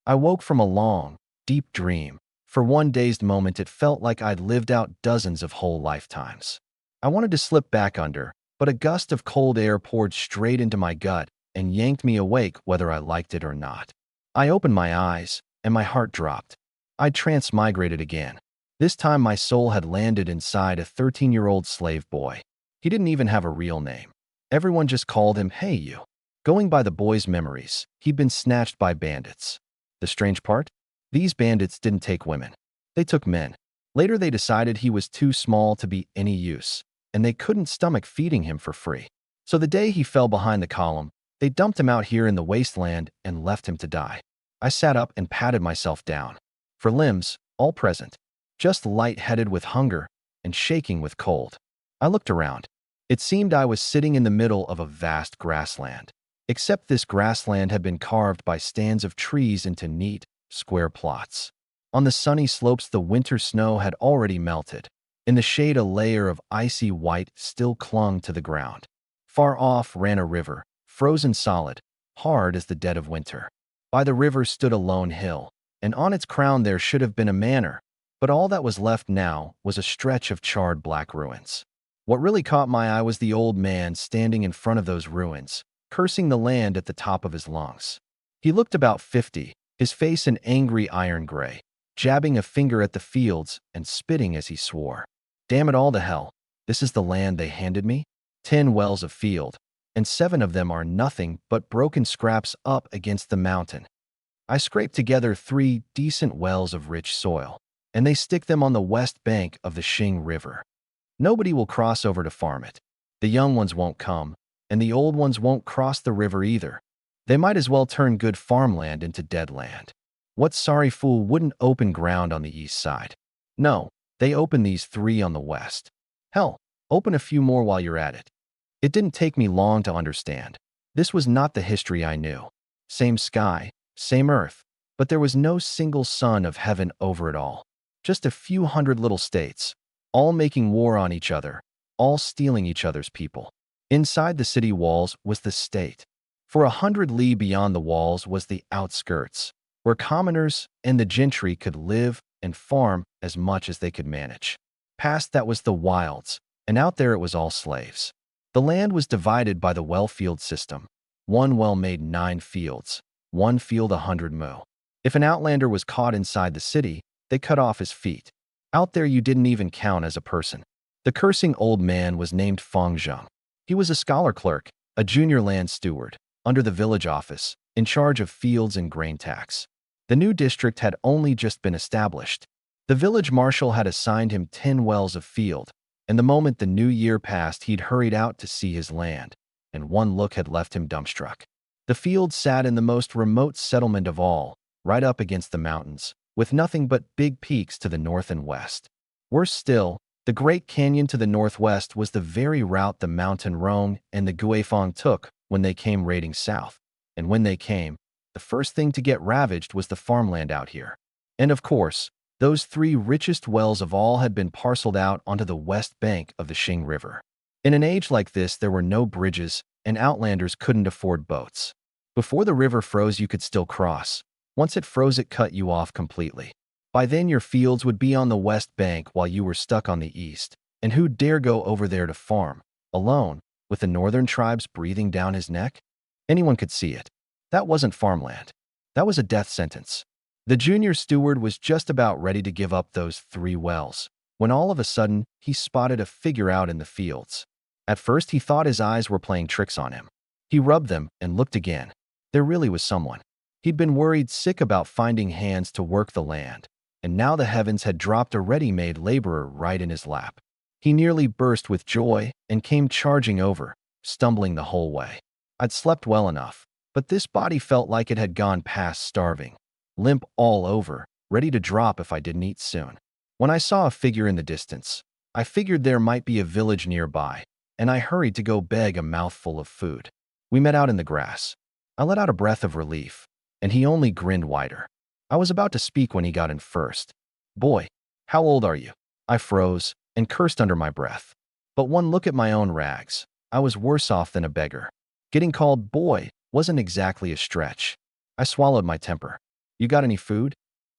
I woke from a long, deep dream. For one dazed moment, it felt like I'd lived out dozens of whole lifetimes. I wanted to slip back under, but a gust of cold air poured straight into my gut and yanked me awake whether I liked it or not. I opened my eyes, and my heart dropped. I'd transmigrated again. This time my soul had landed inside a 13-year-old slave boy. He didn't even have a real name. Everyone just called him Hey You. Going by the boy's memories, he'd been snatched by bandits. The strange part? These bandits didn't take women. They took men. Later they decided he was too small to be any use, and they couldn't stomach feeding him for free. So the day he fell behind the column, they dumped him out here in the wasteland and left him to die. I sat up and patted myself down. For limbs, all present, just light-headed with hunger and shaking with cold. I looked around. It seemed I was sitting in the middle of a vast grassland. Except this grassland had been carved by stands of trees into neat, square plots. On the sunny slopes, the winter snow had already melted. In the shade, a layer of icy white still clung to the ground. Far off ran a river, frozen solid, hard as the dead of winter. By the river stood a lone hill, and on its crown there should have been a manor, but all that was left now was a stretch of charred black ruins. What really caught my eye was the old man standing in front of those ruins, cursing the land at the top of his lungs. He looked about 50, his face an angry iron gray, jabbing a finger at the fields and spitting as he swore. Damn it all to hell, this is the land they handed me? 10 wells of field, and 7 of them are nothing but broken scraps up against the mountain. I scraped together 3 decent wells of rich soil, and they stick them on the west bank of the Xing River. Nobody will cross over to farm it. The young ones won't come, and the old ones won't cross the river either. They might as well turn good farmland into dead land. What sorry fool wouldn't open ground on the east side? No, they open these 3 on the west. Hell, open a few more while you're at it. It didn't take me long to understand. This was not the history I knew. Same sky, same earth, but there was no single son of heaven over it all. Just a few hundred little states, all making war on each other, all stealing each other's people. Inside the city walls was the state. For 100 li beyond the walls was the outskirts, where commoners and the gentry could live and farm as much as they could manage. Past that was the wilds, and out there it was all slaves. The land was divided by the well-field system. 1 well made 9 fields, 1 field 100 mu. If an outlander was caught inside the city, they cut off his feet. Out there you didn't even count as a person. The cursing old man was named Feng Zheng. He was a scholar clerk, a junior land steward, under the village office, in charge of fields and grain tax. The new district had only just been established. The village marshal had assigned him 10 wells of field, and the moment the new year passed, he'd hurried out to see his land, and one look had left him dumbstruck. The field sat in the most remote settlement of all, right up against the mountains, with nothing but big peaks to the north and west. Worse still, the Great Canyon to the northwest was the very route the mountain Rong and the Guifang took when they came raiding south. And when they came, the first thing to get ravaged was the farmland out here. And of course, those 3 richest wells of all had been parceled out onto the west bank of the Xing River. In an age like this, there were no bridges, and outlanders couldn't afford boats. Before the river froze, you could still cross. Once it froze, it cut you off completely. By then, your fields would be on the west bank while you were stuck on the east. And who'd dare go over there to farm, alone, with the northern tribes breathing down his neck? Anyone could see it. That wasn't farmland. That was a death sentence. The junior steward was just about ready to give up those 3 wells, when all of a sudden, he spotted a figure out in the fields. At first, he thought his eyes were playing tricks on him. He rubbed them and looked again. There really was someone. He'd been worried sick about finding hands to work the land, and now the heavens had dropped a ready-made laborer right in his lap. He nearly burst with joy and came charging over, stumbling the whole way. I'd slept well enough, but this body felt like it had gone past starving, limp all over, ready to drop if I didn't eat soon. When I saw a figure in the distance, I figured there might be a village nearby, and I hurried to go beg a mouthful of food. We met out in the grass. I let out a breath of relief, and he only grinned wider. I was about to speak when he got in first. "Boy, how old are you?" I froze and cursed under my breath. But one look at my own rags, I was worse off than a beggar. Getting called boy wasn't exactly a stretch. I swallowed my temper. You got any food?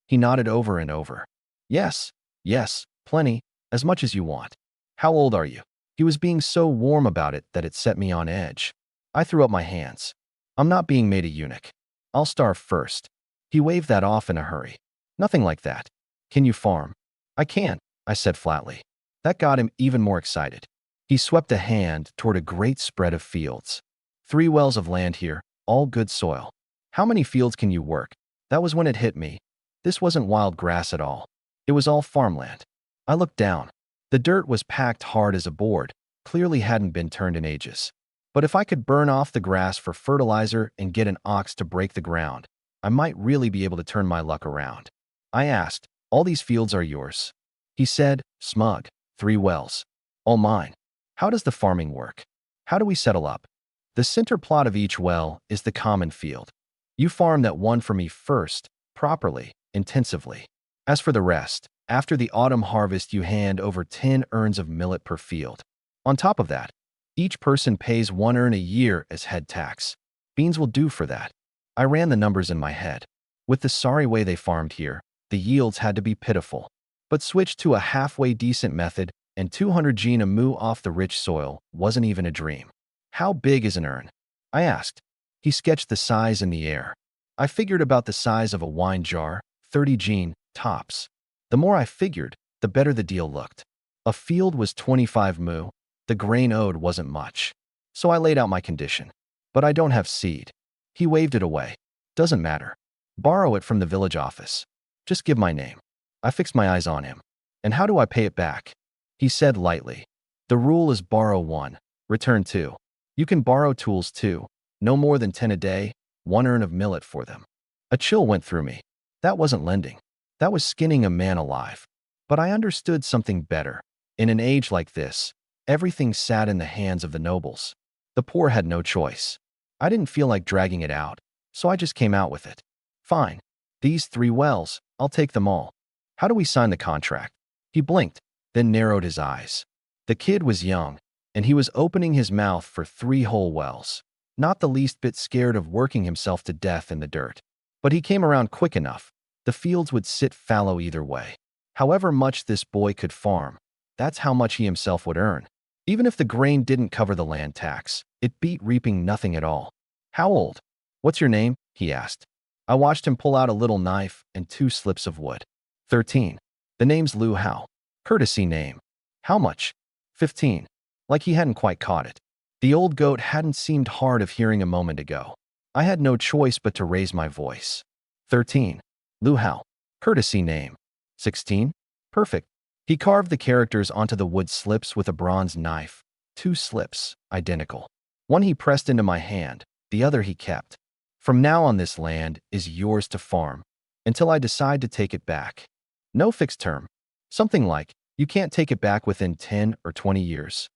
He nodded over and over. Yes, yes, plenty, as much as you want. How old are you? He was being so warm about it that it set me on edge. I threw up my hands. I'm not being made a eunuch. I'll starve first. He waved that off in a hurry. Nothing like that. Can you farm? I can't, I said flatly. That got him even more excited. He swept a hand toward a great spread of fields. 3 wells of land here, all good soil. How many fields can you work? That was when it hit me. This wasn't wild grass at all. It was all farmland. I looked down. The dirt was packed hard as a board, clearly hadn't been turned in ages. But if I could burn off the grass for fertilizer and get an ox to break the ground, I might really be able to turn my luck around. I asked, all these fields are yours? He said, smug, 3 wells. All mine. How does the farming work? How do we settle up? The center plot of each well is the common field. You farm that one for me first, properly, intensively. As for the rest, after the autumn harvest you hand over 10 urns of millet per field. On top of that, each person pays 1 urn a year as head tax. Beans will do for that. I ran the numbers in my head. With the sorry way they farmed here, the yields had to be pitiful. But switched to a halfway decent method, and 200 gene a moo off the rich soil wasn't even a dream. How big is an urn? I asked. He sketched the size in the air. I figured about the size of a wine jar, 30 gene, tops. The more I figured, the better the deal looked. A field was 25 moo. The grain owed wasn't much. So I laid out my condition. But I don't have seed. He waved it away. Doesn't matter. Borrow it from the village office. Just give my name. I fixed my eyes on him. And how do I pay it back? He said lightly. The rule is borrow 1, return 2. You can borrow tools too. No more than 10 a day, 1 urn of millet for them. A chill went through me. That wasn't lending. That was skinning a man alive. But I understood something better. In an age like this, everything sat in the hands of the nobles. The poor had no choice. I didn't feel like dragging it out, so I just came out with it. Fine. These 3 wells, I'll take them all. How do we sign the contract? He blinked, then narrowed his eyes. The kid was young, and he was opening his mouth for 3 whole wells. Not the least bit scared of working himself to death in the dirt. But he came around quick enough. The fields would sit fallow either way. However much this boy could farm, that's how much he himself would earn. Even if the grain didn't cover the land tax, it beat reaping nothing at all. How old? What's your name? He asked. I watched him pull out a little knife and 2 slips of wood. 13. The name's Lu Hao. Courtesy name. How much? 15. Like he hadn't quite caught it. The old goat hadn't seemed hard of hearing a moment ago. I had no choice but to raise my voice. 13. Lu Hao. Courtesy name. 16. Perfect. He carved the characters onto the wood slips with a bronze knife. 2 slips, identical. One he pressed into my hand, the other he kept. From now on this land is yours to farm, until I decide to take it back. No fixed term. Something like, you can't take it back within 10 or 20 years.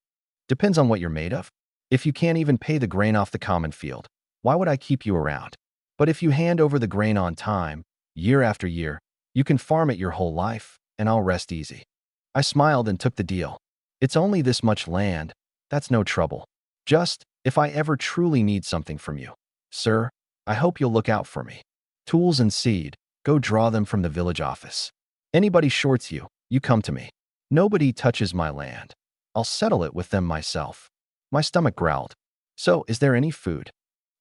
Depends on what you're made of. If you can't even pay the grain off the common field, why would I keep you around? But if you hand over the grain on time, year after year, you can farm it your whole life, and I'll rest easy. I smiled and took the deal. It's only this much land. That's no trouble. Just, if I ever truly need something from you, sir, I hope you'll look out for me. Tools and seed, go draw them from the village office. Anybody shorts you, you come to me. Nobody touches my land. I'll settle it with them myself. My stomach growled. So, is there any food?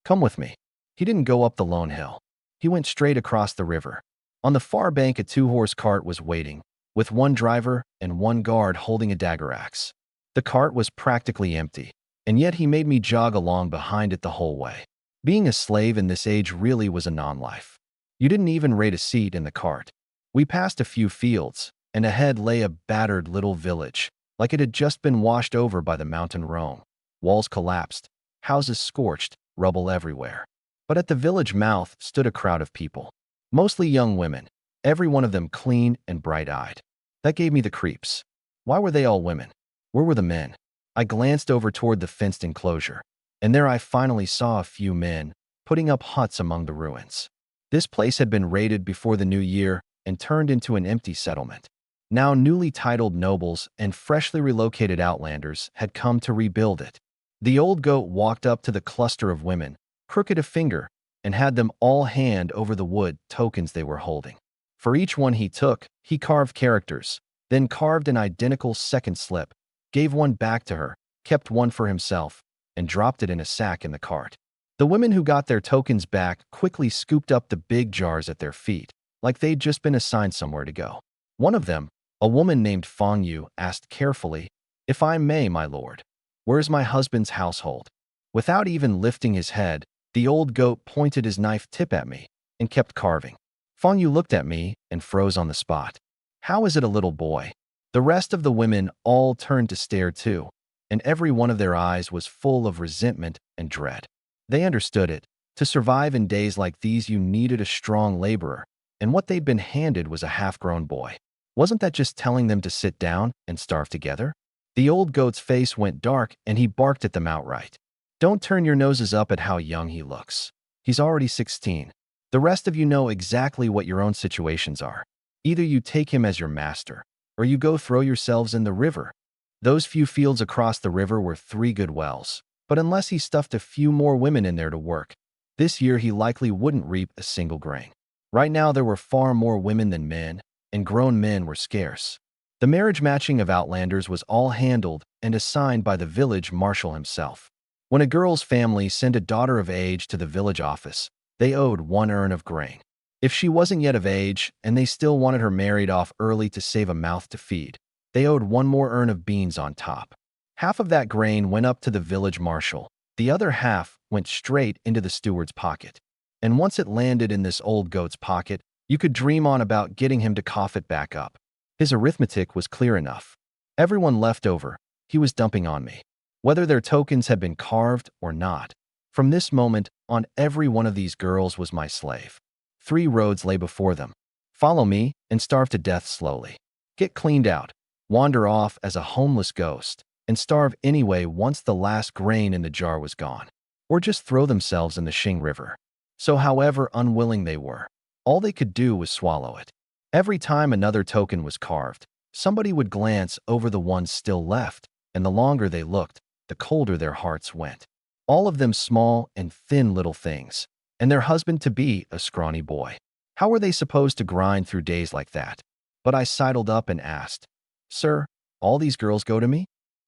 Come with me. He didn't go up the lone hill. He went straight across the river. On the far bank, a 2-horse cart was waiting, with 1 driver and 1 guard holding a dagger axe. The cart was practically empty, and yet he made me jog along behind it the whole way. Being a slave in this age really was a non-life. You didn't even rate a seat in the cart. We passed a few fields, and ahead lay a battered little village, like it had just been washed over by the mountain Rhone. Walls collapsed, houses scorched, rubble everywhere. But at the village mouth stood a crowd of people. Mostly young women, every one of them clean and bright-eyed. That gave me the creeps. Why were they all women? Where were the men? I glanced over toward the fenced enclosure, and there I finally saw a few men putting up huts among the ruins. This place had been raided before the new year and turned into an empty settlement. Now newly titled nobles and freshly relocated outlanders had come to rebuild it. The old goat walked up to the cluster of women, crooked a finger, and had them all hand over the wood tokens they were holding. For each one he took, he carved characters, then carved an identical second slip, gave one back to her, kept one for himself, and dropped it in a sack in the cart. The women who got their tokens back quickly scooped up the big jars at their feet, like they'd just been assigned somewhere to go. One of them, a woman named Fong Yu, asked carefully, "If I may, my lord, where's my husband's household?" Without even lifting his head, the old goat pointed his knife tip at me and kept carving. Fong Yu looked at me and froze on the spot. "How is it a little boy?" The rest of the women all turned to stare too, and every one of their eyes was full of resentment and dread. They understood it. To survive in days like these, you needed a strong laborer, and what they'd been handed was a half-grown boy. Wasn't that just telling them to sit down and starve together? The old goat's face went dark and he barked at them outright. "Don't turn your noses up at how young he looks. He's already 16. The rest of you know exactly what your own situations are. Either you take him as your master, or you go throw yourselves in the river." Those few fields across the river were 3 good wells, but unless he stuffed a few more women in there to work, this year he likely wouldn't reap a single grain. Right now there were far more women than men, and grown men were scarce. The marriage matching of outlanders was all handled and assigned by the village marshal himself. When a girl's family sent a daughter of age to the village office, they owed 1 urn of grain. If she wasn't yet of age and they still wanted her married off early to save a mouth to feed, they owed 1 more urn of beans on top. Half of that grain went up to the village marshal. The other half went straight into the steward's pocket. And once it landed in this old goat's pocket, you could dream on about getting him to cough it back up. His arithmetic was clear enough. Everyone left over, he was dumping on me. Whether their tokens had been carved or not, from this moment on, every one of these girls was my slave. 3 roads lay before them. Follow me and starve to death slowly. Get cleaned out, wander off as a homeless ghost, and starve anyway once the last grain in the jar was gone. Or just throw themselves in the Xing River. So however unwilling they were, all they could do was swallow it. Every time another token was carved, somebody would glance over the ones still left, and the longer they looked, the colder their hearts went. All of them small and thin little things, and their husband-to-be a scrawny boy. How were they supposed to grind through days like that? But I sidled up and asked, "Sir, all these girls go to me?"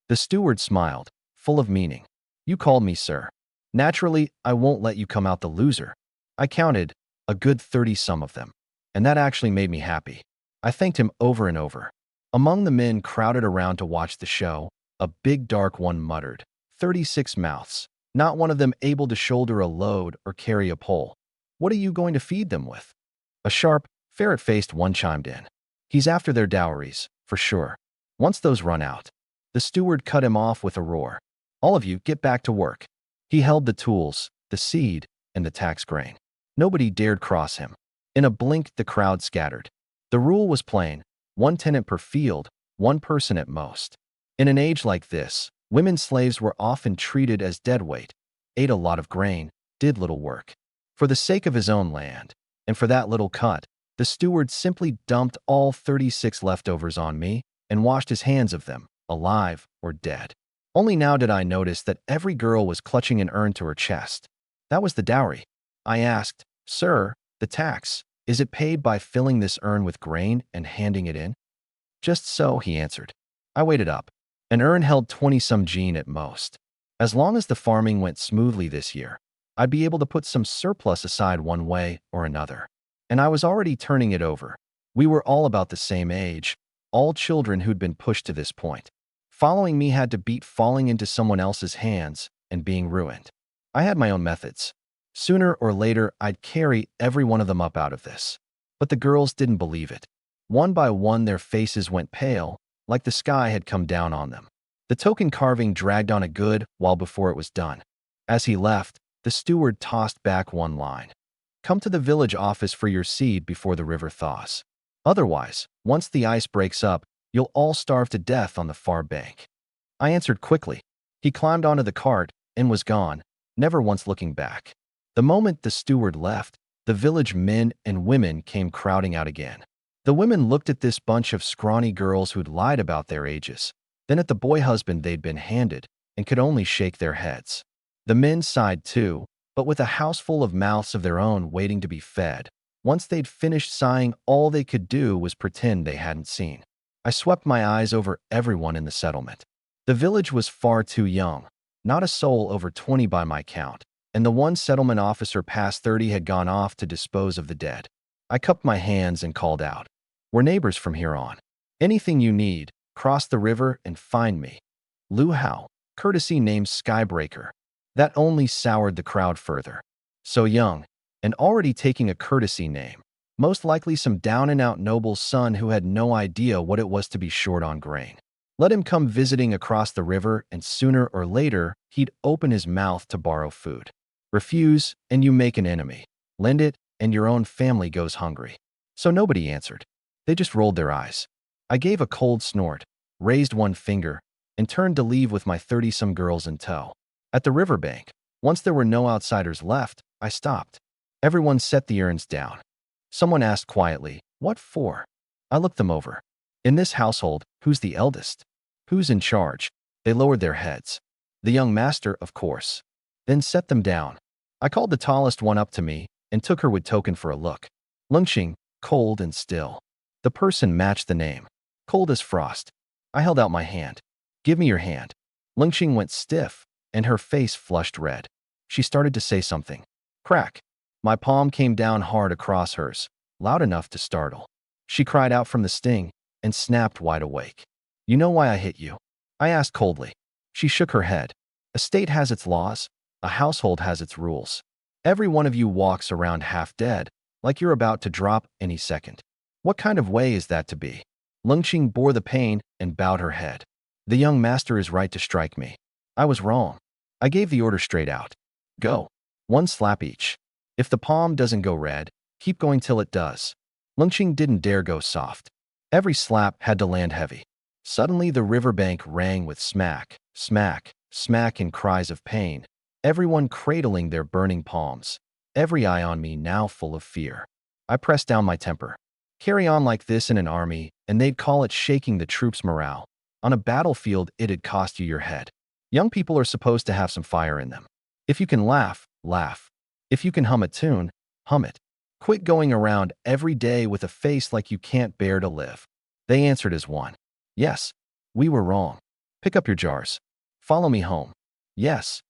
The steward smiled, full of meaning. "You called me sir. Naturally, I won't let you come out the loser." I counted a good 30-some of them, and that actually made me happy. I thanked him over and over. Among the men crowded around to watch the show, a big dark one muttered, 36 mouths, not one of them able to shoulder a load or carry a pole. What are you going to feed them with? A sharp, ferret-faced one chimed in. He's after their dowries, for sure. Once those run out. The steward cut him off with a roar. All of you, get back to work. He held the tools, the seed, and the tax grain. Nobody dared cross him. In a blink, the crowd scattered. The rule was plain, 1 tenant per field, 1 person at most. In an age like this, women slaves were often treated as deadweight, ate a lot of grain, did little work. For the sake of his own land, and for that little cut, the steward simply dumped all 36 leftovers on me and washed his hands of them, alive or dead. Only now did I notice that every girl was clutching an urn to her chest. That was the dowry. I asked, "Sir, the tax, is it paid by filling this urn with grain and handing it in?" "Just so," he answered. I weighed it up. An urn held 20-some gene at most. As long as the farming went smoothly this year, I'd be able to put some surplus aside one way or another. And I was already turning it over. We were all about the same age, all children who'd been pushed to this point. Following me had to beat falling into someone else's hands and being ruined. I had my own methods. Sooner or later, I'd carry every one of them up out of this. But the girls didn't believe it. One by one, their faces went pale, like the sky had come down on them. The token carving dragged on a good while before it was done. As he left, the steward tossed back one line. "Come to the village office for your seed before the river thaws. Otherwise, once the ice breaks up, you'll all starve to death on the far bank." I answered quickly. He climbed onto the cart and was gone, never once looking back. The moment the steward left, the village men and women came crowding out again. The women looked at this bunch of scrawny girls who'd lied about their ages, then at the boy husband they'd been handed, and could only shake their heads. The men sighed too, but with a house full of mouths of their own waiting to be fed. Once they'd finished sighing, all they could do was pretend they hadn't seen. I swept my eyes over everyone in the settlement. The village was far too young, not a soul over 20 by my count, and the one settlement officer past 30 had gone off to dispose of the dead. I cupped my hands and called out, "We're neighbors from here on. Anything you need, cross the river and find me." Lu Hao, courtesy named Skybreaker. That only soured the crowd further. So young, and already taking a courtesy name. Most likely some down-and-out noble's son who had no idea what it was to be short on grain. Let him come visiting across the river, and sooner or later, he'd open his mouth to borrow food. Refuse, and you make an enemy. Lend it, and your own family goes hungry. So nobody answered. They just rolled their eyes. I gave a cold snort, raised one finger, and turned to leave with my 30-some girls in tow. At the riverbank, once there were no outsiders left, I stopped. Everyone set the urns down. Someone asked quietly, "What for?" I looked them over. In this household, who's the eldest? Who's in charge? They lowered their heads. The young master, of course. Then set them down. I called the tallest one up to me and took her with token for a look. Lungxing, cold and still. The person matched the name. Cold as frost. I held out my hand. "Give me your hand." Lungxing went stiff, and her face flushed red. She started to say something. Crack. My palm came down hard across hers, loud enough to startle. She cried out from the sting and snapped wide awake. "You know why I hit you?" I asked coldly. She shook her head. "A state has its laws. A household has its rules. Every one of you walks around half dead, like you're about to drop any second. What kind of way is that to be?" Lungxing bore the pain and bowed her head. "The young master is right to strike me. I was wrong." I gave the order straight out. "Go. One slap each. If the palm doesn't go red, keep going till it does." Lungxing didn't dare go soft. Every slap had to land heavy. Suddenly the riverbank rang with smack, smack, smack in cries of pain, everyone cradling their burning palms, every eye on me now full of fear. I pressed down my temper. Carry on like this in an army, and they'd call it shaking the troops' morale. On a battlefield, it'd cost you your head. Young people are supposed to have some fire in them. If you can laugh, laugh. If you can hum a tune, hum it. Quit going around every day with a face like you can't bear to live. They answered as one. "Yes, we were wrong. Pick up your jars. Follow me home." Yes.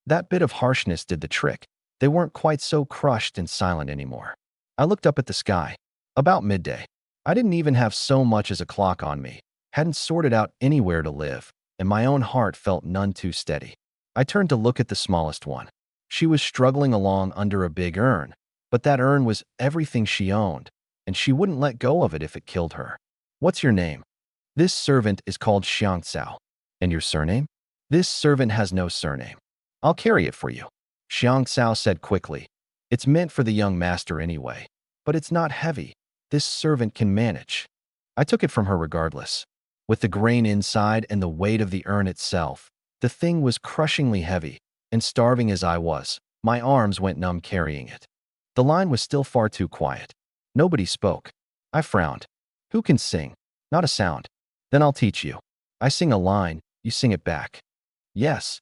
That bit of harshness did the trick. They weren't quite so crushed and silent anymore. I looked up at the sky. About midday. I didn't even have so much as a clock on me, hadn't sorted out anywhere to live, and my own heart felt none too steady. I turned to look at the smallest one. She was struggling along under a big urn, but that urn was everything she owned, and she wouldn't let go of it if it killed her. "What's your name?" "This servant is called Xiang Cao." "And your surname?" "This servant has no surname." "I'll carry it for you," Xiang Cao said quickly. "It's meant for the young master anyway, but it's not heavy. This servant can manage." I took it from her regardless. With the grain inside and the weight of the urn itself, the thing was crushingly heavy, and starving as I was, my arms went numb carrying it. The line was still far too quiet. Nobody spoke. I frowned. "Who can sing?" "Not a sound." "Then I'll teach you. I sing a line, you sing it back." "Yes."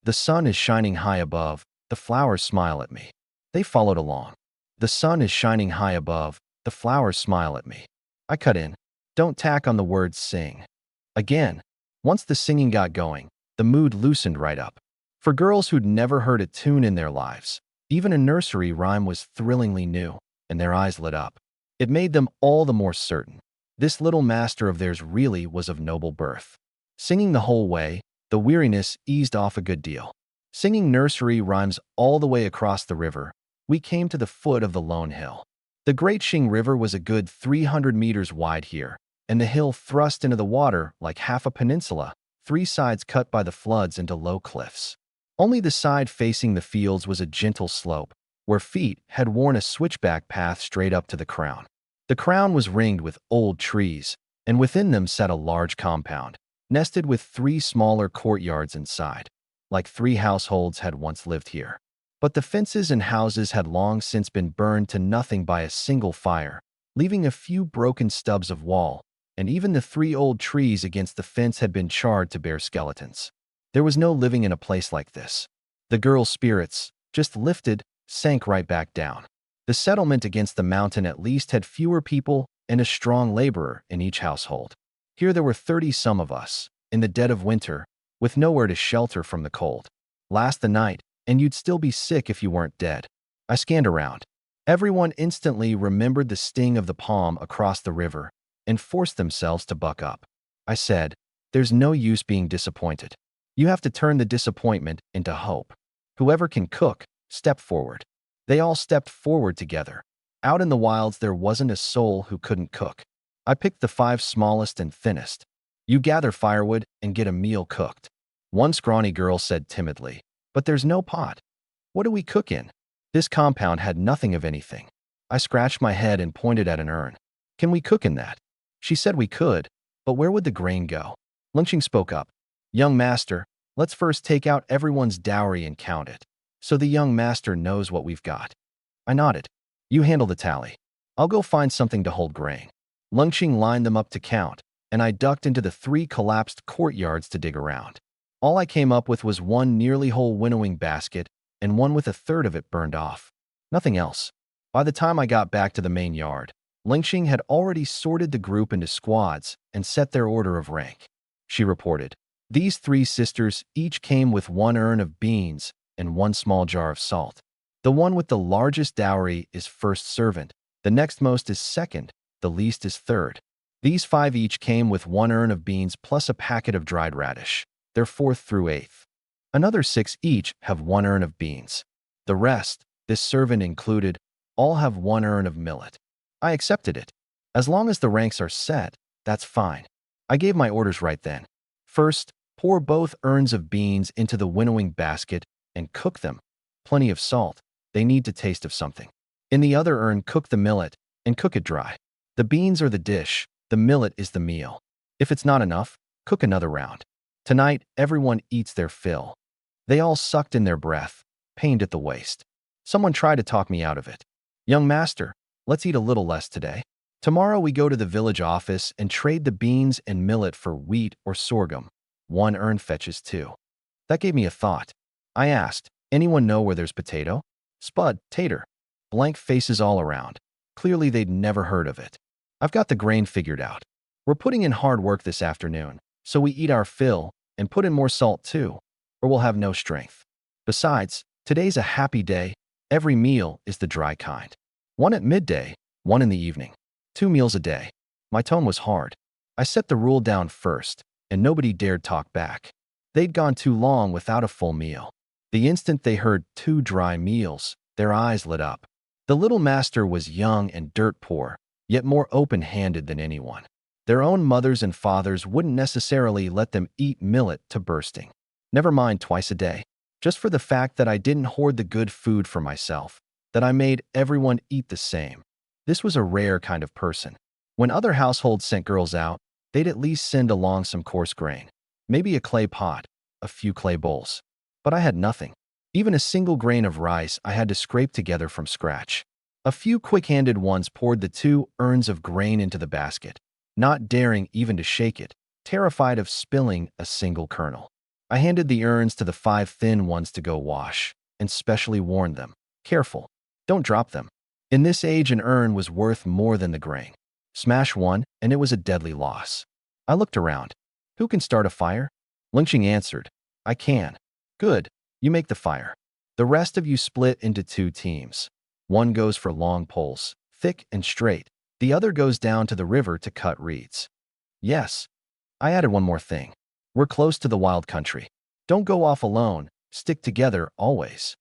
"The sun is shining high above, the flowers smile at me." They followed along. "The sun is shining high above, the flowers smile at me." I cut in. "Don't tack on the words sing." Again. Once the singing got going, the mood loosened right up. For girls who'd never heard a tune in their lives, even a nursery rhyme was thrillingly new, and their eyes lit up. It made them all the more certain. This little master of theirs really was of noble birth. Singing the whole way, the weariness eased off a good deal. Singing nursery rhymes all the way across the river, we came to the foot of the lone hill. The Great Xing River was a good 300 meters wide here, and the hill thrust into the water like half a peninsula, three sides cut by the floods into low cliffs. Only the side facing the fields was a gentle slope, where feet had worn a switchback path straight up to the crown. The crown was ringed with old trees, and within them sat a large compound, nested with three smaller courtyards inside, like 3 households had once lived here. But the fences and houses had long since been burned to nothing by a single fire, leaving a few broken stubs of wall, and even the 3 old trees against the fence had been charred to bare skeletons. There was no living in a place like this. The girls' spirits, just lifted, sank right back down. The settlement against the mountain at least had fewer people and a strong laborer in each household. Here there were 30-some of us, in the dead of winter, with nowhere to shelter from the cold. Last the night, and you'd still be sick if you weren't dead. I scanned around. Everyone instantly remembered the sting of the palm across the river and forced themselves to buck up. I said, "There's no use being disappointed. You have to turn the disappointment into hope. Whoever can cook, step forward." They all stepped forward together. Out in the wilds, there wasn't a soul who couldn't cook. I picked the 5 smallest and thinnest. "You gather firewood and get a meal cooked." One scrawny girl said timidly, "But there's no pot. What do we cook in?" This compound had nothing of anything. I scratched my head and pointed at an urn. "Can we cook in that?" She said we could, but where would the grain go? Lungxing spoke up. "Young master, let's first take out everyone's dowry and count it, so the young master knows what we've got." I nodded. "You handle the tally. I'll go find something to hold grain." Lungxing lined them up to count, and I ducked into the 3 collapsed courtyards to dig around. All I came up with was one nearly whole winnowing basket and one with a third of it burned off. Nothing else. By the time I got back to the main yard, Lingxing had already sorted the group into squads and set their order of rank. She reported, "These 3 sisters each came with 1 urn of beans and 1 small jar of salt. The one with the largest dowry is first servant, the next most is second, the least is third. These 5 each came with 1 urn of beans plus a packet of dried radish. They're 4th through 8th. Another 6 each have 1 urn of beans. The rest, this servant included, all have 1 urn of millet." I accepted it. As long as the ranks are set, that's fine. I gave my orders right then. "First, pour both urns of beans into the winnowing basket and cook them. Plenty of salt. They need to taste of something. In the other urn, cook the millet and cook it dry. The beans are the dish, the millet is the meal. If it's not enough, cook another round. Tonight, everyone eats their fill." They all sucked in their breath, pained at the waist. Someone tried to talk me out of it. "Young master, let's eat a little less today. Tomorrow we go to the village office and trade the beans and millet for wheat or sorghum. 1 urn fetches 2. That gave me a thought. I asked, "Anyone know where there's potato?" "Spud, tater." Blank faces all around. Clearly they'd never heard of it. "I've got the grain figured out. We're putting in hard work this afternoon, so we eat our fill and put in more salt too, or we'll have no strength. Besides, today's a happy day. Every meal is the dry kind. 1 at midday, 1 in the evening. 2 meals a day." My tone was hard. I set the rule down first, and nobody dared talk back. They'd gone too long without a full meal. The instant they heard 2 dry meals, their eyes lit up. The little master was young and dirt poor, yet more open-handed than anyone. Their own mothers and fathers wouldn't necessarily let them eat millet to bursting. Never mind twice a day. Just for the fact that I didn't hoard the good food for myself, that I made everyone eat the same. This was a rare kind of person. When other households sent girls out, they'd at least send along some coarse grain. Maybe a clay pot, a few clay bowls. But I had nothing. Even a single grain of rice I had to scrape together from scratch. A few quick-handed ones poured the 2 urns of grain into the basket, not daring even to shake it, terrified of spilling a single kernel. I handed the urns to the 5 thin ones to go wash, and specially warned them, "Careful, don't drop them." In this age, an urn was worth more than the grain. Smash one, and it was a deadly loss. I looked around. "Who can start a fire?" Lingxing answered, "I can." "Good, you make the fire. The rest of you split into 2 teams. One goes for long poles, thick and straight. The other goes down to the river to cut reeds." "Yes." I added one more thing. "We're close to the wild country. Don't go off alone. Stick together always."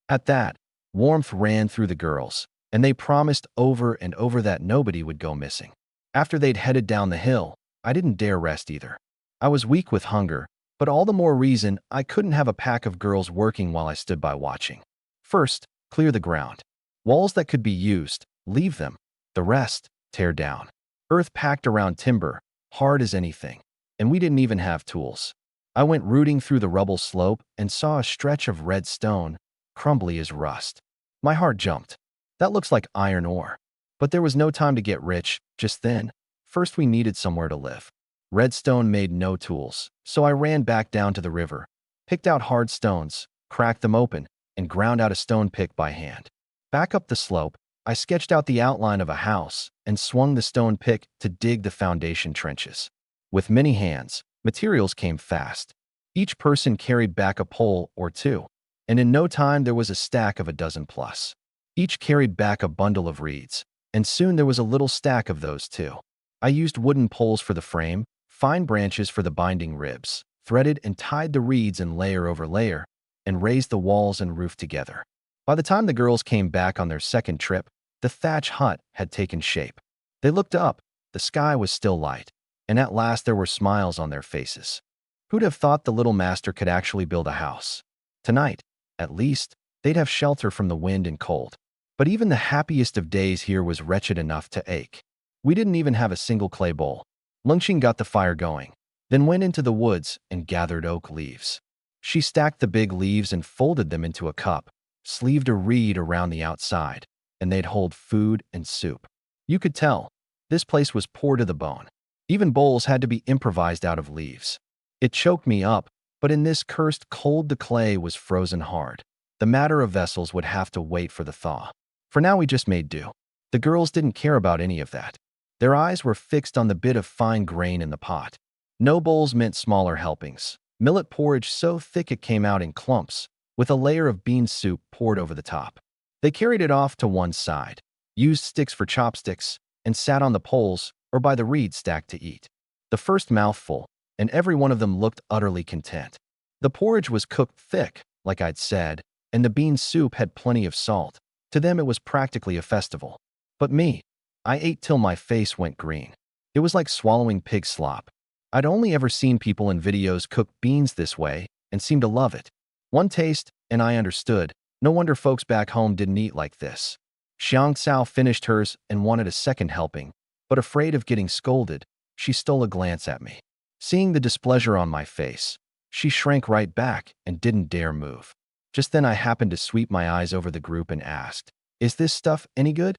At that, warmth ran through the girls, and they promised over and over that nobody would go missing. After they'd headed down the hill, I didn't dare rest either. I was weak with hunger, but all the more reason I couldn't have a pack of girls working while I stood by watching. First, clear the ground. Walls that could be used, leave them. The rest, tear down. Earth packed around timber, hard as anything, and we didn't even have tools. I went rooting through the rubble slope and saw a stretch of red stone, crumbly as rust. My heart jumped. That looks like iron ore. But there was no time to get rich just then. First, we needed somewhere to live. Redstone made no tools, so I ran back down to the river, picked out hard stones, cracked them open, and ground out a stone pick by hand. Back up the slope, I sketched out the outline of a house and swung the stone pick to dig the foundation trenches. With many hands, materials came fast. Each person carried back a pole or two, and in no time there was a stack of a dozen plus. Each carried back a bundle of reeds, and soon there was a little stack of those too. I used wooden poles for the frame, fine branches for the binding ribs, threaded and tied the reeds in layer over layer, and raised the walls and roof together. By the time the girls came back on their second trip, the thatch hut had taken shape. They looked up, the sky was still light, and at last there were smiles on their faces. Who'd have thought the little master could actually build a house? Tonight, at least, they'd have shelter from the wind and cold. But even the happiest of days here was wretched enough to ache. We didn't even have a single clay bowl. Lungxing got the fire going, then went into the woods and gathered oak leaves. She stacked the big leaves and folded them into a cup, sleeved a reed around the outside, and they'd hold food and soup. You could tell, this place was poor to the bone. Even bowls had to be improvised out of leaves. It choked me up, but in this cursed cold the clay was frozen hard. The matter of vessels would have to wait for the thaw. For now we just made do. The girls didn't care about any of that. Their eyes were fixed on the bit of fine grain in the pot. No bowls meant smaller helpings. Millet porridge so thick it came out in clumps, with a layer of bean soup poured over the top. They carried it off to one side, used sticks for chopsticks, and sat on the poles or by the reed stack to eat. The first mouthful, and every one of them looked utterly content. The porridge was cooked thick, like I'd said, and the bean soup had plenty of salt. To them it was practically a festival. But me, I ate till my face went green. It was like swallowing pig slop. I'd only ever seen people in videos cook beans this way and seemed to love it. One taste, and I understood. No wonder folks back home didn't eat like this. Xiang Cao finished hers and wanted a second helping, but afraid of getting scolded, she stole a glance at me. Seeing the displeasure on my face, she shrank right back and didn't dare move. Just then I happened to sweep my eyes over the group and asked, "Is this stuff any good?"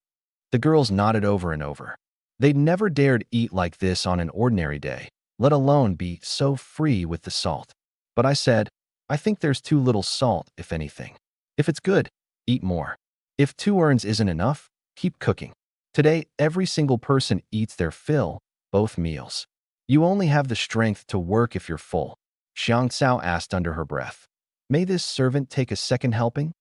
The girls nodded over and over. They'd never dared eat like this on an ordinary day, let alone be so free with the salt. But I said, "I think there's too little salt, if anything. If it's good, eat more. If 2 urns isn't enough, keep cooking." Today, every single person eats their fill, both meals. You only have the strength to work if you're full. Xiang Cao asked under her breath. May this servant take a second helping?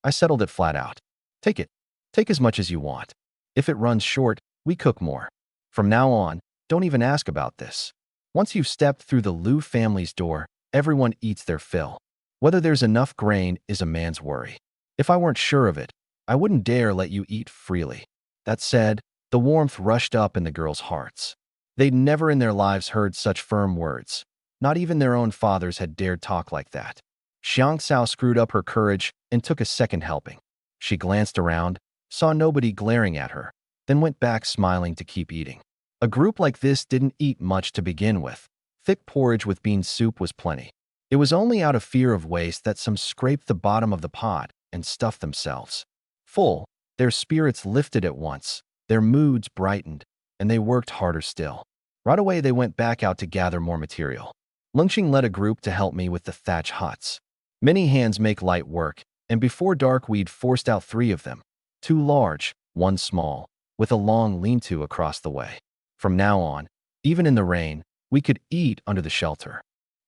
I settled it flat out. Take it. Take as much as you want. If it runs short, we cook more. From now on, don't even ask about this. Once you've stepped through the Liu family's door, everyone eats their fill. Whether there's enough grain is a man's worry. If I weren't sure of it, I wouldn't dare let you eat freely. That said, the warmth rushed up in the girls' hearts. They'd never in their lives heard such firm words. Not even their own fathers had dared talk like that. Xiang Cao screwed up her courage and took a second helping. She glanced around, saw nobody glaring at her, then went back smiling to keep eating. A group like this didn't eat much to begin with. Thick porridge with bean soup was plenty. It was only out of fear of waste that some scraped the bottom of the pot and stuffed themselves. Full, their spirits lifted at once, their moods brightened, and they worked harder still. Right away they went back out to gather more material. Lungxing led a group to help me with the thatch huts. Many hands make light work, and before dark we'd forced out 3 of them. 2 large, 1 small, with a long lean-to across the way. From now on, even in the rain, we could eat under the shelter.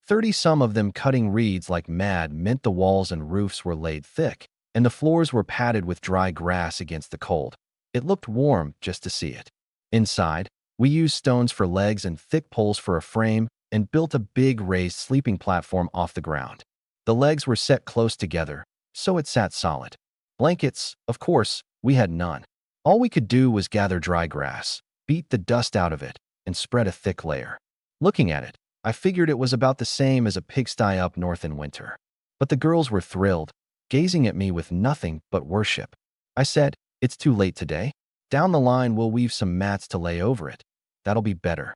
30-some of them cutting reeds like mad meant the walls and roofs were laid thick, and the floors were padded with dry grass against the cold. It looked warm just to see it. Inside, we used stones for legs and thick poles for a frame and built a big raised sleeping platform off the ground. The legs were set close together, so it sat solid. Blankets, of course, we had none. All we could do was gather dry grass, beat the dust out of it, and spread a thick layer. Looking at it, I figured it was about the same as a pigsty up north in winter. But the girls were thrilled, gazing at me with nothing but worship. I said, "It's too late today. Down the line we'll weave some mats to lay over it. That'll be better."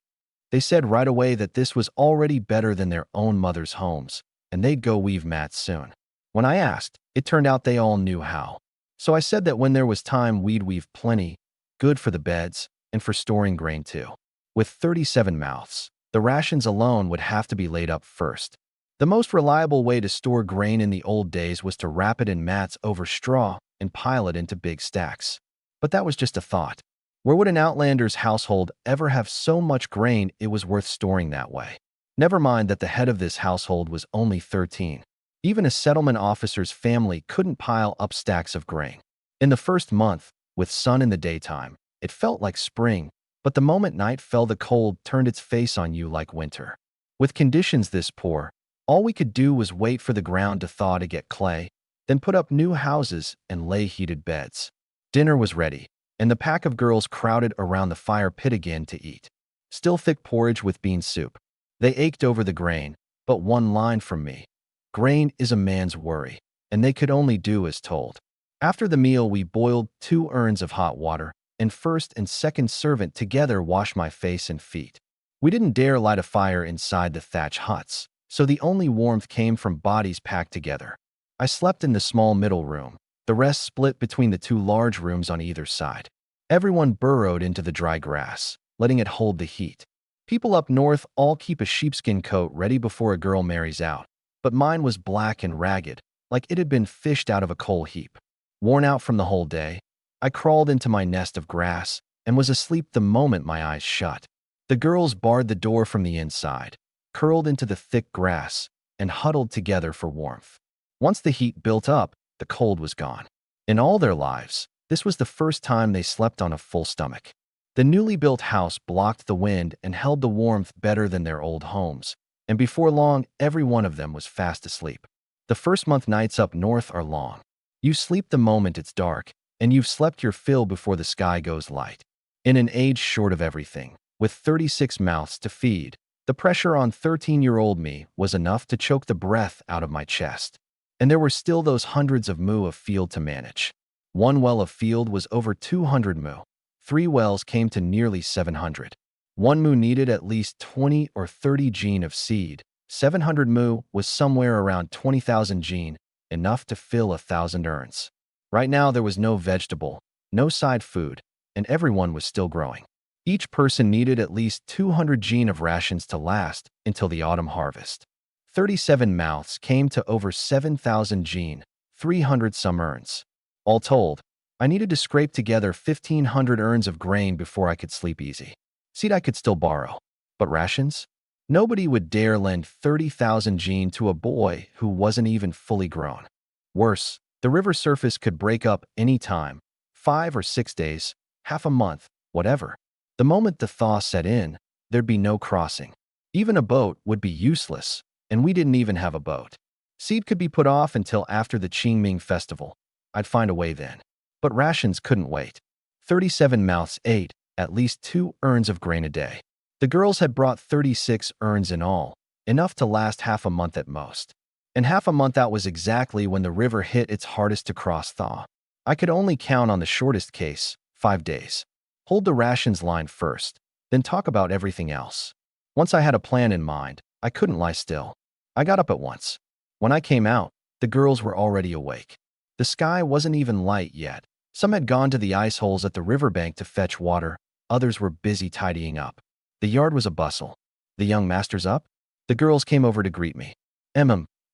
They said right away that this was already better than their own mothers' homes, and they'd go weave mats soon. When I asked, it turned out they all knew how. So I said that when there was time we'd weave plenty, good for the beds, and for storing grain too. With 37 mouths, the rations alone would have to be laid up first. The most reliable way to store grain in the old days was to wrap it in mats over straw and pile it into big stacks. But that was just a thought. Where would an outlander's household ever have so much grain it was worth storing that way? Never mind that the head of this household was only 13. Even a settlement officer's family couldn't pile up stacks of grain. In the first month, with sun in the daytime, it felt like spring, but the moment night fell, the cold turned its face on you like winter. With conditions this poor, all we could do was wait for the ground to thaw to get clay, then put up new houses and lay heated beds. Dinner was ready, and the pack of girls crowded around the fire pit again to eat. Still thick porridge with bean soup. They ached over the grain, but one line from me. Grain is a man's worry, and they could only do as told. After the meal, we boiled 2 urns of hot water, and first and second servant together washed my face and feet. We didn't dare light a fire inside the thatch huts, so the only warmth came from bodies packed together. I slept in the small middle room, the rest split between the 2 large rooms on either side. Everyone burrowed into the dry grass, letting it hold the heat. People up north all keep a sheepskin coat ready before a girl marries out, but mine was black and ragged, like it had been fished out of a coal heap. Worn out from the whole day, I crawled into my nest of grass and was asleep the moment my eyes shut. The girls barred the door from the inside, curled into the thick grass, and huddled together for warmth. Once the heat built up, the cold was gone. In all their lives, this was the first time they slept on a full stomach. The newly built house blocked the wind and held the warmth better than their old homes, and before long, every one of them was fast asleep. The first month nights up north are long. You sleep the moment it's dark, and you've slept your fill before the sky goes light. In an age short of everything, with 36 mouths to feed, the pressure on 13-year-old me was enough to choke the breath out of my chest. And there were still those hundreds of mu of field to manage. 1 well of field was over 200 mu. 3 wells came to nearly 700. 1 mu needed at least 20 or 30 gene of seed. 700 mu was somewhere around 20,000 gene, enough to fill 1,000 urns. Right now there was no vegetable, no side food, and everyone was still growing. Each person needed at least 200 gene of rations to last until the autumn harvest. 37 mouths came to over 7,000 gene, 300 some urns. All told, I needed to scrape together 1,500 urns of grain before I could sleep easy. Seed I could still borrow, but rations? Nobody would dare lend 30,000 gene to a boy who wasn't even fully grown. Worse, the river surface could break up any time, 5 or 6 days, half a month, whatever. The moment the thaw set in, there'd be no crossing. Even a boat would be useless, and we didn't even have a boat. Seed could be put off until after the Qingming festival. I'd find a way then. But rations couldn't wait. 37 mouths ate at least 2 urns of grain a day. The girls had brought 36 urns in all, enough to last half a month at most. And half a month out was exactly when the river hit its hardest to cross thaw. I could only count on the shortest case, 5 days. Hold the rations line first, then talk about everything else. Once I had a plan in mind, I couldn't lie still. I got up at once. When I came out, the girls were already awake. The sky wasn't even light yet. Some had gone to the ice holes at the riverbank to fetch water. Others were busy tidying up. The yard was a bustle. The young master's up? The girls came over to greet me.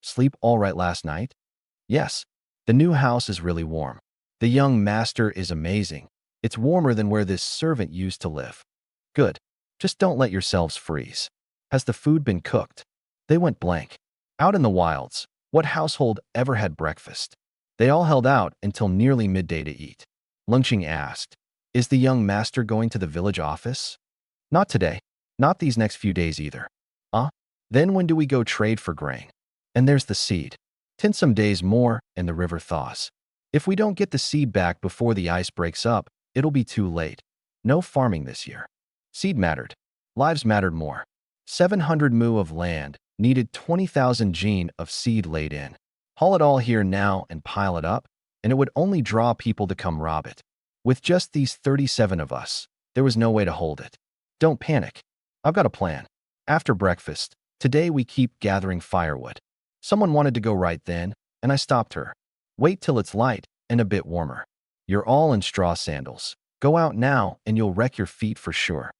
Sleep all right last night? Yes. The new house is really warm. The young master is amazing. It's warmer than where this servant used to live. Good. Just don't let yourselves freeze. Has the food been cooked? They went blank. Out in the wilds, what household ever had breakfast? They all held out until nearly midday to eat. Lungqing asked, "Is the young master going to the village office?" "Not today. Not these next few days either." Then when do we go trade for grain? And there's the seed. 10 some days more and the river thaws. If we don't get the seed back before the ice breaks up, it'll be too late. No farming this year. Seed mattered. Lives mattered more. 700 mu of land needed 20,000 gene of seed laid in. Haul it all here now and pile it up, and it would only draw people to come rob it. With just these 37 of us, there was no way to hold it. Don't panic. I've got a plan. After breakfast, today we keep gathering firewood. Someone wanted to go right then, and I stopped her. Wait till it's light and a bit warmer. You're all in straw sandals. Go out now and you'll wreck your feet for sure.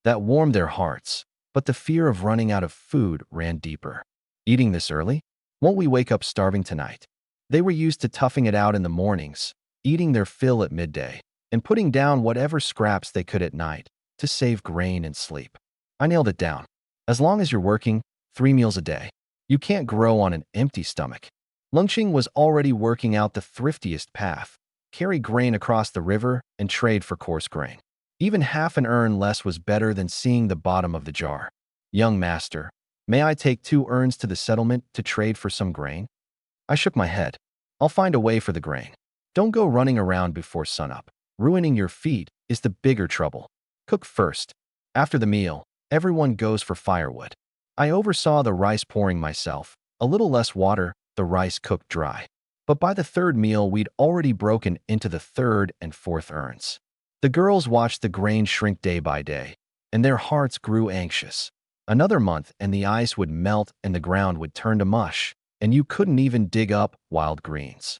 That warmed their hearts, but the fear of running out of food ran deeper. Eating this early? Won't we wake up starving tonight? They were used to toughing it out in the mornings, eating their fill at midday, and putting down whatever scraps they could at night to save grain and sleep. I nailed it down. As long as you're working, 3 meals a day. You can't grow on an empty stomach. Lungqing was already working out the thriftiest path: carry grain across the river and trade for coarse grain. Even half an urn less was better than seeing the bottom of the jar. Young master, may I take 2 urns to the settlement to trade for some grain? I shook my head. I'll find a way for the grain. Don't go running around before sunup. Ruining your feet is the bigger trouble. Cook first. After the meal, everyone goes for firewood. I oversaw the rice pouring myself. A little less water, the rice cooked dry. But by the third meal, we'd already broken into the third and fourth urns. The girls watched the grain shrink day by day, and their hearts grew anxious. Another month and the ice would melt and the ground would turn to mush, and you couldn't even dig up wild greens.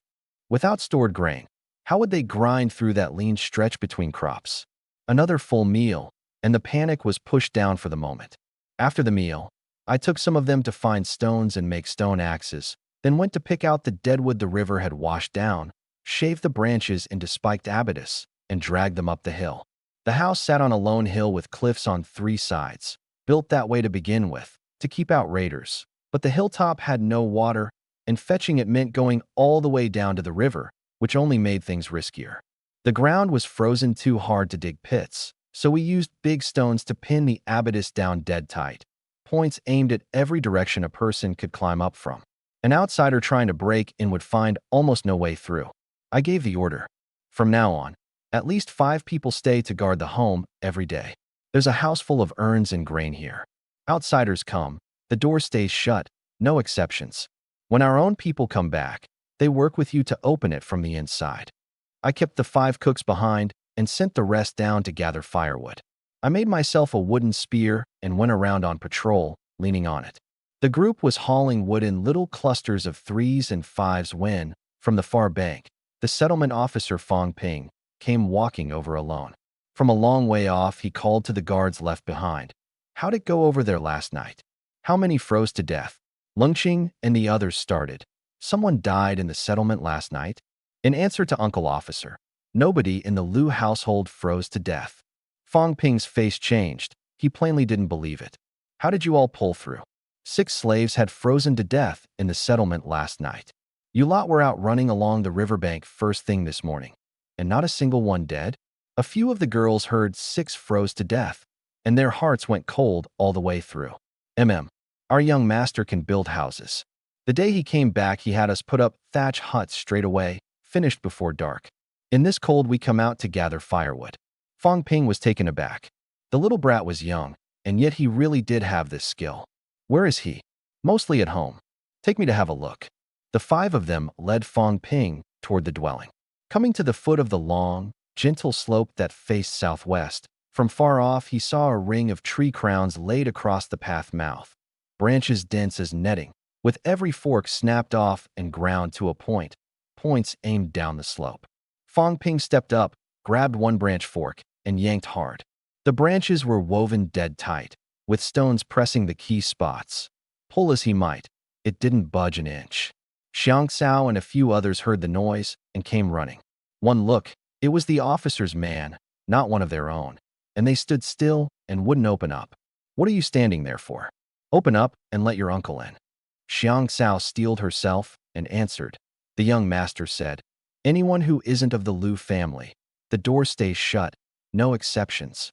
Without stored grain, how would they grind through that lean stretch between crops? Another full meal, and the panic was pushed down for the moment. After the meal, I took some of them to find stones and make stone axes, then went to pick out the deadwood the river had washed down, shaved the branches into spiked abatis, and dragged them up the hill. The house sat on a lone hill with cliffs on 3 sides, built that way to begin with, to keep out raiders. But the hilltop had no water, and fetching it meant going all the way down to the river, which only made things riskier. The ground was frozen too hard to dig pits, so we used big stones to pin the abatis down dead tight, points aimed at every direction a person could climb up from. An outsider trying to break in would find almost no way through. I gave the order. From now on, at least 5 people stay to guard the home every day. There's a house full of urns and grain here. Outsiders come, the door stays shut, no exceptions. When our own people come back, they work with you to open it from the inside. I kept the 5 cooks behind and sent the rest down to gather firewood. I made myself a wooden spear and went around on patrol, leaning on it. The group was hauling wood in little clusters of 3s and 5s when, from the far bank, the settlement officer Fong Ping came walking over alone. From a long way off, he called to the guards left behind. How'd it go over there last night? How many froze to death? Lungqing and the others started. Someone died in the settlement last night? In answer to Uncle Officer, nobody in the Liu household froze to death. Fong Ping's face changed. He plainly didn't believe it. How did you all pull through? 6 slaves had frozen to death in the settlement last night. You lot were out running along the riverbank first thing this morning, and not a single one dead? A few of the girls heard 6 froze to death, and their hearts went cold all the way through. Our young master can build houses. The day he came back, he had us put up thatch huts straight away, finished before dark. In this cold, we come out to gather firewood. Fong Ping was taken aback. The little brat was young, and yet he really did have this skill. Where is he? Mostly at home. Take me to have a look. The 5 of them led Fong Ping toward the dwelling. Coming to the foot of the long, gentle slope that faced southwest, from far off he saw a ring of tree crowns laid across the path mouth, branches dense as netting, with every fork snapped off and ground to a point, points aimed down the slope. Fong Ping stepped up, grabbed one branch fork, and yanked hard. The branches were woven dead tight, with stones pressing the key spots. Pull as he might, it didn't budge an inch. Xiang Cao and a few others heard the noise and came running. One look, it was the officer's man, not one of their own, and they stood still and wouldn't open up. What are you standing there for? Open up and let your uncle in. Xiang Cao steeled herself and answered. The young master said, anyone who isn't of the Liu family, the door stays shut, no exceptions.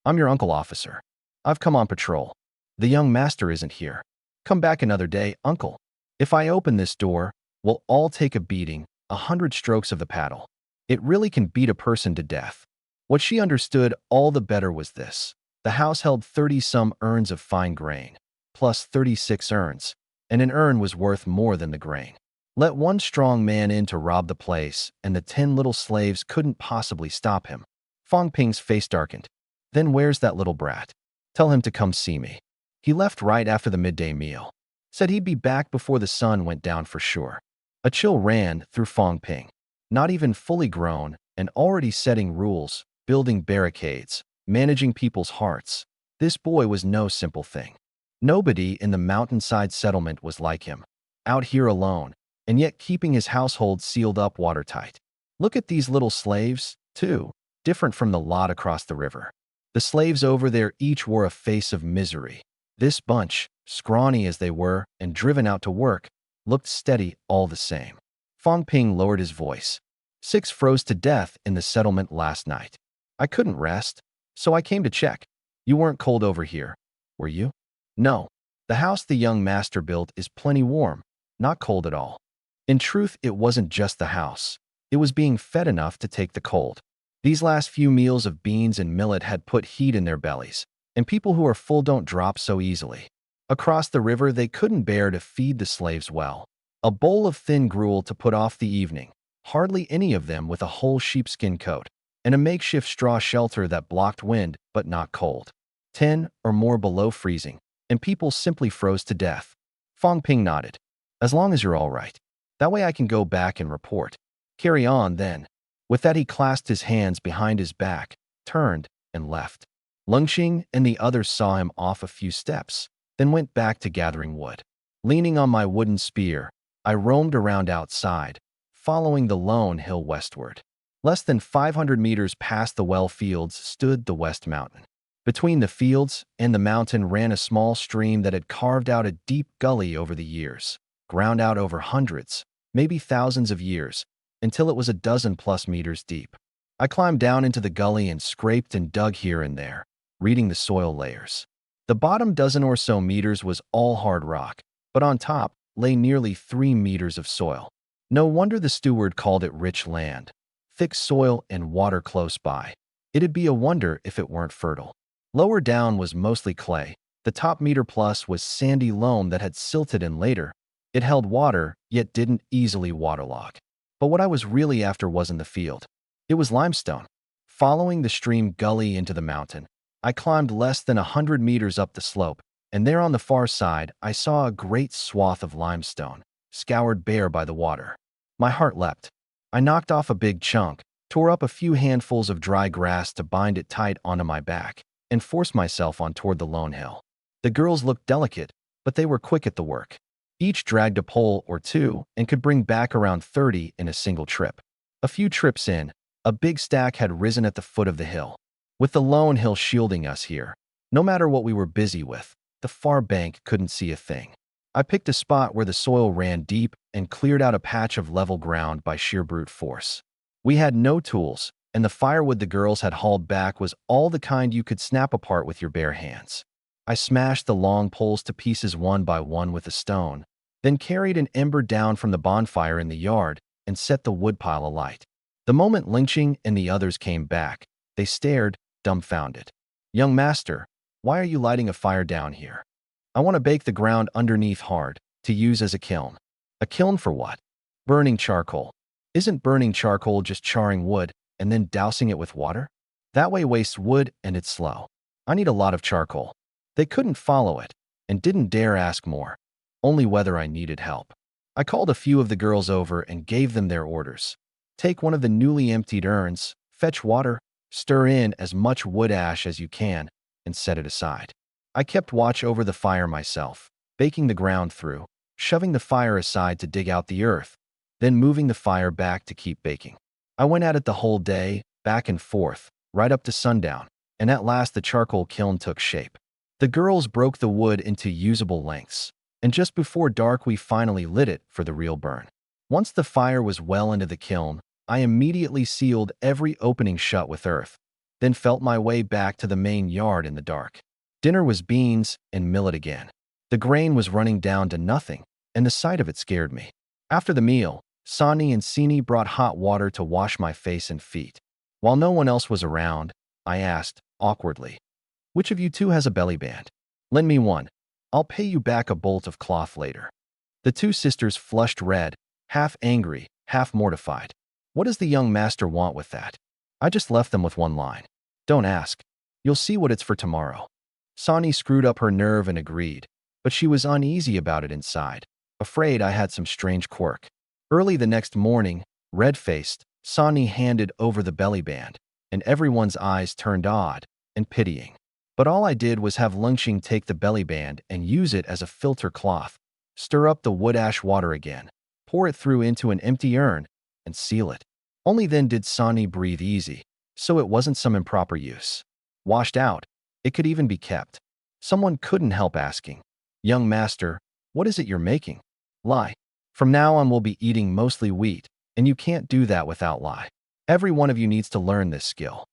I'm your uncle, officer. I've come on patrol. The young master isn't here. Come back another day, uncle. If I open this door, we'll all take a beating, 100 strokes of the paddle. It really can beat a person to death. What she understood all the better was this. The house held 30-some urns of fine grain, plus 36 urns, and an urn was worth more than the grain. Let one strong man in to rob the place, and the 10 little slaves couldn't possibly stop him. Fong Ping's face darkened. Then where's that little brat? Tell him to come see me. He left right after the midday meal. Said he'd be back before the sun went down for sure. A chill ran through Fong Ping. Not even fully grown, and already setting rules, building barricades, managing people's hearts. This boy was no simple thing. Nobody in the mountainside settlement was like him, out here alone, and yet keeping his household sealed up watertight. Look at these little slaves, too, different from the lot across the river. The slaves over there each wore a face of misery. This bunch, scrawny as they were and driven out to work, looked steady all the same. Fong Ping lowered his voice. 6 froze to death in the settlement last night. I couldn't rest, so I came to check. You weren't cold over here, were you? No. The house the young master built is plenty warm, not cold at all. In truth, it wasn't just the house. It was being fed enough to take the cold. These last few meals of beans and millet had put heat in their bellies, and people who are full don't drop so easily. Across the river, they couldn't bear to feed the slaves well. A bowl of thin gruel to put off the evening, hardly any of them with a whole sheepskin coat, and a makeshift straw shelter that blocked wind but not cold. 10 or more below freezing, and people simply froze to death. Fong Ping nodded. As long as you're all right. That way I can go back and report. Carry on, then. With that, he clasped his hands behind his back, turned, and left. Lungxing and the others saw him off a few steps, then went back to gathering wood. Leaning on my wooden spear, I roamed around outside, following the lone hill westward. Less than 500 meters past the well fields stood the West Mountain. Between the fields and the mountain ran a small stream that had carved out a deep gully over the years, ground out over hundreds, maybe thousands of years, until it was a dozen-plus meters deep. I climbed down into the gully and scraped and dug here and there, reading the soil layers. The bottom dozen or so meters was all hard rock, but on top lay nearly 3 meters of soil. No wonder the steward called it rich land. Thick soil and water close by. It'd be a wonder if it weren't fertile. Lower down was mostly clay. The top meter plus was sandy loam that had silted in later. It held water, yet didn't easily waterlog. But what I was really after wasn't the field. It was limestone. Following the stream gully into the mountain, I climbed less than 100 meters up the slope, and there on the far side I saw a great swath of limestone, scoured bare by the water. My heart leapt. I knocked off a big chunk, tore up a few handfuls of dry grass to bind it tight onto my back, and forced myself on toward the lone hill. The girls looked delicate, but they were quick at the work. Each dragged a pole or two and could bring back around 30 in a single trip. A few trips in, a big stack had risen at the foot of the hill. With the lone hill shielding us here, no matter what we were busy with, the far bank couldn't see a thing. I picked a spot where the soil ran deep and cleared out a patch of level ground by sheer brute force. We had no tools, and the firewood the girls had hauled back was all the kind you could snap apart with your bare hands. I smashed the long poles to pieces one by one with a stone, then carried an ember down from the bonfire in the yard and set the woodpile alight. The moment Lynching and the others came back, they stared, dumbfounded. "Young master, why are you lighting a fire down here?" "I want to bake the ground underneath hard, to use as a kiln." "A kiln for what?" "Burning charcoal." "Isn't burning charcoal just charring wood and then dousing it with water? That way wastes wood and it's slow. I need a lot of charcoal." They couldn't follow it and didn't dare ask more, only whether I needed help. I called a few of the girls over and gave them their orders. Take one of the newly emptied urns, fetch water, stir in as much wood ash as you can, and set it aside. I kept watch over the fire myself, baking the ground through, shoving the fire aside to dig out the earth, then moving the fire back to keep baking. I went at it the whole day, back and forth, right up to sundown, and at last the charcoal kiln took shape. The girls broke the wood into usable lengths, and just before dark we finally lit it for the real burn. Once the fire was well into the kiln, I immediately sealed every opening shut with earth, then felt my way back to the main yard in the dark. Dinner was beans and millet again. The grain was running down to nothing, and the sight of it scared me. After the meal, Sani and Sini brought hot water to wash my face and feet. While no one else was around, I asked, awkwardly, "Which of you two has a belly band? Lend me one. I'll pay you back a bolt of cloth later." The two sisters flushed red, half angry, half mortified. "What does the young master want with that?" I just left them with one line. "Don't ask. You'll see what it's for tomorrow." Sani screwed up her nerve and agreed, but she was uneasy about it inside, afraid I had some strange quirk. Early the next morning, red-faced, Sani handed over the belly band, and everyone's eyes turned odd and pitying. But all I did was have Lungxing take the belly band and use it as a filter cloth, stir up the wood ash water again, pour it through into an empty urn, and seal it. Only then did Sani breathe easy, so it wasn't some improper use. Washed out, it could even be kept. Someone couldn't help asking, "Young master, what is it you're making?" Lie. From now on we'll be eating mostly wheat, and you can't do that without lie. Every one of you needs to learn this skill.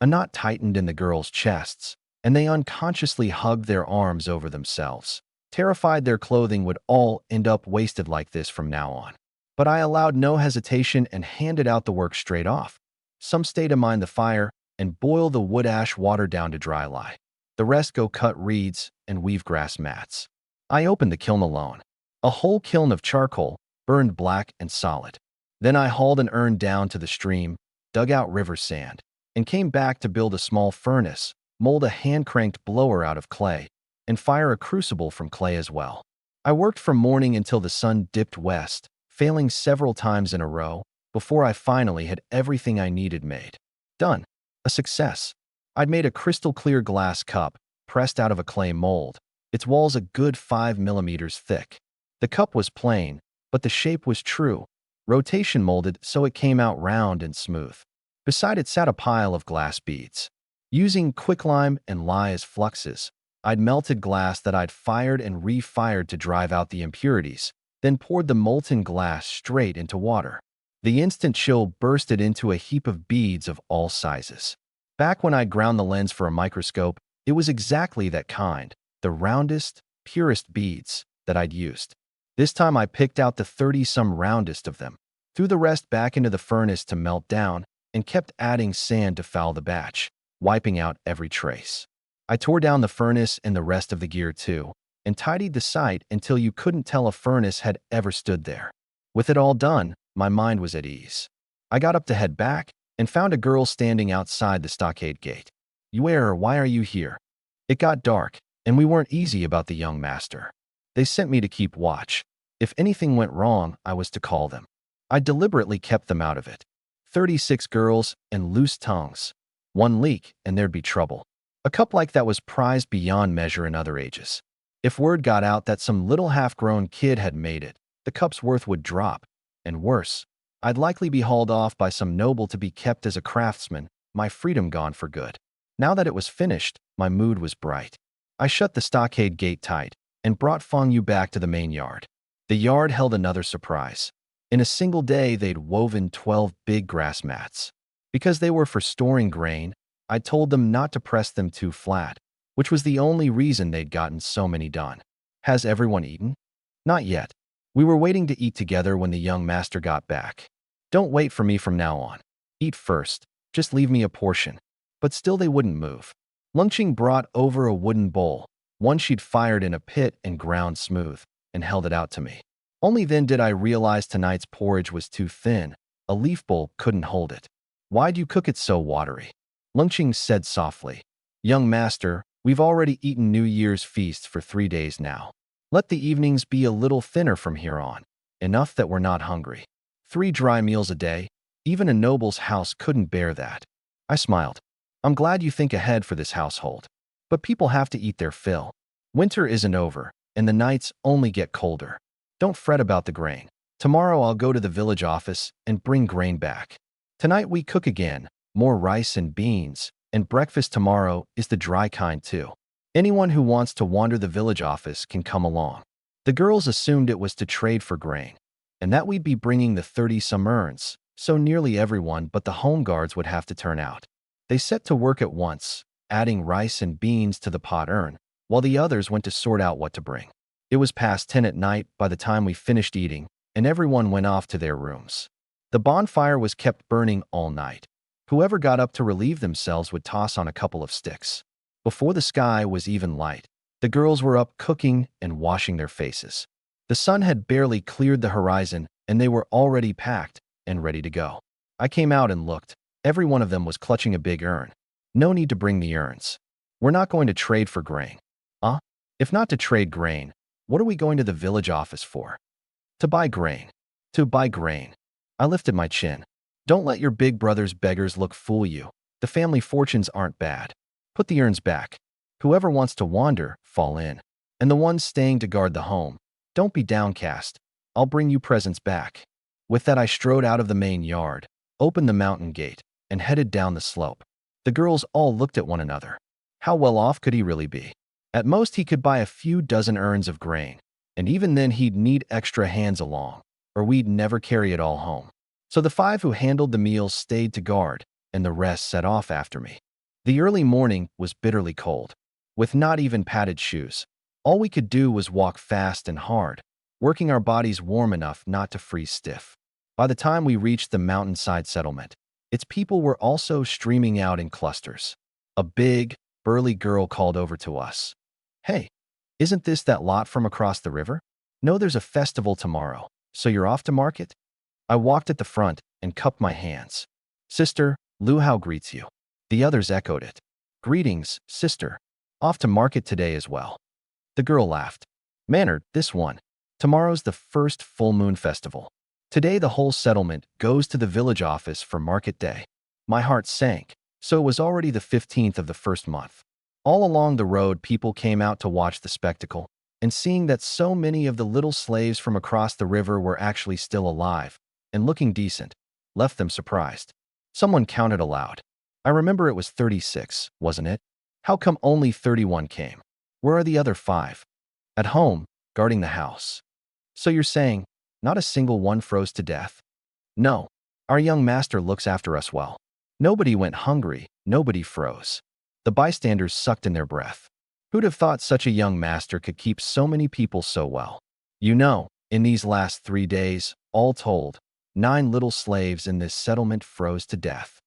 A knot tightened in the girls' chests, and they unconsciously hugged their arms over themselves, terrified their clothing would all end up wasted like this from now on. But I allowed no hesitation and handed out the work straight off. Some stay to mind the fire and boil the wood ash water down to dry lie. The rest go cut reeds and weave grass mats. I opened the kiln alone. A whole kiln of charcoal, burned black and solid. Then I hauled an urn down to the stream, dug out river sand, and came back to build a small furnace, mold a hand-cranked blower out of clay, and fire a crucible from clay as well. I worked from morning until the sun dipped west, failing several times in a row, before I finally had everything I needed made. Done. A success. I'd made a crystal-clear glass cup, pressed out of a clay mold, its walls a good 5 millimeters thick. The cup was plain, but the shape was true, rotation molded so it came out round and smooth. Beside it sat a pile of glass beads. Using quicklime and lye as fluxes, I'd melted glass that I'd fired and re-fired to drive out the impurities, then poured the molten glass straight into water. The instant chill bursted into a heap of beads of all sizes. Back when I'd ground the lens for a microscope, it was exactly that kind, the roundest, purest beads that I'd used. This time I picked out the 30-some roundest of them, threw the rest back into the furnace to melt down, and kept adding sand to foul the batch, wiping out every trace. I tore down the furnace and the rest of the gear too, and tidied the site until you couldn't tell a furnace had ever stood there. With it all done, my mind was at ease. I got up to head back and found a girl standing outside the stockade gate. Why are you here?" It got dark, and we weren't easy about the young master. They sent me to keep watch. If anything went wrong, I was to call them. I deliberately kept them out of it. 36 girls and loose tongues. One leak, and there'd be trouble. A cup like that was prized beyond measure in other ages. If word got out that some little half-grown kid had made it, the cup's worth would drop. And worse, I'd likely be hauled off by some noble to be kept as a craftsman, my freedom gone for good. Now that it was finished, my mood was bright. I shut the stockade gate tight and brought Feng Yu back to the main yard. The yard held another surprise. In a single day, they'd woven 12 big grass mats. Because they were for storing grain, I told them not to press them too flat, which was the only reason they'd gotten so many done. Has everyone eaten? Not yet. We were waiting to eat together when the young master got back. Don't wait for me from now on. Eat first. Just leave me a portion. But still they wouldn't move. Lungxing brought over a wooden bowl, one she'd fired in a pit and ground smooth, and held it out to me. Only then did I realize tonight's porridge was too thin. A leaf bowl couldn't hold it. "Why'd you cook it so watery?" Lungxing said softly. "Young master, we've already eaten New Year's feast for 3 days now. Let the evenings be a little thinner from here on, enough that we're not hungry. 3 dry meals a day, even a noble's house couldn't bear that." I smiled. "I'm glad you think ahead for this household. But people have to eat their fill. Winter isn't over, and the nights only get colder. Don't fret about the grain. Tomorrow I'll go to the village office and bring grain back. Tonight we cook again, more rice and beans, and breakfast tomorrow is the dry kind too. Anyone who wants to wander the village office can come along." The girls assumed it was to trade for grain, and that we'd be bringing the 30-some urns, so nearly everyone but the home guards would have to turn out. They set to work at once, adding rice and beans to the pot urn, while the others went to sort out what to bring. It was past 10 at night by the time we finished eating, and everyone went off to their rooms. The bonfire was kept burning all night. Whoever got up to relieve themselves would toss on a couple of sticks. Before the sky was even light, the girls were up cooking and washing their faces. The sun had barely cleared the horizon, and they were already packed and ready to go. I came out and looked. Every one of them was clutching a big urn. No need to bring the urns. We're not going to trade for grain. If not to trade grain, what are we going to the village office for? To buy grain. To buy grain. I lifted my chin. Don't let your big brother's beggars look fool you. The family fortunes aren't bad. Put the urns back. Whoever wants to wander, fall in. And the ones staying to guard the home, don't be downcast. I'll bring you presents back. With that, I strode out of the main yard, opened the mountain gate, and headed down the slope. The girls all looked at one another. How well off could he really be? At most, he could buy a few dozen urns of grain, and even then he'd need extra hands along, or we'd never carry it all home. So the 5 who handled the meals stayed to guard, and the rest set off after me. The early morning was bitterly cold, with not even padded shoes. All we could do was walk fast and hard, working our bodies warm enough not to freeze stiff. By the time we reached the mountainside settlement, its people were also streaming out in clusters. A big, burly girl called over to us. "Hey, isn't this that lot from across the river? No, there's a festival tomorrow, so you're off to market?" I walked at the front and cupped my hands. "Sister, Luhao greets you." The others echoed it. "Greetings, sister. Off to market today as well." The girl laughed. "Mannered, this one. Tomorrow's the first full moon festival. Today the whole settlement goes to the village office for market day." My heart sank, so it was already the 15th of the first month. All along the road, people came out to watch the spectacle, and seeing that so many of the little slaves from across the river were actually still alive and looking decent, left them surprised. Someone counted aloud. "I remember it was 36, wasn't it? How come only 31 came? Where are the other 5? At home, guarding the house." "So you're saying not a single one froze to death?" "No. Our young master looks after us well. Nobody went hungry, nobody froze." The bystanders sucked in their breath. Who'd have thought such a young master could keep so many people so well? You know, in these last 3 days, all told, 9 little slaves in this settlement froze to death.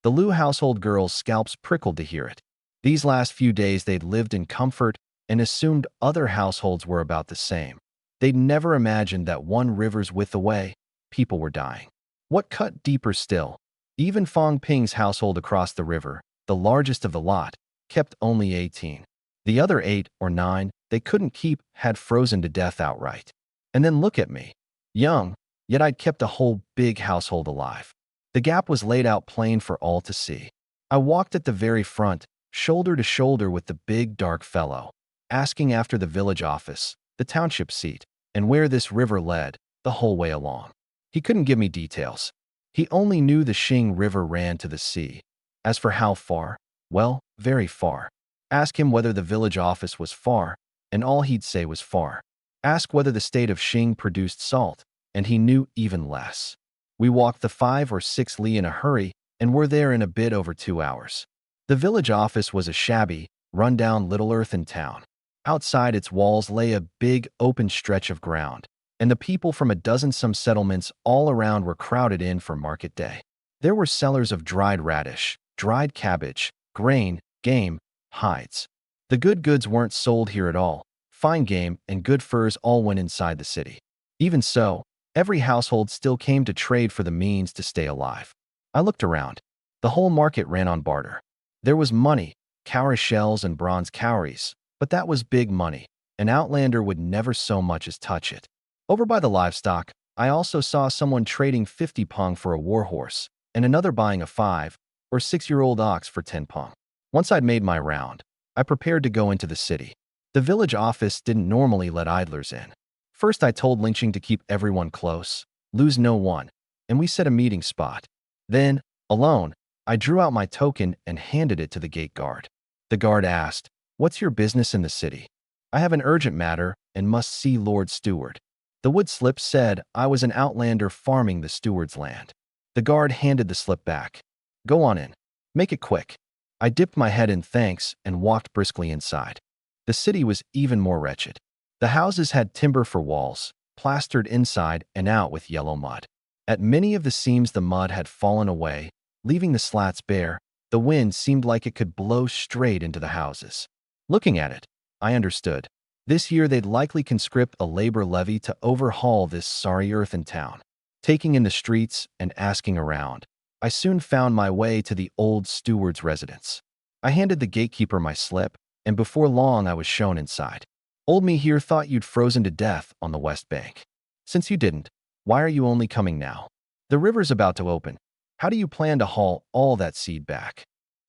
The Liu household girls' scalps prickled to hear it. These last few days they'd lived in comfort and assumed other households were about the same. They'd never imagined that one river's width away, people were dying. What cut deeper still, even Fong Ping's household across the river, the largest of the lot, kept only 18. The other 8 or 9 they couldn't keep had frozen to death outright. And then look at me. Young, yet I'd kept a whole big household alive. The gap was laid out plain for all to see. I walked at the very front, shoulder to shoulder with the big dark fellow, asking after the village office, the township seat, and where this river led the whole way along. He couldn't give me details. He only knew the Xing River ran to the sea. As for how far, well, very far. Ask him whether the village office was far, and all he'd say was far. Ask whether the state of Xing produced salt, and he knew even less. We walked the 5 or 6 li in a hurry, and were there in a bit over 2 hours. The village office was a shabby, run-down little earthen town. Outside its walls lay a big, open stretch of ground, and the people from a dozen-some settlements all around were crowded in for market day. There were sellers of dried radish, dried cabbage, grain, game, hides. The good goods weren't sold here at all. Fine game and good furs all went inside the city. Even so, every household still came to trade for the means to stay alive. I looked around. The whole market ran on barter. There was money, cowrie shells and bronze cowries, but that was big money. An outlander would never so much as touch it. Over by the livestock, I also saw someone trading 50 pung for a warhorse, and another buying a 5 or 6-year-old ox for 10 pung. Once I'd made my round, I prepared to go into the city. The village office didn't normally let idlers in. First, I told Lingqing to keep everyone close, lose no one, and we set a meeting spot. Then, alone, I drew out my token and handed it to the gate guard. The guard asked, "What's your business in the city?" "I have an urgent matter and must see Lord Steward." The wood slip said I was an outlander farming the steward's land. The guard handed the slip back. "Go on in. Make it quick." I dipped my head in thanks and walked briskly inside. The city was even more wretched. The houses had timber for walls, plastered inside and out with yellow mud. At many of the seams the mud had fallen away, leaving the slats bare. The wind seemed like it could blow straight into the houses. Looking at it, I understood. This year they'd likely conscript a labor levy to overhaul this sorry earthen town. Taking in the streets and asking around, I soon found my way to the old steward's residence. I handed the gatekeeper my slip, and before long I was shown inside. "Old me here thought you'd frozen to death on the west bank. Since you didn't, why are you only coming now? The river's about to open. How do you plan to haul all that seed back?"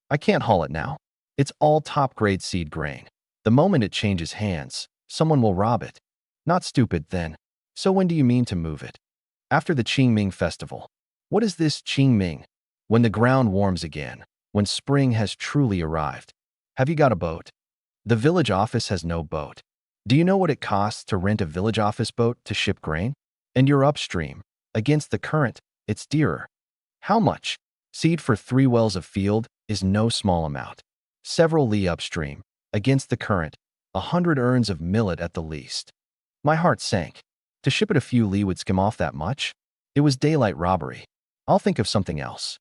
"I can't haul it now. It's all top-grade seed grain. The moment it changes hands, someone will rob it. Not stupid, then. So when do you mean to move it? After the Qingming festival. What is this Qingming? When the ground warms again, when spring has truly arrived. Have you got a boat? The village office has no boat. Do you know what it costs to rent a village office boat to ship grain? And you're upstream. Against the current, it's dearer. How much? Seed for 3 wells of field is no small amount. Several li upstream. Against the current, 100 urns of millet at the least. My heart sank. To ship it a few li would skim off that much? It was daylight robbery. I'll think of something else.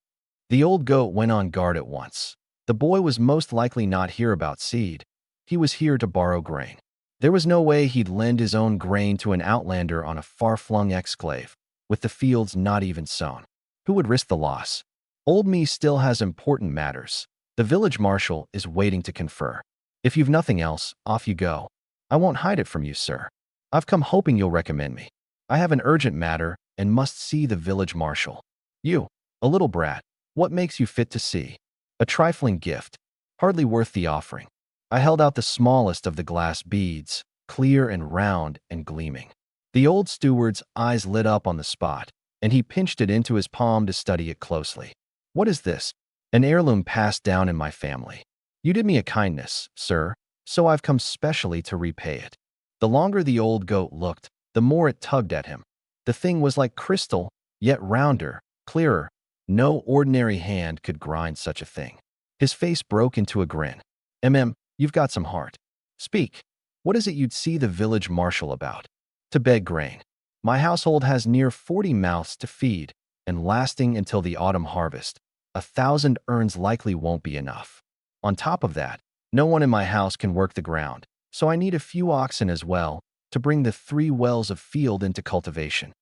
The old goat went on guard at once. The boy was most likely not here about seed. He was here to borrow grain. There was no way he'd lend his own grain to an outlander on a far-flung exclave, with the fields not even sown. Who would risk the loss? Old me still has important matters. The village marshal is waiting to confer. If you've nothing else, off you go. I won't hide it from you, sir. I've come hoping you'll recommend me. I have an urgent matter and must see the village marshal. You, a little brat, what makes you fit to see? A trifling gift, hardly worth the offering. I held out the smallest of the glass beads, clear and round and gleaming. The old steward's eyes lit up on the spot, and he pinched it into his palm to study it closely. What is this? An heirloom passed down in my family. You did me a kindness, sir, so I've come specially to repay it. The longer the old goat looked, the more it tugged at him. The thing was like crystal, yet rounder, clearer. No ordinary hand could grind such a thing. His face broke into a grin. You've got some heart. Speak. What is it you'd see the village marshal about? To beg grain. My household has near 40 mouths to feed, and lasting until the autumn harvest. 1,000 urns likely won't be enough. On top of that, no one in my house can work the ground, so I need a few oxen as well to bring the 3 wells of field into cultivation.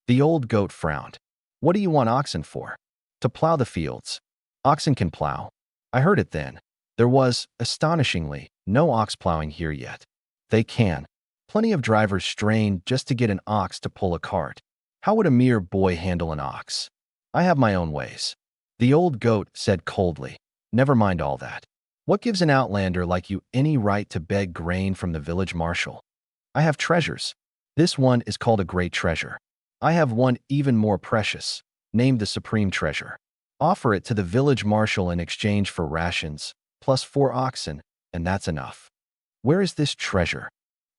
The old goat frowned. What do you want oxen for? To plow the fields. Oxen can plow. I heard it then. There was, astonishingly, no ox plowing here yet. They can. Plenty of drivers strain just to get an ox to pull a cart. How would a mere boy handle an ox? I have my own ways. The old goat said coldly. Never mind all that. What gives an outlander like you any right to beg grain from the village marshal? I have treasures. This one is called a great treasure. I have one even more precious, named the supreme treasure. Offer it to the village marshal in exchange for rations, plus 4 oxen, and that's enough. Where is this treasure?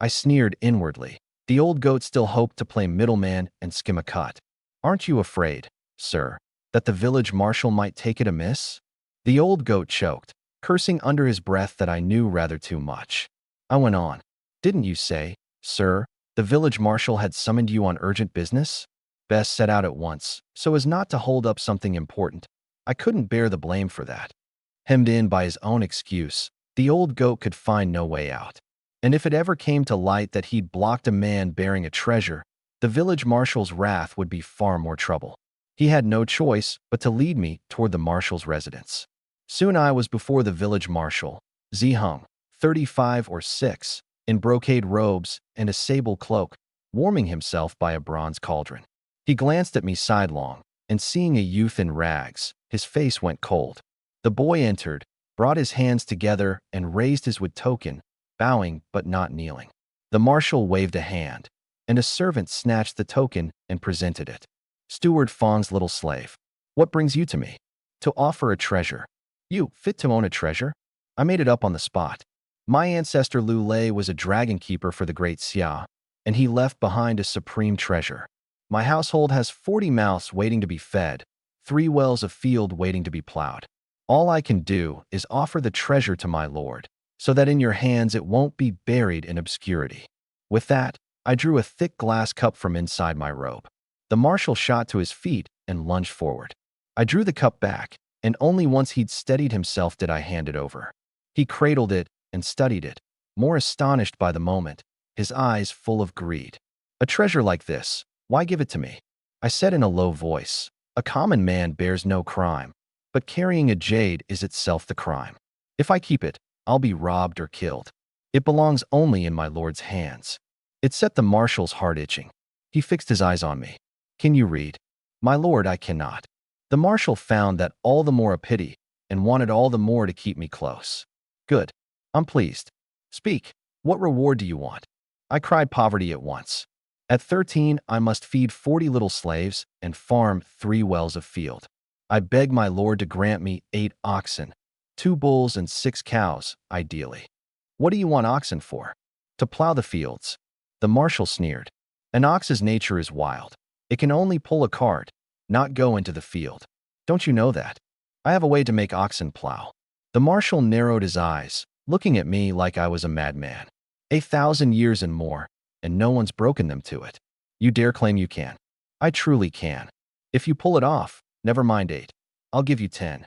I sneered inwardly. The old goat still hoped to play middleman and skim a cut. Aren't you afraid, sir, that the village marshal might take it amiss? The old goat choked, cursing under his breath that I knew rather too much. I went on. Didn't you say, sir, the village marshal had summoned you on urgent business? Best set out at once, so as not to hold up something important. I couldn't bear the blame for that. Hemmed in by his own excuse, the old goat could find no way out. And if it ever came to light that he'd blocked a man bearing a treasure, the village marshal's wrath would be far more trouble. He had no choice but to lead me toward the marshal's residence. Soon I was before the village marshal, Zihung, 35 or 6, in brocade robes and a sable cloak, warming himself by a bronze cauldron. He glanced at me sidelong, and seeing a youth in rags, his face went cold. The boy entered, brought his hands together, and raised his wood token, bowing but not kneeling. The marshal waved a hand, and a servant snatched the token and presented it. Steward Fong's little slave. What brings you to me? To offer a treasure. You, fit to own a treasure? I made it up on the spot. My ancestor Lu Lei was a dragon keeper for the great Xia, and he left behind a supreme treasure. My household has 40 mouths waiting to be fed, 3 wells of field waiting to be plowed. All I can do is offer the treasure to my lord, so that in your hands it won't be buried in obscurity. With that, I drew a thick glass cup from inside my robe. The marshal shot to his feet and lunged forward. I drew the cup back, and only once he'd steadied himself did I hand it over. He cradled it and studied it, more astonished by the moment, his eyes full of greed. A treasure like this, why give it to me? I said in a low voice. A common man bears no crime, but carrying a jade is itself the crime. If I keep it, I'll be robbed or killed. It belongs only in my lord's hands. It set the marshal's heart itching. He fixed his eyes on me. Can you read? My lord, I cannot. The marshal found that all the more a pity and wanted all the more to keep me close. Good. I'm pleased. Speak. What reward do you want? I cried poverty at once. At 13, I must feed 40 little slaves and farm 3 wells of field. I beg my lord to grant me 8 oxen, 2 bulls and 6 cows, ideally. What do you want oxen for? To plow the fields. The marshal sneered. An ox's nature is wild. It can only pull a cart, not go into the field. Don't you know that? I have a way to make oxen plow. The marshal narrowed his eyes, looking at me like I was a madman. 1,000 years and more, and no one's broken them to it. You dare claim you can? I truly can. If you pull it off, never mind 8. I'll give you 10.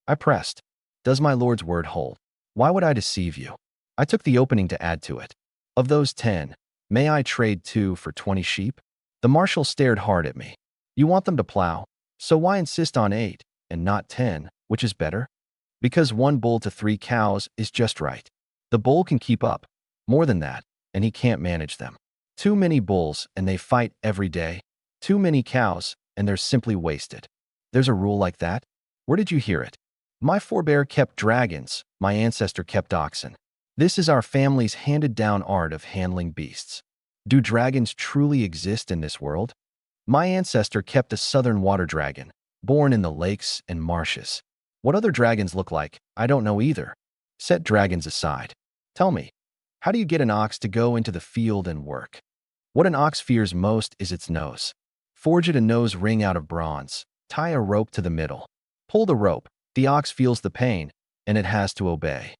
I pressed. Does my lord's word hold? Why would I deceive you? I took the opening to add to it. Of those 10, may I trade 2 for 20 sheep? The marshal stared hard at me. You want them to plow, so why insist on 8 and not 10, which is better? Because 1 bull to 3 cows is just right. The bull can keep up. More than that, and he can't manage them. Too many bulls, and they fight every day. Too many cows, and they're simply wasted. There's a rule like that? Where did you hear it? My forebear kept dragons, my ancestor kept oxen. This is our family's handed-down art of handling beasts. Do dragons truly exist in this world? My ancestor kept a southern water dragon, born in the lakes and marshes. What other dragons look like, I don't know either. Set dragons aside. Tell me, how do you get an ox to go into the field and work? What an ox fears most is its nose. Forge it a nose ring out of bronze. Tie a rope to the middle. Pull the rope. The ox feels the pain, and it has to obey.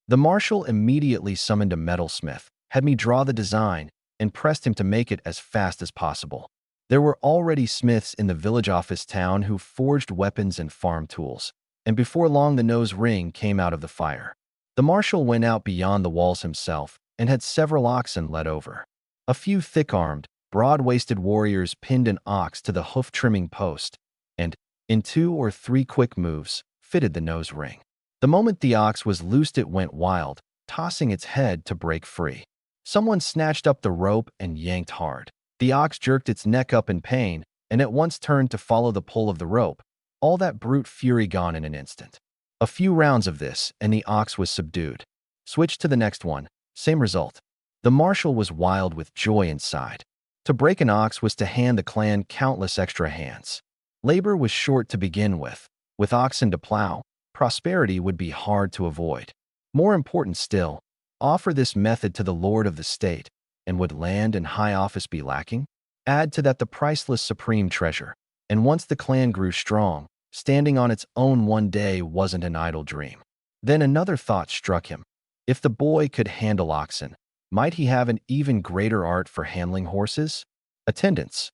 The marshal immediately summoned a metalsmith, had me draw the design, and pressed him to make it as fast as possible. There were already smiths in the village office town who forged weapons and farm tools, and before long the nose ring came out of the fire. The marshal went out beyond the walls himself and had several oxen led over. A few thick-armed, broad-waisted warriors pinned an ox to the hoof-trimming post and, in 2 or 3 quick moves, fitted the nose ring. The moment the ox was loosed, it went wild, tossing its head to break free. Someone snatched up the rope and yanked hard. The ox jerked its neck up in pain and at once turned to follow the pull of the rope, all that brute fury gone in an instant. A few rounds of this, and the ox was subdued. Switch to the next one, same result. The marshal was wild with joy inside. To break an ox was to hand the clan countless extra hands. Labor was short to begin with. With oxen to plow, prosperity would be hard to avoid. More important still, offer this method to the lord of the state, and would land and high office be lacking? Add to that the priceless supreme treasure, and once the clan grew strong, standing on its own one day wasn't an idle dream. Then another thought struck him. If the boy could handle oxen, might he have an even greater art for handling horses? Attendants.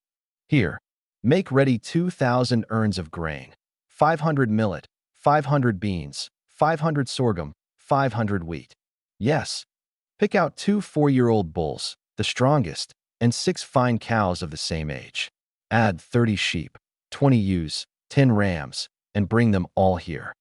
Here, make ready 2,000 urns of grain, 500 millet, 500 beans, 500 sorghum, 500 wheat. Yes. Pick out 2 4-year-old bulls, the strongest, and 6 fine cows of the same age. Add 30 sheep, 20 ewes, 10 rams, and bring them all here.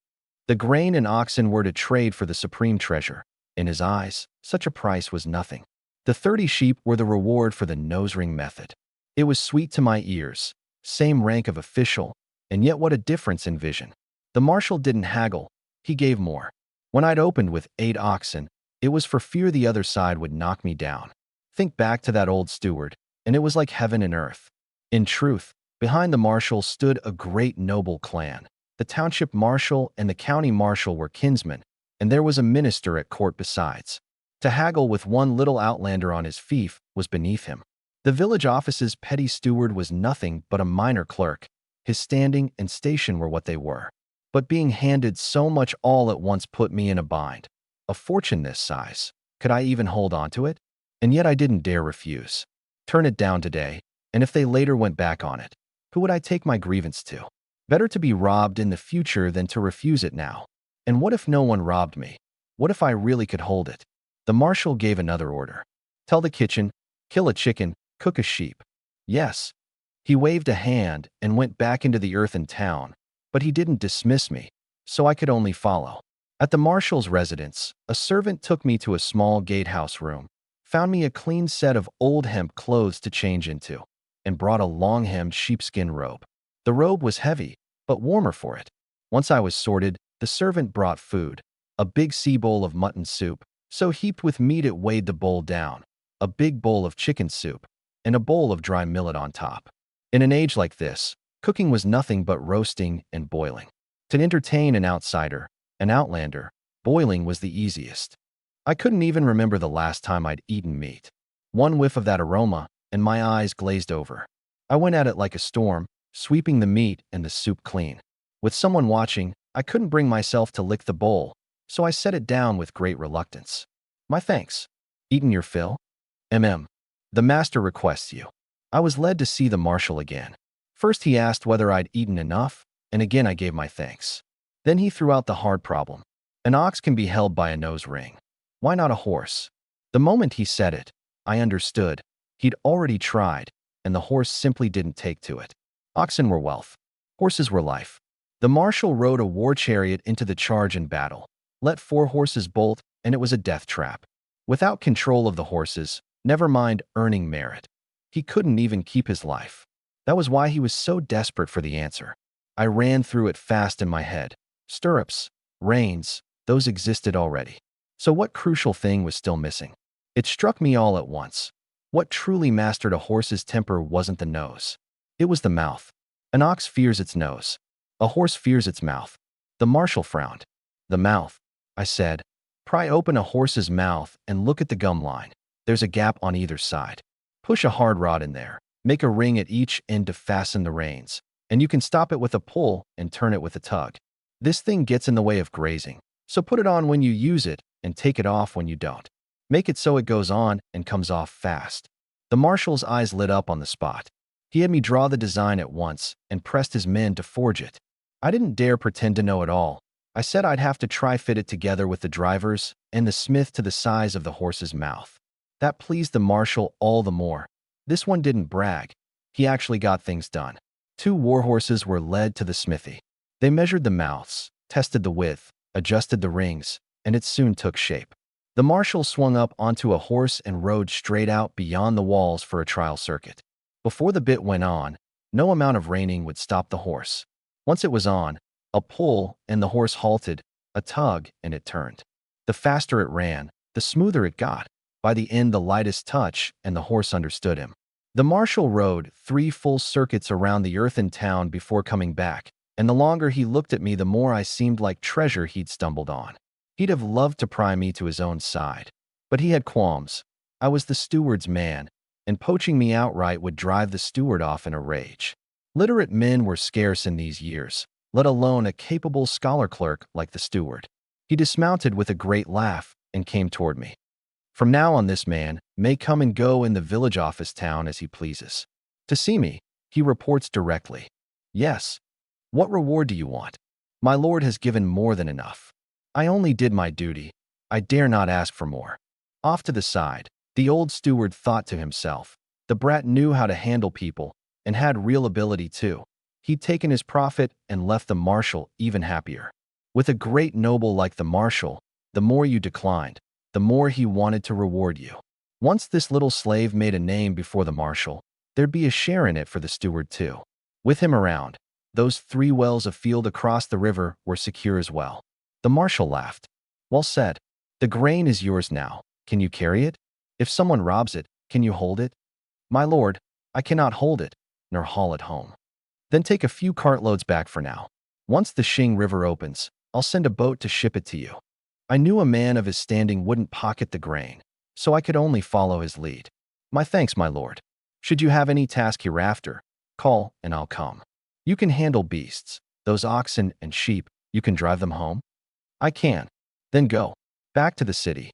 The grain and oxen were to trade for the supreme treasure. In his eyes, such a price was nothing. The 30 sheep were the reward for the nose-ring method. It was sweet to my ears, same rank of official, and yet what a difference in vision. The marshal didn't haggle, he gave more. When I'd opened with 8 oxen, it was for fear the other side would knock me down. Think back to that old steward, and it was like heaven and earth. In truth, behind the marshal stood a great noble clan. The township marshal and the county marshal were kinsmen, and there was a minister at court besides. To haggle with one little outlander on his fief was beneath him. The village office's petty steward was nothing but a minor clerk. His standing and station were what they were. But being handed so much all at once put me in a bind. A fortune this size. Could I even hold on to it? And yet I didn't dare refuse. Turn it down today, and if they later went back on it, who would I take my grievance to? Better to be robbed in the future than to refuse it now. And what if no one robbed me? What if I really could hold it? The marshal gave another order. Tell the kitchen, kill a chicken, cook a sheep. Yes. He waved a hand and went back into the earthen town, but he didn't dismiss me, so I could only follow. At the marshal's residence, a servant took me to a small gatehouse room, found me a clean set of old hemp clothes to change into, and brought a long-hemmed sheepskin robe. The robe was heavy, but warmer for it. Once I was sorted, the servant brought food. A big sea bowl of mutton soup, so heaped with meat it weighed the bowl down, a big bowl of chicken soup, and a bowl of dry millet on top. In an age like this, cooking was nothing but roasting and boiling. To entertain an outsider, an outlander, boiling was the easiest. I couldn't even remember the last time I'd eaten meat. One whiff of that aroma, and my eyes glazed over. I went at it like a storm, sweeping the meat and the soup clean. With someone watching, I couldn't bring myself to lick the bowl, so I set it down with great reluctance. My thanks. Eaten your fill? The master requests you. I was led to see the marshal again. First he asked whether I'd eaten enough, and again I gave my thanks. Then he threw out the hard problem. An ox can be held by a nose ring. Why not a horse? The moment he said it, I understood. He'd already tried, and the horse simply didn't take to it. Oxen were wealth. Horses were life. The marshal rode a war chariot into the charge and battle, let 4 horses bolt, and it was a death trap. Without control of the horses, never mind earning merit, he couldn't even keep his life. That was why he was so desperate for the answer. I ran through it fast in my head. Stirrups, reins, those existed already. So what crucial thing was still missing? It struck me all at once. What truly mastered a horse's temper wasn't the nose. It was the mouth. An ox fears its nose. A horse fears its mouth. The marshal frowned. The mouth, I said. Pry open a horse's mouth and look at the gum line. There's a gap on either side. Push a hard rod in there. Make a ring at each end to fasten the reins, and you can stop it with a pull and turn it with a tug. This thing gets in the way of grazing, so put it on when you use it and take it off when you don't. Make it so it goes on and comes off fast. The marshal's eyes lit up on the spot. He had me draw the design at once and pressed his men to forge it. I didn't dare pretend to know it all. I said I'd have to try fit it together with the drivers and the smith to the size of the horse's mouth. That pleased the marshal all the more. This one didn't brag. He actually got things done. 2 war horses were led to the smithy. They measured the mouths, tested the width, adjusted the rings, and it soon took shape. The marshal swung up onto a horse and rode straight out beyond the walls for a trial circuit. Before the bit went on, no amount of reining would stop the horse. Once it was on, a pull and the horse halted, a tug and it turned. The faster it ran, the smoother it got. By the end, the lightest touch, and the horse understood him. The marshal rode 3 full circuits around the earthen town before coming back, and the longer he looked at me, the more I seemed like treasure he'd stumbled on. He'd have loved to pry me to his own side, but he had qualms. I was the steward's man, and poaching me outright would drive the steward off in a rage. Literate men were scarce in these years, let alone a capable scholar clerk like the steward. He dismounted with a great laugh and came toward me. From now on, this man may come and go in the village office town as he pleases. To see me, he reports directly. Yes. What reward do you want? My lord has given more than enough. I only did my duty. I dare not ask for more. Off to the side, the old steward thought to himself. The brat knew how to handle people and had real ability too. He'd taken his profit and left the marshal even happier. With a great noble like the marshal, the more you declined, the more he wanted to reward you. Once this little slave made a name before the marshal, there'd be a share in it for the steward too. With him around, those 3 wells afield across the river were secure as well. The marshal laughed. Well said. The grain is yours now. Can you carry it? If someone robs it, can you hold it? My lord, I cannot hold it, nor haul it home. Then take a few cartloads back for now. Once the Xing River opens, I'll send a boat to ship it to you. I knew a man of his standing wouldn't pocket the grain, so I could only follow his lead. My thanks, my lord. Should you have any task hereafter, call and I'll come. You can handle beasts, those oxen and sheep, you can drive them home? I can. Then go. Back to the city.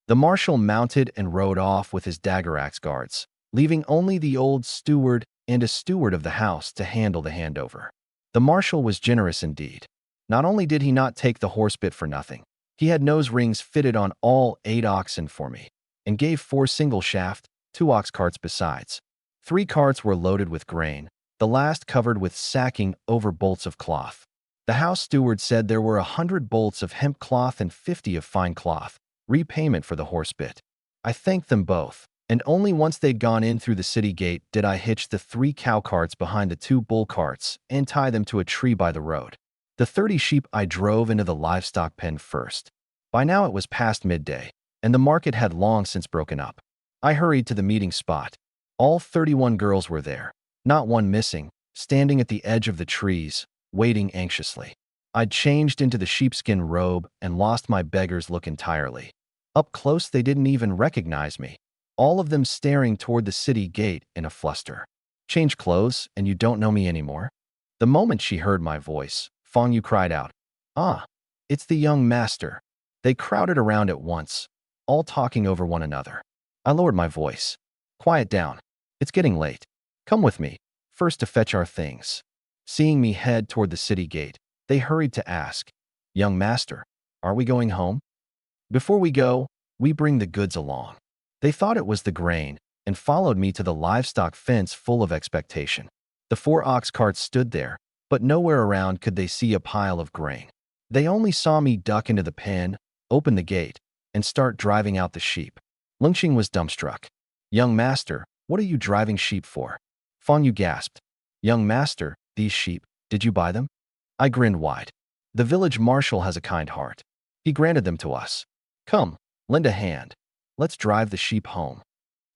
The marshal mounted and rode off with his dagger-axe guards, leaving only the old steward and a steward of the house to handle the handover. The marshal was generous indeed. Not only did he not take the horse bit for nothing, he had nose rings fitted on all 8 oxen for me, and gave 4 single-shaft, 2 ox carts besides. 3 carts were loaded with grain, the last covered with sacking over bolts of cloth. The house steward said there were 100 bolts of hemp cloth and 50 of fine cloth, repayment for the horse bit. I thanked them both, and only once they'd gone in through the city gate did I hitch the 3 cow carts behind the 2 bull carts and tie them to a tree by the road. The 30 sheep I drove into the livestock pen first. By now it was past midday, and the market had long since broken up. I hurried to the meeting spot. All 31 girls were there, not one missing, standing at the edge of the trees, waiting anxiously. I'd changed into the sheepskin robe and lost my beggar's look entirely. Up close, they didn't even recognize me, all of them staring toward the city gate in a fluster. Change clothes, and you don't know me anymore? The moment she heard my voice, Fong Yu cried out, "Ah, it's the young master." They crowded around at once, all talking over one another. I lowered my voice. "Quiet down. It's getting late. Come with me, first to fetch our things." Seeing me head toward the city gate, they hurried to ask, "Young master, are we going home?" "Before we go, we bring the goods along." They thought it was the grain and followed me to the livestock fence full of expectation. The 4 ox carts stood there, but nowhere around could they see a pile of grain. They only saw me duck into the pen, open the gate, and start driving out the sheep. Lungxing was dumbstruck. "Young master, what are you driving sheep for?" Fong Yu gasped. "Young master, these sheep, did you buy them?" I grinned wide. "The village marshal has a kind heart. He granted them to us. Come, lend a hand. Let's drive the sheep home."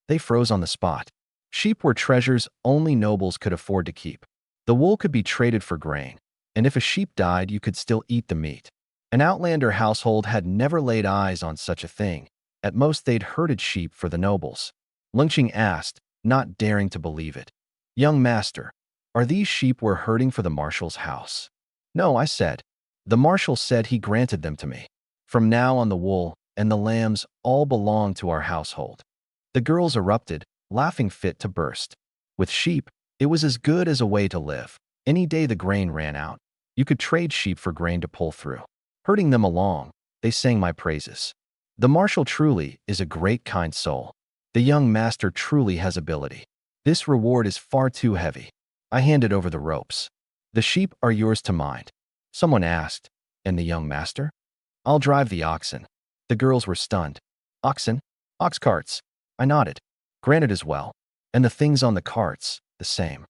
They froze on the spot. Sheep were treasures only nobles could afford to keep. The wool could be traded for grain, and if a sheep died, you could still eat the meat. An outlander household had never laid eyes on such a thing. At most, they'd herded sheep for the nobles. Lungxing asked, not daring to believe it, "Young master, are these sheep we're herding for the marshal's house?" "No," I said. "The marshal said he granted them to me. From now on, the wool and the lambs all belong to our household." The girls erupted, laughing fit to burst. With sheep, it was as good as a way to live. Any day the grain ran out, you could trade sheep for grain to pull through. Herding them along, they sang my praises. "The marshal truly is a great kind soul. The young master truly has ability. This reward is far too heavy." I handed over the ropes. "The sheep are yours to mind." Someone asked, "And the young master?" "I'll drive the oxen." The girls were stunned. "Oxen? Ox carts?" I nodded. "Granted as well. And the things on the carts, the same."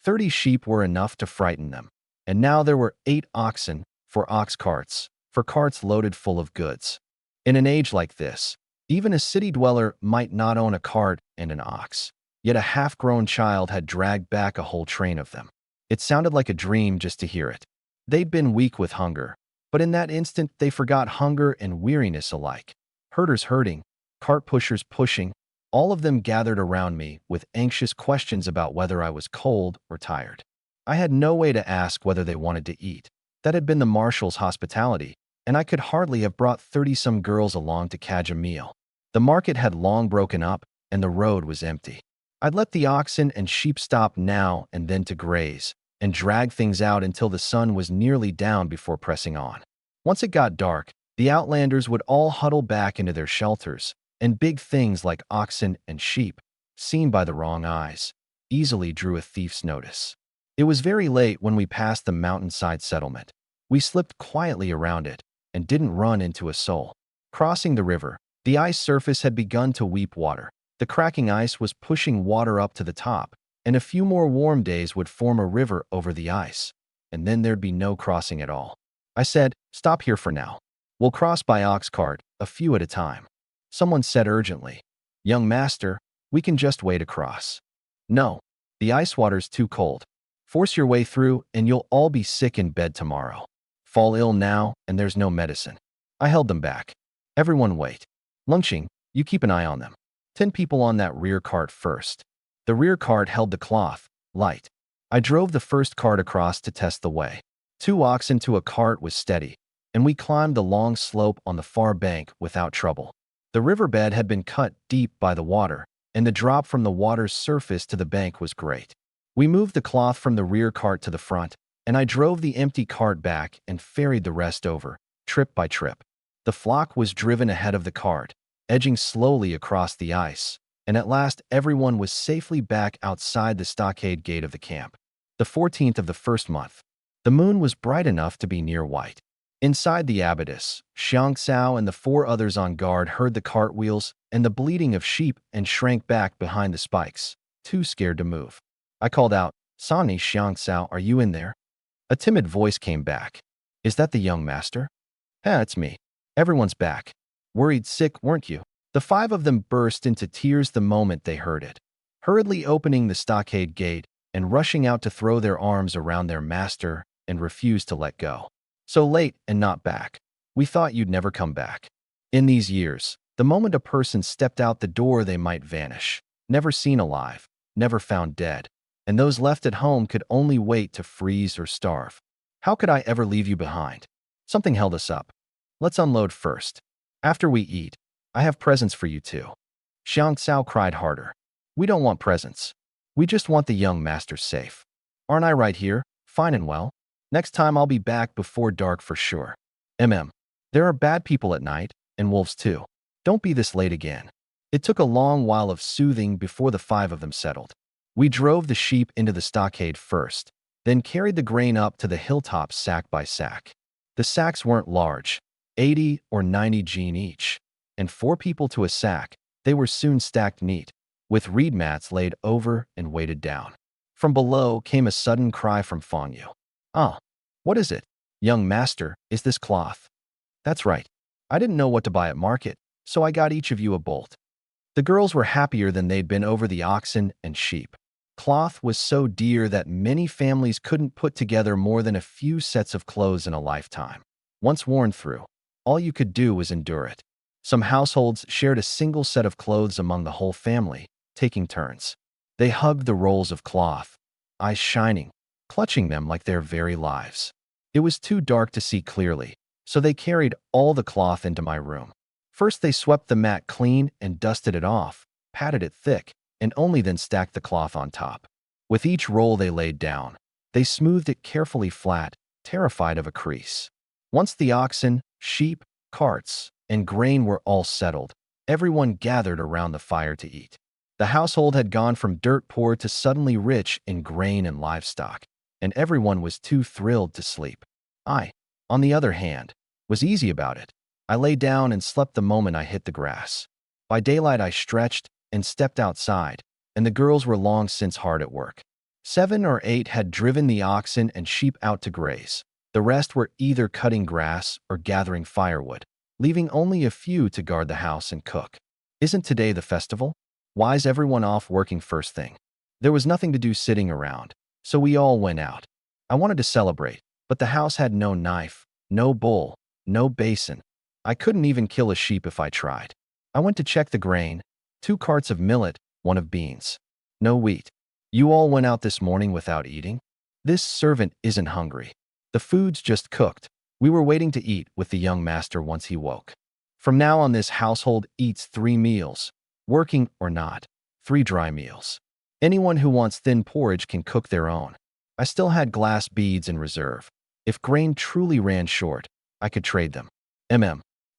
30 sheep were enough to frighten them. And now there were 8 oxen for ox carts, for carts loaded full of goods. In an age like this, even a city dweller might not own a cart and an ox. Yet a half-grown child had dragged back a whole train of them. It sounded like a dream just to hear it. They'd been weak with hunger, but in that instant they forgot hunger and weariness alike. Herders herding, cart pushers pushing, all of them gathered around me with anxious questions about whether I was cold or tired. I had no way to ask whether they wanted to eat. That had been the marshal's hospitality, and I could hardly have brought 30-some girls along to catch a meal. The market had long broken up, and the road was empty. I'd let the oxen and sheep stop now and then to graze, and drag things out until the sun was nearly down before pressing on. Once it got dark, the outlanders would all huddle back into their shelters, and big things like oxen and sheep, seen by the wrong eyes, easily drew a thief's notice. It was very late when we passed the mountainside settlement. We slipped quietly around it and didn't run into a soul. Crossing the river, the ice surface had begun to weep water. The cracking ice was pushing water up to the top, and a few more warm days would form a river over the ice, and then there'd be no crossing at all. I said, "Stop here for now. We'll cross by ox cart, a few at a time." Someone said urgently, "Young master, we can just wade across." "No, the ice water's too cold. Force your way through and you'll all be sick in bed tomorrow. Fall ill now and there's no medicine." I held them back. "Everyone wait. Lungxing, you keep an eye on them. 10 people on that rear cart first." The rear cart held the cloth, light. I drove the first cart across to test the way. 2 oxen to a cart was steady, and we climbed the long slope on the far bank without trouble. The riverbed had been cut deep by the water, and the drop from the water's surface to the bank was great. We moved the cloth from the rear cart to the front, and I drove the empty cart back and ferried the rest over, trip by trip. The flock was driven ahead of the cart, edging slowly across the ice, and at last everyone was safely back outside the stockade gate of the camp. The 14th of the first month. The moon was bright enough to be near white. Inside the abattis, Xiang Cao and the 4 others on guard heard the cartwheels and the bleating of sheep and shrank back behind the spikes, too scared to move. I called out, "Sani Xiang Cao, are you in there?" A timid voice came back. "Is that the young master?" "It's me." Everyone's back. Worried sick, weren't you? The five of them burst into tears the moment they heard it, hurriedly opening the stockade gate and rushing out to throw their arms around their master and refuse to let go. So late and not back. We thought you'd never come back. In these years, the moment a person stepped out the door, they might vanish, never seen alive, never found dead, and those left at home could only wait to freeze or starve. How could I ever leave you behind? Something held us up. Let's unload first. After we eat, I have presents for you too. Xiang Cao cried harder. We don't want presents. We just want the young master safe. Aren't I right here, fine and well? Next time I'll be back before dark for sure. There are bad people at night, and wolves too. Don't be this late again. It took a long while of soothing before the five of them settled. We drove the sheep into the stockade first, then carried the grain up to the hilltops sack by sack. The sacks weren't large, 80 or 90 jin each, and 4 people to a sack. They were soon stacked neat, with reed mats laid over and weighted down. From below came a sudden cry from Fang Yu. Ah, what is it? Young master, is this cloth? That's right. I didn't know what to buy at market, so I got each of you a bolt. The girls were happier than they'd been over the oxen and sheep. Cloth was so dear that many families couldn't put together more than a few sets of clothes in a lifetime. Once worn through, all you could do was endure it. Some households shared a single set of clothes among the whole family, taking turns. They hugged the rolls of cloth, eyes shining, clutching them like their very lives. It was too dark to see clearly, so they carried all the cloth into my room. First they swept the mat clean and dusted it off, patted it thick, and only then stacked the cloth on top. With each roll they laid down, they smoothed it carefully flat, terrified of a crease. Once the oxen, sheep, carts, and grain were all settled, everyone gathered around the fire to eat. The household had gone from dirt poor to suddenly rich in grain and livestock, and everyone was too thrilled to sleep. I, on the other hand, was easy about it. I lay down and slept the moment I hit the grass. By daylight I stretched and stepped outside, and the girls were long since hard at work. 7 or 8 had driven the oxen and sheep out to graze. The rest were either cutting grass or gathering firewood, leaving only a few to guard the house and cook. Isn't today the festival? Why's everyone off working first thing? There was nothing to do sitting around, so we all went out. I wanted to celebrate, but the house had no knife, no bowl, no basin. I couldn't even kill a sheep if I tried. I went to check the grain, 2 carts of millet, 1 of beans. No wheat. You all went out this morning without eating? This servant isn't hungry. The food's just cooked. We were waiting to eat with the young master once he woke. From now on this household eats 3 meals, working or not, 3 dry meals. Anyone who wants thin porridge can cook their own. I still had glass beads in reserve. If grain truly ran short, I could trade them.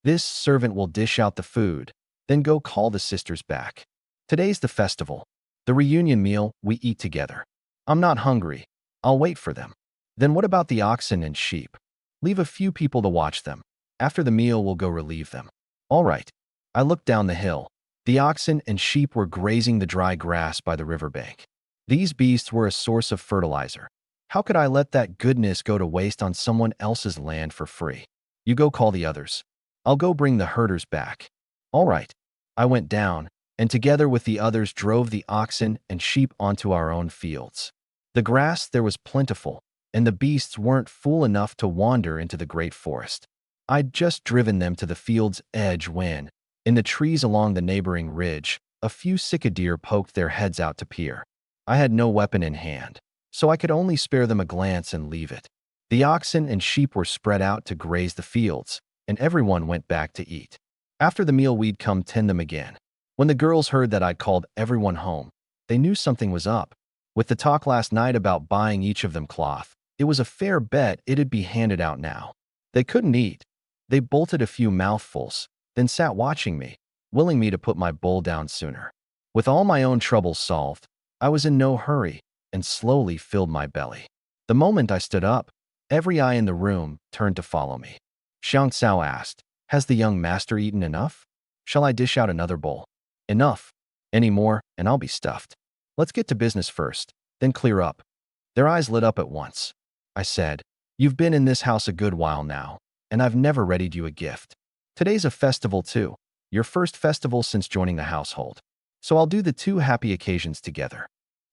This servant will dish out the food, then go call the sisters back. Today's the festival, the reunion meal we eat together. I'm not hungry. I'll wait for them. Then what about the oxen and sheep? Leave a few people to watch them. After the meal, we'll go relieve them. All right. I looked down the hill. The oxen and sheep were grazing the dry grass by the riverbank. These beasts were a source of fertilizer. How could I let that goodness go to waste on someone else's land for free? You go call the others. I'll go bring the herders back. All right. I went down, and together with the others drove the oxen and sheep onto our own fields. The grass there was plentiful, and the beasts weren't fool enough to wander into the great forest. I'd just driven them to the field's edge when, in the trees along the neighboring ridge, a few cicadae poked their heads out to peer. I had no weapon in hand, so I could only spare them a glance and leave it. The oxen and sheep were spread out to graze the fields, and everyone went back to eat. After the meal, we'd come tend them again. When the girls heard that I'd called everyone home, they knew something was up. With the talk last night about buying each of them cloth, it was a fair bet it'd be handed out now. They couldn't eat. They bolted a few mouthfuls, then sat watching me, willing me to put my bowl down sooner. With all my own troubles solved, I was in no hurry and slowly filled my belly. The moment I stood up, every eye in the room turned to follow me. Xiang Cao asked, "Has the young master eaten enough? Shall I dish out another bowl?" "Enough. Any more, and I'll be stuffed. Let's get to business first, then clear up." Their eyes lit up at once. I said, "You've been in this house a good while now, and I've never readied you a gift. Today's a festival too. Your first festival since joining the household. So I'll do the two happy occasions together.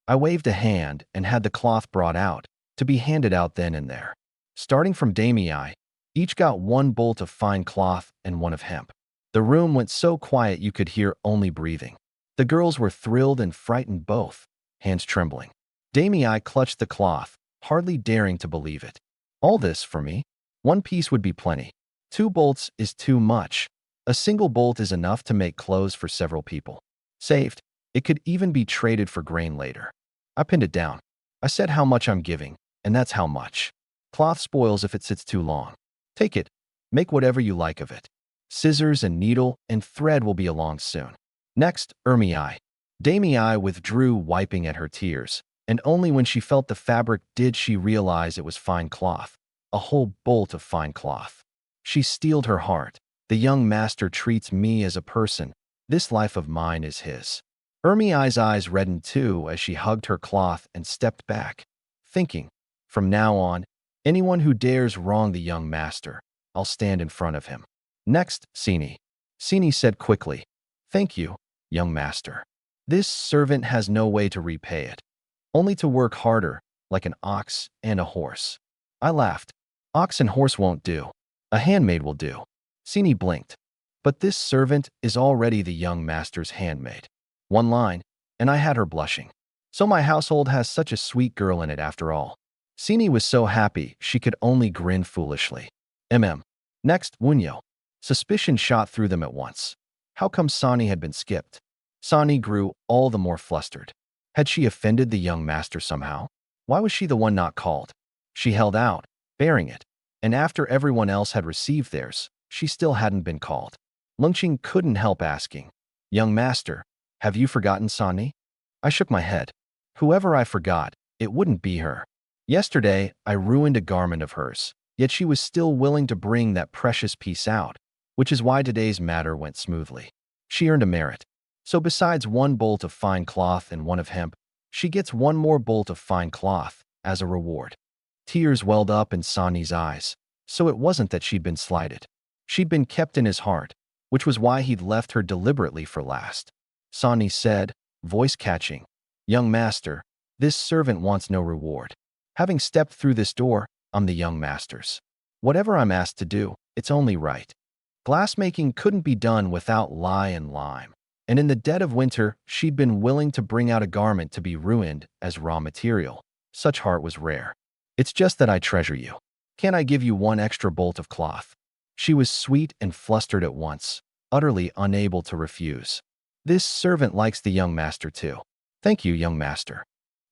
I waved a hand and had the cloth brought out, to be handed out then and there. Starting from Damii, each got one bolt of fine cloth and one of hemp. The room went so quiet you could hear only breathing. The girls were thrilled and frightened both, hands trembling. Damii clutched the cloth, hardly daring to believe it. All this for me? One piece would be plenty. 2 bolts is too much. A single bolt is enough to make clothes for several people. Saved. It could even be traded for grain later. I pinned it down. I said how much I'm giving, and that's how much. Cloth spoils if it sits too long. Take it. Make whatever you like of it. Scissors and needle and thread will be along soon. Next, Ermii. Damii withdrew, wiping at her tears, and only when she felt the fabric did she realize it was fine cloth, a whole bolt of fine cloth. She steeled her heart. The young master treats me as a person. This life of mine is his. Ermii's eyes reddened too as she hugged her cloth and stepped back, thinking, from now on, anyone who dares wrong the young master, I'll stand in front of him. Next, Sini. Sini said quickly, thank you, young master. This servant has no way to repay it, only to work harder, like an ox and a horse. I laughed. Ox and horse won't do. A handmaid will do. Sini blinked. But this servant is already the young master's handmaid. One line, and I had her blushing. So my household has such a sweet girl in it after all. Sini was so happy she could only grin foolishly. Next, Wunyo. Suspicion shot through them at once. How come Sani had been skipped? Sani grew all the more flustered. Had she offended the young master somehow? Why was she the one not called? She held out, bearing it, and after everyone else had received theirs, she still hadn't been called. Lungqing couldn't help asking, young master, have you forgotten Sani? I shook my head. Whoever I forgot, it wouldn't be her. Yesterday, I ruined a garment of hers, yet she was still willing to bring that precious piece out, which is why today's matter went smoothly. She earned a merit. So besides 1 bolt of fine cloth and 1 of hemp, she gets 1 more bolt of fine cloth as a reward. Tears welled up in Sani's eyes, so it wasn't that she'd been slighted. She'd been kept in his heart, which was why he'd left her deliberately for last. Sani said, voice catching, young master, this servant wants no reward. Having stepped through this door, I'm the young master's. Whatever I'm asked to do, it's only right. Glassmaking couldn't be done without lye and lime, and in the dead of winter, she'd been willing to bring out a garment to be ruined as raw material. Such heart was rare. It's just that I treasure you. Can't I give you 1 extra bolt of cloth? She was sweet and flustered at once, utterly unable to refuse. This servant likes the young master too. Thank you, young master.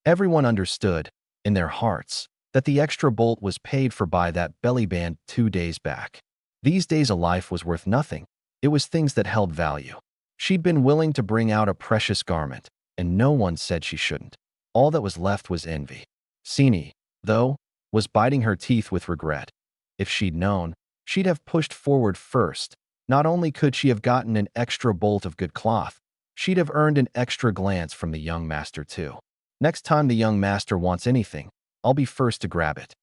Everyone understood, in their hearts, that the extra bolt was paid for by that belly band 2 days back. These days a life was worth nothing. It was things that held value. She'd been willing to bring out a precious garment, and no one said she shouldn't. All that was left was envy. Sini, though, was biting her teeth with regret. If she'd known, she'd have pushed forward first. Not only could she have gotten an extra bolt of good cloth, she'd have earned an extra glance from the young master too. Next time the young master wants anything, I'll be first to grab it.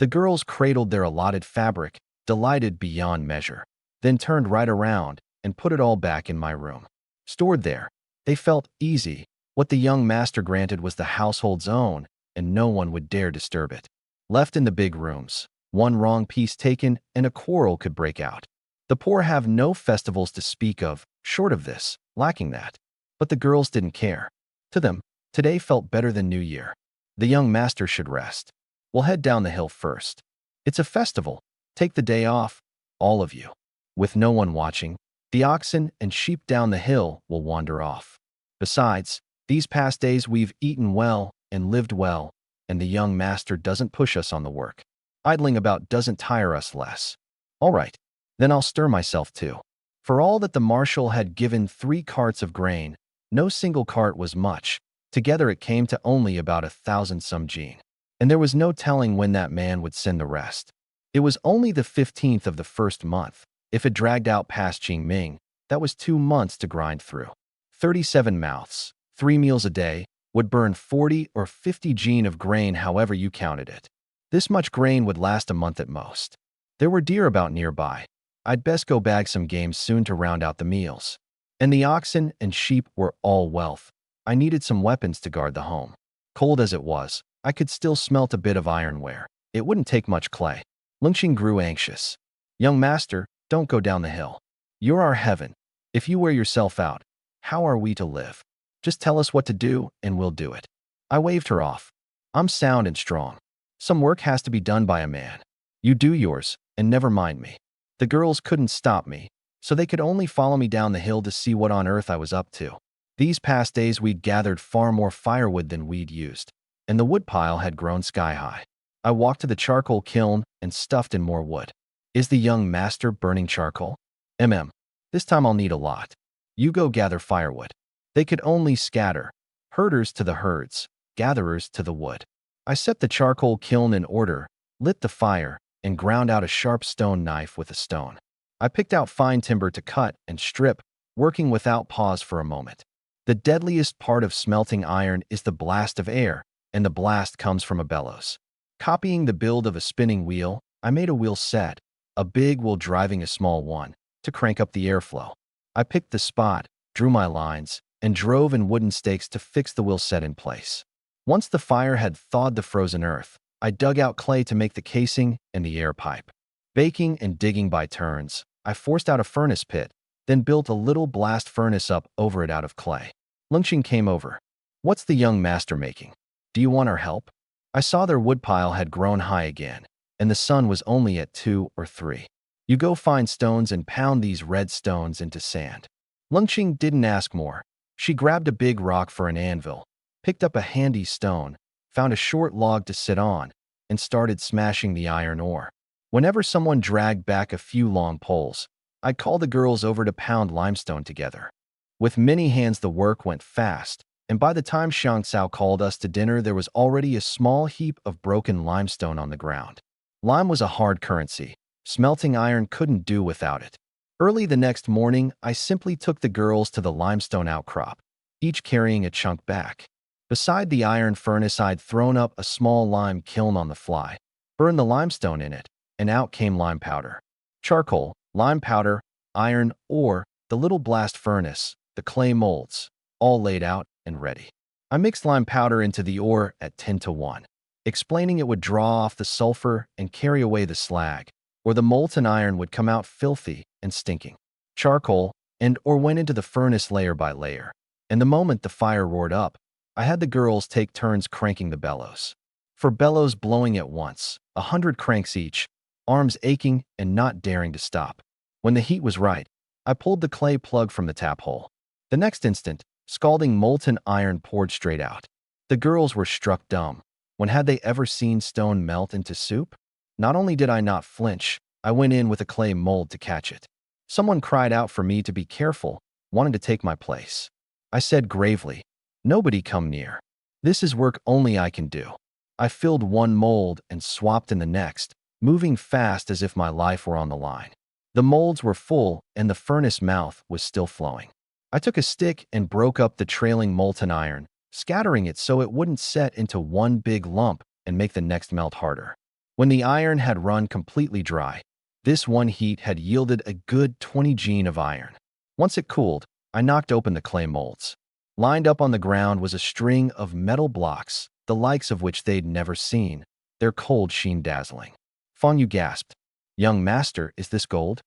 The girls cradled their allotted fabric, delighted beyond measure, then turned right around and put it all back in my room. Stored there, they felt easy. What the young master granted was the household's own, and no one would dare disturb it. Left in the big rooms, 1 wrong piece taken and a quarrel could break out. The poor have no festivals to speak of, short of this, lacking that. But the girls didn't care. To them, today felt better than New Year. The young master should rest. We'll head down the hill first. It's a festival. Take the day off, all of you. With no one watching, the oxen and sheep down the hill will wander off. Besides, these past days we've eaten well and lived well, and the young master doesn't push us on the work. Idling about doesn't tire us less. All right, then I'll stir myself too. For all that the marshal had given 3 carts of grain, no single cart was much. Together it came to only about 1,000 some jin. And there was no telling when that man would send the rest. It was only the 15th of the first month. If it dragged out past Qingming, that was 2 months to grind through. 37 mouths, 3 meals a day, would burn 40 or 50 jin of grain however you counted it. This much grain would last a month at most. There were deer about nearby. I'd best go bag some games soon to round out the meals. And the oxen and sheep were all wealth. I needed some weapons to guard the home. Cold as it was, I could still smelt a bit of ironware. It wouldn't take much clay. Lungxing grew anxious. Young master, don't go down the hill. You're our heaven. If you wear yourself out, how are we to live? Just tell us what to do and we'll do it. I waved her off. I'm sound and strong. Some work has to be done by a man. You do yours, and never mind me. The girls couldn't stop me, so they could only follow me down the hill to see what on earth I was up to. These past days we'd gathered far more firewood than we'd used, and the woodpile had grown sky-high. I walked to the charcoal kiln and stuffed in more wood. Is the young master burning charcoal? This time I'll need a lot. You go gather firewood. They could only scatter. Herders to the herds, gatherers to the wood. I set the charcoal kiln in order, lit the fire, and ground out a sharp stone knife with a stone. I picked out fine timber to cut and strip, working without pause for a moment. The deadliest part of smelting iron is the blast of air, and the blast comes from a bellows. Copying the build of a spinning wheel, I made a wheel set, a big wheel driving a small one, to crank up the airflow. I picked the spot, drew my lines, and drove in wooden stakes to fix the wheel set in place. Once the fire had thawed the frozen earth, I dug out clay to make the casing and the air pipe. Baking and digging by turns, I forced out a furnace pit, then built a little blast furnace up over it out of clay. Lungxing came over. What's the young master making? Do you want our help? I saw their woodpile had grown high again, and the sun was only at 2 or 3. You go find stones and pound these red stones into sand. Lungxing didn't ask more. She grabbed a big rock for an anvil, picked up a handy stone, found a short log to sit on, and started smashing the iron ore. Whenever someone dragged back a few long poles, I'd call the girls over to pound limestone together. With many hands the work went fast, and by the time Xiang Cao called us to dinner there was already a small heap of broken limestone on the ground. Lime was a hard currency. Smelting iron couldn't do without it. Early the next morning, I simply took the girls to the limestone outcrop, each carrying a chunk back. Beside the iron furnace I'd thrown up a small lime kiln on the fly, burned the limestone in it, and out came lime powder. Charcoal, lime powder, iron ore, the little blast furnace, the clay molds, all laid out and ready. I mixed lime powder into the ore at 10-1, explaining it would draw off the sulfur and carry away the slag, or the molten iron would come out filthy and stinking. Charcoal and ore went into the furnace layer by layer, and the moment the fire roared up, I had the girls take turns cranking the bellows. For bellows blowing at once, 100 cranks each, arms aching and not daring to stop. When the heat was right, I pulled the clay plug from the tap hole. The next instant, scalding molten iron poured straight out. The girls were struck dumb. When had they ever seen stone melt into soup? Not only did I not flinch, I went in with a clay mold to catch it. Someone cried out for me to be careful, wanting to take my place. I said gravely, "Nobody come near. This is work only I can do." I filled one mold and swapped in the next, moving fast as if my life were on the line. The molds were full and the furnace mouth was still flowing. I took a stick and broke up the trailing molten iron, scattering it so it wouldn't set into one big lump and make the next melt harder. When the iron had run completely dry, this one heat had yielded a good 20 Gene of iron. Once it cooled, I knocked open the clay molds. Lined up on the ground was a string of metal blocks, the likes of which they'd never seen, their cold sheen dazzling. Feng Yu gasped. "Young master, is this gold?"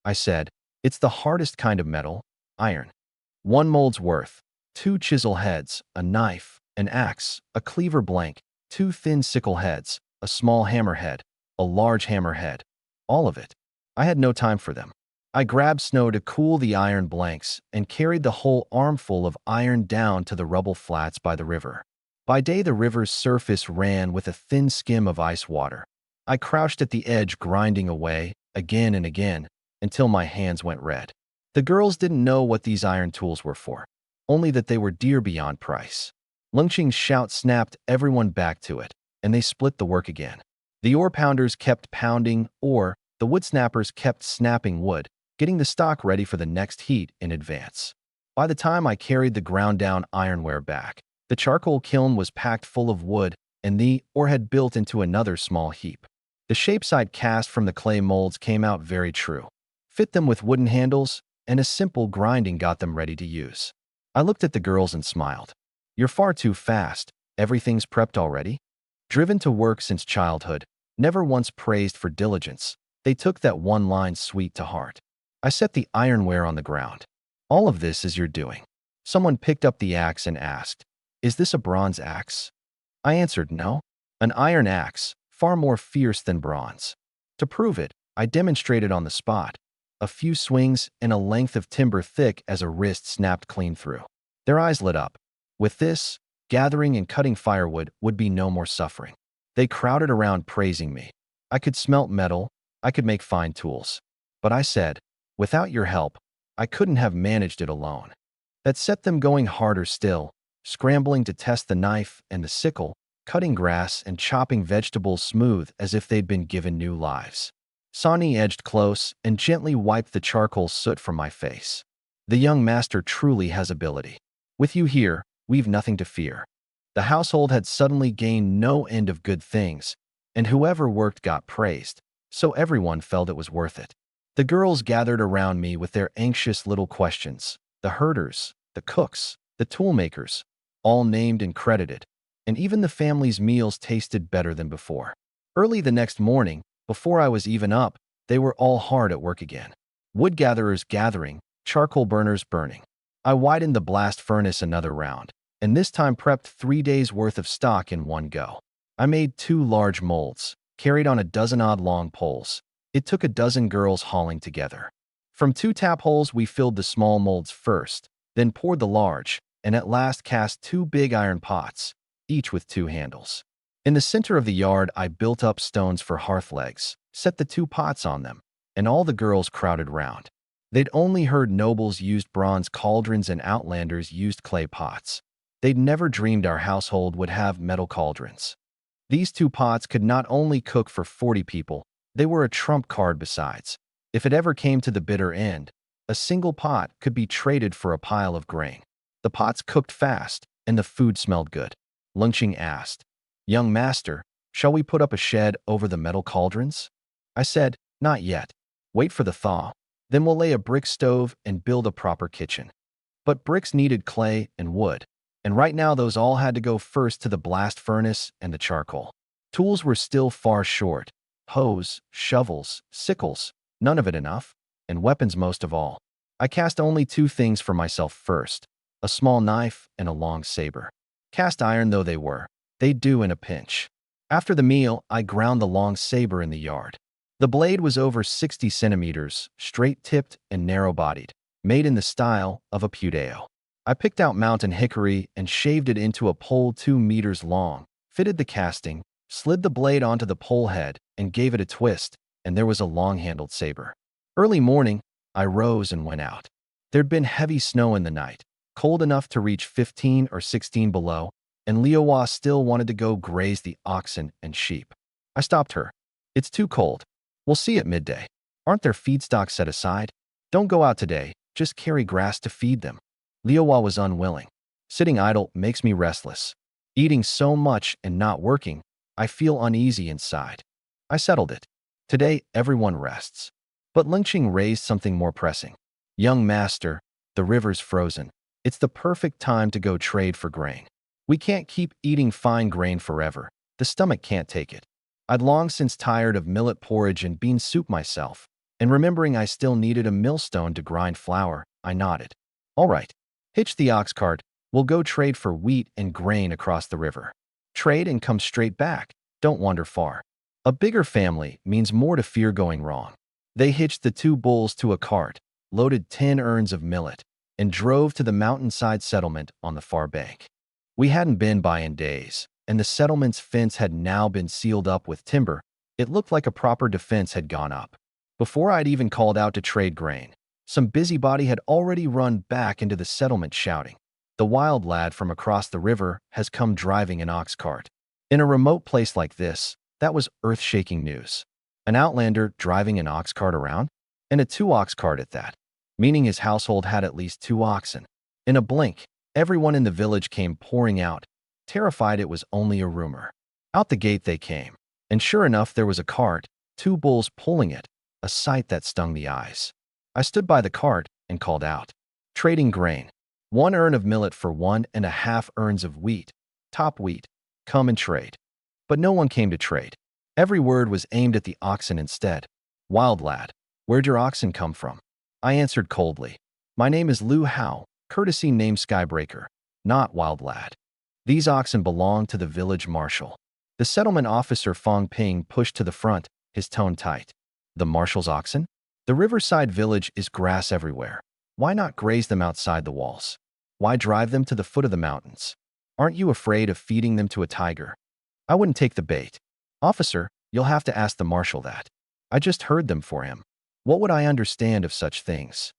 I said, "It's the hardest kind of metal, iron. One mold's worth, 2 chisel heads, a knife, an axe, a cleaver blank, 2 thin sickle heads, a small hammerhead, a large hammerhead, all of it." I had no time for them. I grabbed snow to cool the iron blanks and carried the whole armful of iron down to the rubble flats by the river. By day the river's surface ran with a thin skim of ice water. I crouched at the edge grinding away, again and again, until my hands went red. The girls didn't know what these iron tools were for, only that they were dear beyond price. Lungxing's shout snapped everyone back to it, and they split the work again. The ore pounders kept pounding ore, the wood snappers kept snapping wood, getting the stock ready for the next heat in advance. By the time I carried the ground-down ironware back, the charcoal kiln was packed full of wood, and the ore had built into another small heap. The shapes I'd cast from the clay molds came out very true. fit them with wooden handles, and a simple grinding got them ready to use. I looked at the girls and smiled. You're far too fast. Everything's prepped already? Driven to work since childhood, never once praised for diligence, they took that one line sweet to heart. I set the ironware on the ground. All of this is your doing. Someone picked up the axe and asked, is this a bronze axe? I answered no. An iron axe, far more fierce than bronze. To prove it, I demonstrated on the spot. A few swings and a length of timber thick as a wrist snapped clean through. Their eyes lit up. With this, gathering and cutting firewood would be no more suffering. They crowded around praising me. I could smelt metal, I could make fine tools. But I said, without your help, I couldn't have managed it alone. That set them going harder still, scrambling to test the knife and the sickle, cutting grass and chopping vegetables smooth as if they'd been given new lives. Sonny edged close and gently wiped the charcoal soot from my face. The young master truly has ability. With you here, we've nothing to fear. The household had suddenly gained no end of good things, and whoever worked got praised, so everyone felt it was worth it. The girls gathered around me with their anxious little questions, the herders, the cooks, the toolmakers, all named and credited, and even the family's meals tasted better than before. Early the next morning, before I was even up, they were all hard at work again. Wood gatherers gathering, charcoal burners burning. I widened the blast furnace another round, and this time prepped 3 days' worth of stock in one go. I made 2 large molds, carried on a dozen-odd long poles. It took a dozen girls hauling together. From 2 tap holes we filled the small molds first, then poured the large, and at last cast 2 big iron pots, each with 2 handles. In the center of the yard I built up stones for hearth legs, set the 2 pots on them, and all the girls crowded round. They'd only heard nobles used bronze cauldrons and outlanders used clay pots. They'd never dreamed our household would have metal cauldrons. These 2 pots could not only cook for 40 people, they were a trump card besides. If it ever came to the bitter end, a single pot could be traded for a pile of grain. The pots cooked fast, and the food smelled good. Lungching asked, young master, shall we put up a shed over the metal cauldrons? I said, not yet. Wait for the thaw. Then we'll lay a brick stove and build a proper kitchen. But bricks needed clay and wood, and right now those all had to go first to the blast furnace and the charcoal. Tools were still far short. Hoes, shovels, sickles, none of it enough, and weapons most of all. I cast only 2 things for myself first, a small knife and a long saber. Cast iron though they were, they'd do in a pinch. After the meal, I ground the long saber in the yard. The blade was over 60 centimeters, straight-tipped and narrow-bodied, made in the style of a pudeo. I picked out mountain hickory and shaved it into a pole 2 meters long, fitted the casting, slid the blade onto the pole head, and gave it a twist, and there was a long-handled saber. Early morning, I rose and went out. There'd been heavy snow in the night, cold enough to reach 15 or 16 below, and Leowa still wanted to go graze the oxen and sheep. I stopped her. It's too cold. We'll see at midday. Aren't there feedstocks set aside? Don't go out today, just carry grass to feed them. Leowa was unwilling. Sitting idle makes me restless. Eating so much and not working, I feel uneasy inside. I settled it. Today, everyone rests. But Lingqing raised something more pressing. Young master, the river's frozen. It's the perfect time to go trade for grain. We can't keep eating fine grain forever. The stomach can't take it. I'd long since tired of millet porridge and bean soup myself, and remembering I still needed a millstone to grind flour, I nodded. All right. Hitch the ox cart. We'll go trade for wheat and grain across the river. Trade and come straight back. Don't wander far. A bigger family means more to fear going wrong. They hitched the 2 bulls to a cart, loaded 10 urns of millet, and drove to the mountainside settlement on the far bank. We hadn't been by in days, and the settlement's fence had now been sealed up with timber. It looked like a proper defense had gone up. Before I'd even called out to trade grain, some busybody had already run back into the settlement shouting, "The wild lad from across the river has come driving an ox cart." In a remote place like this, that was earth-shaking news. An outlander driving an ox cart around? And a 2-ox cart at that, meaning his household had at least 2 oxen. In a blink, everyone in the village came pouring out, terrified it was only a rumor. Out the gate they came, and sure enough there was a cart, 2 bulls pulling it, a sight that stung the eyes. I stood by the cart and called out, "Trading grain. 1 urn of millet for 1.5 urns of wheat. Top wheat. Come and trade." But no one came to trade. Every word was aimed at the oxen instead. "Wild lad, where'd your oxen come from?" I answered coldly, "My name is Lu Hao, courtesy name Skybreaker, not Wild Lad. These oxen belong to the village marshal." The settlement officer Fong Ping pushed to the front, his tone tight. "The marshal's oxen? The riverside village is grass everywhere. Why not graze them outside the walls? Why drive them to the foot of the mountains? Aren't you afraid of feeding them to a tiger?" I wouldn't take the bait. "Officer, you'll have to ask the marshal that. I just heard them for him. What would I understand of such things?"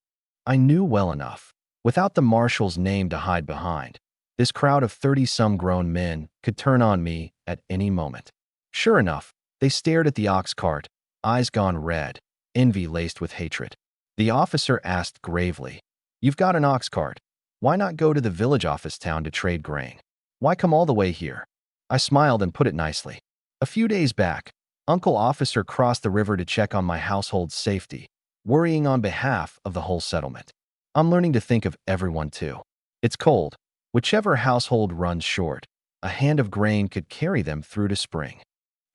I knew well enough. Without the marshal's name to hide behind, this crowd of 30-some grown men could turn on me at any moment. Sure enough, they stared at the ox cart, eyes gone red, envy laced with hatred. The officer asked gravely, "You've got an ox cart. Why not go to the village office town to trade grain? Why come all the way here?" I smiled and put it nicely. "A few days back, Uncle Officer crossed the river to check on my household's safety, worrying on behalf of the whole settlement. I'm learning to think of everyone too. It's cold. Whichever household runs short, a hand of grain could carry them through to spring."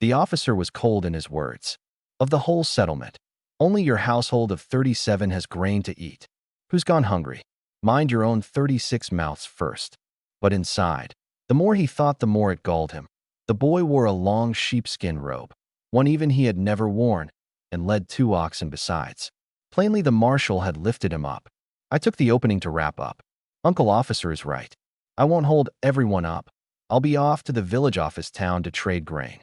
The officer was cold in his words. "Of the whole settlement, only your household of 37 has grain to eat. Who's gone hungry? Mind your own 36 mouths first." But inside, the more he thought, the more it galled him. The boy wore a long sheepskin robe, one even he had never worn, and led 2 oxen besides. Plainly, the marshal had lifted him up. I took the opening to wrap up. Uncle Officer is right. I won't hold everyone up. I'll be off to the village office town to trade grain.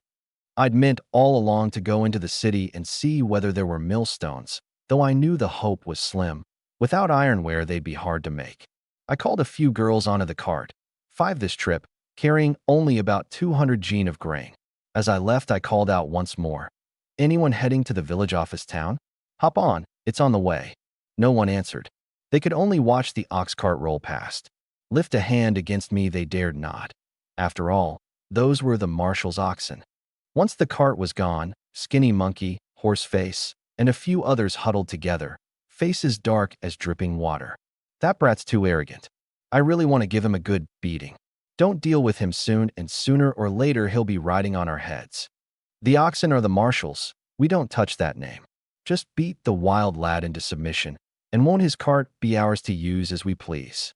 I'd meant all along to go into the city and see whether there were millstones, though I knew the hope was slim. Without ironware, they'd be hard to make. I called a few girls onto the cart, 5 this trip, carrying only about 200 gene of grain. As I left, I called out once more, "Anyone heading to the village office town? Hop on, it's on the way." No one answered. They could only watch the ox cart roll past. Lift a hand against me they dared not. After all, those were the marshal's oxen. Once the cart was gone, Skinny Monkey, Horseface, and a few others huddled together, faces dark as dripping water. "That brat's too arrogant. I really want to give him a good beating. Don't deal with him soon, and sooner or later he'll be riding on our heads. The oxen are the marshal's. We don't touch that name. Just beat the wild lad into submission, and won't his cart be ours to use as we please?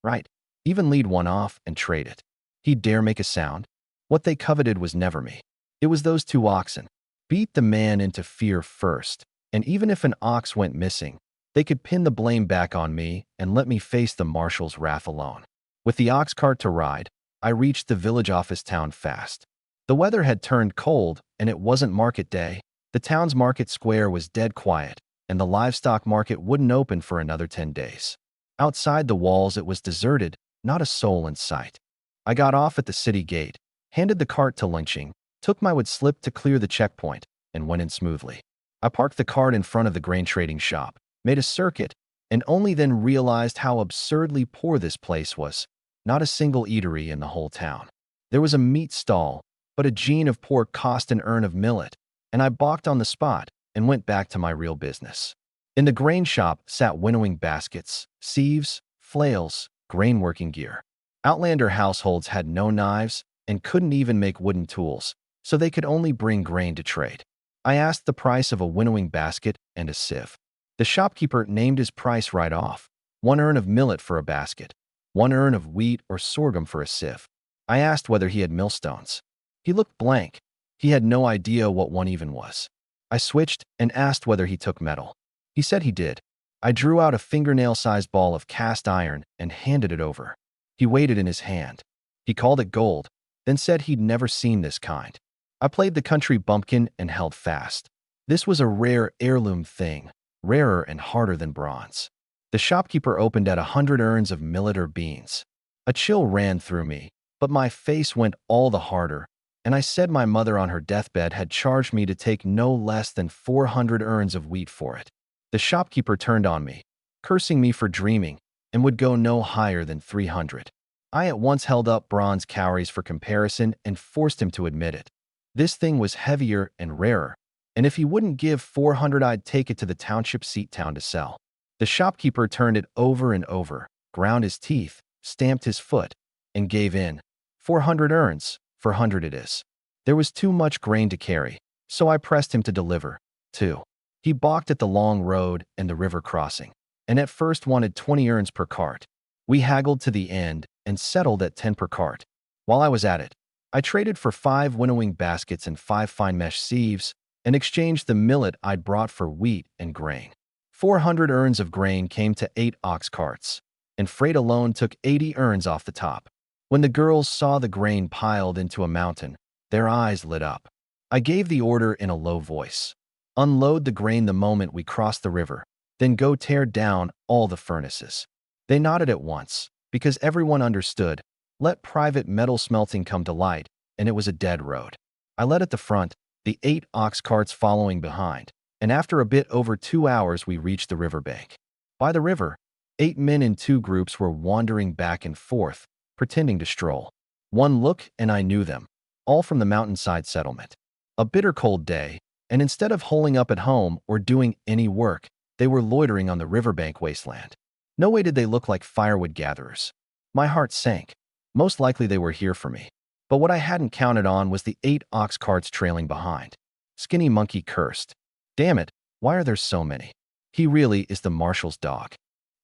Right, even lead one off and trade it. He'd dare make a sound? What they coveted was never me. It was those 2 oxen. Beat the man into fear first, and even if an ox went missing, they could pin the blame back on me and let me face the marshal's wrath alone." With the ox cart to ride, I reached the village office town fast. The weather had turned cold, and it wasn't market day. The town's market square was dead quiet, and the livestock market wouldn't open for another 10 days. Outside the walls, it was deserted, not a soul in sight. I got off at the city gate, handed the cart to Lynching, took my wood slip to clear the checkpoint, and went in smoothly. I parked the cart in front of the grain trading shop, made a circuit, and only then realized how absurdly poor this place was. Not a single eatery in the whole town. There was a meat stall, but a gene of pork cost an urn of millet, and I balked on the spot and went back to my real business. In the grain shop sat winnowing baskets, sieves, flails, grain working gear. Outlander households had no knives and couldn't even make wooden tools, so they could only bring grain to trade. I asked the price of a winnowing basket and a sieve. The shopkeeper named his price right off: 1 urn of millet for a basket, 1 urn of wheat or sorghum for a sieve. I asked whether he had millstones. He looked blank. He had no idea what one even was. I switched and asked whether he took metal. He said he did. I drew out a fingernail-sized ball of cast iron and handed it over. He weighed it in his hand. He called it gold, then said he'd never seen this kind. I played the country bumpkin and held fast. This was a rare heirloom thing, rarer and harder than bronze. The shopkeeper opened at 100 urns of millet or beans. A chill ran through me, but my face went all the harder, and I said my mother on her deathbed had charged me to take no less than 400 urns of wheat for it. The shopkeeper turned on me, cursing me for dreaming, and would go no higher than 300. I at once held up bronze cowries for comparison and forced him to admit it. This thing was heavier and rarer, and if he wouldn't give 400, I'd take it to the township seat town to sell. The shopkeeper turned it over and over, ground his teeth, stamped his foot, and gave in. 400 urns, for 100 it is. There was too much grain to carry, so I pressed him to deliver, too. He balked at the long road and the river crossing, and at first wanted 20 urns per cart. We haggled to the end and settled at 10 per cart. While I was at it, I traded for 5 winnowing baskets and 5 fine mesh sieves, and exchanged the millet I'd brought for wheat and grain. 400 urns of grain came to 8 ox carts, and freight alone took 80 urns off the top. When the girls saw the grain piled into a mountain, their eyes lit up. I gave the order in a low voice. Unload the grain the moment we cross the river, then go tear down all the furnaces. They nodded at once, because everyone understood. Let private metal smelting come to light, and it was a dead road. I led at the front, the 8 ox carts following behind, and after a bit over 2 hours we reached the riverbank. By the river, 8 men in 2 groups were wandering back and forth, pretending to stroll. One look and I knew them, all from the mountainside settlement. A bitter cold day, and instead of holing up at home or doing any work, they were loitering on the riverbank wasteland. No way did they look like firewood gatherers. My heart sank. Most likely they were here for me. But what I hadn't counted on was the 8 ox carts trailing behind. Skinny Monkey cursed. Damn it, why are there so many? He really is the marshal's dog.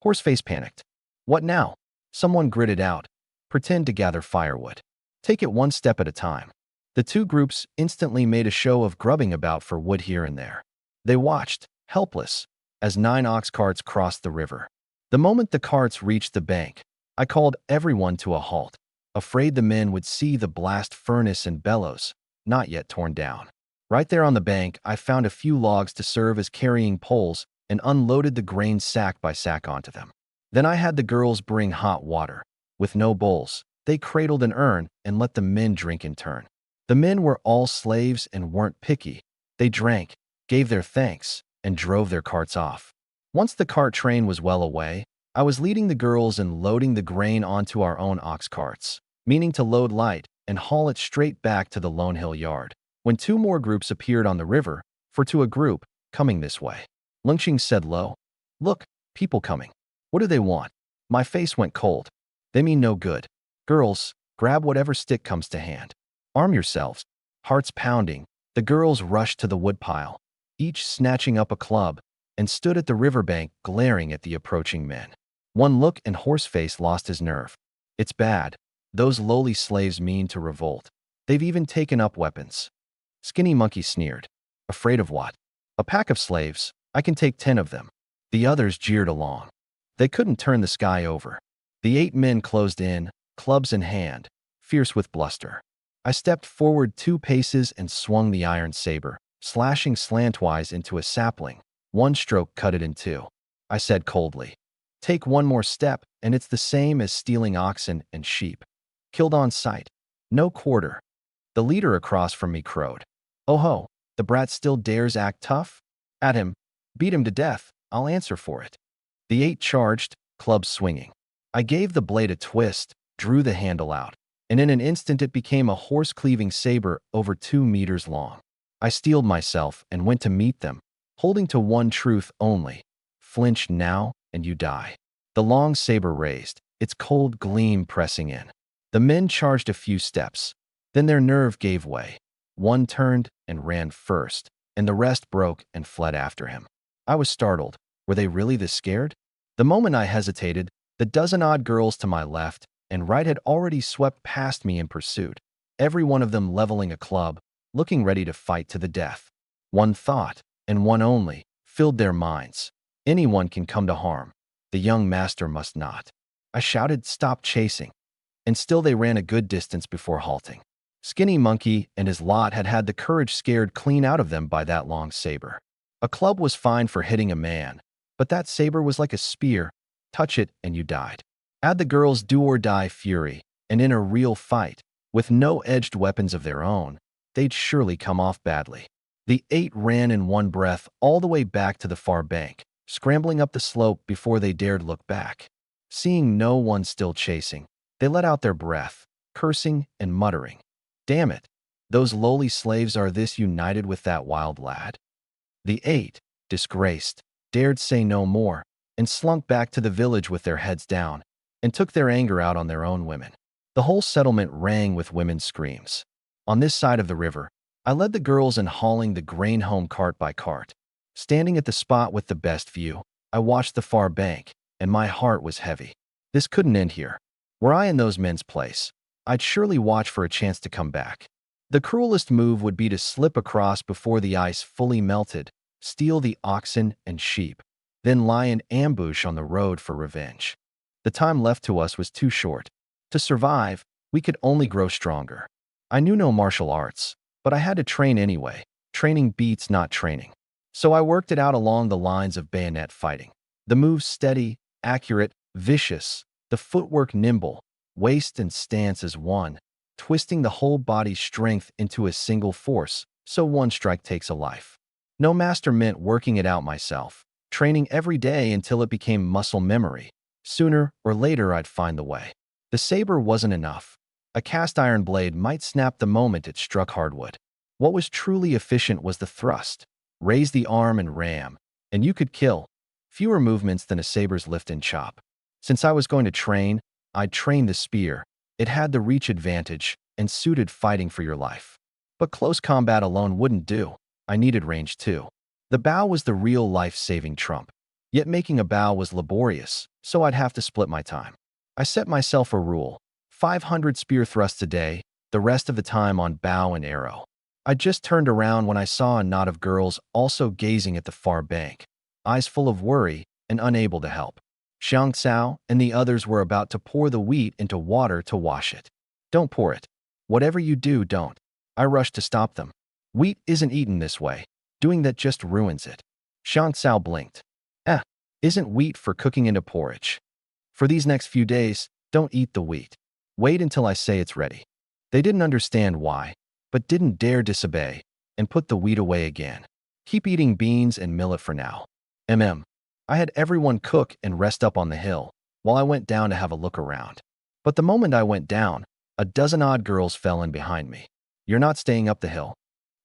Horseface panicked. What now? Someone gritted out. Pretend to gather firewood. Take it one step at a time. The 2 groups instantly made a show of grubbing about for wood here and there. They watched, helpless, as 9 ox carts crossed the river. The moment the carts reached the bank, I called everyone to a halt, afraid the men would see the blast furnace and bellows, not yet torn down. Right there on the bank, I found a few logs to serve as carrying poles and unloaded the grain sack by sack onto them. Then I had the girls bring hot water. With no bowls, they cradled an urn and let the men drink in turn. The men were all slaves and weren't picky. They drank, gave their thanks, and drove their carts off. Once the cart train was well away, I was leading the girls and loading the grain onto our own ox carts, meaning to load light and haul it straight back to the Lone Hill yard, when 2 more groups appeared on the river, for to a group, coming this way. Lungqing said low, "Look, people coming. What do they want?" My face went cold. They mean no good. Girls, grab whatever stick comes to hand. Arm yourselves. Hearts pounding, the girls rushed to the woodpile, each snatching up a club, and stood at the riverbank glaring at the approaching men. One look and Horseface lost his nerve. It's bad. Those lowly slaves mean to revolt. They've even taken up weapons. Skinny Monkey sneered. Afraid of what? A pack of slaves. I can take 10 of them. The others jeered along. They couldn't turn the sky over. The 8 men closed in, clubs in hand, fierce with bluster. I stepped forward 2 paces and swung the iron saber, slashing slantwise into a sapling. One stroke cut it in 2. I said coldly, "Take one more step, and it's the same as stealing oxen and sheep. Killed on sight. No quarter." The leader across from me crowed. "Oh ho, the brat still dares act tough? At him. Beat him to death. I'll answer for it." The 8 charged, clubs swinging. I gave the blade a twist, drew the handle out, and in an instant it became a horse-cleaving saber over 2 meters long. I steeled myself and went to meet them, holding to one truth only: flinch now and you die. The long saber raised, its cold gleam pressing in. The men charged a few steps, then their nerve gave way. One turned and ran first, and the rest broke and fled after him. I was startled. Were they really this scared? The moment I hesitated, the dozen-odd girls to my left and right had already swept past me in pursuit, every one of them leveling a club, looking ready to fight to the death. One thought, and one only, filled their minds. Anyone can come to harm. The young master must not. I shouted, "Stop chasing." And still they ran a good distance before halting. Skinny Monkey and his lot had had the courage scared clean out of them by that long saber. A club was fine for hitting a man, but that saber was like a spear. Touch it and you died. Add the girls' do-or-die fury, and in a real fight, with no edged weapons of their own, they'd surely come off badly. The 8 ran in one breath all the way back to the far bank, scrambling up the slope before they dared look back. Seeing no one still chasing, they let out their breath, cursing and muttering. Damn it, those lowly slaves are this united with that wild lad. The 8, disgraced, dared say no more, and slunk back to the village with their heads down, and took their anger out on their own women. The whole settlement rang with women's screams. On this side of the river, I led the girls in hauling the grain home cart by cart. Standing at the spot with the best view, I watched the far bank, and my heart was heavy. This couldn't end here. Were I in those men's place, I'd surely watch for a chance to come back. The cruelest move would be to slip across before the ice fully melted, steal the oxen and sheep, then lie in ambush on the road for revenge. The time left to us was too short. To survive, we could only grow stronger. I knew no martial arts, but I had to train anyway. Training beats not training. So I worked it out along the lines of bayonet fighting. The moves steady, accurate, vicious, the footwork nimble, waist and stance as one, twisting the whole body's strength into a single force, so one strike takes a life. No master meant working it out myself, training every day until it became muscle memory. Sooner or later I'd find the way. The saber wasn't enough. A cast iron blade might snap the moment it struck hardwood. What was truly efficient was the thrust. Raise the arm and ram, and you could kill. Fewer movements than a saber's lift and chop. Since I was going to train, I'd train the spear. It had the reach advantage and suited fighting for your life. But close combat alone wouldn't do. I needed range too. The bow was the real life-saving trump. Yet making a bow was laborious, so I'd have to split my time. I set myself a rule: 500 spear thrusts a day, the rest of the time on bow and arrow. I just turned around when I saw a knot of girls also gazing at the far bank, eyes full of worry and unable to help. Xiang Cao and the others were about to pour the wheat into water to wash it. Don't pour it. Whatever you do, don't. I rushed to stop them. Wheat isn't eaten this way. Doing that just ruins it. Xiang Cao blinked. Isn't wheat for cooking into porridge. For these next few days, don't eat the wheat. Wait until I say it's ready. They didn't understand why, but didn't dare disobey, and put the wheat away again. Keep eating beans and millet for now. I had everyone cook and rest up on the hill, while I went down to have a look around. But the moment I went down, a dozen odd girls fell in behind me. You're not staying up the hill.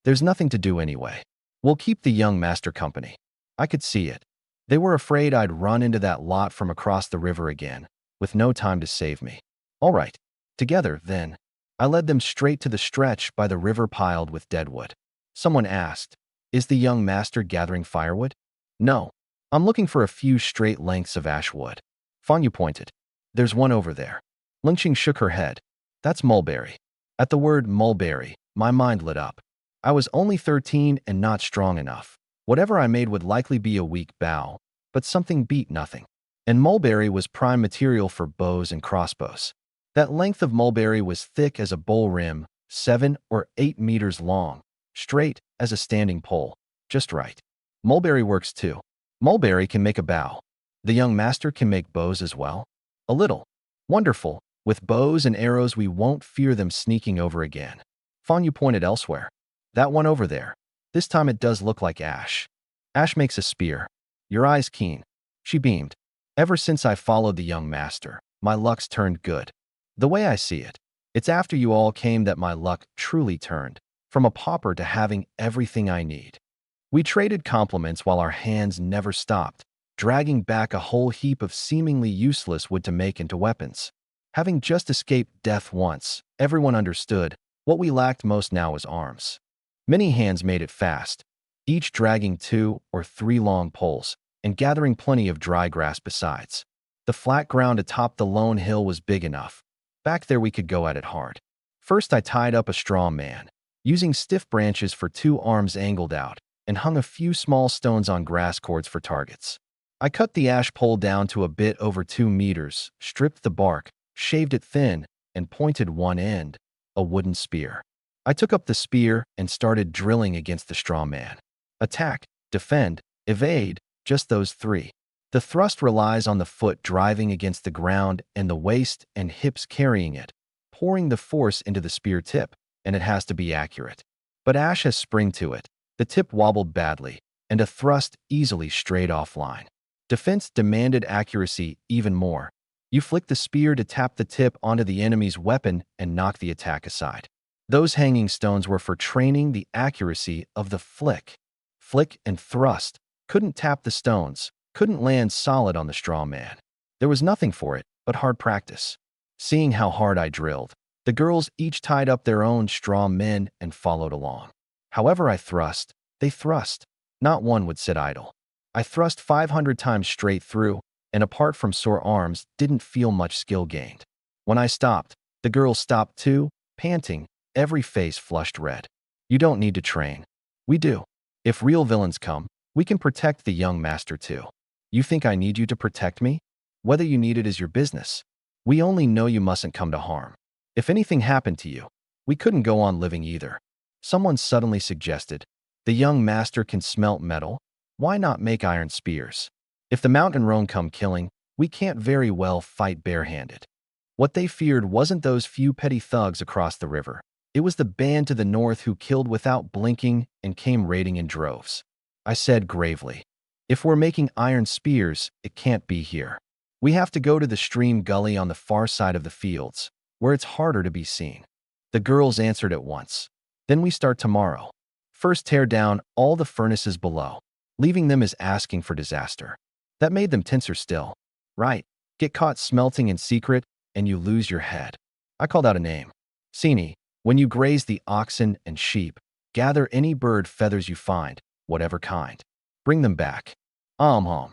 There's nothing to do anyway. We'll keep the young master company. I could see it. They were afraid I'd run into that lot from across the river again, with no time to save me. All right, together, then. I led them straight to the stretch by the river piled with deadwood. Someone asked, "Is the young master gathering firewood?" "No. I'm looking for a few straight lengths of ash wood." Fanyu pointed. "There's one over there." Lingxing shook her head. "That's mulberry." At the word mulberry, my mind lit up. I was only 13 and not strong enough. Whatever I made would likely be a weak bow, but something beat nothing. And mulberry was prime material for bows and crossbows. That length of mulberry was thick as a bowl rim, 7 or 8 meters long, straight as a standing pole, just right. Mulberry works too. Mulberry can make a bow. The young master can make bows as well? A little. Wonderful. With bows and arrows we won't fear them sneaking over again. Fanyu pointed elsewhere. That one over there. This time it does look like ash. Ash makes a spear. Your eyes keen. She beamed. Ever since I followed the young master, my luck's turned good. The way I see it, it's after you all came that my luck truly turned, from a pauper to having everything I need. We traded compliments while our hands never stopped, dragging back a whole heap of seemingly useless wood to make into weapons. Having just escaped death once, everyone understood what we lacked most now was arms. Many hands made it fast, each dragging 2 or 3 long poles and gathering plenty of dry grass besides. The flat ground atop the lone hill was big enough. Back there we could go at it hard. First I tied up a straw man, using stiff branches for 2 arms angled out, and hung a few small stones on grass cords for targets. I cut the ash pole down to a bit over 2 meters, stripped the bark, shaved it thin, and pointed one end, a wooden spear. I took up the spear and started drilling against the straw man. Attack, defend, evade, just those 3. The thrust relies on the foot driving against the ground and the waist and hips carrying it, pouring the force into the spear tip, and it has to be accurate. But ash has spring to it. The tip wobbled badly, and a thrust easily strayed offline. Defense demanded accuracy even more. You flick the spear to tap the tip onto the enemy's weapon and knock the attack aside. Those hanging stones were for training the accuracy of the flick. flick and thrust, couldn't tap the stones, couldn't land solid on the straw man. There was nothing for it but hard practice. Seeing how hard I drilled, the girls each tied up their own straw men and followed along. However I thrust, they thrust. Not one would sit idle. I thrust 500 times straight through, and apart from sore arms, didn't feel much skill gained. When I stopped, the girls stopped too, panting, every face flushed red. You don't need to train. We do. If real villains come, we can protect the young master too. You think I need you to protect me? Whether you need it is your business. We only know you mustn't come to harm. If anything happened to you, we couldn't go on living either. Someone suddenly suggested, the young master can smelt metal. Why not make iron spears? If the mountain roan come killing, we can't very well fight barehanded. What they feared wasn't those few petty thugs across the river. It was the band to the north who killed without blinking and came raiding in droves. I said gravely, if we're making iron spears, it can't be here. We have to go to the stream gully on the far side of the fields, where it's harder to be seen. The girls answered at once. Then we start tomorrow. First tear down all the furnaces below. Leaving them is asking for disaster. That made them tenser still. Right, get caught smelting in secret, and you lose your head. I called out a name. Sini, when you graze the oxen and sheep, gather any bird feathers you find, whatever kind. Bring them back. The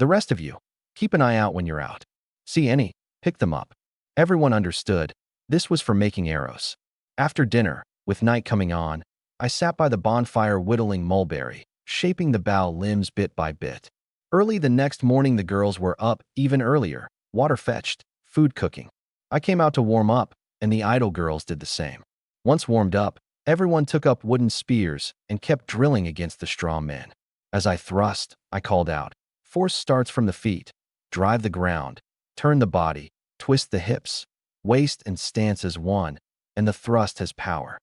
rest of you, keep an eye out when you're out. See any, pick them up. Everyone understood. This was for making arrows. After dinner, with night coming on, I sat by the bonfire whittling mulberry, shaping the bough limbs bit by bit. Early the next morning the girls were up even earlier, water fetched, food cooking. I came out to warm up, and the idle girls did the same. Once warmed up, everyone took up wooden spears and kept drilling against the straw men. As I thrust, I called out, force starts from the feet. Drive the ground, turn the body, twist the hips, waist and stance as one, and the thrust has power.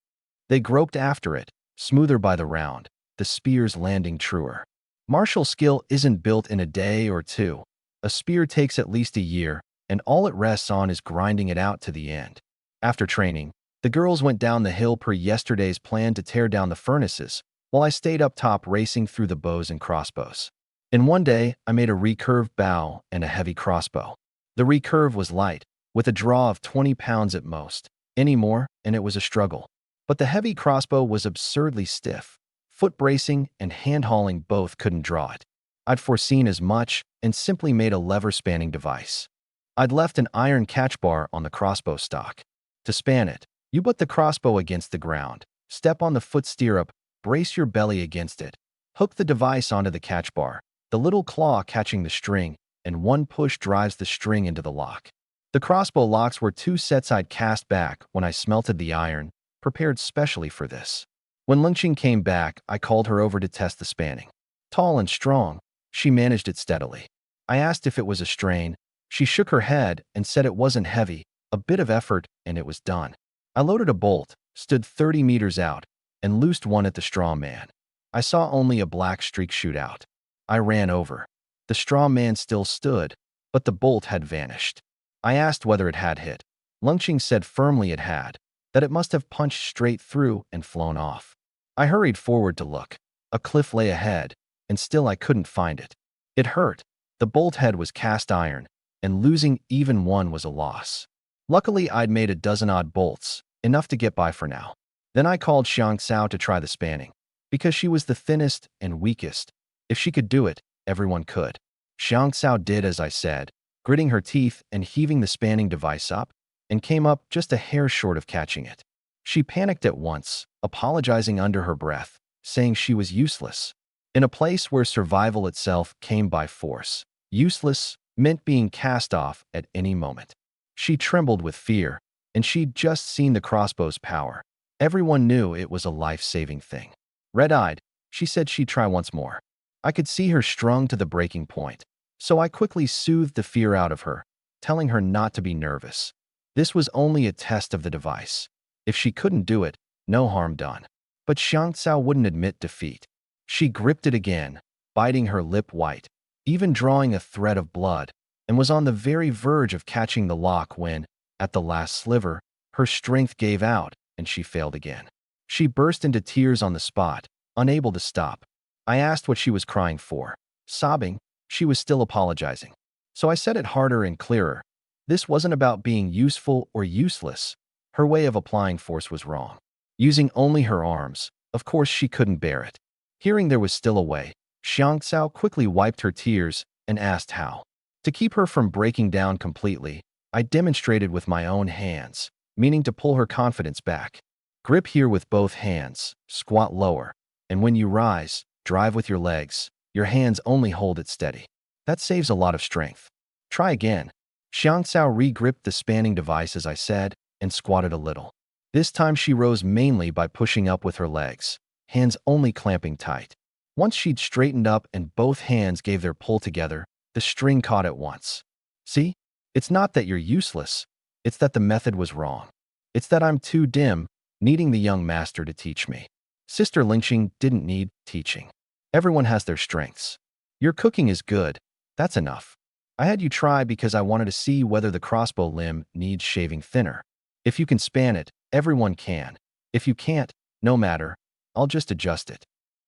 They groped after it, smoother by the round, the spears landing truer. Martial skill isn't built in a day or two. A spear takes at least a year, and all it rests on is grinding it out to the end. After training, the girls went down the hill per yesterday's plan to tear down the furnaces, while I stayed up top racing through the bows and crossbows. In one day, I made a recurved bow and a heavy crossbow. The recurve was light, with a draw of 20 pounds at most. Any more, and it was a struggle. But the heavy crossbow was absurdly stiff. Foot bracing and hand-hauling both couldn't draw it. I'd foreseen as much and simply made a lever-spanning device. I'd left an iron catch bar on the crossbow stock. To span it, you butt the crossbow against the ground, step on the foot stirrup, brace your belly against it, hook the device onto the catch bar, the little claw catching the string, and one push drives the string into the lock. The crossbow locks were 2 sets I'd cast back when I smelted the iron, prepared specially for this. When Lungqing came back, I called her over to test the spanning. Tall and strong, she managed it steadily. I asked if it was a strain. She shook her head and said it wasn't heavy, a bit of effort, and it was done. I loaded a bolt, stood 30 meters out, and loosed one at the straw man. I saw only a black streak shoot out. I ran over. The straw man still stood, but the bolt had vanished. I asked whether it had hit. Lungqing said firmly it had, that it must have punched straight through and flown off. I hurried forward to look. A cliff lay ahead, and still I couldn't find it. It hurt. The bolt head was cast iron, and losing even one was a loss. Luckily, I'd made a dozen odd bolts, enough to get by for now. Then I called Xiang Cao to try the spanning, because she was the thinnest and weakest. If she could do it, everyone could. Xiang Cao did as I said, gritting her teeth and heaving the spanning device up, and came up just a hair short of catching it. She panicked at once, apologizing under her breath, saying she was useless. In a place where survival itself came by force, useless meant being cast off at any moment. She trembled with fear, and she'd just seen the crossbow's power. Everyone knew it was a life-saving thing. Red-eyed, she said she'd try once more. I could see her strung to the breaking point, so I quickly soothed the fear out of her, telling her not to be nervous. This was only a test of the device. If she couldn't do it, no harm done. But Xiang Cao wouldn't admit defeat. She gripped it again, biting her lip white, even drawing a thread of blood, and was on the very verge of catching the lock when, at the last sliver, her strength gave out and she failed again. She burst into tears on the spot, unable to stop. I asked what she was crying for. Sobbing, she was still apologizing. So I said it harder and clearer. This wasn't about being useful or useless. Her way of applying force was wrong. Using only her arms, of course she couldn't bear it. Hearing there was still a way, Xiangxiao quickly wiped her tears and asked how. To keep her from breaking down completely, I demonstrated with my own hands, meaning to pull her confidence back. Grip here with both hands, squat lower, and when you rise, drive with your legs. Your hands only hold it steady. That saves a lot of strength. Try again. Xiangxiao re-gripped the spanning device as I said, and squatted a little. This time she rose mainly by pushing up with her legs, hands only clamping tight. Once she'd straightened up and both hands gave their pull together, the string caught at once. See? It's not that you're useless. It's that the method was wrong. It's that I'm too dim, needing the young master to teach me. Sister Lingxing didn't need teaching. Everyone has their strengths. Your cooking is good. That's enough. I had you try because I wanted to see whether the crossbow limb needs shaving thinner. If you can span it, everyone can. If you can't, no matter, I'll just adjust it.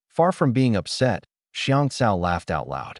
Far from being upset, Xiangxiao laughed out loud.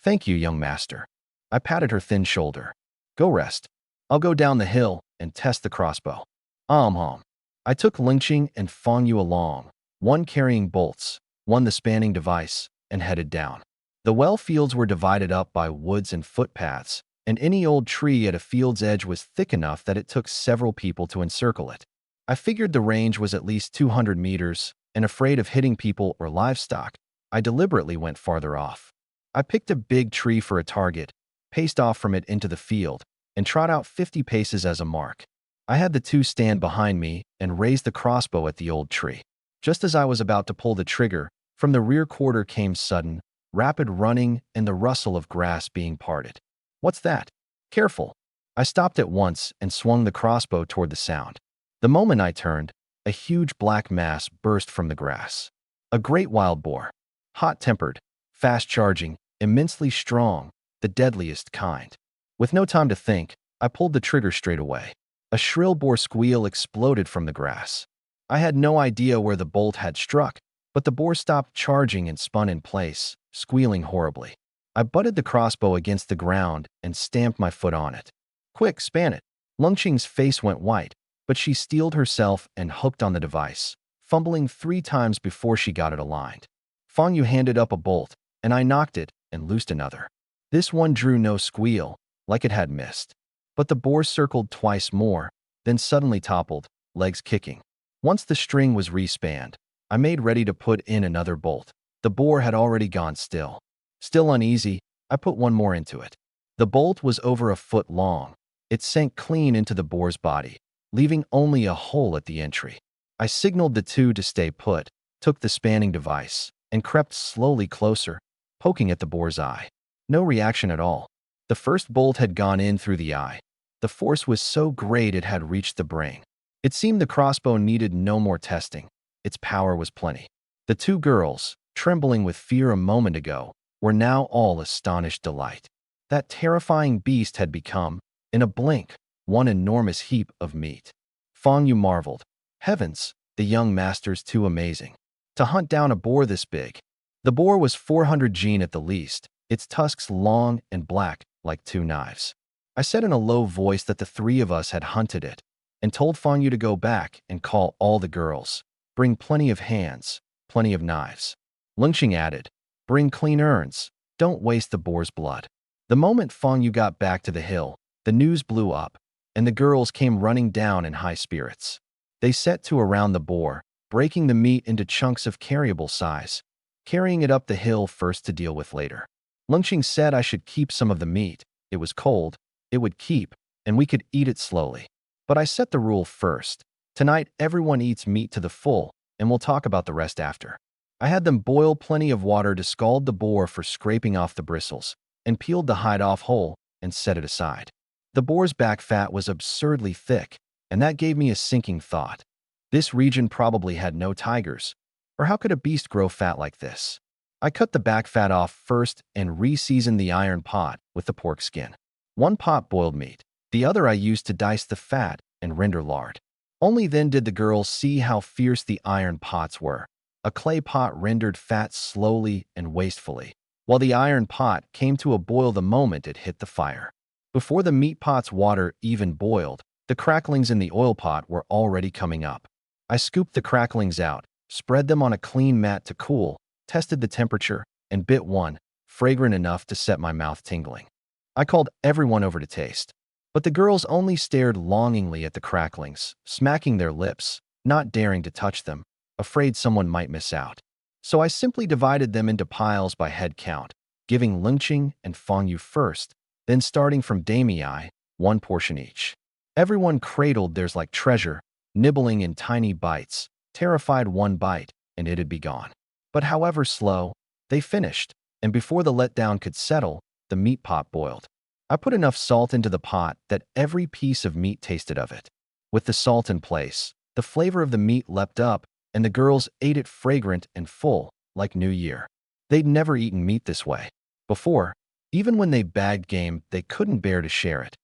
Thank you, young master. I patted her thin shoulder. Go rest. I'll go down the hill and test the crossbow. I took Lingxing and Fang Yu along, one carrying bolts, one the spanning device, and headed down. The well fields were divided up by woods and footpaths, and any old tree at a field's edge was thick enough that it took several people to encircle it. I figured the range was at least 200 meters, and afraid of hitting people or livestock, I deliberately went farther off. I picked a big tree for a target, paced off from it into the field, and trot out 50 paces as a mark. I had the two stand behind me and raised the crossbow at the old tree. Just as I was about to pull the trigger, from the rear quarter came sudden, rapid running and the rustle of grass being parted. What's that? Careful. I stopped at once and swung the crossbow toward the sound. The moment I turned, a huge black mass burst from the grass. A great wild boar. Hot-tempered, fast-charging, immensely strong, the deadliest kind. With no time to think, I pulled the trigger straight away. A shrill boar squeal exploded from the grass. I had no idea where the bolt had struck, but the boar stopped charging and spun in place, squealing horribly. I butted the crossbow against the ground and stamped my foot on it. Quick, span it. Lingxing's face went white, but she steeled herself and hooked on the device, fumbling 3 times before she got it aligned. Fang Yu handed up a bolt, and I knocked it and loosed another. This one drew no squeal, like it had missed. But the boar circled twice more, then suddenly toppled, legs kicking. Once the string was respanned, I made ready to put in another bolt. The boar had already gone still. Still uneasy, I put one more into it. The bolt was over a foot long. It sank clean into the boar's body, leaving only a hole at the entry. I signaled the two to stay put, took the spanning device, and crept slowly closer, poking at the boar's eye. No reaction at all. The first bolt had gone in through the eye. The force was so great it had reached the brain. It seemed the crossbow needed no more testing. Its power was plenty. The two girls, trembling with fear a moment ago, were now all astonished delight. That terrifying beast had become, in a blink, one enormous heap of meat. Fang Yu marveled. Heavens, the young master's too amazing. To hunt down a boar this big. The boar was 400 jin at the least, its tusks long and black like 2 knives. I said in a low voice that the 3 of us had hunted it, and told Fang Yu to go back and call all the girls. Bring plenty of hands, plenty of knives. Lingxing added, bring clean urns, don't waste the boar's blood. The moment Fang Yu got back to the hill, the news blew up, and the girls came running down in high spirits. They set to around the boar, breaking the meat into chunks of carryable size, carrying it up the hill first to deal with later. Lingxing said I should keep some of the meat. It was cold, it would keep, and we could eat it slowly. But I set the rule first. Tonight, everyone eats meat to the full, and we'll talk about the rest after. I had them boil plenty of water to scald the boar for scraping off the bristles, and peeled the hide off whole and set it aside. The boar's back fat was absurdly thick, and that gave me a sinking thought. This region probably had no tigers, or how could a beast grow fat like this? I cut the back fat off first and re-seasoned the iron pot with the pork skin. One pot boiled meat, the other I used to dice the fat and render lard. Only then did the girls see how fierce the iron pots were. A clay pot rendered fat slowly and wastefully, while the iron pot came to a boil the moment it hit the fire. Before the meat pot's water even boiled, the cracklings in the oil pot were already coming up. I scooped the cracklings out, spread them on a clean mat to cool, tested the temperature, and bit one, fragrant enough to set my mouth tingling. I called everyone over to taste, but the girls only stared longingly at the cracklings, smacking their lips, not daring to touch them, afraid someone might miss out. So I simply divided them into piles by head count, giving Lungching and Fangyu first, then starting from Damei, one portion each. Everyone cradled theirs like treasure, nibbling in tiny bites, terrified one bite, and it'd be gone. But however slow, they finished, and before the letdown could settle, the meat pot boiled. I put enough salt into the pot that every piece of meat tasted of it. With the salt in place, the flavor of the meat leapt up, and the girls ate it fragrant and full, like New Year. They'd never eaten meat this way before. Even when they bagged game, they couldn't bear to share it.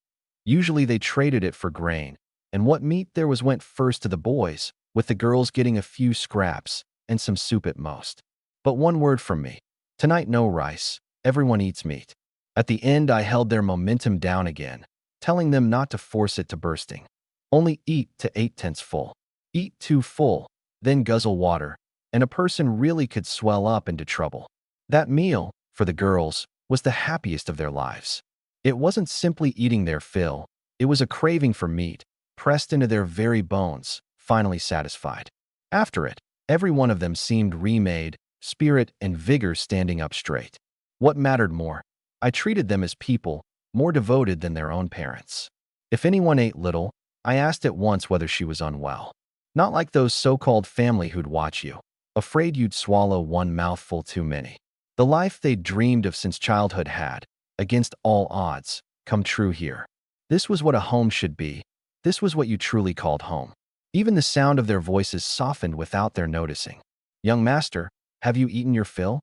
Usually they traded it for grain, and what meat there was went first to the boys, with the girls getting a few scraps and some soup at most. But one word from me. Tonight no rice, everyone eats meat. At the end I held their momentum down again, telling them not to force it to bursting. Only eat to 8/10 full. Eat too full, then guzzle water, and a person really could swell up into trouble. That meal, for the girls, was the happiest of their lives. It wasn't simply eating their fill, it was a craving for meat, pressed into their very bones, finally satisfied. After it, every one of them seemed remade, spirit and vigor standing up straight. What mattered more? I treated them as people, more devoted than their own parents. If anyone ate little, I asked at once whether she was unwell. Not like those so-called family who'd watch you, afraid you'd swallow one mouthful too many. The life they'd dreamed of since childhood had, against all odds, come true here. This was what a home should be. This was what you truly called home. Even the sound of their voices softened without their noticing. Young master, have you eaten your fill?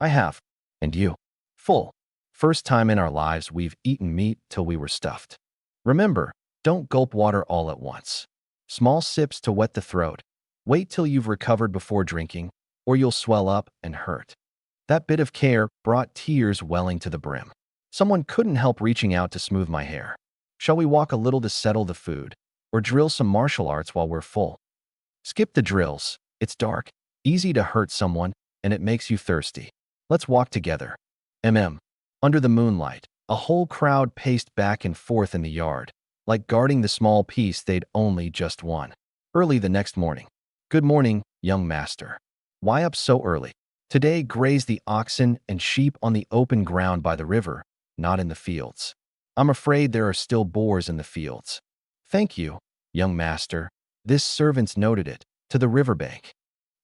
I have. And you? Full. First time in our lives we've eaten meat till we were stuffed. Remember, don't gulp water all at once. Small sips to wet the throat. Wait till you've recovered before drinking, or you'll swell up and hurt. That bit of care brought tears welling to the brim. Someone couldn't help reaching out to smooth my hair. Shall we walk a little to settle the food, or drill some martial arts while we're full? Skip the drills. It's dark, easy to hurt someone, and it makes you thirsty. Let's walk together. Under the moonlight, a whole crowd paced back and forth in the yard, like guarding the small piece they'd only just won. Early the next morning. Good morning, young master. Why up so early? Today graze the oxen and sheep on the open ground by the river, not in the fields. I'm afraid there are still boars in the fields. Thank you, young master. This servants noted it, to the riverbank.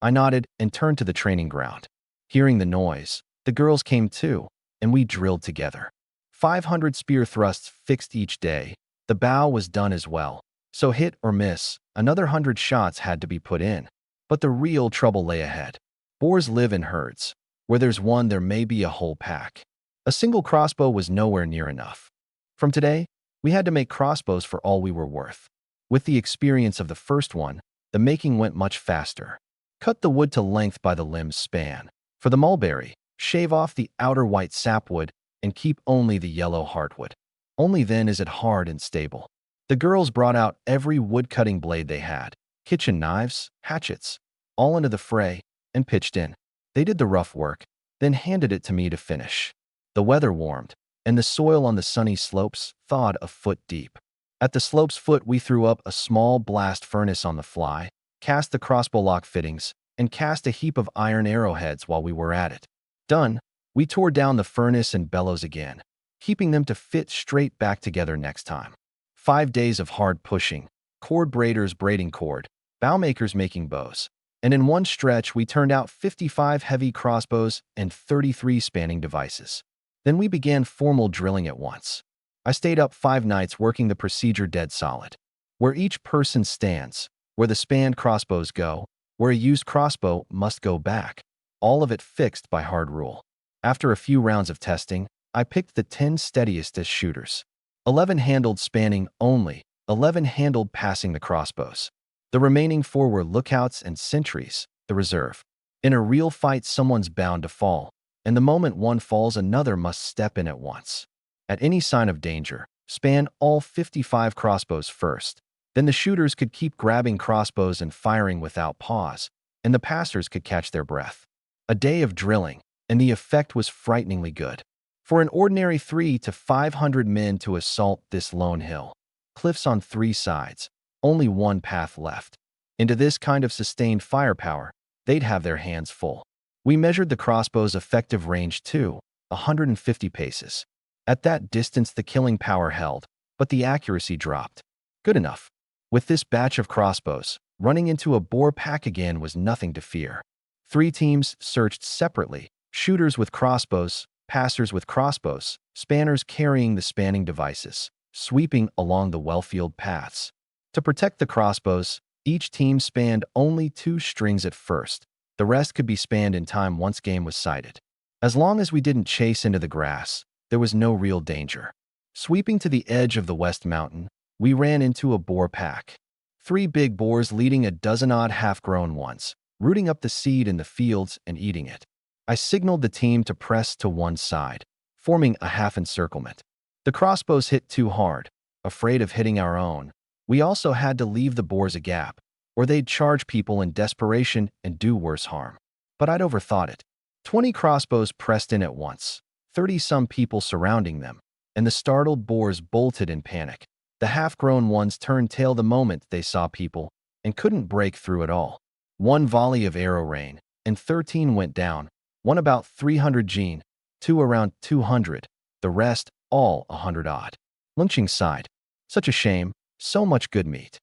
I nodded and turned to the training ground. Hearing the noise, the girls came too, and we drilled together. 500 spear thrusts fixed each day. The bow was done as well, so hit or miss, another 100 shots had to be put in. But the real trouble lay ahead. Boars live in herds. Where there's one, there may be a whole pack. A single crossbow was nowhere near enough. From today, we had to make crossbows for all we were worth. With the experience of the first one, the making went much faster. Cut the wood to length by the limb's span. For the mulberry, shave off the outer white sapwood and keep only the yellow heartwood. Only then is it hard and stable. The girls brought out every wood-cutting blade they had, kitchen knives, hatchets, all into the fray, and pitched in. They did the rough work, then handed it to me to finish. The weather warmed, and the soil on the sunny slopes thawed a foot deep. At the slope's foot we threw up a small blast furnace on the fly, cast the crossbow lock fittings, and cast a heap of iron arrowheads while we were at it. Done, we tore down the furnace and bellows again, keeping them to fit straight back together next time. 5 days of hard pushing, cord braiders braiding cord, bow makers making bows, and in one stretch we turned out 55 heavy crossbows and 33 spanning devices. Then we began formal drilling at once. I stayed up 5 nights working the procedure dead solid. Where each person stands, where the spanned crossbows go, where a used crossbow must go back, all of it fixed by hard rule. After a few rounds of testing, I picked the 10 steadiest as shooters. 11 handled spanning only, 11 handled passing the crossbows. The remaining 4 were lookouts and sentries, the reserve. In a real fight, someone's bound to fall, and the moment one falls, another must step in at once. At any sign of danger, span all 55 crossbows first. Then the shooters could keep grabbing crossbows and firing without pause, and the passers could catch their breath. A day of drilling, and the effect was frighteningly good. For an ordinary 300 to 500 men to assault this lone hill, cliffs on 3 sides, only one path left. Into this kind of sustained firepower, they'd have their hands full. We measured the crossbow's effective range to 150 paces. At that distance, the killing power held, but the accuracy dropped. Good enough. With this batch of crossbows, running into a boar pack again was nothing to fear. 3 teams searched separately, shooters with crossbows, passers with crossbows, spanners carrying the spanning devices, sweeping along the well-filled paths. To protect the crossbows, each team spanned only 2 strings at first. The rest could be spanned in time once game was sighted. As long as we didn't chase into the grass, there was no real danger. Sweeping to the edge of the West Mountain, we ran into a boar pack. 3 big boars leading a dozen-odd half-grown ones, rooting up the seed in the fields and eating it. I signaled the team to press to one side, forming a half-encirclement. The crossbows hit too hard. Afraid of hitting our own, we also had to leave the boars a gap, or they'd charge people in desperation and do worse harm. But I'd overthought it. 20 crossbows pressed in at once, 30-some people surrounding them, and the startled boars bolted in panic. The half-grown ones turned tail the moment they saw people and couldn't break through at all. 1 volley of arrow rain, and 13 went down, 1 about 300 gene, 2 around 200, the rest all 100-odd. Lynching sighed. Such a shame, so much good meat.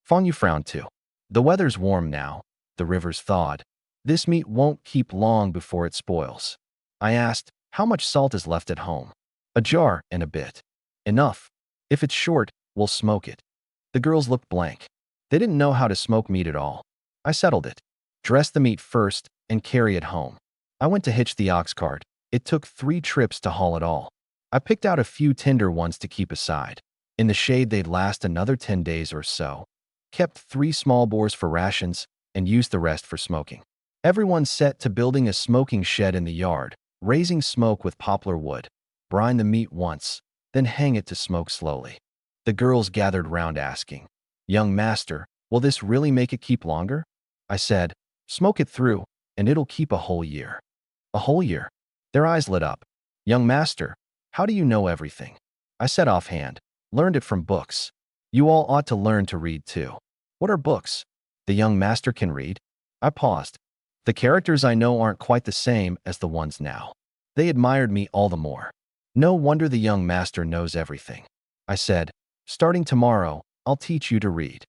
Fonyu frowned too. The weather's warm now, the river's thawed. This meat won't keep long before it spoils. I asked, how much salt is left at home? A jar and a bit. Enough. If it's short, we'll smoke it. The girls looked blank. They didn't know how to smoke meat at all. I settled it. Dress the meat first and carry it home. I went to hitch the ox cart. It took 3 trips to haul it all. I picked out a few tender ones to keep aside. In the shade, they'd last another 10 days or so. Kept 3 small boars for rations and used the rest for smoking. Everyone set to building a smoking shed in the yard, raising smoke with poplar wood. Brine the meat once, then hang it to smoke slowly. The girls gathered round asking, "Young master, will this really make it keep longer?" I said, "Smoke it through, and it'll keep a whole year." A whole year? Their eyes lit up. "Young master, how do you know everything?" I said offhand, "Learned it from books. You all ought to learn to read too." "What are books?" "The young master can read." I paused. The characters I know aren't quite the same as the ones now. They admired me all the more. "No wonder the young master knows everything." I said, "Starting tomorrow, I'll teach you to read."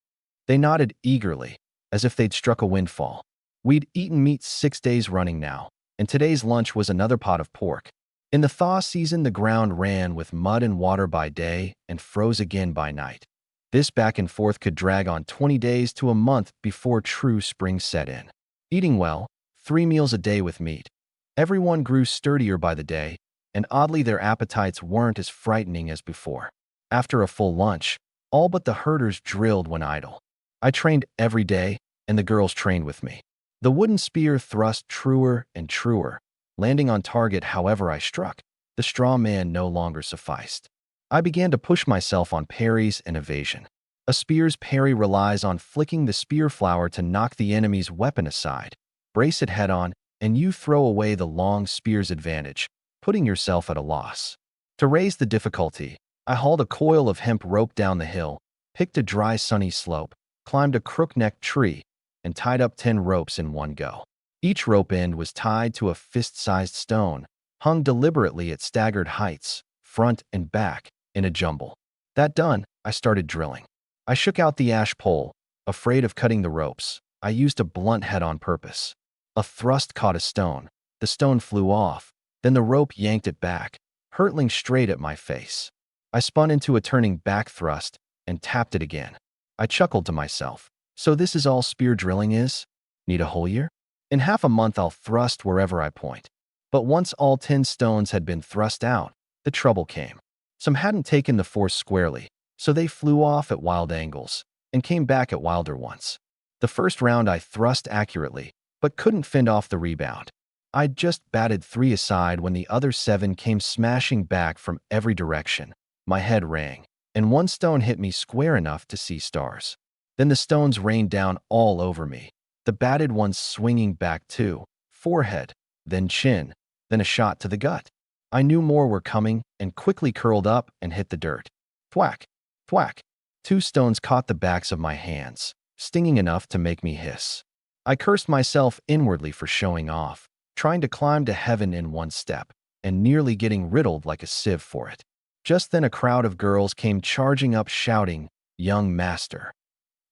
They nodded eagerly, as if they'd struck a windfall. We'd eaten meat 6 days running now, and today's lunch was another pot of pork. In the thaw season, the ground ran with mud and water by day and froze again by night. This back and forth could drag on 20 days to a month before true spring set in. Eating well, 3 meals a day with meat. Everyone grew sturdier by the day, and oddly their appetites weren't as frightening as before. After a full lunch, all but the herders drilled when idle. I trained every day, and the girls trained with me. The wooden spear thrust truer and truer, landing on target however I struck. The straw man no longer sufficed. I began to push myself on parries and evasion. A spear's parry relies on flicking the spear flower to knock the enemy's weapon aside. Brace it head-on, and you throw away the long spear's advantage, putting yourself at a loss. To raise the difficulty, I hauled a coil of hemp rope down the hill, picked a dry sunny slope, climbed a crook-necked tree, and tied up 10 ropes in one go. Each rope end was tied to a fist-sized stone, hung deliberately at staggered heights, front and back, in a jumble. That done, I started drilling. I shook out the ash pole, afraid of cutting the ropes. I used a blunt head on purpose. A thrust caught a stone. The stone flew off. Then the rope yanked it back, hurtling straight at my face. I spun into a turning back thrust and tapped it again. I chuckled to myself. So this is all spear drilling is? Need a whole year? In half a month I'll thrust wherever I point. But once all 10 stones had been thrust out, the trouble came. Some hadn't taken the force squarely, so they flew off at wild angles and came back at wilder ones. The first round I thrust accurately, but couldn't fend off the rebound. I'd just batted 3 aside when the other 7 came smashing back from every direction. My head rang, and one stone hit me square enough to see stars. Then the stones rained down all over me, the batted ones swinging back too, forehead, then chin, then a shot to the gut. I knew more were coming and quickly curled up and hit the dirt. Thwack, thwack. 2 stones caught the backs of my hands, stinging enough to make me hiss. I cursed myself inwardly for showing off, trying to climb to heaven in one step, and nearly getting riddled like a sieve for it. Just then a crowd of girls came charging up shouting, "Young master,"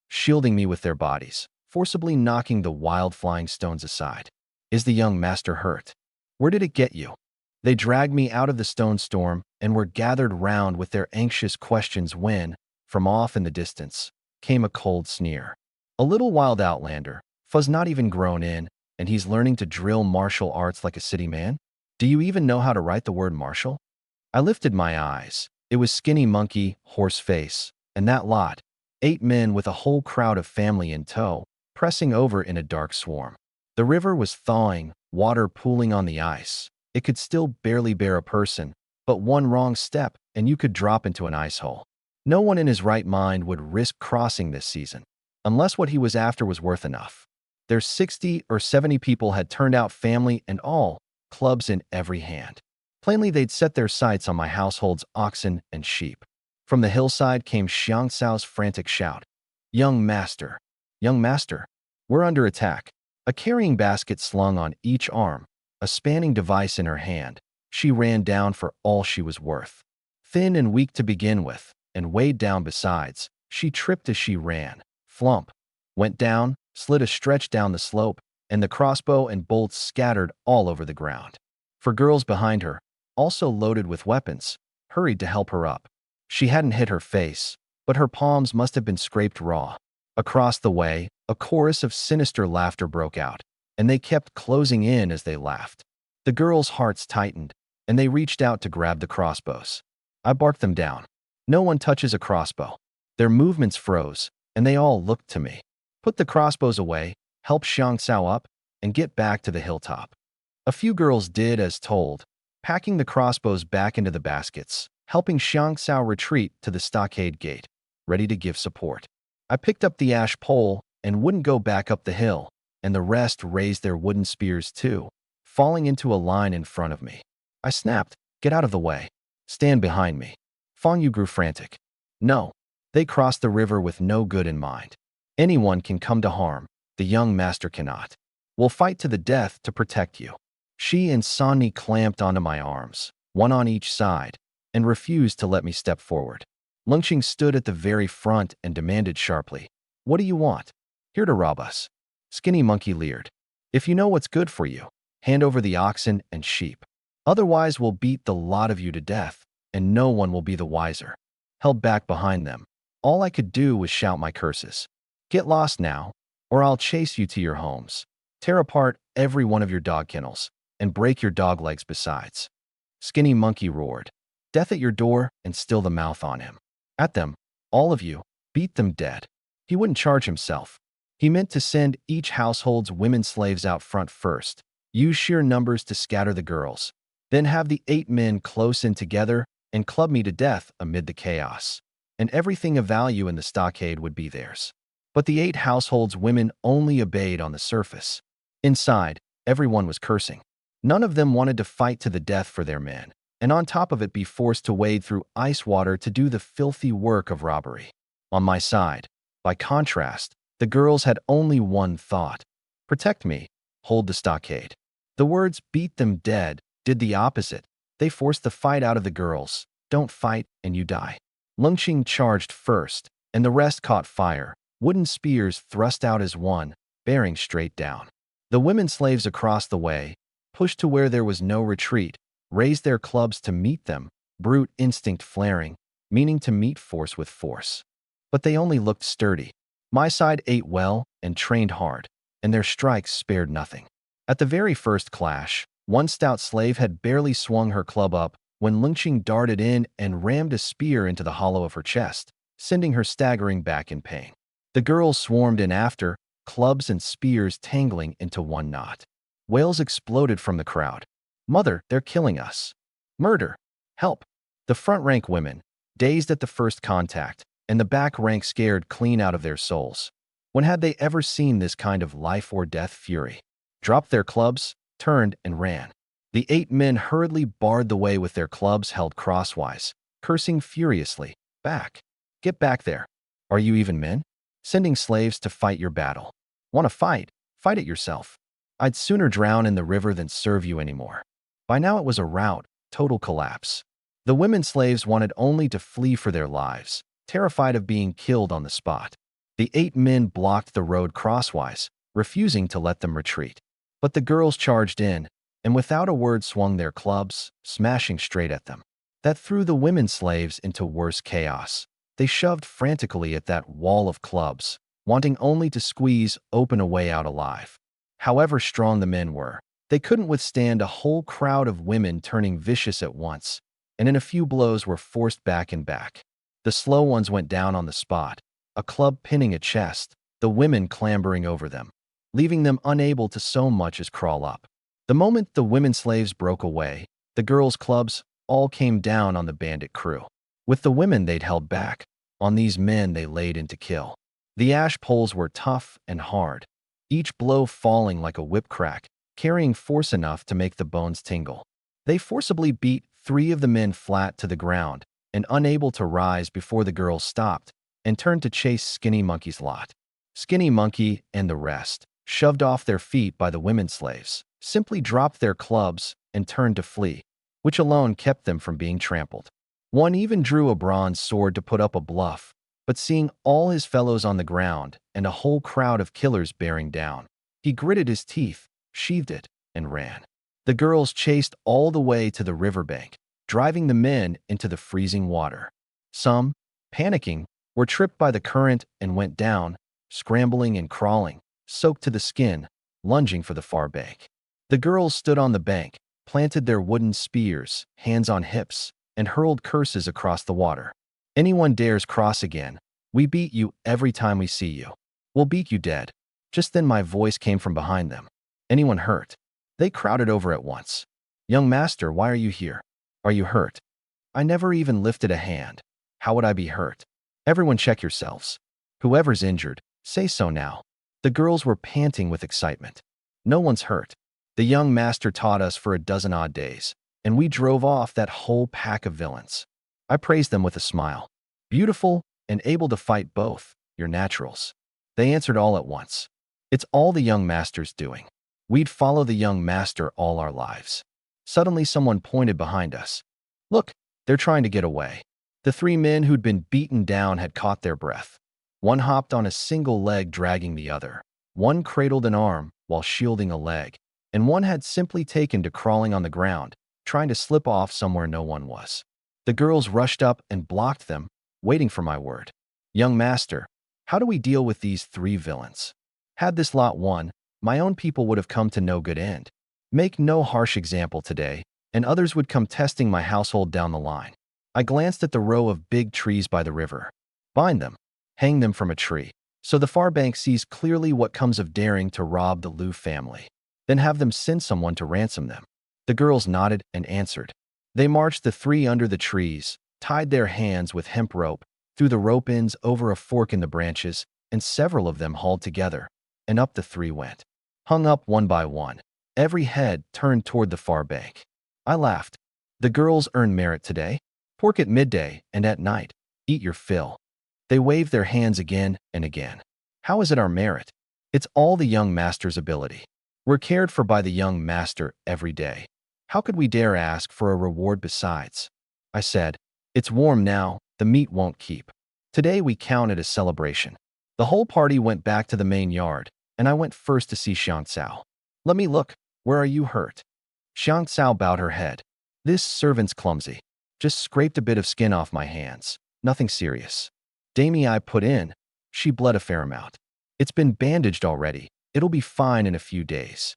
shielding me with their bodies, forcibly knocking the wild flying stones aside. "Is the young master hurt? Where did it get you?" They dragged me out of the stone storm and were gathered round with their anxious questions when, from off in the distance, came a cold sneer. "A little wild outlander, fuzz not even grown in, and he's learning to drill martial arts like a city man? Do you even know how to write the word martial?" I lifted my eyes. It was Skinny Monkey, Horse Face, and that lot, 8 men with a whole crowd of family in tow, pressing over in a dark swarm. The river was thawing, water pooling on the ice. It could still barely bear a person, but one wrong step and you could drop into an ice hole. No one in his right mind would risk crossing this season, unless what he was after was worth enough. Their 60 or 70 people had turned out, family and all, clubs in every hand. Plainly, they'd set their sights on my household's oxen and sheep. From the hillside came Xiang Cao's frantic shout. Young master, we're under attack." A carrying basket slung on each arm, a spanning device in her hand, she ran down for all she was worth. Thin and weak to begin with, and weighed down besides, she tripped as she ran, flump, went down, slid a stretch down the slope, and the crossbow and bolts scattered all over the ground. For girls behind her, also loaded with weapons, hurried to help her up. She hadn't hit her face, but her palms must have been scraped raw. Across the way, a chorus of sinister laughter broke out, and they kept closing in as they laughed. The girls' hearts tightened, and they reached out to grab the crossbows. I barked them down. No one touches a crossbow. Their movements froze, and they all looked to me. Put the crossbows away, help Xiang Cao up, and get back to the hilltop. A few girls did as told, packing the crossbows back into the baskets, helping Xiang Cao retreat to the stockade gate, ready to give support. I picked up the ash pole and wouldn't go back up the hill, and the rest raised their wooden spears too, falling into a line in front of me. I snapped, "Get out of the way. Stand behind me." Fang Yu grew frantic. "No." They crossed the river with no good in mind. "Anyone can come to harm. The young master cannot. We'll fight to the death to protect you." She and Sanni clamped onto my arms, one on each side, and refused to let me step forward. Lungqing stood at the very front and demanded sharply, "What do you want?" "Here to rob us." Skinny Monkey leered. "If you know what's good for you, hand over the oxen and sheep. Otherwise we'll beat the lot of you to death, and no one will be the wiser." Held back behind them, all I could do was shout my curses. "Get lost now, or I'll chase you to your homes, tear apart every one of your dog kennels, and break your dog legs besides." Skinny Monkey roared, "Death at your door and still the mouth on him. At them, all of you, beat them dead." He wouldn't charge himself. He meant to send each household's women slaves out front first, use sheer numbers to scatter the girls, then have the 8 men close in together and club me to death amid the chaos. And everything of value in the stockade would be theirs. But the 8 households' women only obeyed on the surface. Inside, everyone was cursing. None of them wanted to fight to the death for their men, and on top of it be forced to wade through ice water to do the filthy work of robbery. On my side, by contrast, the girls had only one thought: protect me, hold the stockade. The words "beat them dead" did the opposite. They forced the fight out of the girls. Don't fight and you die. Lungqing charged first, and the rest caught fire, wooden spears thrust out as one, bearing straight down. The women slaves across the way, pushed to where there was no retreat, raised their clubs to meet them, brute instinct flaring, meaning to meet force with force. But they only looked sturdy. My side ate well and trained hard, and their strikes spared nothing. At the very first clash, one stout slave had barely swung her club up when Lungqing darted in and rammed a spear into the hollow of her chest, sending her staggering back in pain. The girls swarmed in after, clubs and spears tangling into one knot. Wails exploded from the crowd. "Mother, they're killing us! Murder! Help!" The front rank women, dazed at the first contact, and the back rank scared clean out of their souls. When had they ever seen this kind of life or death fury? Dropped their clubs, turned, and ran. The 8 men hurriedly barred the way with their clubs held crosswise, cursing furiously. "Back! Get back there! Are you even men? Sending slaves to fight your battle. Want to fight? Fight it yourself. I'd sooner drown in the river than serve you anymore." By now it was a rout, total collapse. The women slaves wanted only to flee for their lives, terrified of being killed on the spot. The 8 men blocked the road crosswise, refusing to let them retreat. But the girls charged in, and without a word swung their clubs, smashing straight at them. That threw the women slaves into worse chaos. They shoved frantically at that wall of clubs, wanting only to squeeze open a way out alive. However strong the men were, they couldn't withstand a whole crowd of women turning vicious at once, and in a few blows were forced back and back. The slow ones went down on the spot, a club pinning a chest, the women clambering over them, leaving them unable to so much as crawl up. The moment the women slaves broke away, the girls' clubs all came down on the bandit crew. With the women they'd held back, on these men they laid into kill. The ash poles were tough and hard, each blow falling like a whip crack, carrying force enough to make the bones tingle. They forcibly beat 3 of the men flat to the ground, and unable to rise before the girls stopped and turned to chase Skinny Monkey's lot. Skinny Monkey and the rest, shoved off their feet by the women slaves, simply dropped their clubs and turned to flee, which alone kept them from being trampled. One even drew a bronze sword to put up a bluff, but seeing all his fellows on the ground and a whole crowd of killers bearing down, he gritted his teeth, sheathed it, and ran. The girls chased all the way to the riverbank, driving the men into the freezing water. Some, panicking, were tripped by the current and went down, scrambling and crawling, soaked to the skin, lunging for the far bank. The girls stood on the bank, planted their wooden spears, hands on hips, and hurled curses across the water. "Anyone dares cross again, we beat you every time we see you. We'll beat you dead." Just then my voice came from behind them. "Anyone hurt?" They crowded over at once. "Young master, why are you here? Are you hurt?" I never even lifted a hand. How would I be hurt? "Everyone check yourselves. Whoever's injured, say so now." The girls were panting with excitement. "No one's hurt. The young master taught us for a dozen odd days, and we drove off that whole pack of villains." I praised them with a smile. "Beautiful and able to fight both, your naturals." They answered all at once. "It's all the young master's doing. We'd follow the young master all our lives." Suddenly someone pointed behind us. "Look, they're trying to get away." The 3 men who'd been beaten down had caught their breath. One hopped on a single leg dragging the other. One cradled an arm while shielding a leg, and one had simply taken to crawling on the ground, trying to slip off somewhere no one was. The girls rushed up and blocked them, waiting for my word. "Young master, how do we deal with these 3 villains? Had this lot won, my own people would have come to no good end. Make no harsh example today, and others would come testing my household down the line." I glanced at the row of big trees by the river. "Bind them, hang them from a tree, so the far bank sees clearly what comes of daring to rob the Liu family. Then have them send someone to ransom them." The girls nodded and answered. They marched the 3 under the trees, tied their hands with hemp rope, threw the rope ends over a fork in the branches, and several of them hauled together, and up the 3 went. Hung up one by one, every head turned toward the far bank. I laughed. "The girls earn merit today. Pork at midday and at night. Eat your fill." They waved their hands again and again. "How is it our merit? It's all the young master's ability. We're cared for by the young master every day. How could we dare ask for a reward besides?" I said, "It's warm now, the meat won't keep. Today we count it a celebration." The whole party went back to the main yard, and I went first to see Xiang Cao. "Let me look, where are you hurt?" Xiang Cao bowed her head. "This servant's clumsy. Just scraped a bit of skin off my hands. Nothing serious." Damie I put in. She bled a fair amount. "It's been bandaged already. It'll be fine in a few days."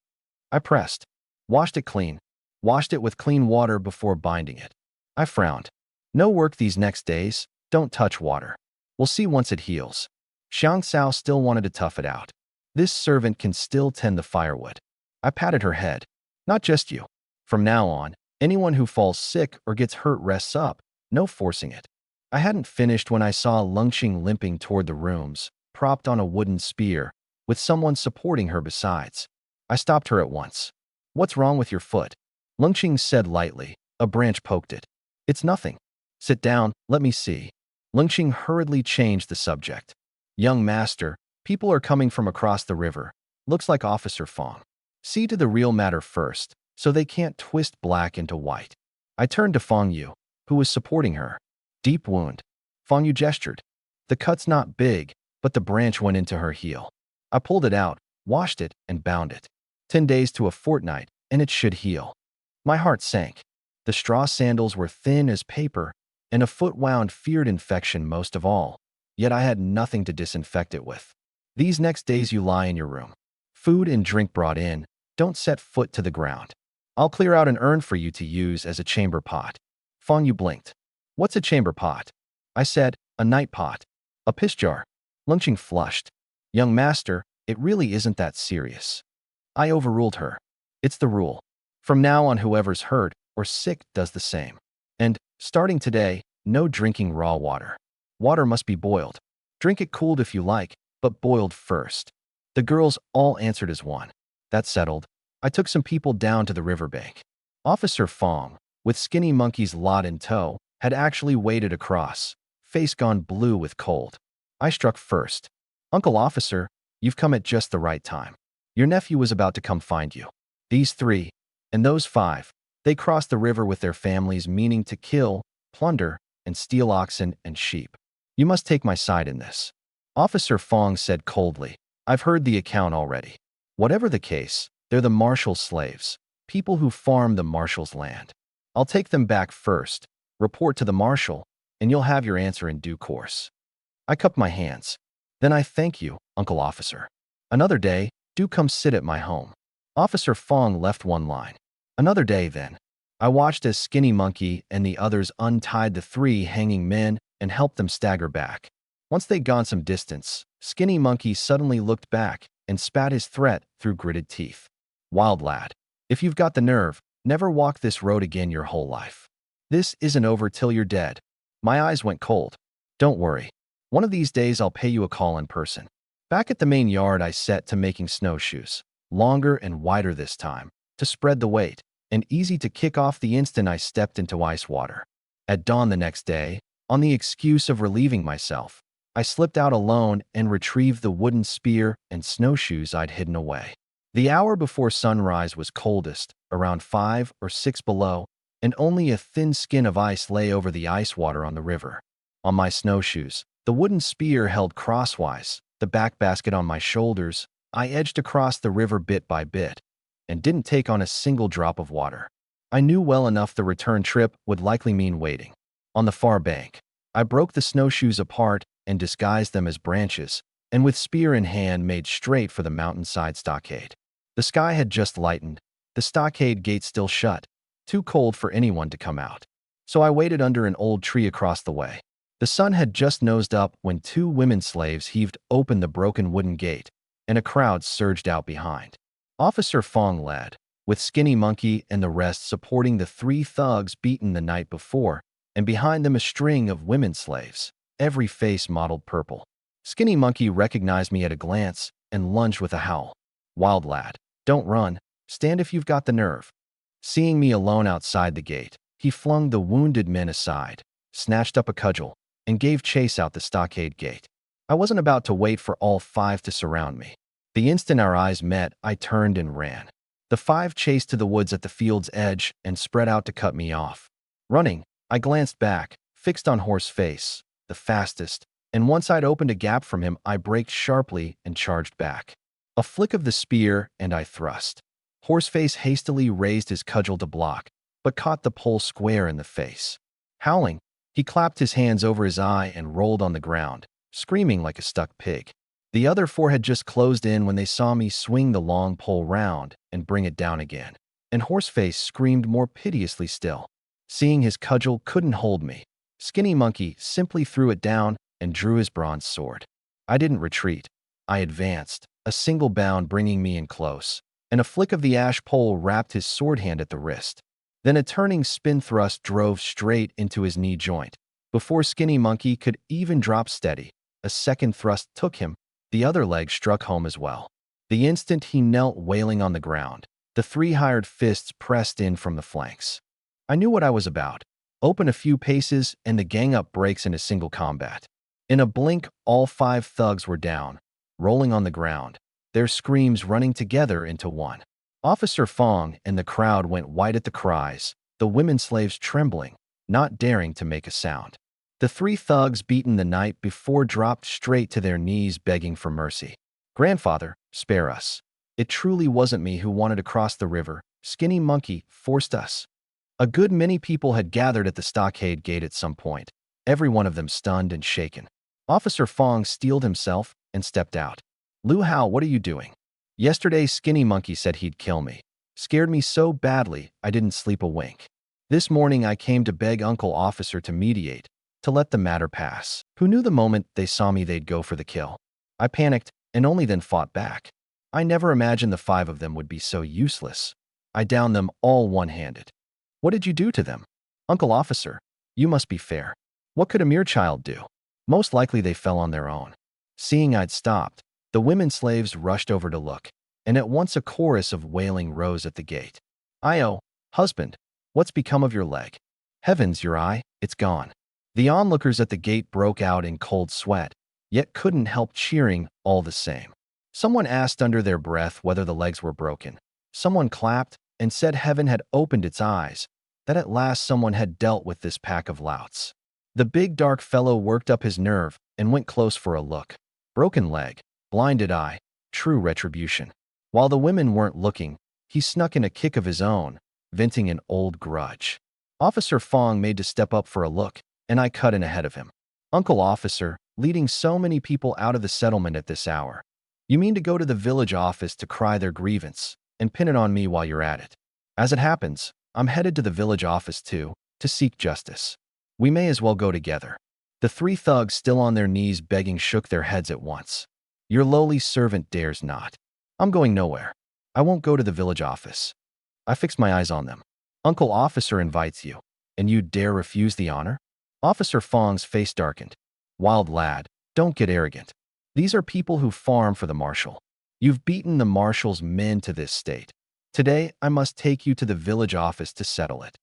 I pressed. "Washed it clean. Washed it with clean water before binding it." I frowned. "No work these next days. Don't touch water. We'll see once it heals." Xiang Cao still wanted to tough it out. This servant can still tend the firewood. I patted her head. Not just you. From now on, anyone who falls sick or gets hurt rests up. No forcing it. I hadn't finished when I saw Lungxing limping toward the rooms, propped on a wooden spear, with someone supporting her besides. I stopped her at once. What's wrong with your foot? Lungxing said lightly. A branch poked it. It's nothing. Sit down, let me see. Lungxing hurriedly changed the subject. Young master, people are coming from across the river. Looks like Officer Fong. See to the real matter first, so they can't twist black into white. I turned to Fong Yu, who was supporting her. Deep wound. Fong Yu gestured. The cut's not big, but the branch went into her heel. I pulled it out, washed it, and bound it. 10 days to a fortnight, and it should heal. My heart sank. The straw sandals were thin as paper, and a foot wound feared infection most of all. Yet I had nothing to disinfect it with. These next days you lie in your room. Food and drink brought in. Don't set foot to the ground. I'll clear out an urn for you to use as a chamber pot. Fong Yu blinked. What's a chamber pot? I said, a night pot. A piss jar. Lungxing flushed. Young master, it really isn't that serious. I overruled her. It's the rule. From now on, whoever's hurt or sick does the same. And, starting today, no drinking raw water. Water must be boiled. Drink it cooled if you like, but boiled first. The girls all answered as one. That settled. I took some people down to the riverbank. Officer Fong, with Skinny Monkey's lot in tow, had actually waded across, face gone blue with cold. I struck first. Uncle Officer, you've come at just the right time. Your nephew was about to come find you. These 3, and those 5, they crossed the river with their families, meaning to kill, plunder, and steal oxen and sheep. You must take my side in this. Officer Fong said coldly, I've heard the account already. Whatever the case, they're the marshal's slaves, people who farm the marshal's land. I'll take them back first, report to the marshal, and you'll have your answer in due course. I cupped my hands. Then I thank you, Uncle Officer. Another day, do come sit at my home. Officer Fong left one line. Another day, then. I watched as Skinny Monkey and the others untied the 3 hanging men and helped them stagger back. Once they'd gone some distance, Skinny Monkey suddenly looked back and spat his threat through gritted teeth. Wild lad, if you've got the nerve, never walk this road again your whole life. This isn't over till you're dead. My eyes went cold. Don't worry. One of these days I'll pay you a call in person. Back at the main yard I set to making snowshoes, longer and wider this time, to spread the weight, and easy to kick off the instant I stepped into ice water. At dawn the next day, on the excuse of relieving myself, I slipped out alone and retrieved the wooden spear and snowshoes I'd hidden away. The hour before sunrise was coldest, around 5 or 6 below, and only a thin skin of ice lay over the ice water on the river. On my snowshoes, the wooden spear held crosswise, the back basket on my shoulders, I edged across the river bit by bit, and didn't take on a single drop of water. I knew well enough the return trip would likely mean waiting. On the far bank, I broke the snowshoes apart and disguised them as branches, and with spear in hand made straight for the mountainside stockade. The sky had just lightened, the stockade gate still shut, too cold for anyone to come out. So I waited under an old tree across the way. The sun had just nosed up when 2 women slaves heaved open the broken wooden gate, and a crowd surged out behind. Officer Fong led, with Skinny Monkey and the rest supporting the 3 thugs beaten the night before, and behind them a string of women slaves, every face mottled purple. Skinny Monkey recognized me at a glance and lunged with a howl. Wild lad, don't run, stand if you've got the nerve. Seeing me alone outside the gate, he flung the wounded men aside, snatched up a cudgel, and gave chase out the stockade gate. I wasn't about to wait for all 5 to surround me. The instant our eyes met, I turned and ran. The 5 chased to the woods at the field's edge and spread out to cut me off. Running, I glanced back, fixed on Horseface, the fastest, and once I'd opened a gap from him, I braked sharply and charged back. A flick of the spear, and I thrust. Horseface hastily raised his cudgel to block, but caught the pole square in the face. Howling, he clapped his hands over his eye and rolled on the ground, screaming like a stuck pig. The other 4 had just closed in when they saw me swing the long pole round and bring it down again, and Horseface screamed more piteously still. Seeing his cudgel couldn't hold me, Skinny Monkey simply threw it down and drew his bronze sword. I didn't retreat. I advanced, a single bound bringing me in close, and a flick of the ash pole wrapped his sword hand at the wrist. Then a turning spin thrust drove straight into his knee joint. Before Skinny Monkey could even drop steady, a second thrust took him. The other leg struck home as well. The instant he knelt wailing on the ground, the three hired fists pressed in from the flanks. I knew what I was about. Open a few paces, and the gang-up breaks into single combat. In a blink, all 5 thugs were down, rolling on the ground, their screams running together into one. Officer Fong and the crowd went white at the cries, the women slaves trembling, not daring to make a sound. The 3 thugs beaten the night before dropped straight to their knees begging for mercy. "Grandfather, spare us. It truly wasn't me who wanted to cross the river. Skinny Monkey forced us." A good many people had gathered at the stockade gate at some point, every one of them stunned and shaken. Officer Fong steeled himself and stepped out. "Lu Hao, what are you doing?" "Yesterday, Skinny Monkey said he'd kill me. Scared me so badly, I didn't sleep a wink. This morning I came to beg Uncle Officer to mediate, to let the matter pass. Who knew the moment they saw me they'd go for the kill? I panicked and only then fought back. I never imagined the 5 of them would be so useless. I downed them all one-handed." "What did you do to them?" "Uncle Officer, you must be fair. What could a mere child do? Most likely they fell on their own." Seeing I'd stopped, the women slaves rushed over to look, and at once a chorus of wailing rose at the gate. "Io, husband, what's become of your leg? Heavens, your eye, it's gone." The onlookers at the gate broke out in cold sweat, yet couldn't help cheering all the same. Someone asked under their breath whether the legs were broken. Someone clapped and said heaven had opened its eyes, that at last someone had dealt with this pack of louts. The big dark fellow worked up his nerve and went close for a look. Broken leg, blinded eye, true retribution. While the women weren't looking, he snuck in a kick of his own, venting an old grudge. Officer Fong made to step up for a look, and I cut in ahead of him. "Uncle Officer, leading so many people out of the settlement at this hour. You mean to go to the village office to cry their grievance and pin it on me while you're at it? As it happens, I'm headed to the village office too, to seek justice. We may as well go together." The 3 thugs still on their knees begging shook their heads at once. "Your lowly servant dares not. I'm going nowhere. I won't go to the village office." I fixed my eyes on them. "Uncle Officer invites you, and you dare refuse the honor?" Officer Fong's face darkened. "Wild lad, don't get arrogant. These are people who farm for the marshal. You've beaten the marshal's men to this state. Today, I must take you to the village office to settle it."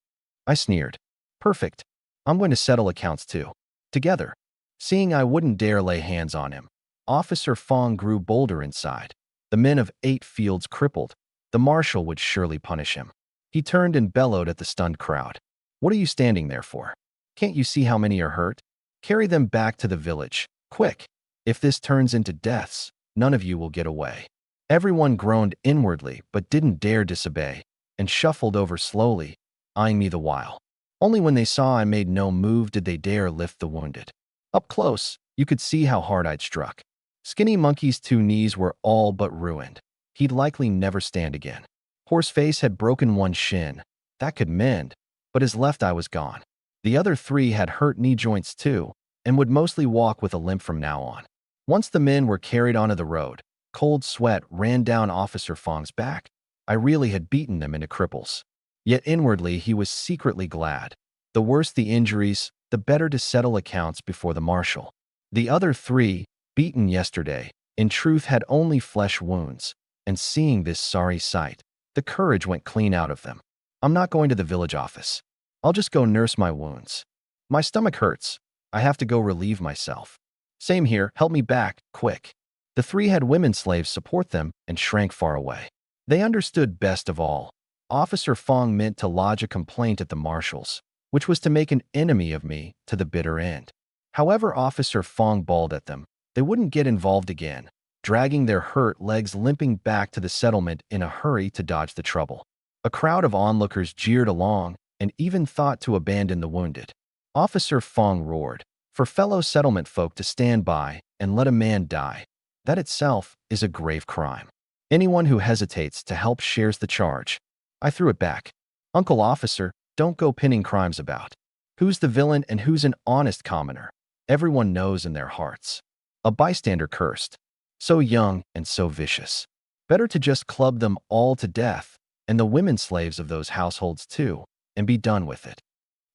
I sneered. "Perfect. I'm going to settle accounts too. Together." Seeing I wouldn't dare lay hands on him, Officer Fong grew bolder inside. The men of 8 fields crippled. The marshal would surely punish him. He turned and bellowed at the stunned crowd. "What are you standing there for? Can't you see how many are hurt? Carry them back to the village, quick. If this turns into deaths, none of you will get away." Everyone groaned inwardly but didn't dare disobey, and shuffled over slowly, eyeing me the while. Only when they saw I made no move did they dare lift the wounded. Up close, you could see how hard I'd struck. Skinny Monkey's 2 knees were all but ruined. He'd likely never stand again. Horseface had broken one shin. That could mend, but his left eye was gone. The other 3 had hurt knee joints too, and would mostly walk with a limp from now on. Once the men were carried onto the road, cold sweat ran down Officer Fong's back. I really had beaten them into cripples. Yet inwardly he was secretly glad. The worse the injuries, the better to settle accounts before the marshal. The other 3, beaten yesterday, in truth had only flesh wounds, and seeing this sorry sight, the courage went clean out of them. "I'm not going to the village office. I'll just go nurse my wounds. My stomach hurts. I have to go relieve myself." "Same here, help me back, quick." The 3 had women slaves support them and shrank far away. They understood best of all. Officer Fong meant to lodge a complaint at the marshals, which was to make an enemy of me to the bitter end. However Officer Fong bawled at them, they wouldn't get involved again, dragging their hurt legs limping back to the settlement in a hurry to dodge the trouble. A crowd of onlookers jeered along and even thought to abandon the wounded. Officer Fong roared, "For fellow settlement folk to stand by and let a man die, that itself is a grave crime. Anyone who hesitates to help shares the charge." I threw it back. "Uncle Officer, don't go pinning crimes about. Who's the villain and who's an honest commoner? Everyone knows in their hearts." A bystander cursed. So young and so vicious. Better to just club them all to death, and the women slaves of those households too, and be done with it.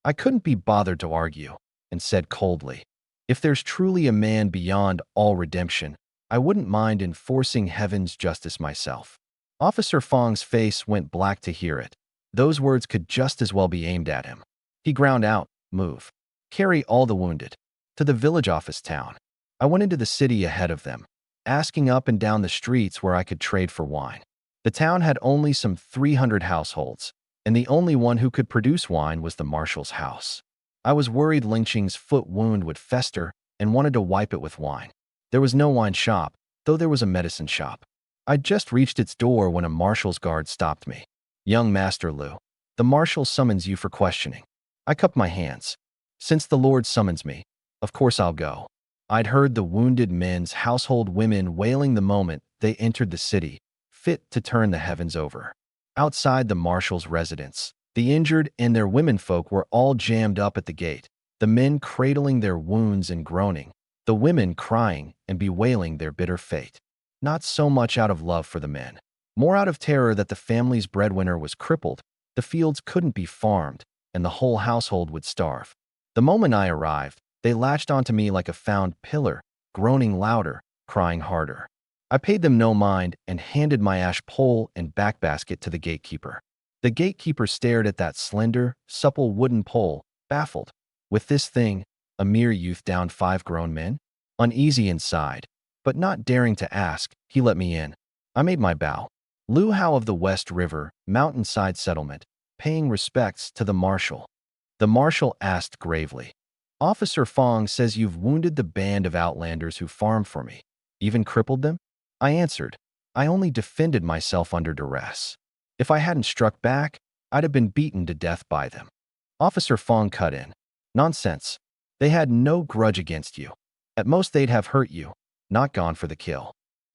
I couldn't be bothered to argue, and said coldly, if there's truly a man beyond all redemption, I wouldn't mind enforcing heaven's justice myself. Officer Fong's face went black to hear it. Those words could just as well be aimed at him. He ground out, move. Carry all the wounded. To the village office town. I went into the city ahead of them, asking up and down the streets where I could trade for wine. The town had only some 300 households, and the only one who could produce wine was the marshal's house. I was worried Ling Qing's foot wound would fester and wanted to wipe it with wine. There was no wine shop, though there was a medicine shop. I'd just reached its door when a marshal's guard stopped me. Young Master Lu, the marshal summons you for questioning. I cupped my hands. Since the Lord summons me, of course I'll go. I'd heard the wounded men's household women wailing the moment they entered the city, fit to turn the heavens over. Outside the marshal's residence, the injured and their womenfolk were all jammed up at the gate, the men cradling their wounds and groaning, the women crying and bewailing their bitter fate. Not so much out of love for the men, more out of terror that the family's breadwinner was crippled, the fields couldn't be farmed, and the whole household would starve. The moment I arrived, they latched onto me like a found pillar, groaning louder, crying harder. I paid them no mind and handed my ash pole and back basket to the gatekeeper. The gatekeeper stared at that slender, supple wooden pole, baffled. With this thing, a mere youth downed 5 grown men? Uneasy inside, but not daring to ask, he let me in. I made my bow. Lu Hao of the West River, mountainside settlement, paying respects to the marshal. The marshal asked gravely, Officer Fong says you've wounded the band of outlanders who farmed for me, even crippled them? I answered, I only defended myself under duress. If I hadn't struck back, I'd have been beaten to death by them. Officer Fong cut in. Nonsense. They had no grudge against you. At most they'd have hurt you, not gone for the kill.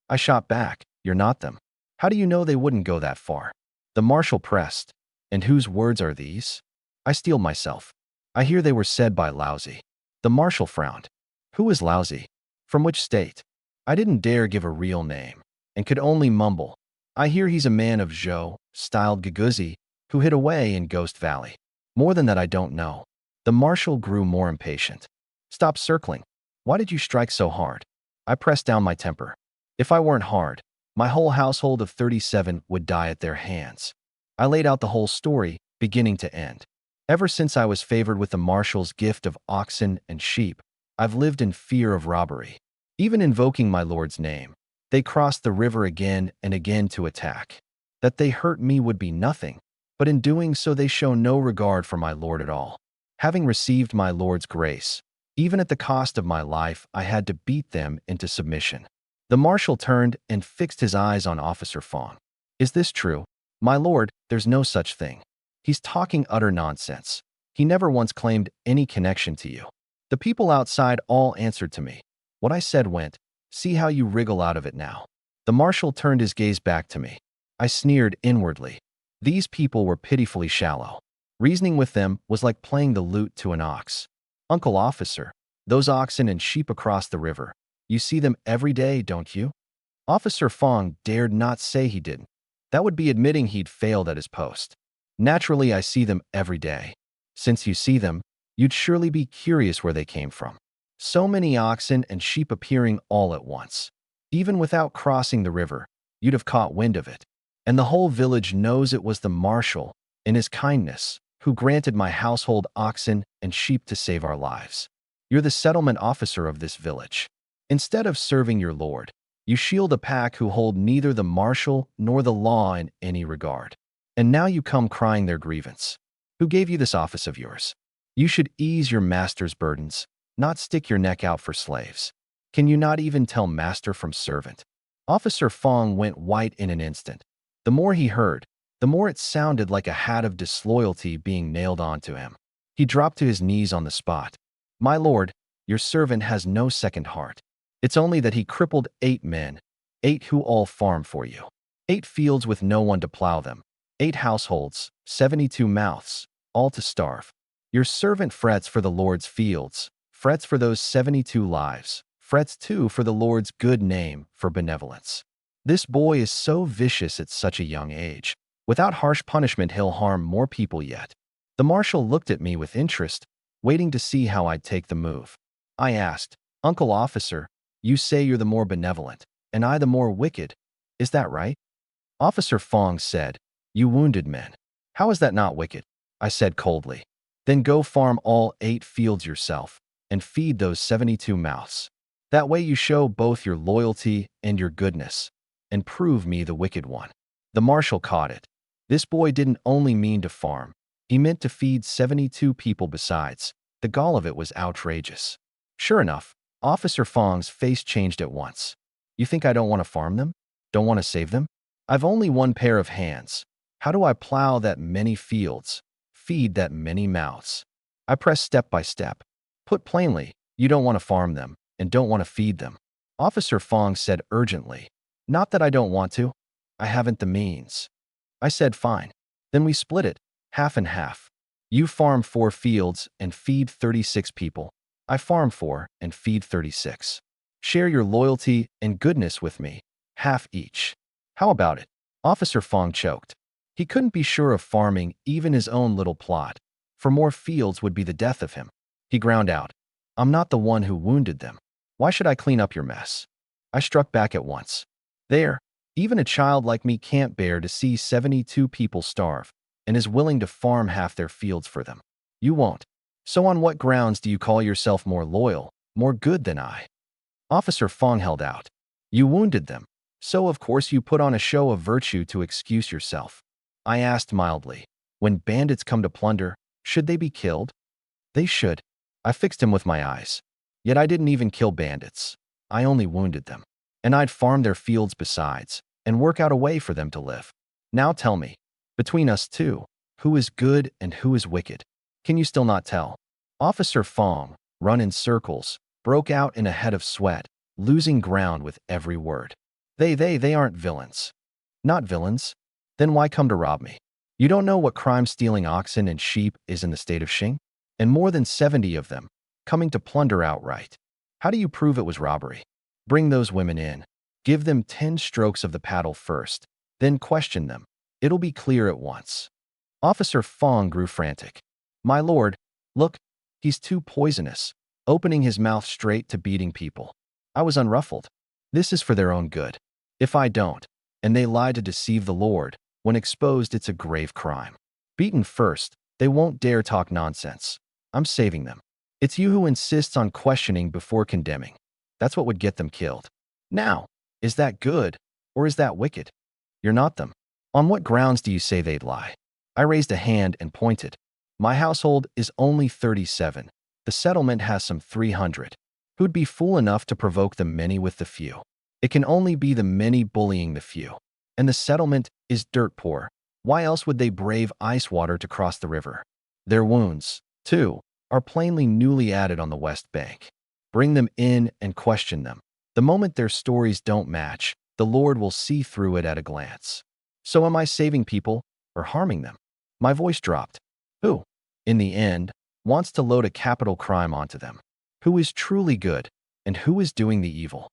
I shot back, you're not them. How do you know they wouldn't go that far? The marshal pressed. And whose words are these? I steeled myself. I hear they were said by Lousy. The marshal frowned. Who is Lousy? From which state? I didn't dare give a real name, and could only mumble. I hear he's a man of Zhou, styled Gaguzzi, who hid away in Ghost Valley. More than that I don't know. The marshal grew more impatient. Stop circling. Why did you strike so hard? I pressed down my temper. If I weren't hard, my whole household of 37 would die at their hands. I laid out the whole story, beginning to end. Ever since I was favored with the marshal's gift of oxen and sheep, I've lived in fear of robbery. Even invoking my lord's name, they crossed the river again and again to attack. That they hurt me would be nothing, but in doing so they show no regard for my lord at all. Having received my lord's grace, even at the cost of my life, I had to beat them into submission. The marshal turned and fixed his eyes on Officer Fong. Is this true? My lord, there's no such thing. He's talking utter nonsense. He never once claimed any connection to you. The people outside all answered to me. What I said went, see how you wriggle out of it now. The marshal turned his gaze back to me. I sneered inwardly. These people were pitifully shallow. Reasoning with them was like playing the lute to an ox. Uncle Officer, those oxen and sheep across the river, you see them every day, don't you? Officer Fong dared not say he didn't. That would be admitting he'd failed at his post. Naturally, I see them every day. Since you see them, you'd surely be curious where they came from. So many oxen and sheep appearing all at once. Even without crossing the river, you'd have caught wind of it. And the whole village knows it was the marshal, in his kindness, who granted my household oxen and sheep to save our lives. You're the settlement officer of this village. Instead of serving your lord, you shield a pack who hold neither the marshal nor the law in any regard. And now you come crying their grievance. Who gave you this office of yours? You should ease your master's burdens, not stick your neck out for slaves. Can you not even tell master from servant? Officer Fong went white in an instant. The more he heard, the more it sounded like a hat of disloyalty being nailed onto him. He dropped to his knees on the spot. My lord, your servant has no second heart. It's only that he crippled 8 men, 8 who all farm for you. 8 fields with no one to plow them. 8 households, 72 mouths, all to starve. Your servant frets for the Lord's fields, frets for those 72 lives, frets too for the Lord's good name for benevolence. This boy is so vicious at such a young age. Without harsh punishment, he'll harm more people yet. The marshal looked at me with interest, waiting to see how I'd take the move. I asked, Uncle Officer, you say you're the more benevolent, and I the more wicked. Is that right? Officer Fong said, You wounded men. How is that not wicked? I said coldly. Then go farm all 8 fields yourself, and feed those 72 mouths. That way you show both your loyalty and your goodness, and prove me the wicked one. The marshal caught it. This boy didn't only mean to farm, he meant to feed 72 people besides. The gall of it was outrageous. Sure enough, Officer Fong's face changed at once. You think I don't want to farm them? Don't want to save them? I've only one pair of hands. How do I plow that many fields, feed that many mouths? I pressed step by step. Put plainly, you don't want to farm them and don't want to feed them. Officer Fong said urgently, Not that I don't want to. I haven't the means. I said fine. Then we split it, half and half. You farm 4 fields and feed 36 people. I farm 4 and feed 36. Share your loyalty and goodness with me, half each. How about it? Officer Fong choked. He couldn't be sure of farming even his own little plot, for more fields would be the death of him. He ground out, I'm not the one who wounded them. Why should I clean up your mess? I struck back at once. There, even a child like me can't bear to see 72 people starve, and is willing to farm half their fields for them. You won't. So on what grounds do you call yourself more loyal, more good than I? Officer Fong held out. You wounded them, so of course you put on a show of virtue to excuse yourself. I asked mildly, when bandits come to plunder, should they be killed? They should. I fixed him with my eyes. Yet I didn't even kill bandits. I only wounded them. And I'd farm their fields besides, and work out a way for them to live. Now tell me, between us two, who is good and who is wicked? Can you still not tell? Officer Fong, run in circles, broke out in a head of sweat, losing ground with every word. They aren't villains. Not villains? Then why come to rob me? You don't know what crime stealing oxen and sheep is in the state of Xing? And more than 70 of them, coming to plunder outright. How do you prove it was robbery? Bring those women in. Give them 10 strokes of the paddle first, then question them. It'll be clear at once. Officer Fong grew frantic. My lord, look, he's too poisonous, opening his mouth straight to beating people. I was unruffled. This is for their own good. If I don't, and they lie to deceive the Lord, when exposed it's a grave crime. Beaten first, they won't dare talk nonsense. I'm saving them. It's you who insists on questioning before condemning. That's what would get them killed. Now, is that good, or is that wicked? You're not them. On what grounds do you say they'd lie? I raised a hand and pointed. My household is only 37. The settlement has some 300. Who'd be fool enough to provoke the many with the few? It can only be the many bullying the few. And the settlement is dirt poor. Why else would they brave ice water to cross the river? Their wounds, too, are plainly newly added on the west bank. Bring them in and question them. The moment their stories don't match, the Lord will see through it at a glance. So am I saving people or harming them? My voice dropped. Who, in the end, wants to load a capital crime onto them? Who is truly good and who is doing the evil?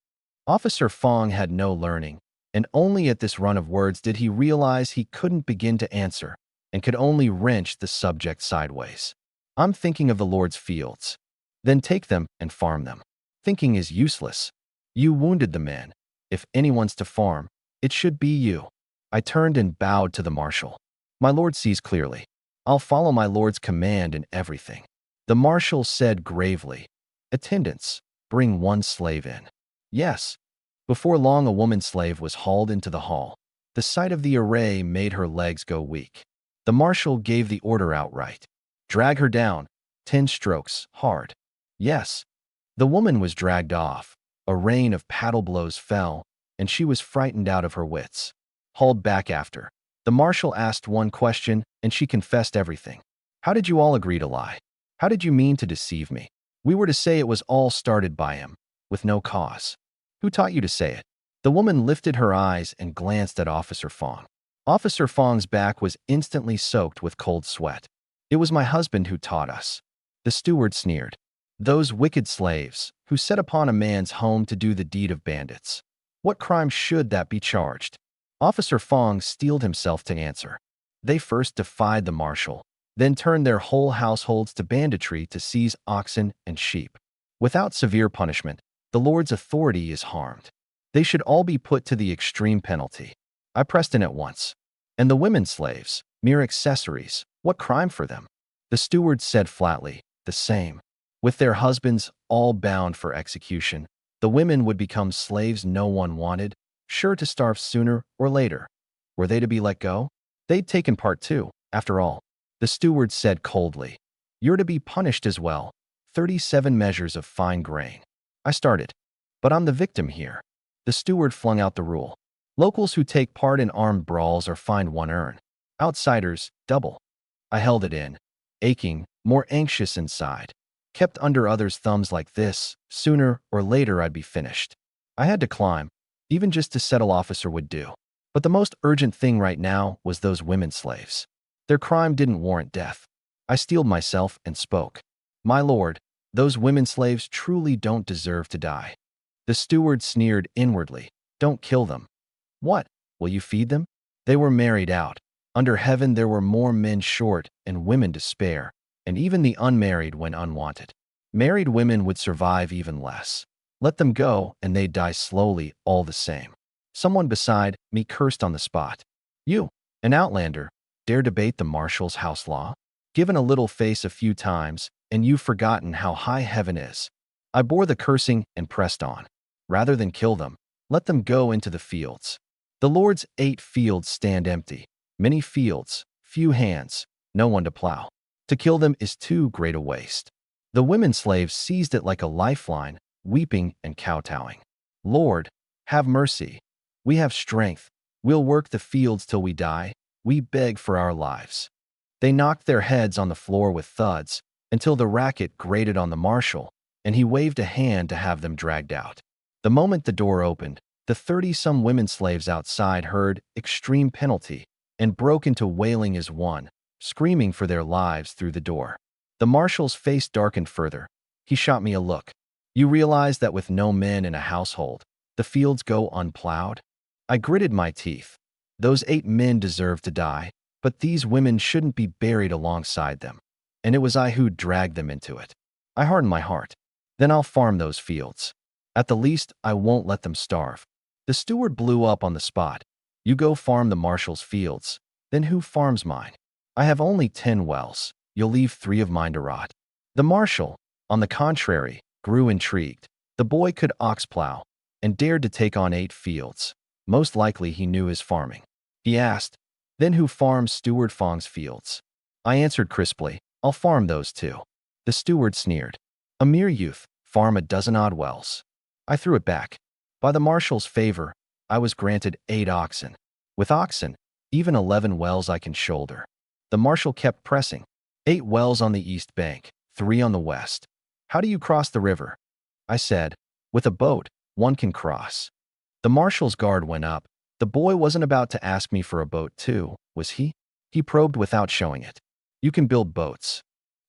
Officer Fong had no learning, and only at this run of words did he realize he couldn't begin to answer and could only wrench the subject sideways. I'm thinking of the Lord's fields. Then take them and farm them. Thinking is useless. You wounded the men. If anyone's to farm, it should be you. I turned and bowed to the marshal. My lord sees clearly. I'll follow my lord's command in everything. The marshal said gravely, Attendants, bring 1 slave in. Yes. Before long a woman slave was hauled into the hall. The sight of the array made her legs go weak. The marshal gave the order outright. Drag her down, 10 strokes, hard. Yes. The woman was dragged off. A rain of paddle blows fell, and she was frightened out of her wits. Hauled back after. The marshal asked one question, and she confessed everything. How did you all agree to lie? How did you mean to deceive me? We were to say it was all started by him, with no cause. Who taught you to say it? The woman lifted her eyes and glanced at Officer Fong. Officer Fong's back was instantly soaked with cold sweat. It was my husband who taught us. The steward sneered. Those wicked slaves who set upon a man's home to do the deed of bandits. What crime should that be charged? Officer Fong steeled himself to answer. They first defied the marshal, then turned their whole households to banditry to seize oxen and sheep. Without severe punishment, the Lord's authority is harmed. They should all be put to the extreme penalty. I pressed in at once. And the women slaves, mere accessories, what crime for them? The steward said flatly, the same. With their husbands all bound for execution, the women would become slaves no one wanted, sure to starve sooner or later. Were they to be let go? They'd taken part too, after all. The steward said coldly, you're to be punished as well. 37 measures of fine grain. I started. But I'm the victim here. The steward flung out the rule. Locals who take part in armed brawls are fined 1 earn. Outsiders, double. I held it in, aching, more anxious inside. Kept under others' thumbs like this, sooner or later I'd be finished. I had to climb, even just to settle officer would do. But the most urgent thing right now was those women slaves. Their crime didn't warrant death. I steeled myself and spoke. My lord, those women slaves truly don't deserve to die. The steward sneered inwardly. Don't kill them. What? Will you feed them? They were married out. Under heaven there were more men short and women to spare, and even the unmarried went unwanted. Married women would survive even less. Let them go, and they'd die slowly all the same. Someone beside me cursed on the spot. You, an outlander, dare debate the marshal's house law? Given a little face a few times, and you've forgotten how high heaven is. I bore the cursing and pressed on. Rather than kill them, let them go into the fields. The Lord's 8 fields stand empty. Many fields, few hands, no one to plow. To kill them is too great a waste. The women slaves seized it like a lifeline, weeping and kowtowing. Lord, have mercy. We have strength. We'll work the fields till we die. We beg for our lives. They knocked their heads on the floor with thuds until the racket grated on the marshal, and he waved a hand to have them dragged out. The moment the door opened, the 30-some women slaves outside heard extreme penalty and broke into wailing as one, screaming for their lives through the door. The marshal's face darkened further. He shot me a look. You realize that with no men in a household, the fields go unplowed? I gritted my teeth. Those 8 men deserve to die, but these women shouldn't be buried alongside them. And it was I who dragged them into it. I hardened my heart. Then I'll farm those fields. At the least, I won't let them starve. The steward blew up on the spot. You go farm the marshal's fields. Then who farms mine? I have only 10 wells. You'll leave 3 of mine to rot. The marshal, on the contrary, grew intrigued. The boy could ox plow and dared to take on 8 fields. Most likely he knew his farming. He asked, then who farms Steward Fong's fields? I answered crisply, I'll farm those too. The steward sneered. A mere youth, farm a dozen odd wells. I threw it back. By the marshal's favor, I was granted 8 oxen. With oxen, even 11 wells I can shoulder. The marshal kept pressing. 8 wells on the east bank, 3 on the west. How do you cross the river? I said, with a boat, one can cross. The marshal's guard went up. The boy wasn't about to ask me for a boat too, was he? He probed without showing it. You can build boats.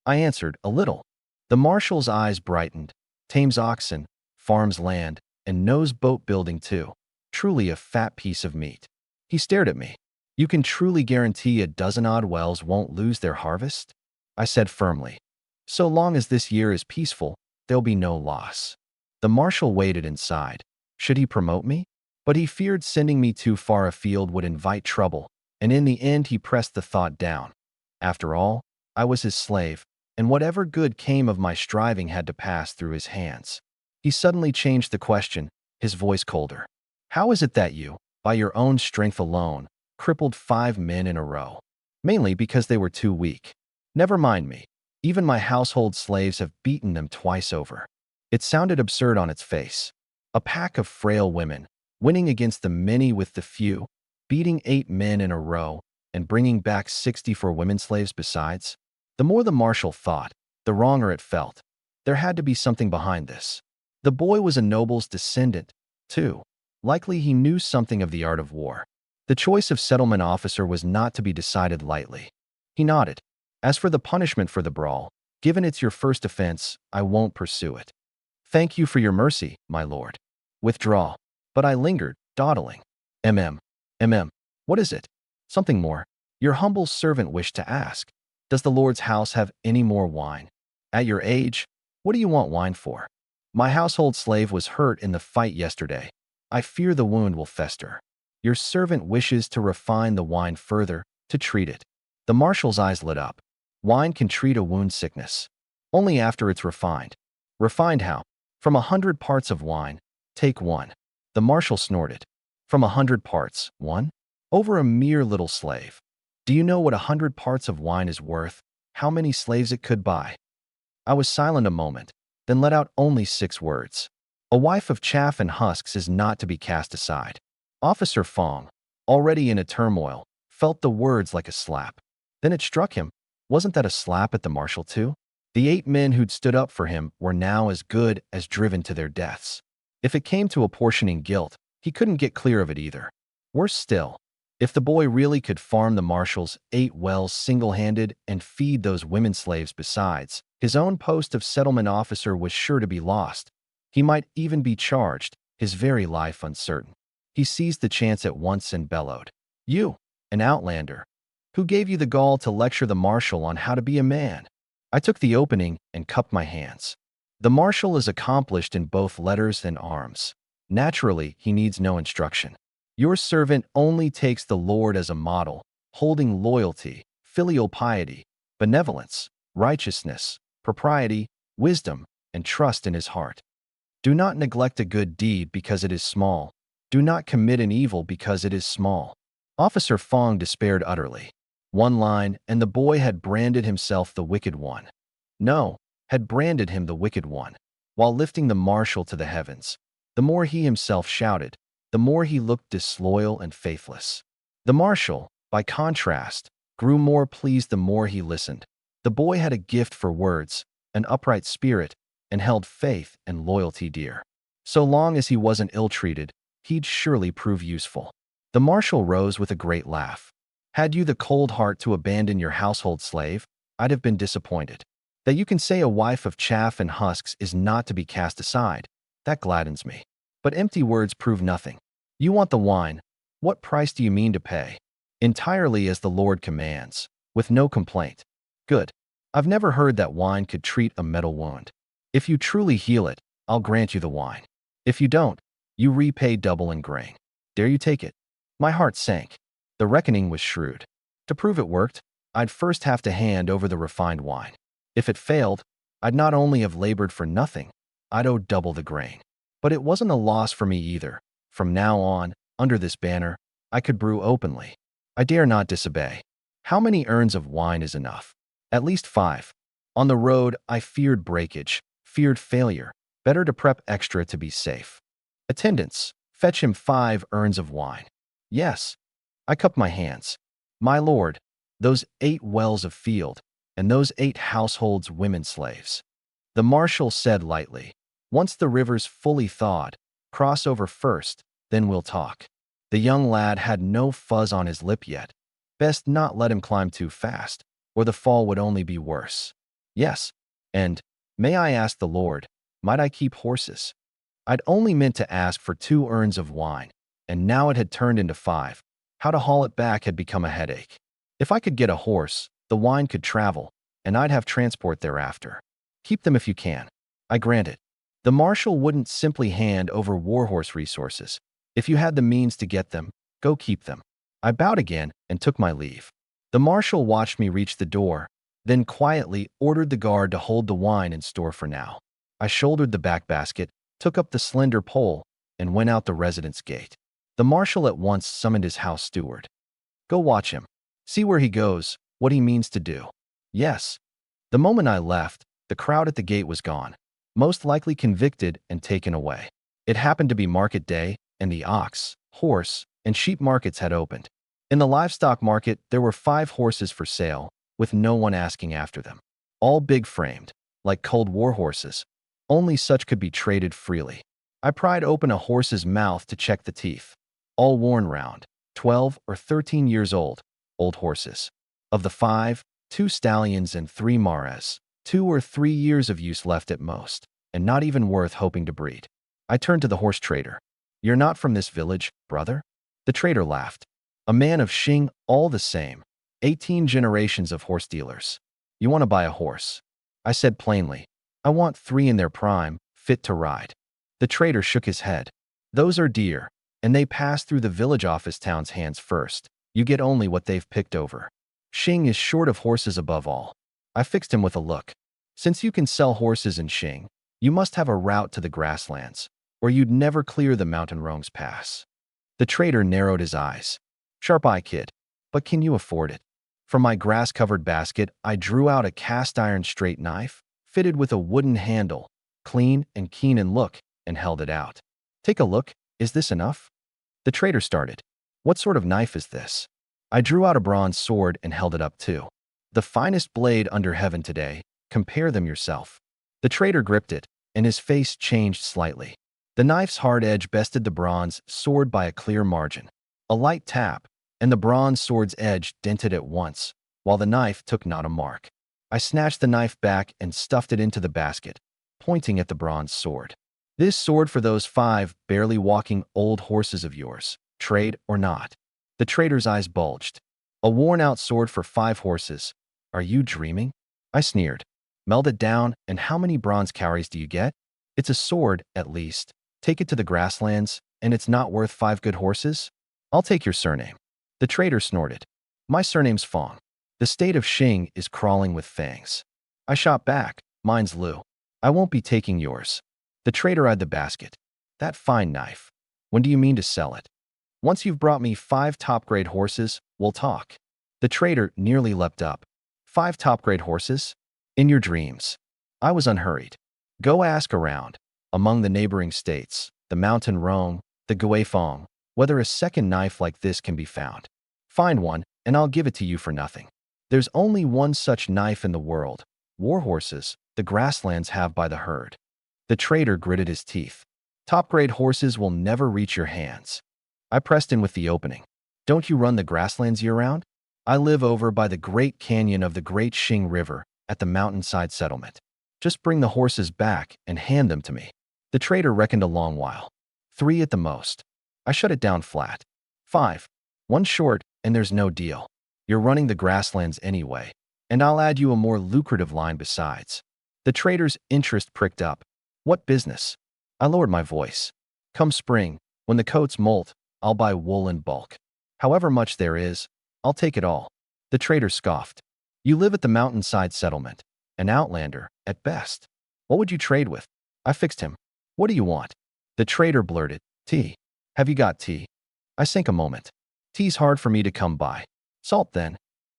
I answered, a little. The marshal's eyes brightened. Tames oxen, farms land, and knows boat building too. Truly a fat piece of meat. He stared at me. You can truly guarantee a dozen odd wells won't lose their harvest? I said firmly. So long as this year is peaceful, there'll be no loss. The marshal waited inside. Should he promote me? But he feared sending me too far afield would invite trouble, and in the end he pressed the thought down. After all, I was his slave, and whatever good came of my striving had to pass through his hands. He suddenly changed the question, his voice colder. How is it that you, by your own strength alone, crippled 5 men in a row? Mainly because they were too weak. Never mind me. Even my household slaves have beaten them twice over. It sounded absurd on its face. A pack of frail women, winning against the many with the few, beating 8 men in a row, and bringing back 64 women slaves besides. The more the marshal thought, the wronger it felt. There had to be something behind this. The boy was a noble's descendant, too. Likely he knew something of the art of war. The choice of settlement officer was not to be decided lightly. He nodded. As for the punishment for the brawl, Given it's your first offense, I won't pursue it. Thank you for your mercy, my lord. Withdraw. But I lingered, dawdling. Mm. What is it? Something more. Your humble servant wished to ask. Does the Lord's house have any more wine? At your age, what do you want wine for? My household slave was hurt in the fight yesterday. I fear the wound will fester. Your servant wishes to refine the wine further, to treat it. The marshal's eyes lit up. Wine can treat a wound sickness. Only after it's refined. Refined how? From 100 parts of wine, take one. The marshal snorted. From 100 parts, one? Over a mere little slave. Do you know what 100 parts of wine is worth? How many slaves it could buy? I was silent a moment, then let out only 6 words. A wife of chaff and husks is not to be cast aside. Officer Fong, already in a turmoil, felt the words like a slap. Then it struck him. Wasn't that a slap at the marshal too? The 8 men who'd stood up for him were now as good as driven to their deaths. If it came to apportioning guilt, he couldn't get clear of it either. Worse still, if the boy really could farm the marshal's 8 wells single-handed and feed those women slaves besides, his own post of settlement officer was sure to be lost. He might even be charged, his very life uncertain. He seized the chance at once and bellowed. You, an outlander, who gave you the gall to lecture the marshal on how to be a man? I took the opening and cupped my hands. The marshal is accomplished in both letters and arms. Naturally, he needs no instruction. Your servant only takes the Lord as a model, holding loyalty, filial piety, benevolence, righteousness, propriety, wisdom, and trust in his heart. Do not neglect a good deed because it is small. Do not commit an evil because it is small. Officer Fong despaired utterly. One line, and the boy had branded himself the wicked one. No, had branded him the wicked one. While lifting the marshal to the heavens, the more he himself shouted, the more he looked disloyal and faithless. The marshal, by contrast, grew more pleased the more he listened. The boy had a gift for words, an upright spirit, and held faith and loyalty dear. So long as he wasn't ill-treated, he'd surely prove useful. The marshal rose with a great laugh. Had you the cold heart to abandon your household slave, I'd have been disappointed. That you can say a wife of chaff and husks is not to be cast aside, that gladdens me. But empty words prove nothing. You want the wine. What price do you mean to pay? Entirely as the Lord commands, with no complaint. Good. I've never heard that wine could treat a metal wound. If you truly heal it, I'll grant you the wine. If you don't, you repay double in grain. Dare you take it? My heart sank. The reckoning was shrewd. To prove it worked, I'd first have to hand over the refined wine. If it failed, I'd not only have labored for nothing, I'd owe double the grain. But it wasn't a loss for me either. From now on, under this banner, I could brew openly. I dare not disobey. How many urns of wine is enough? At least 5. On the road, I feared breakage, feared failure. Better to prep extra to be safe. Attendants, fetch him 5 urns of wine. Yes. I cupped my hands. My lord, those 8 wells of field, and those 8 households women slaves. The marshal said lightly, once the river's fully thawed, cross over first, then we'll talk. The young lad had no fuzz on his lip yet. Best not let him climb too fast, or the fall would only be worse. Yes, and, may I ask the Lord, might I keep horses? I'd only meant to ask for 2 urns of wine, and now it had turned into 5. How to haul it back had become a headache. If I could get a horse, the wine could travel, and I'd have transport thereafter. Keep them if you can. I grant it. The marshal wouldn't simply hand over warhorse resources. If you had the means to get them, go keep them. I bowed again and took my leave. The marshal watched me reach the door, then quietly ordered the guard to hold the wine in store for now. I shouldered the back basket, took up the slender pole, and went out the residence gate. The marshal at once summoned his house steward. Go watch him. See where he goes, what he means to do. Yes. The moment I left, the crowd at the gate was gone, most likely convicted and taken away. It happened to be market day, and the ox, horse, and sheep markets had opened. In the livestock market, there were 5 horses for sale, with no one asking after them. All big-framed, like Cold War horses. Only such could be traded freely. I pried open a horse's mouth to check the teeth. All worn round, 12 or 13 years old horses. Of the 5, 2 stallions and 3 mares. 2 or 3 years of use left at most, and not even worth hoping to breed. I turned to the horse trader. You're not from this village, brother? The trader laughed. A man of Xing, all the same. 18 generations of horse dealers. You want to buy a horse? I said plainly. I want 3 in their prime, fit to ride. The trader shook his head. Those are dear, and they pass through the village office town's hands first. You get only what they've picked over. Xing is short of horses above all. I fixed him with a look. Since you can sell horses in Xing, you must have a route to the grasslands, or you'd never clear the mountain roams pass. The trader narrowed his eyes. Sharp eye, kid. But can you afford it? From my grass-covered basket, I drew out a cast-iron straight knife, fitted with a wooden handle, clean and keen in look, and held it out. Take a look. Is this enough? The trader started. What sort of knife is this? I drew out a bronze sword and held it up too. The finest blade under heaven today. Compare them yourself. The trader gripped it, and his face changed slightly. The knife's hard edge bested the bronze sword by a clear margin. A light tap, and the bronze sword's edge dented at once, while the knife took not a mark. I snatched the knife back and stuffed it into the basket, pointing at the bronze sword. This sword for those 5 barely walking old horses of yours, trade or not. The trader's eyes bulged. A worn-out sword for 5 horses. Are you dreaming? I sneered. Meld it down, and how many bronze cowries do you get? It's a sword, at least. Take it to the grasslands, and it's not worth 5 good horses? I'll take your surname. The trader snorted. My surname's Fong. The state of Xing is crawling with fangs. I shot back. Mine's Lu. I won't be taking yours. The trader eyed the basket. That fine knife. When do you mean to sell it? Once you've brought me 5 top-grade horses, we'll talk. The trader nearly leapt up. 5 top-grade horses? In your dreams. I was unhurried. Go ask around, among the neighboring states, the Mountain Rome, the Guifeng, whether a second knife like this can be found. Find one, and I'll give it to you for nothing. There's only one such knife in the world. War horses, the grasslands have by the herd. The trader gritted his teeth. Top-grade horses will never reach your hands. I pressed in with the opening. Don't you run the grasslands year-round? I live over by the Great Canyon of the Great Xing River at the mountainside settlement. Just bring the horses back and hand them to me. The trader reckoned a long while. 3 at the most. I shut it down flat. 5. 1 short, and there's no deal. You're running the grasslands anyway, and I'll add you a more lucrative line besides. The trader's interest pricked up. What business? I lowered my voice. Come spring, when the coats molt, I'll buy wool in bulk. However much there is, I'll take it all. The trader scoffed. You live at the mountainside settlement, an outlander, at best. What would you trade with? I fixed him. What do you want? The trader blurted. Tea. Have you got tea? I sank a moment. Tea's hard for me to come by. Salt, then.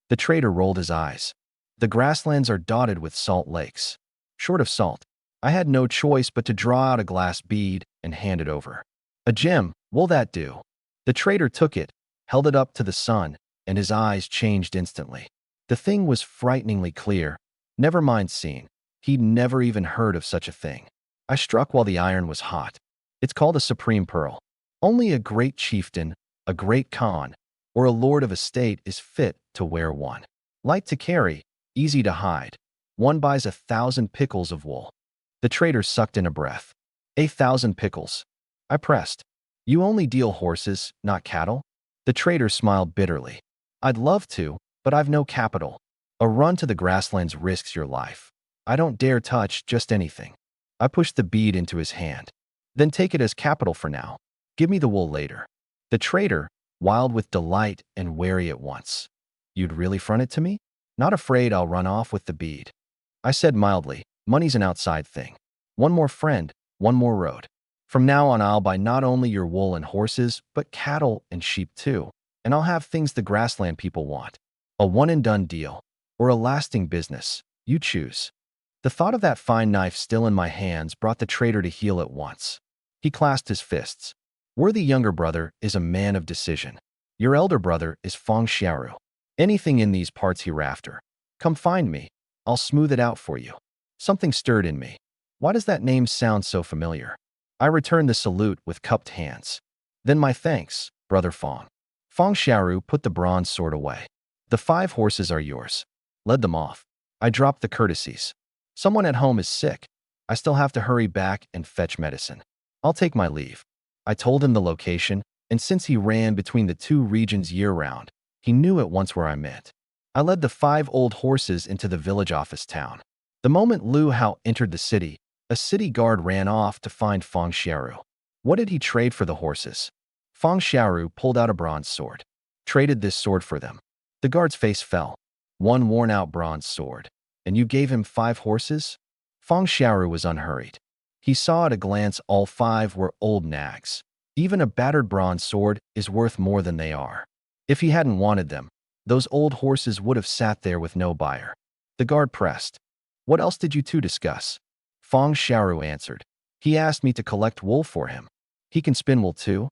The trader rolled his eyes. The grasslands are dotted with salt lakes. Short of salt, I had no choice but to draw out a glass bead and hand it over. A gem, will that do? The trader took it, held it up to the sun, and his eyes changed instantly. The thing was frighteningly clear. Never mind seen. He'd never even heard of such a thing. I struck while the iron was hot. It's called a supreme pearl. Only a great chieftain, a great Khan, or a lord of a state is fit to wear one. Light to carry, easy to hide. One buys 1,000 pickles of wool. The trader sucked in a breath. 1,000 pickles. I pressed. You only deal horses, not cattle? The trader smiled bitterly. I'd love to, but I've no capital. A run to the grasslands risks your life. I don't dare touch just anything. I pushed the bead into his hand. Then take it as capital for now. Give me the wool later. The trader, wild with delight and wary at once. You'd really front it to me? Not afraid I'll run off with the bead. I said mildly, money's an outside thing. One more friend, one more road. From now on I'll buy not only your wool and horses, but cattle and sheep too. And I'll have things the grassland people want. A one-and-done deal, or a lasting business. You choose. The thought of that fine knife still in my hands brought the trader to heel at once. He clasped his fists. Worthy younger brother is a man of decision. Your elder brother is Feng Xiaoru. Anything in these parts hereafter. Come find me. I'll smooth it out for you. Something stirred in me. Why does that name sound so familiar? I returned the salute with cupped hands. Then my thanks, brother Feng. Feng Xiaoru put the bronze sword away. The 5 horses are yours. Led them off. I dropped the courtesies. Someone at home is sick. I still have to hurry back and fetch medicine. I'll take my leave. I told him the location, and since he ran between the two regions year-round, he knew at once where I meant. I led the 5 old horses into the village office town. The moment Lu Hao entered the city, a city guard ran off to find Feng Xiaoru. What did he trade for the horses? Feng Xiaoru pulled out a bronze sword. Traded this sword for them. The guard's face fell. One worn-out bronze sword. And you gave him 5 horses? Feng Xiaoru was unhurried. He saw at a glance all 5 were old nags. Even a battered bronze sword is worth more than they are. If he hadn't wanted them, those old horses would have sat there with no buyer. The guard pressed. What else did you two discuss? Feng Xiaoru answered. He asked me to collect wool for him. He can spin wool too?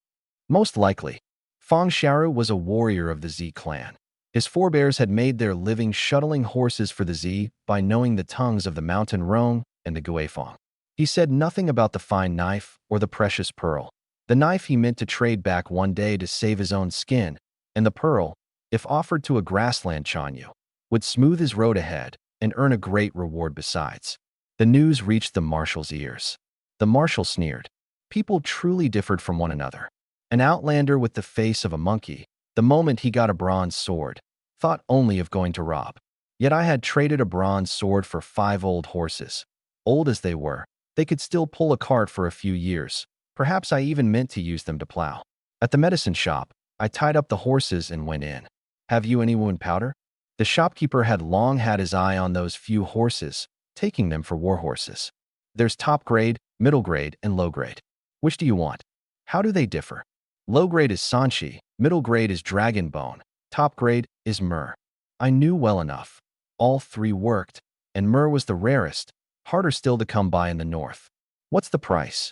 Most likely. Feng Xiaoru was a warrior of the Z clan. His forebears had made their living shuttling horses for the Z by knowing the tongues of the mountain Rong and the Guifeng. He said nothing about the fine knife or the precious pearl. The knife he meant to trade back one day to save his own skin, and the pearl, if offered to a grassland Chanyu, would smooth his road ahead and earn a great reward besides. The news reached the marshal's ears. The marshal sneered. People truly differed from one another. An outlander with the face of a monkey, the moment he got a bronze sword, thought only of going to rob. Yet I had traded a bronze sword for 5 old horses. Old as they were, they could still pull a cart for a few years. Perhaps I even meant to use them to plow. At the medicine shop, I tied up the horses and went in. Have you any wound powder? The shopkeeper had long had his eye on those few horses, taking them for war horses. There's top grade, middle grade, and low grade. Which do you want? How do they differ? Low grade is Sanshi, middle grade is Dragon Bone, top grade is Myrrh. I knew well enough. All 3 worked, and Myrrh was the rarest, harder still to come by in the north. What's the price?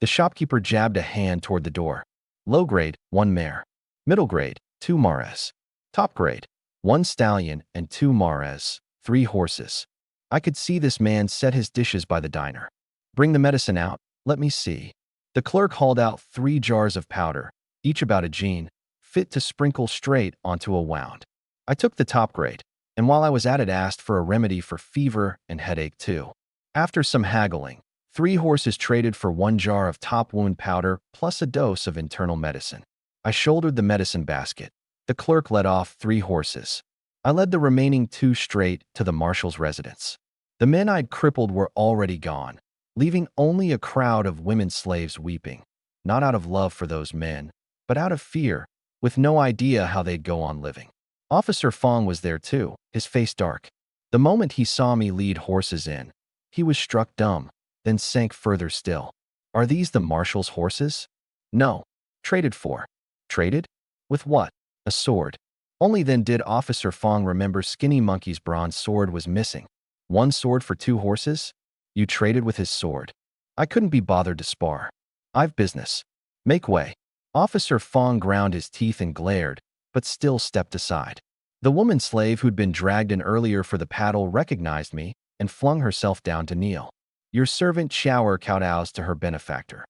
The shopkeeper jabbed a hand toward the door. Low grade, 1 mare. Middle grade, 2 mares. Top grade, 1 stallion and 2 mares, 3 horses. I could see this man set his dishes by the diner. Bring the medicine out, let me see. The clerk hauled out 3 jars of powder, each about a jean, fit to sprinkle straight onto a wound. I took the top grade, and while I was at it asked for a remedy for fever and headache too. After some haggling, 3 horses traded for 1 jar of top wound powder plus a dose of internal medicine. I shouldered the medicine basket. The clerk led off 3 horses. I led the remaining 2 straight to the marshal's residence. The men I'd crippled were already gone, leaving only a crowd of women slaves weeping, not out of love for those men, but out of fear, with no idea how they'd go on living. Officer Fong was there too, his face dark. The moment he saw me lead horses in, he was struck dumb, then sank further still. Are these the marshal's horses? No. Traded for. Traded? With what? A sword. Only then did Officer Fong remember Skinny Monkey's bronze sword was missing. 1 sword for 2 horses? You traded with his sword. I couldn't be bothered to spar. I've business. Make way. Officer Fong ground his teeth and glared, but still stepped aside. The woman slave who'd been dragged in earlier for the paddle recognized me and flung herself down to kneel. Your servant Shower kowtows to her benefactor.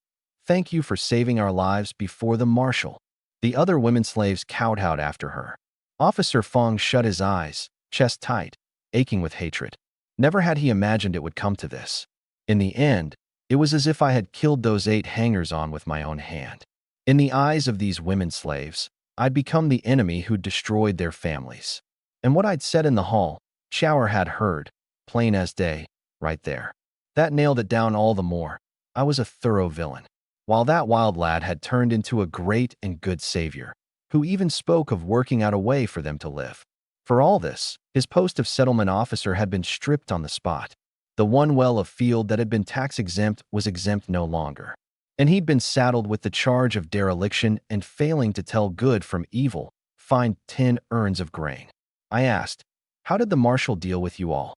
Thank you for saving our lives before the marshal. The other women slaves kowtowed after her. Officer Fong shut his eyes, chest tight, aching with hatred. Never had he imagined it would come to this. In the end, it was as if I had killed those 8 hangers-on with my own hand. In the eyes of these women slaves, I'd become the enemy who'd destroyed their families. And what I'd said in the hall, Shower had heard, plain as day, right there. That nailed it down all the more. I was a thorough villain. While that wild lad had turned into a great and good savior, who even spoke of working out a way for them to live. For all this, his post of settlement officer had been stripped on the spot. The one well of field that had been tax-exempt was exempt no longer. And he'd been saddled with the charge of dereliction and failing to tell good from evil, fined 10 urns of grain. I asked, how did the marshal deal with you all?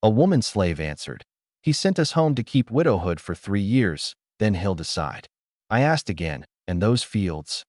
A woman slave answered, he sent us home to keep widowhood for 3 years, then he'll decide. I asked again, and those fields?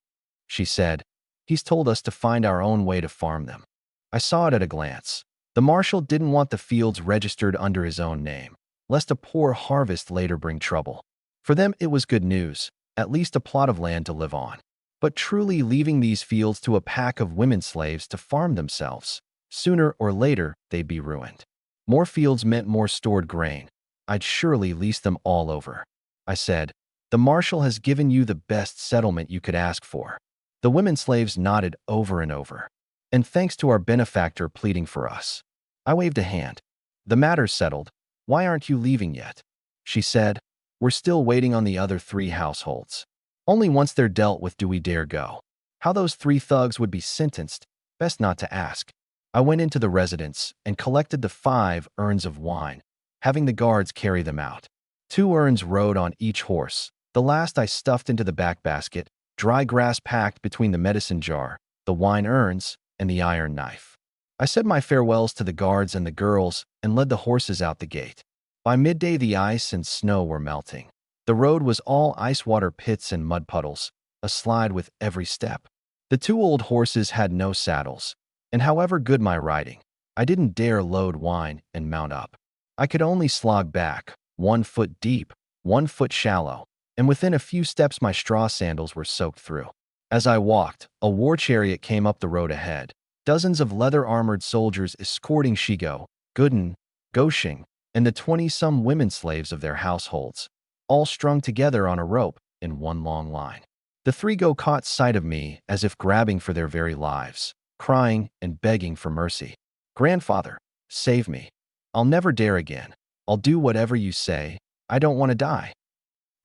She said, he's told us to find our own way to farm them. I saw it at a glance. The marshal didn't want the fields registered under his own name, lest a poor harvest later bring trouble. For them it was good news, at least a plot of land to live on. But truly leaving these fields to a pack of women slaves to farm themselves, sooner or later they'd be ruined. More fields meant more stored grain. I'd surely lease them all over. I said, the marshal has given you the best settlement you could ask for. The women slaves nodded over and over. And thanks to our benefactor pleading for us. I waved a hand. The matter's settled. Why aren't you leaving yet? She said, we're still waiting on the other 3 households. Only once they're dealt with do we dare go. How those 3 thugs would be sentenced, best not to ask. I went into the residence and collected the 5 urns of wine, having the guards carry them out. 2 urns rode on each horse. The last I stuffed into the back basket, dry grass packed between the medicine jar, the wine urns, and the iron knife. I said my farewells to the guards and the girls and led the horses out the gate. By midday, the ice and snow were melting. The road was all ice water pits and mud puddles, a slide with every step. The 2 old horses had no saddles, and however good my riding, I didn't dare load wine and mount up. I could only slog back, 1 foot deep, 1 foot shallow, and within a few steps my straw sandals were soaked through. As I walked, a war chariot came up the road ahead. Dozens of leather-armored soldiers escorting Shigo, Gooden, Goshing, and the 20-some women slaves of their households, all strung together on a rope in one long line. The 3 go caught sight of me as if grabbing for their very lives, crying and begging for mercy. Grandfather, save me. I'll never dare again. I'll do whatever you say. I don't want to die.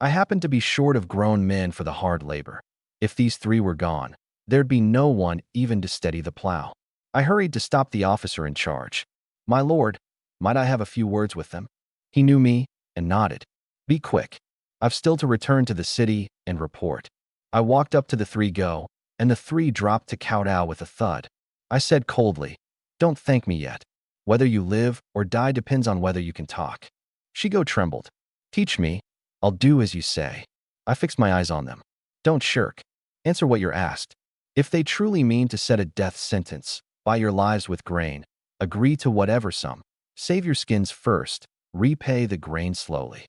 I happened to be short of grown men for the hard labor. If these 3 were gone, there'd be no one even to steady the plow. I hurried to stop the officer in charge. My lord, might I have a few words with them? He knew me and nodded. Be quick. I've still to return to the city and report. I walked up to the 3 go, and the 3 dropped to kowtow with a thud. I said coldly, don't thank me yet. Whether you live or die depends on whether you can talk. Shigo trembled. Teach me. I'll do as you say. I fixed my eyes on them. Don't shirk. Answer what you're asked. If they truly mean to set a death sentence, buy your lives with grain, agree to whatever sum, save your skins first, repay the grain slowly.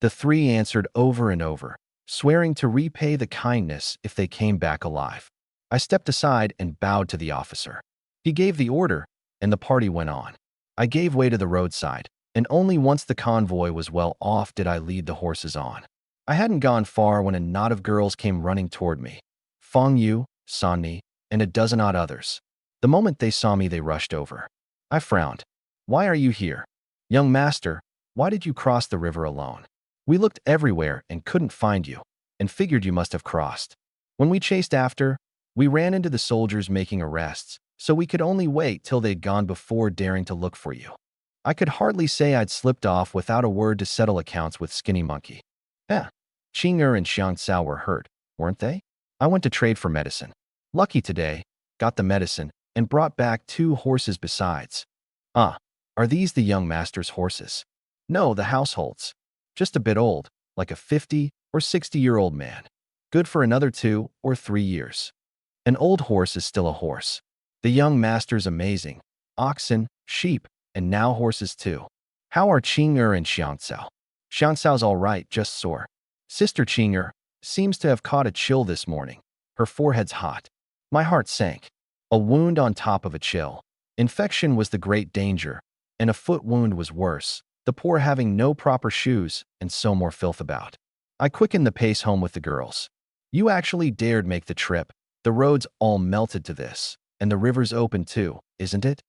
The 3 answered over and over, swearing to repay the kindness if they came back alive. I stepped aside and bowed to the officer. He gave the order, and the party went on. I gave way to the roadside, and only once the convoy was well off did I lead the horses on. I hadn't gone far when a knot of girls came running toward me. Fong Yu, Sanni, and a dozen odd others. The moment they saw me, they rushed over. I frowned. Why are you here? Young master, why did you cross the river alone? We looked everywhere and couldn't find you, and figured you must have crossed. When we chased after, we ran into the soldiers making arrests, so we could only wait till they'd gone before daring to look for you. I could hardly say I'd slipped off without a word to settle accounts with Skinny Monkey. Qing'er and Xiangcao were hurt, weren't they? I went to trade for medicine. Lucky today, got the medicine, and brought back 2 horses besides. Are these the young master's horses? No, the households. Just a bit old, like a 50 or 60-year-old man. Good for another 2 or 3 years. An old horse is still a horse. The young master's amazing. Oxen, sheep, and now horses too. How are Qing'er and Xiangcao? Xiangcao's all right, just sore. Sister Qing'er seems to have caught a chill this morning. Her forehead's hot. My heart sank. A wound on top of a chill. Infection was the great danger, and a foot wound was worse, the poor having no proper shoes and so more filth about. I quickened the pace home with the girls. You actually dared make the trip. The roads all melted to this, and the river's open too, isn't it?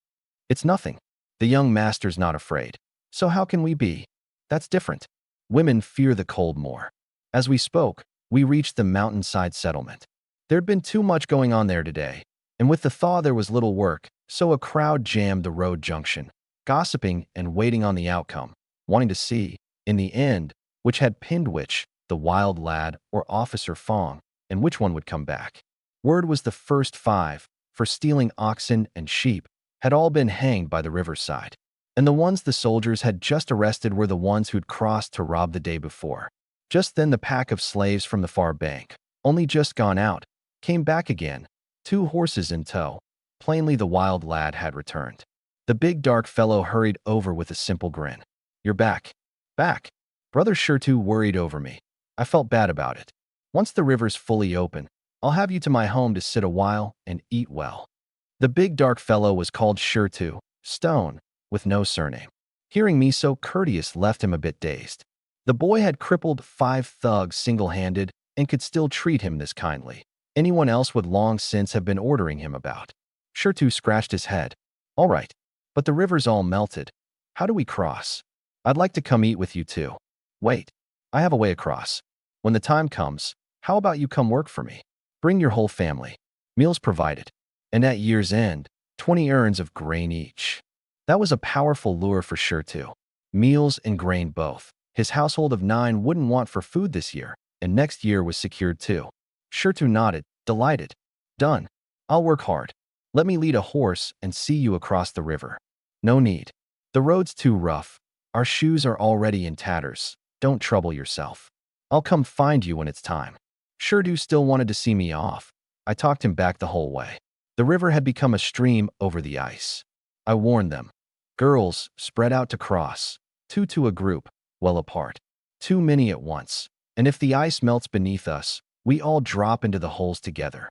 It's nothing. The young master's not afraid. So how can we be? That's different. Women fear the cold more. As we spoke, we reached the mountainside settlement. There'd been too much going on there today, and with the thaw there was little work, so a crowd jammed the road junction, gossiping and waiting on the outcome, wanting to see, in the end, which had pinned which, the wild lad or Officer Fong, and which one would come back. Word was the first 5, for stealing oxen and sheep, had all been hanged by the riverside, and the ones the soldiers had just arrested were the ones who'd crossed to rob the day before. Just then the pack of slaves from the far bank, only just gone out, came back again, 2 horses in tow. Plainly the wild lad had returned. The big dark fellow hurried over with a simple grin. You're back. Back. Brother Shirtu worried over me. I felt bad about it. Once the river's fully open, I'll have you to my home to sit a while and eat well. The big dark fellow was called Shirtu, Stone, with no surname. Hearing me so courteous left him a bit dazed. The boy had crippled 5 thugs single-handed and could still treat him this kindly. Anyone else would long since have been ordering him about. Shirtu scratched his head. All right, but the river's all melted. How do we cross? I'd like to come eat with you too. Wait, I have a way across. When the time comes, how about you come work for me? Bring your whole family. Meals provided. And at year's end, 20 urns of grain each. That was a powerful lure for Shirtu. Meals and grain both. His household of 9 wouldn't want for food this year, and next year was secured too. Shirtu nodded, delighted. Done. I'll work hard. Let me lead a horse and see you across the river. No need. The road's too rough. Our shoes are already in tatters. Don't trouble yourself. I'll come find you when it's time. Shirtu still wanted to see me off. I talked him back the whole way. The river had become a stream over the ice. I warned them. Girls, spread out to cross. 2 to a group, well apart. Too many at once. And if the ice melts beneath us, we all drop into the holes together.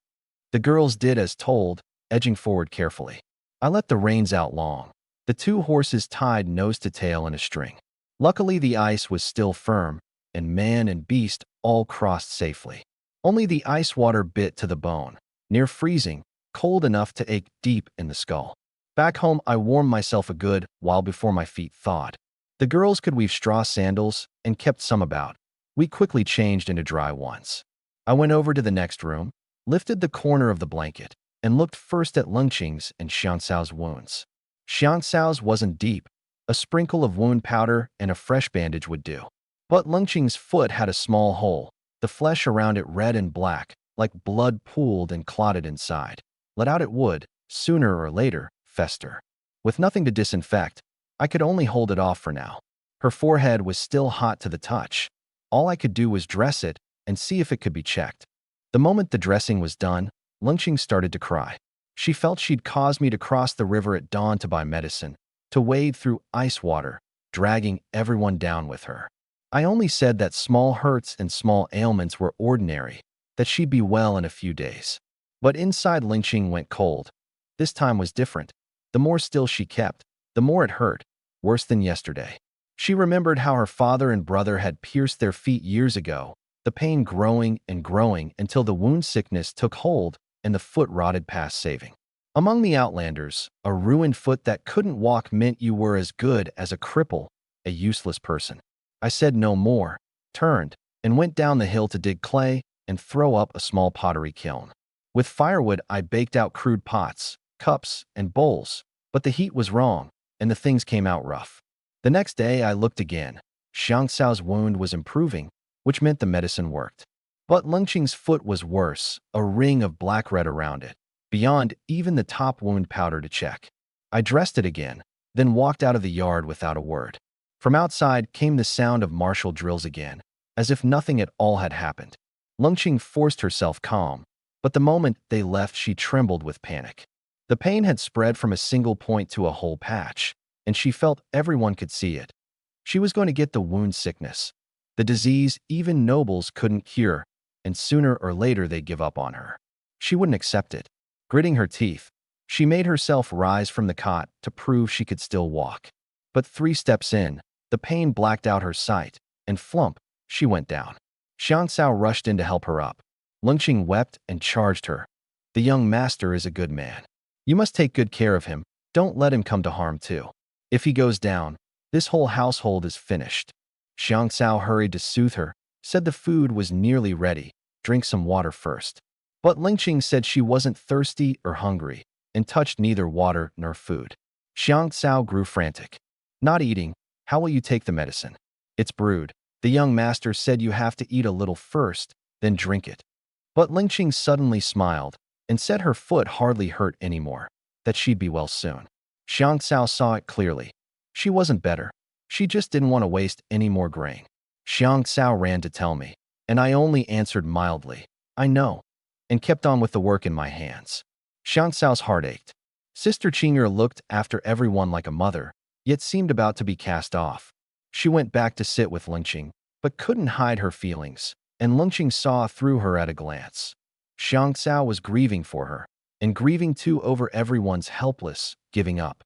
The girls did as told, edging forward carefully. I let the reins out long. The 2 horses tied nose to tail in a string. Luckily, the ice was still firm, and man and beast all crossed safely. Only the ice water bit to the bone, near freezing, cold enough to ache deep in the skull. Back home, I warmed myself a good while before my feet thawed. The girls could weave straw sandals and kept some about. We quickly changed into dry ones. I went over to the next room, lifted the corner of the blanket, and looked first at Lungqing's and Xiangcao's wounds. Xiangcao's wasn't deep. A sprinkle of wound powder and a fresh bandage would do. But Lungqing's foot had a small hole, the flesh around it red and black, like blood pooled and clotted inside. Let out it would, sooner or later, fester. With nothing to disinfect, I could only hold it off for now. Her forehead was still hot to the touch. All I could do was dress it and see if it could be checked. The moment the dressing was done, Lungqing started to cry. She felt she'd caused me to cross the river at dawn to buy medicine, to wade through ice water, dragging everyone down with her. I only said that small hurts and small ailments were ordinary, that she'd be well in a few days. But inside Lungqing went cold. This time was different. The more still she kept, the more it hurt, worse than yesterday. She remembered how her father and brother had pierced their feet years ago, the pain growing and growing until the wound sickness took hold and the foot rotted past saving. Among the Outlanders, a ruined foot that couldn't walk meant you were as good as a cripple, a useless person. I said no more, turned, and went down the hill to dig clay and throw up a small pottery kiln. With firewood, I baked out crude pots, cups, and bowls, but the heat was wrong, and the things came out rough. The next day, I looked again. Xiangcao's wound was improving, which meant the medicine worked. But Lungqing's foot was worse, a ring of black red around it, beyond even the top wound powder to check. I dressed it again, then walked out of the yard without a word. From outside came the sound of martial drills again, as if nothing at all had happened. Lungqing forced herself calm, but the moment they left, she trembled with panic. The pain had spread from a single point to a whole patch, and she felt everyone could see it. She was going to get the wound sickness, the disease even nobles couldn't cure, and sooner or later they'd give up on her. She wouldn't accept it. Gritting her teeth, she made herself rise from the cot to prove she could still walk. But 3 steps in, the pain blacked out her sight, and flump, she went down. Xiangcao rushed in to help her up. Lungqing wept and charged her. The young master is a good man. You must take good care of him. Don't let him come to harm too. If he goes down, this whole household is finished. Xiangcao hurried to soothe her, said the food was nearly ready. Drink some water first. But Lungqing said she wasn't thirsty or hungry, and touched neither water nor food. Xiangcao grew frantic. Not eating, how will you take the medicine? It's brewed. The young master said you have to eat a little first, then drink it. But Lungqing suddenly smiled, and said her foot hardly hurt anymore, that she'd be well soon. Xiangcao saw it clearly. She wasn't better. She just didn't want to waste any more grain. Xiangcao ran to tell me, and I only answered mildly, I know, and kept on with the work in my hands. Xiangcao's heart ached. Sister Qing'er looked after everyone like a mother, yet seemed about to be cast off. She went back to sit with Lungqing, but couldn't hide her feelings, and Lungqing saw through her at a glance. Xiangcao was grieving for her, and grieving too over everyone's helpless giving up.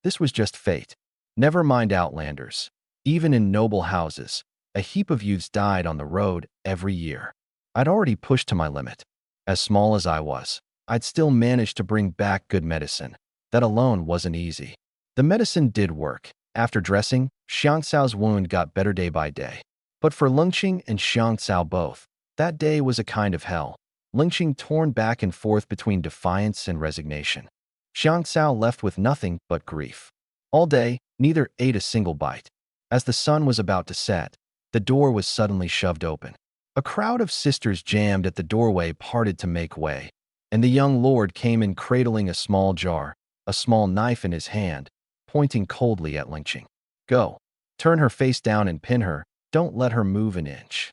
This was just fate. Never mind outlanders. Even in noble houses, a heap of youths died on the road every year. I'd already pushed to my limit. As small as I was, I'd still managed to bring back good medicine. That alone wasn't easy. The medicine did work. After dressing, Xiang Cao's wound got better day by day. But for Lingqing and Xiang Cao both, that day was a kind of hell. Lingqing torn back and forth between defiance and resignation. Xiang Cao left with nothing but grief. All day, neither ate a single bite. As the sun was about to set, the door was suddenly shoved open. A crowd of sisters jammed at the doorway parted to make way, and the young lord came in cradling a small jar, a small knife in his hand, pointing coldly at Lingqing. Go. Turn her face down and pin her. Don't let her move an inch.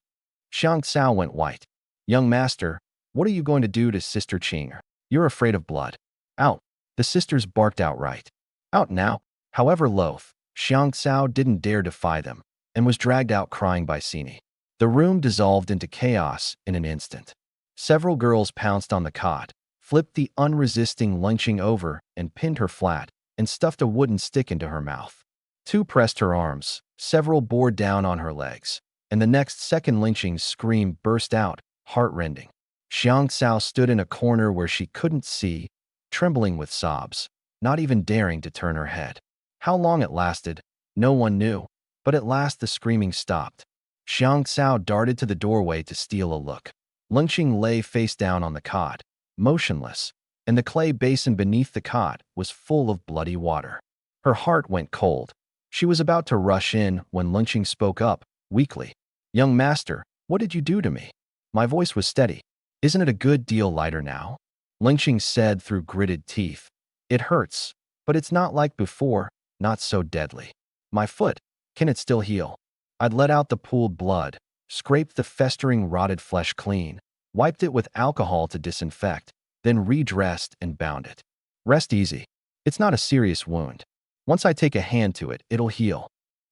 Xiang Cao went white. Young master, what are you going to do to Sister Qing? You're afraid of blood. Out. The sisters barked outright. Out now. However loath, Xiang Cao didn't dare defy them, and was dragged out crying by Sini. The room dissolved into chaos in an instant. Several girls pounced on the cot, flipped the unresisting Lingqing over and pinned her flat, and stuffed a wooden stick into her mouth. Two pressed her arms, several bore down on her legs, and the next second Lingqing's scream burst out, heart-rending. Xiang Cao stood in a corner where she couldn't see, trembling with sobs, not even daring to turn her head. How long it lasted, no one knew, but at last the screaming stopped. Xiang Cao darted to the doorway to steal a look. Lingqing lay face down on the cot, motionless, and the clay basin beneath the cot was full of bloody water. Her heart went cold. She was about to rush in when Lingqing spoke up, weakly. Young master, what did you do to me? My voice was steady. Isn't it a good deal lighter now? Lingqing said through gritted teeth. It hurts, but it's not like before, not so deadly. My foot, can it still heal? I'd let out the pooled blood, scraped the festering rotted flesh clean, wiped it with alcohol to disinfect, then redressed and bound it. Rest easy. It's not a serious wound. Once I take a hand to it, it'll heal.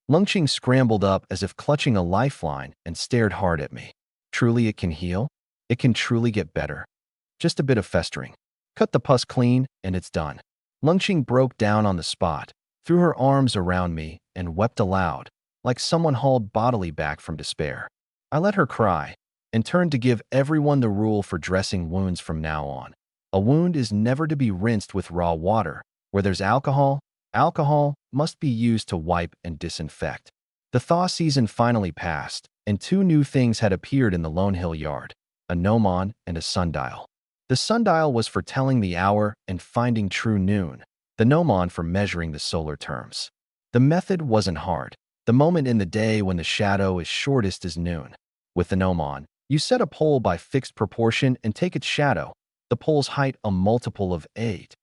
Lingqing scrambled up as if clutching a lifeline and stared hard at me. Truly it can heal? It can truly get better. Just a bit of festering. Cut the pus clean, and it's done. Lingqing broke down on the spot, threw her arms around me, and wept aloud, like someone hauled bodily back from despair. I let her cry, and turned to give everyone the rule for dressing wounds from now on. A wound is never to be rinsed with raw water. Where there's alcohol, alcohol must be used to wipe and disinfect. The thaw season finally passed, and two new things had appeared in the Lone Hill yard, a gnomon and a sundial. The sundial was for telling the hour and finding true noon, the gnomon for measuring the solar terms. The method wasn't hard. The moment in the day when the shadow is shortest is noon. With the gnomon, you set a pole by fixed proportion and take its shadow, the pole's height a multiple of 8.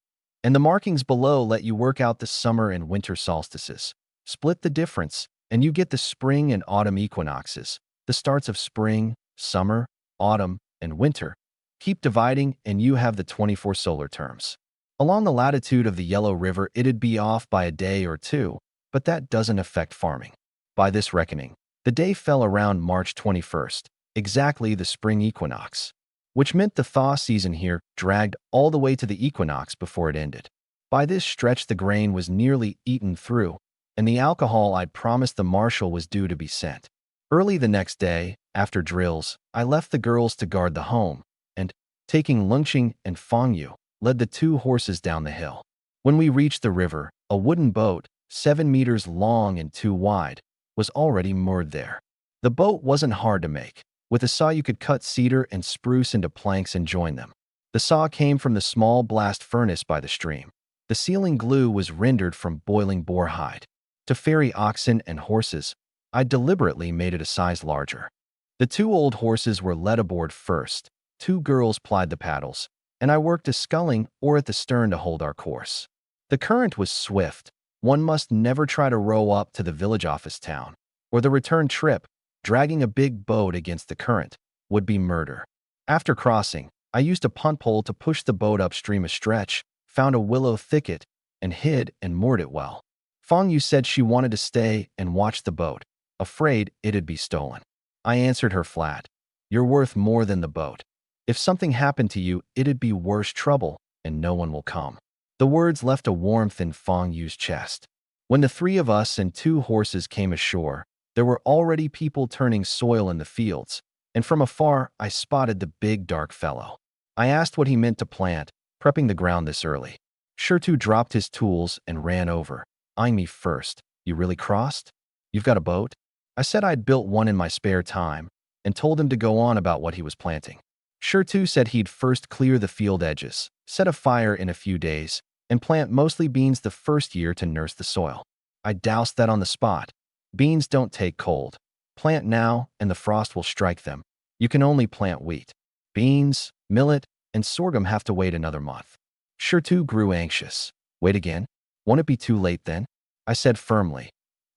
And the markings below let you work out the summer and winter solstices. Split the difference, and you get the spring and autumn equinoxes, the starts of spring, summer, autumn, and winter. Keep dividing, and you have the 24 solar terms. Along the latitude of the Yellow River, it'd be off by a day or two, but that doesn't affect farming. By this reckoning, the day fell around March 21st, exactly the spring equinox, which meant the thaw season here dragged all the way to the equinox before it ended. By this stretch, the grain was nearly eaten through, and the alcohol I'd promised the marshal was due to be sent. Early the next day, after drills, I left the girls to guard the home, and, taking Lingqing and Fangyu, led the two horses down the hill. When we reached the river, a wooden boat, 7 meters long and 2 wide, was already moored there. The boat wasn't hard to make. With a saw you could cut cedar and spruce into planks and join them. The saw came from the small blast furnace by the stream. The sealing glue was rendered from boiling boar hide. To ferry oxen and horses, I deliberately made it a size larger. The 2 old horses were led aboard first, 2 girls plied the paddles, and I worked a sculling or at the stern to hold our course. The current was swift. One must never try to row up to the village office town, or the return trip, dragging a big boat against the current, would be murder. After crossing, I used a punt pole to push the boat upstream a stretch, found a willow thicket, and hid and moored it well. Fangyu said she wanted to stay and watch the boat, afraid it'd be stolen. I answered her flat. You're worth more than the boat. If something happened to you, it'd be worse trouble, and no one will come. The words left a warmth in Fangyu's chest. When the three of us and 2 horses came ashore, there were already people turning soil in the fields, and from afar I spotted the big dark fellow. I asked what he meant to plant, prepping the ground this early. Shirtu dropped his tools and ran over, eyeing me first. You really crossed? You've got a boat? I said I'd built one in my spare time, and told him to go on about what he was planting. Shirtu said he'd first clear the field edges, set a fire in a few days, and plant mostly beans the first year to nurse the soil. I doused that on the spot. Beans don't take cold. Plant now, and the frost will strike them. You can only plant wheat. Beans, millet, and sorghum have to wait another month. Shirtu grew anxious. Wait again? Won't it be too late then? I said firmly.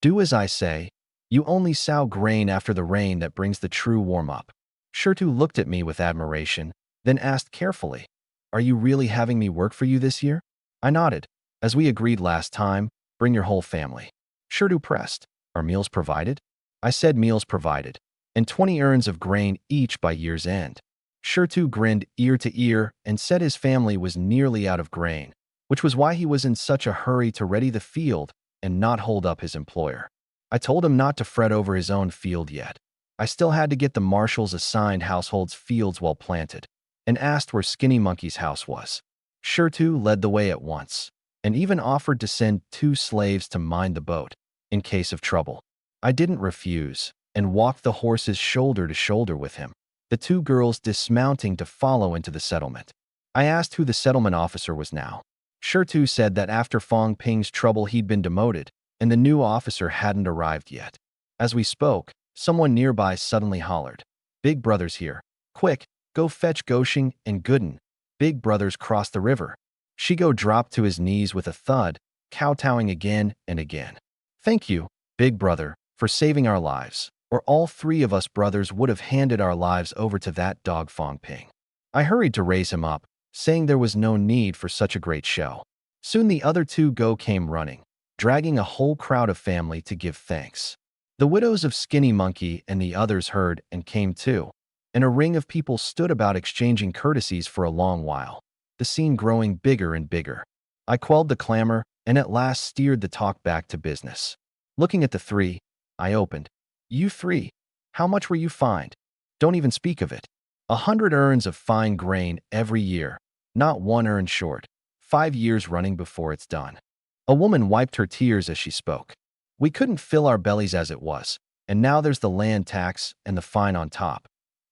Do as I say. You only sow grain after the rain that brings the true warm-up. Shirtu looked at me with admiration, then asked carefully, Are you really having me work for you this year? I nodded. As we agreed last time, bring your whole family. Shirtu pressed. Are meals provided? I said meals provided, and 20 urns of grain each by year's end. Shirtu grinned ear to ear and said his family was nearly out of grain, which was why he was in such a hurry to ready the field and not hold up his employer. I told him not to fret over his own field yet. I still had to get the marshals assigned households fields well planted, and asked where Skinny Monkey's house was. Shirtu led the way at once, and even offered to send 2 slaves to mind the boat, in case of trouble. I didn't refuse, and walked the horses shoulder to shoulder with him, the 2 girls dismounting to follow into the settlement. I asked who the settlement officer was now. Shirtu said that after Fong Ping's trouble he'd been demoted, and the new officer hadn't arrived yet. As we spoke, someone nearby suddenly hollered, Big Brother's here. Quick, go fetch Goshing and Gooden. Big Brother's crossed the river. Shigo dropped to his knees with a thud, kowtowing again and again. Thank you, Big Brother, for saving our lives, or all 3 of us brothers would have handed our lives over to that dog Fong Ping. I hurried to raise him up, saying there was no need for such a great show. Soon the other 2 go came running, dragging a whole crowd of family to give thanks. The widows of Skinny Monkey and the others heard and came too, and a ring of people stood about exchanging courtesies for a long while, the scene growing bigger and bigger. I quelled the clamor and at last steered the talk back to business. Looking at the 3, I opened. You 3, how much were you fined? Don't even speak of it. 100 urns of fine grain every year, not 1 urn short, 5 years running before it's done. A woman wiped her tears as she spoke. We couldn't fill our bellies as it was, and now there's the land tax and the fine on top.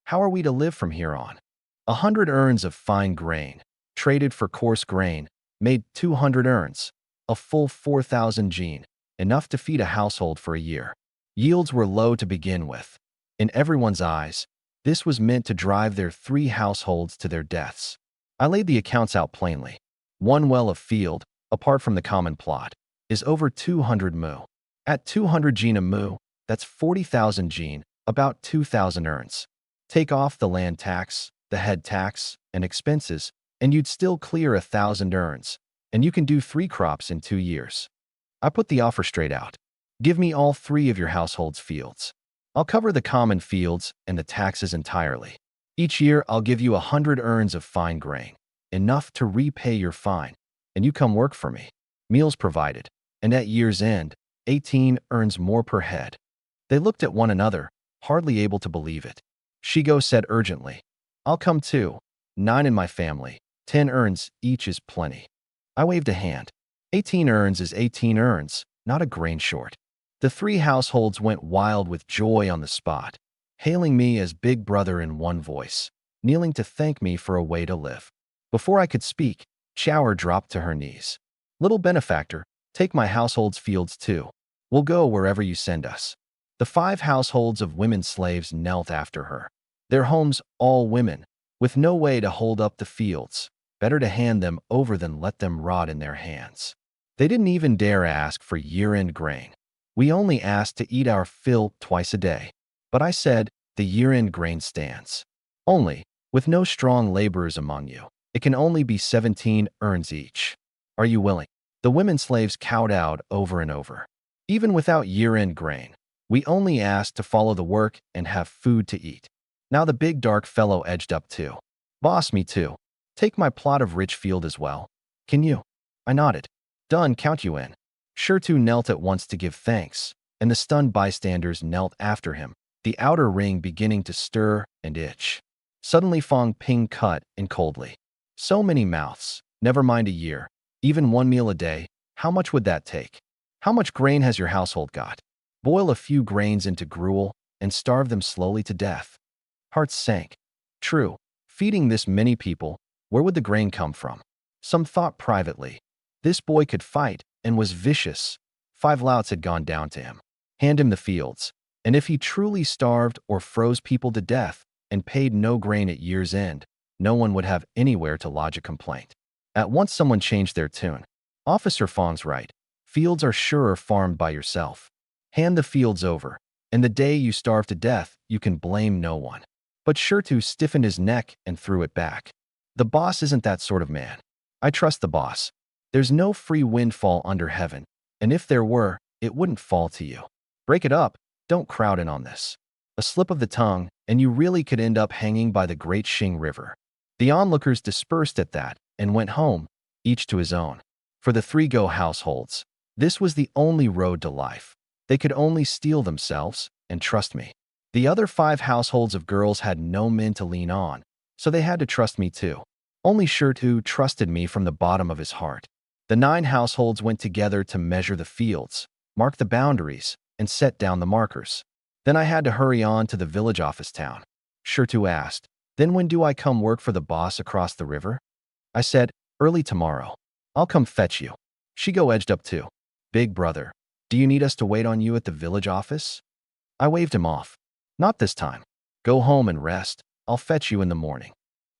How are we to live from here on? 100 urns of fine grain, traded for coarse grain, made 200 urns, a full 4,000 jin, enough to feed a household for a year. Yields were low to begin with. In everyone's eyes, this was meant to drive their 3 households to their deaths. I laid the accounts out plainly. 1 well of field, apart from the common plot, is over 200 mu. At 200 jin a mu, that's 40,000 jin, about 2,000 urns. Take off the land tax, the head tax, and expenses, and you'd still clear 1,000 urns, and you can do 3 crops in 2 years. I put the offer straight out. Give me all 3 of your household's fields. I'll cover the common fields and the taxes entirely. Each year, I'll give you 100 urns of fine grain, enough to repay your fine, and you come work for me. Meals provided, and at year's end, 18 urns more per head. They looked at one another, hardly able to believe it. Shigo said urgently, I'll come too. 9 in my family. 10 urns each is plenty. I waved a hand. 18 urns is 18 urns, not a grain short. The 3 households went wild with joy on the spot, hailing me as Big Brother in one voice, kneeling to thank me for a way to live. Before I could speak, Chower dropped to her knees. Little benefactor, take my household's fields too. We'll go wherever you send us. The 5 households of women slaves knelt after her. Their homes all women, with no way to hold up the fields. Better to hand them over than let them rot in their hands. They didn't even dare ask for year-end grain. We only asked to eat our fill twice a day. But I said, the year-end grain stands. Only, with no strong laborers among you, it can only be 17 urns each. Are you willing? The women slaves kowtowed over and over. Even without year-end grain, we only asked to follow the work and have food to eat. Now the big dark fellow edged up too. Boss me too. Take my plot of rich field as well. Can you? I nodded. Done, count you in. Shirtu knelt at once to give thanks, and the stunned bystanders knelt after him, the outer ring beginning to stir and itch. Suddenly Fong Ping cut in coldly. So many mouths, never mind a year, even one meal a day, how much would that take? How much grain has your household got? Boil a few grains into gruel and starve them slowly to death. Hearts sank. True, feeding this many people, where would the grain come from? Some thought privately. This boy could fight and was vicious. 5 louts had gone down to him. Hand him the fields, and if he truly starved or froze people to death and paid no grain at year's end, no one would have anywhere to lodge a complaint. At once someone changed their tune. Officer Fong's right. Fields are surer farmed by yourself. Hand the fields over, and the day you starve to death, you can blame no one. But Shirtu stiffened his neck and threw it back. The boss isn't that sort of man. I trust the boss. There's no free windfall under heaven, and if there were, it wouldn't fall to you. Break it up, don't crowd in on this. A slip of the tongue, and you really could end up hanging by the Great Xing River. The onlookers dispersed at that and went home, each to his own. For the 3 Go households, this was the only road to life. They could only steel themselves, and trust me. The other 5 households of girls had no men to lean on, so they had to trust me too. Only Shirtu trusted me from the bottom of his heart. The 9 households went together to measure the fields, mark the boundaries, and set down the markers. Then I had to hurry on to the village office town. Shirtu asked, "Then when do I come work for the boss across the river?" I said, "Early tomorrow. I'll come fetch you." Shigo edged up too. "Big brother, do you need us to wait on you at the village office?" I waved him off. "Not this time. Go home and rest. I'll fetch you in the morning."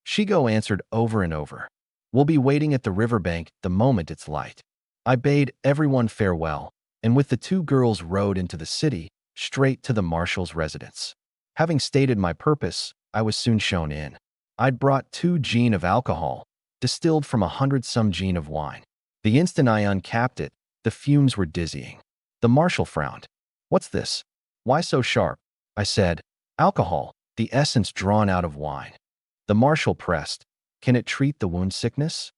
Shigo answered over and over. "We'll be waiting at the riverbank the moment it's light." I bade everyone farewell, and with the 2 girls rode into the city, straight to the marshal's residence. Having stated my purpose, I was soon shown in. I'd brought 2 gin of alcohol, distilled from 100-some gin of wine. The instant I uncapped it, the fumes were dizzying. The marshal frowned. "What's this? Why so sharp?" I said, "Alcohol, the essence drawn out of wine." The marshal pressed, "Can it treat the wound sickness?"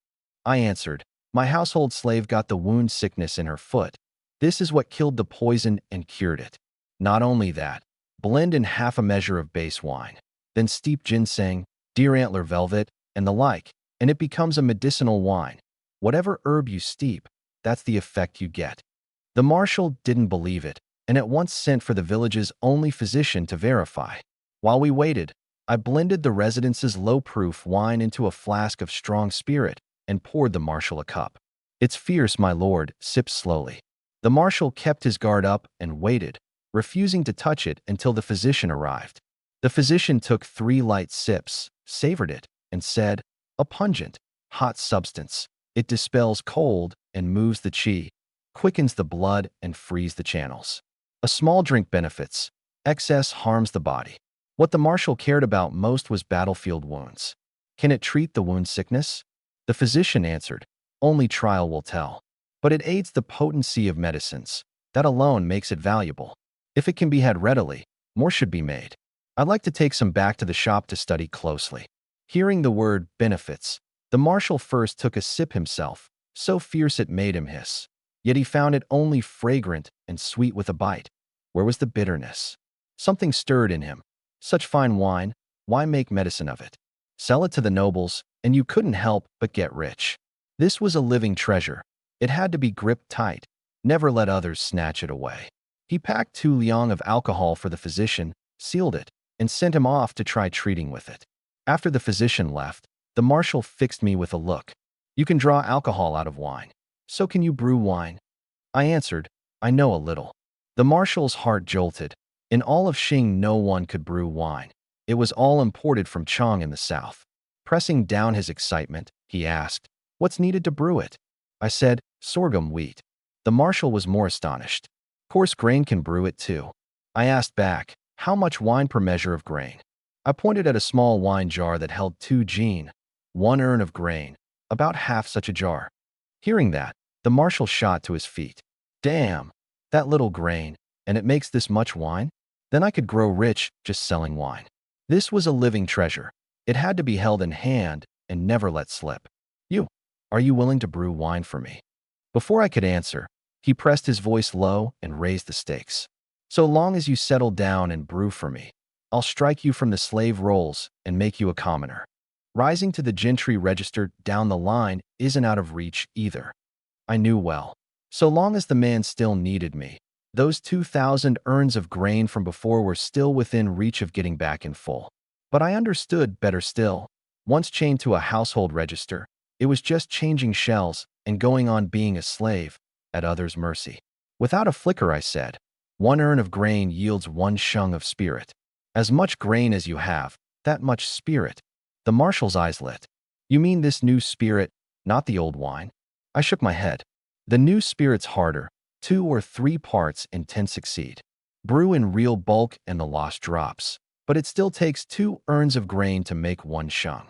I answered, "My household slave got the wound sickness in her foot. This is what killed the poison and cured it. Not only that, blend in half a measure of base wine, then steep ginseng, deer antler velvet, and the like, and it becomes a medicinal wine. Whatever herb you steep, that's the effect you get." The marshal didn't believe it, and at once sent for the village's only physician to verify. While we waited, I blended the residence's low-proof wine into a flask of strong spirit and poured the marshal a cup. "It's fierce, my lord," sipped slowly. The marshal kept his guard up and waited, refusing to touch it until the physician arrived. The physician took 3 light sips, savored it, and said, "A pungent, hot substance. It dispels cold and moves the qi, quickens the blood and frees the channels. A small drink benefits, excess harms the body." What the marshal cared about most was battlefield wounds. "Can it treat the wound sickness?" The physician answered, "Only trial will tell. But it aids the potency of medicines. That alone makes it valuable. If it can be had readily, more should be made. I'd like to take some back to the shop to study closely." Hearing the word benefits, the marshal first took a sip himself, so fierce it made him hiss. Yet he found it only fragrant and sweet with a bite. Where was the bitterness? Something stirred in him. Such fine wine, why make medicine of it? Sell it to the nobles, and you couldn't help but get rich. This was a living treasure. It had to be gripped tight. Never let others snatch it away. He packed 2 liang of alcohol for the physician, sealed it, and sent him off to try treating with it. After the physician left, the marshal fixed me with a look. "You can draw alcohol out of wine. So can you brew wine?" I answered, "I know a little." The marshal's heart jolted. In all of Xing no one could brew wine. It was all imported from Chang in the south. Pressing down his excitement, he asked, "What's needed to brew it?" I said, "Sorghum wheat." The marshal was more astonished. "Coarse grain can brew it too." I asked back, "How much wine per measure of grain?" I pointed at a small wine jar that held 2 jin, 1 urn of grain, about half such a jar. Hearing that, the marshal shot to his feet. "Damn, that little grain, and it makes this much wine? Then I could grow rich just selling wine." This was a living treasure. It had to be held in hand and never let slip. Are you willing to brew wine for me?" Before I could answer, He pressed his voice low and raised the stakes. So long as you settle down and brew for me, I'll strike you from the slave rolls and make you a commoner. Rising to the gentry register down the line isn't out of reach either. I knew well. So long as the man still needed me, those 2,000 urns of grain from before were still within reach of getting back in full. But I understood better still. Once chained to a household register, it was just changing shells and going on being a slave at others' mercy. Without a flicker, I said, 1 urn of grain yields 1 shung of spirit. As much grain as you have, that much spirit. The marshal's eyes lit. You mean this new spirit, not the old wine? I shook my head. The new spirit's harder, 2 or 3 parts and 10 succeed. Brew in real bulk and the loss drops. But it still takes 2 urns of grain to make 1 shung.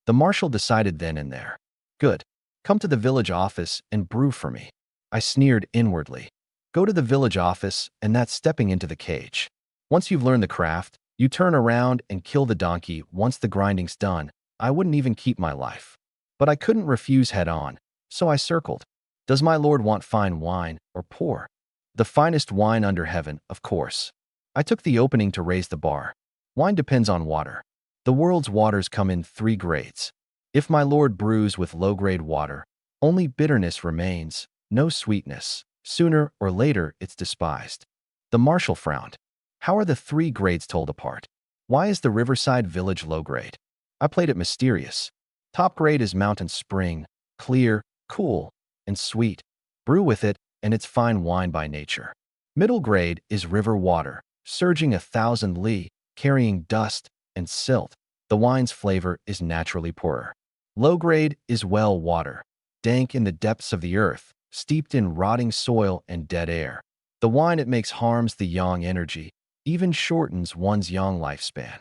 The marshal decided then and there. Good. Come to the village office and brew for me. I sneered inwardly. Go to the village office, and that's stepping into the cage. Once you've learned the craft, you turn around and kill the donkey. Once the grinding's done, I wouldn't even keep my life. But I couldn't refuse head on, so I circled. Does my lord want fine wine or poor? The finest wine under heaven, of course. I took the opening to raise the bar. Wine depends on water. The world's waters come in 3 grades. If my lord brews with low-grade water, only bitterness remains, no sweetness. Sooner or later, it's despised. The marshal frowned. How are the 3 grades told apart? Why is the riverside village low grade? I played it mysterious. Top grade is mountain spring, clear, cool, and sweet. Brew with it, and it's fine wine by nature. Middle grade is river water, surging 1,000 li, carrying dust and silt. The wine's flavor is naturally poorer. Low grade is well water, dank in the depths of the earth, steeped in rotting soil and dead air. The wine it makes harms the young energy, even shortens one's young lifespan.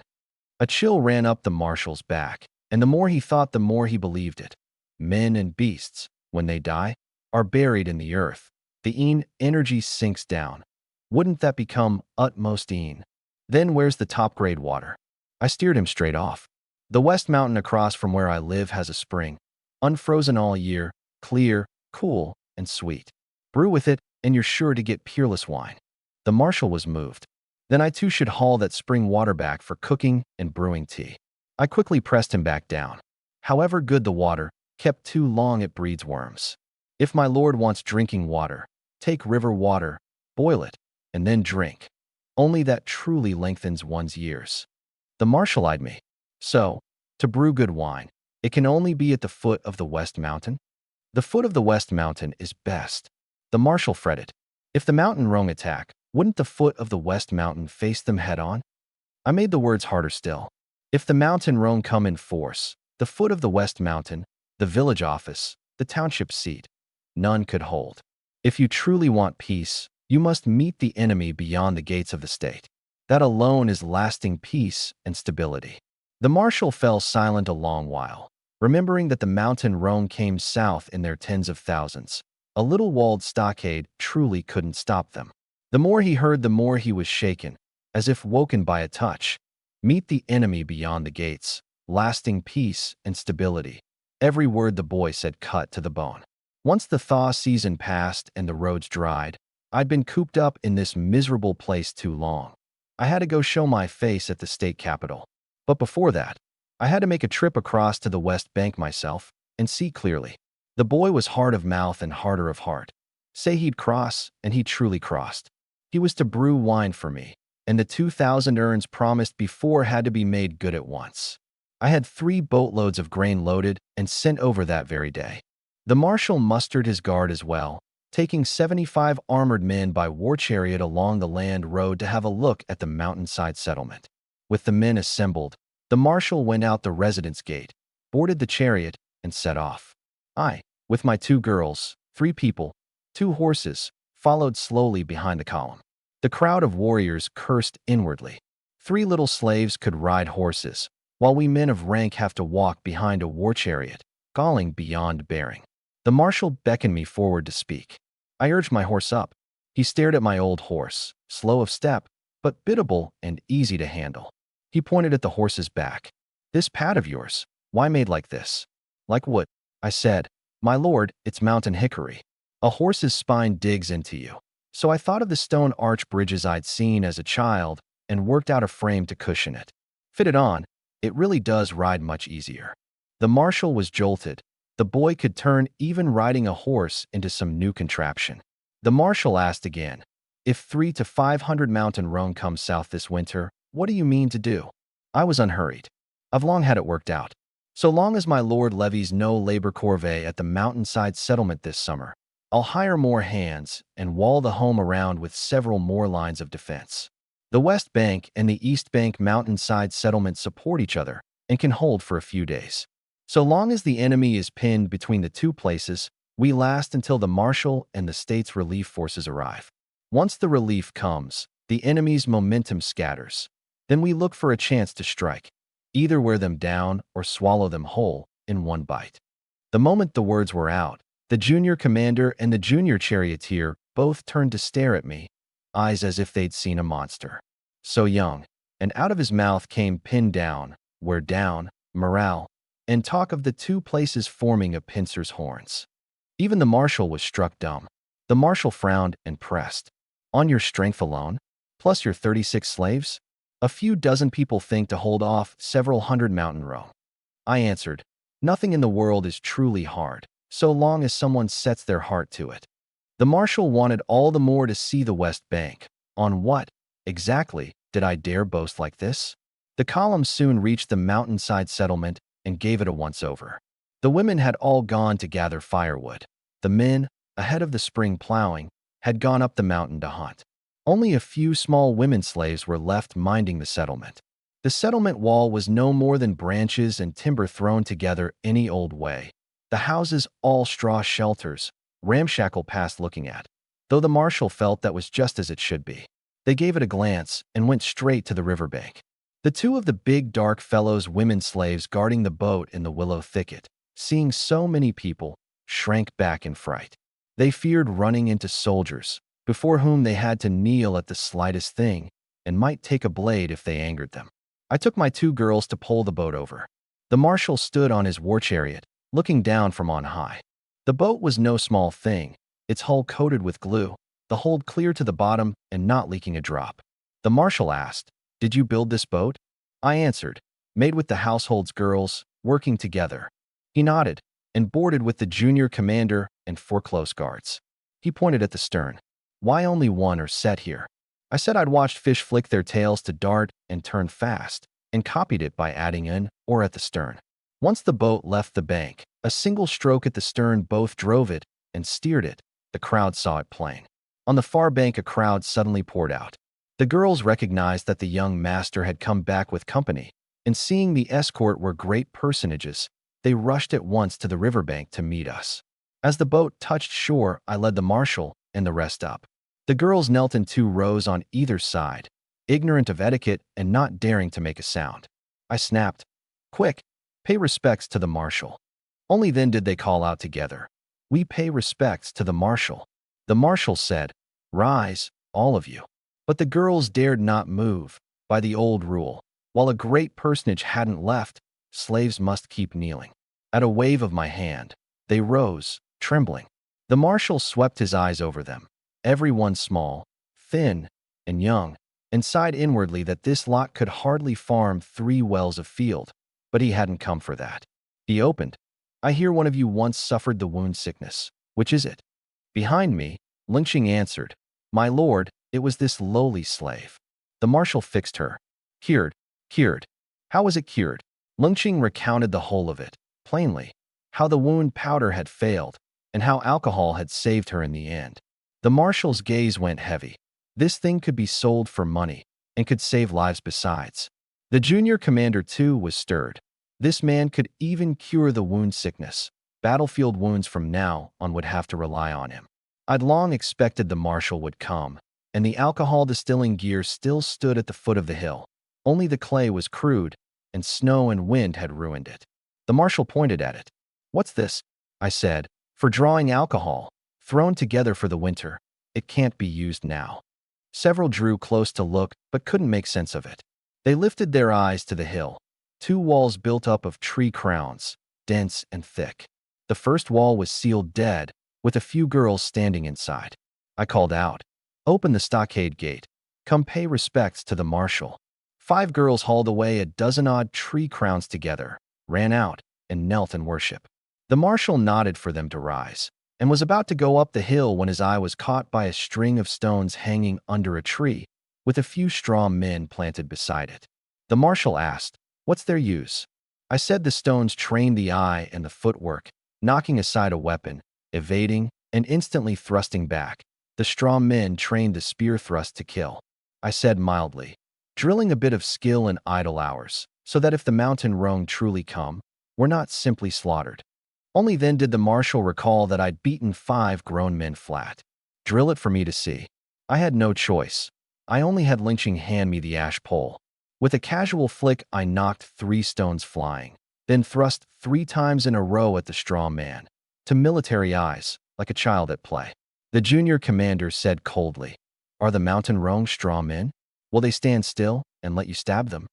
A chill ran up the marshal's back, and the more he thought, the more he believed it. Men and beasts, when they die, are buried in the earth. The energy sinks down. Wouldn't that become utmost Then where's the top-grade water? I steered him straight off. The West Mountain across from where I live has a spring, unfrozen all year, clear, cool, and sweet. Brew with it, and you're sure to get peerless wine. The marshal was moved. Then I too should haul that spring water back for cooking and brewing tea. I quickly pressed him back down. However good the water, kept too long it breeds worms. If my lord wants drinking water, take river water, boil it, and then drink. Only that truly lengthens one's years. The marshal eyed me. So, to brew good wine, it can only be at the foot of the West Mountain? The foot of the West Mountain is best. The marshal fretted. If the mountain roan attack, wouldn't the foot of the West Mountain face them head-on? I made the words harder still. If the mountain roan come in force, the foot of the West Mountain, the village office, the township seat, none could hold. If you truly want peace, you must meet the enemy beyond the gates of the state. That alone is lasting peace and stability. The marshal fell silent a long while, remembering that the mountain roan came south in their tens of thousands. A little walled stockade truly couldn't stop them. The more he heard, the more he was shaken, as if woken by a touch. Meet the enemy beyond the gates, lasting peace and stability. Every word the boy said cut to the bone. Once the thaw season passed and the roads dried, I'd been cooped up in this miserable place too long. I had to go show my face at the state capitol. But before that, I had to make a trip across to the West Bank myself and see clearly. The boy was hard of mouth and harder of heart. Say he'd cross, and he truly crossed. He was to brew wine for me, and the 2,000 urns promised before had to be made good at once. I had 3 boatloads of grain loaded and sent over that very day. The marshal mustered his guard as well, taking 75 armored men by war chariot along the land road to have a look at the mountainside settlement. With the men assembled, the marshal went out the residence gate, boarded the chariot, and set off. I, with my 2 girls, 3 people, 2 horses, followed slowly behind the column. The crowd of warriors cursed inwardly. 3 little slaves could ride horses, while we men of rank have to walk behind a war chariot, galling beyond bearing. The marshal beckoned me forward to speak. I urged my horse up. He stared at my old horse, slow of step, but biddable and easy to handle. He pointed at the horse's back. This pad of yours, why made like this? Like wood? I said, my lord, it's mountain hickory. A horse's spine digs into you. So I thought of the stone arch bridges I'd seen as a child and worked out a frame to cushion it. Fitted on, it really does ride much easier. The marshal was jolted. The boy could turn even riding a horse into some new contraption. The marshal asked again, if 300 to 500 mountain roan comes south this winter, what do you mean to do? I was unhurried. I've long had it worked out. So long as my lord levies no labor corvée at the mountainside settlement this summer, I'll hire more hands and wall the home around with several more lines of defense. The West Bank and the East Bank mountainside settlements support each other and can hold for a few days. So long as the enemy is pinned between the two places, we last until the marshal and the state's relief forces arrive. Once the relief comes, the enemy's momentum scatters. Then we look for a chance to strike, either wear them down or swallow them whole in one bite. The moment the words were out, the junior commander and the junior charioteer both turned to stare at me, eyes as if they'd seen a monster. So young, and out of his mouth came pinned down, wear down, morale, and talk of the two places forming a pincer's horns. Even the marshal was struck dumb. The marshal frowned and pressed. On your strength alone, plus your 36 slaves? A few dozen people think to hold off several hundred mountain roam. I answered, nothing in the world is truly hard, so long as someone sets their heart to it. The marshal wanted all the more to see the West Bank. On what, exactly, did I dare boast like this? The column soon reached the mountainside settlement and gave it a once-over. The women had all gone to gather firewood. The men, ahead of the spring plowing, had gone up the mountain to hunt. Only a few small women slaves were left minding the settlement. The settlement wall was no more than branches and timber thrown together any old way. The houses all straw shelters, ramshackle past looking at, though the marshal felt that was just as it should be. They gave it a glance and went straight to the riverbank. The two of the big dark fellows women slaves guarding the boat in the willow thicket, seeing so many people, shrank back in fright. They feared running into soldiers, before whom they had to kneel at the slightest thing, and might take a blade if they angered them. I took my two girls to pole the boat over. The marshal stood on his war chariot, looking down from on high. The boat was no small thing, its hull coated with glue, the hold clear to the bottom and not leaking a drop. The marshal asked, "Did you build this boat?" I answered, "Made with the household's girls, working together." He nodded, and boarded with the junior commander and 4 close guards. He pointed at the stern. "Why only one are set here?" I said I'd watched fish flick their tails to dart and turn fast, and copied it by adding in or at the stern. Once the boat left the bank, a single stroke at the stern both drove it and steered it. The crowd saw it plain. On the far bank a crowd suddenly poured out. The girls recognized that the young master had come back with company, and seeing the escort were great personages, they rushed at once to the riverbank to meet us. As the boat touched shore, I led the marshal and the rest up. The girls knelt in 2 rows on either side, ignorant of etiquette and not daring to make a sound. I snapped, "Quick, pay respects to the marshal." Only then did they call out together, "We pay respects to the marshal." The marshal said, "Rise, all of you." But the girls dared not move, by the old rule. While a great personage hadn't left, slaves must keep kneeling. At a wave of my hand, they rose, trembling. The marshal swept his eyes over them, every one small, thin, and young, and sighed inwardly that this lot could hardly farm 3 wells of field, but he hadn't come for that. He opened, "I hear one of you once suffered the wound sickness. Which is it?" Behind me, Lynching answered, "My lord, it was this lowly slave." The marshal fixed her. Cured. How was it cured?" Lynching recounted the whole of it, plainly, how the wound powder had failed, and how alcohol had saved her in the end. The marshal's gaze went heavy. This thing could be sold for money, and could save lives besides. The junior commander, too, was stirred. This man could even cure the wound sickness. Battlefield wounds from now on would have to rely on him. I'd long expected the marshal would come, and the alcohol distilling gear still stood at the foot of the hill. Only the clay was crude, and snow and wind had ruined it. The marshal pointed at it. "What's this?" I said. "For drawing alcohol, thrown together for the winter. It can't be used now." Several drew close to look, but couldn't make sense of it. They lifted their eyes to the hill. 2 walls built up of tree crowns, dense and thick. The first wall was sealed dead, with a few girls standing inside. I called out, "Open the stockade gate. Come pay respects to the marshal." 5 girls hauled away a dozen-odd tree crowns together, ran out, and knelt in worship. The marshal nodded for them to rise, and was about to go up the hill when his eye was caught by a string of stones hanging under a tree, with a few straw men planted beside it. The marshal asked, "What's their use?" I said the stones trained the eye and the footwork, knocking aside a weapon, evading, and instantly thrusting back. The straw men trained the spear thrust to kill. I said mildly, "Drilling a bit of skill in idle hours, so that if the mountain roan truly come, we're not simply slaughtered." Only then did the marshal recall that I'd beaten 5 grown men flat. Drill it for me to see. I had no choice. I only had lynching hand me the ash pole. With a casual flick, I knocked 3 stones flying, then thrust 3 times in a row at the straw man. To military eyes, like a child at play. The junior commander said coldly, "Are the mountain roan straw men? Will they stand still and let you stab them?"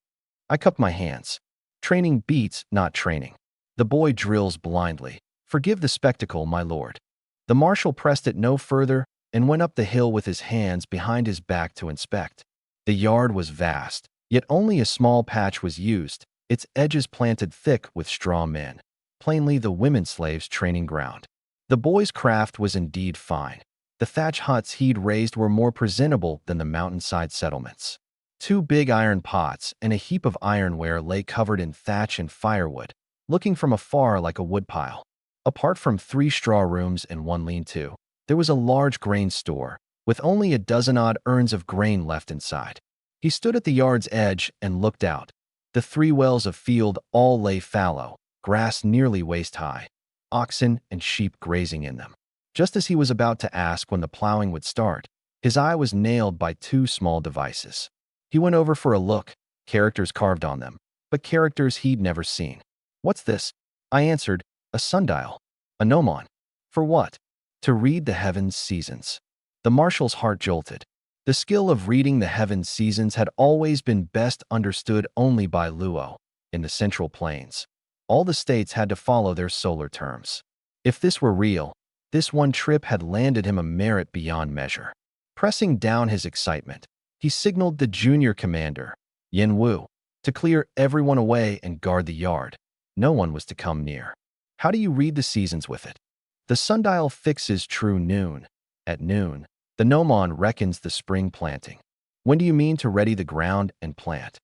I cupped my hands. Training beats not training. The boy drills blindly. Forgive the spectacle, my lord. The marshal pressed it no further and went up the hill with his hands behind his back to inspect. The yard was vast, yet only a small patch was used, its edges planted thick with straw men. Plainly the women slaves' training ground. The boy's craft was indeed fine. The thatch huts he'd raised were more presentable than the mountainside settlements. 2 big iron pots and a heap of ironware lay covered in thatch and firewood, looking from afar like a woodpile. Apart from 3 straw rooms and 1 lean-to, there was a large grain store, with only a dozen-odd urns of grain left inside. He stood at the yard's edge and looked out. The 3 wells of field all lay fallow, grass nearly waist-high, oxen and sheep grazing in them. Just as he was about to ask when the plowing would start, his eye was nailed by 2 small devices. He went over for a look, characters carved on them, but characters he'd never seen. "What's this?" I answered, "A sundial. A gnomon." "For what?" "To read the heavens' seasons." The marshal's heart jolted. The skill of reading the heavens' seasons had always been best understood only by Luo, in the Central Plains. All the states had to follow their solar terms. If this were real, this one trip had landed him a merit beyond measure. Pressing down his excitement, he signaled the junior commander, Yin Wu, to clear everyone away and guard the yard. No one was to come near. "How do you read the seasons with it?" "The sundial fixes true noon. At noon, the gnomon reckons the spring planting." "When do you mean to ready the ground and plant?"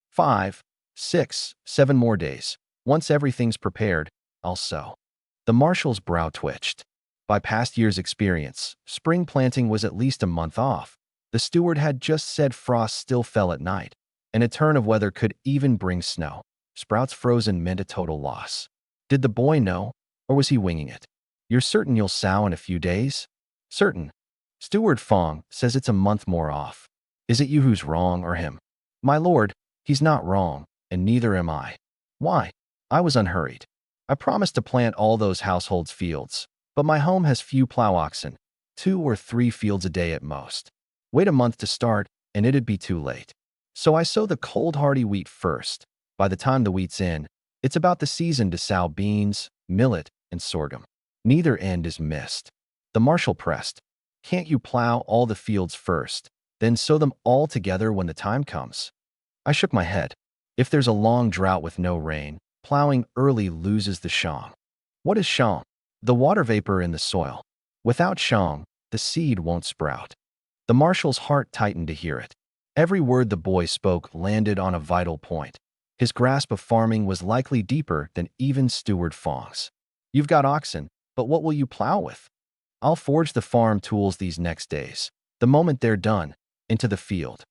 5, 6, 7 more days. Once everything's prepared, I'll sow." The marshal's brow twitched. By past years' experience, spring planting was at least a month off. The steward had just said frost still fell at night, and a turn of weather could even bring snow. Sprouts frozen meant a total loss. Did the boy know, or was he winging it? "You're certain you'll sow in a few days?" "Certain. Steward Fong says it's a month more off." "Is it you who's wrong or him?" "My lord, he's not wrong, and neither am I." "Why?" I was unhurried. "I promised to plant all those households' fields, but my home has few plow oxen, 2 or 3 fields a day at most. Wait a month to start, and it'd be too late. So I sow the cold hardy wheat first. By the time the wheat's in, it's about the season to sow beans, millet, and sorghum. Neither end is missed." The marshal pressed, "Can't you plow all the fields first, then sow them all together when the time comes?" I shook my head. If there's a long drought with no rain, plowing early loses the shang. "What is shang?" "The water vapor in the soil. Without shang, the seed won't sprout." The marshal's heart tightened to hear it. Every word the boy spoke landed on a vital point. His grasp of farming was likely deeper than even Steward Fong's. "You've got oxen, but what will you plow with?" "I'll forge the farm tools these next days. The moment they're done, into the field."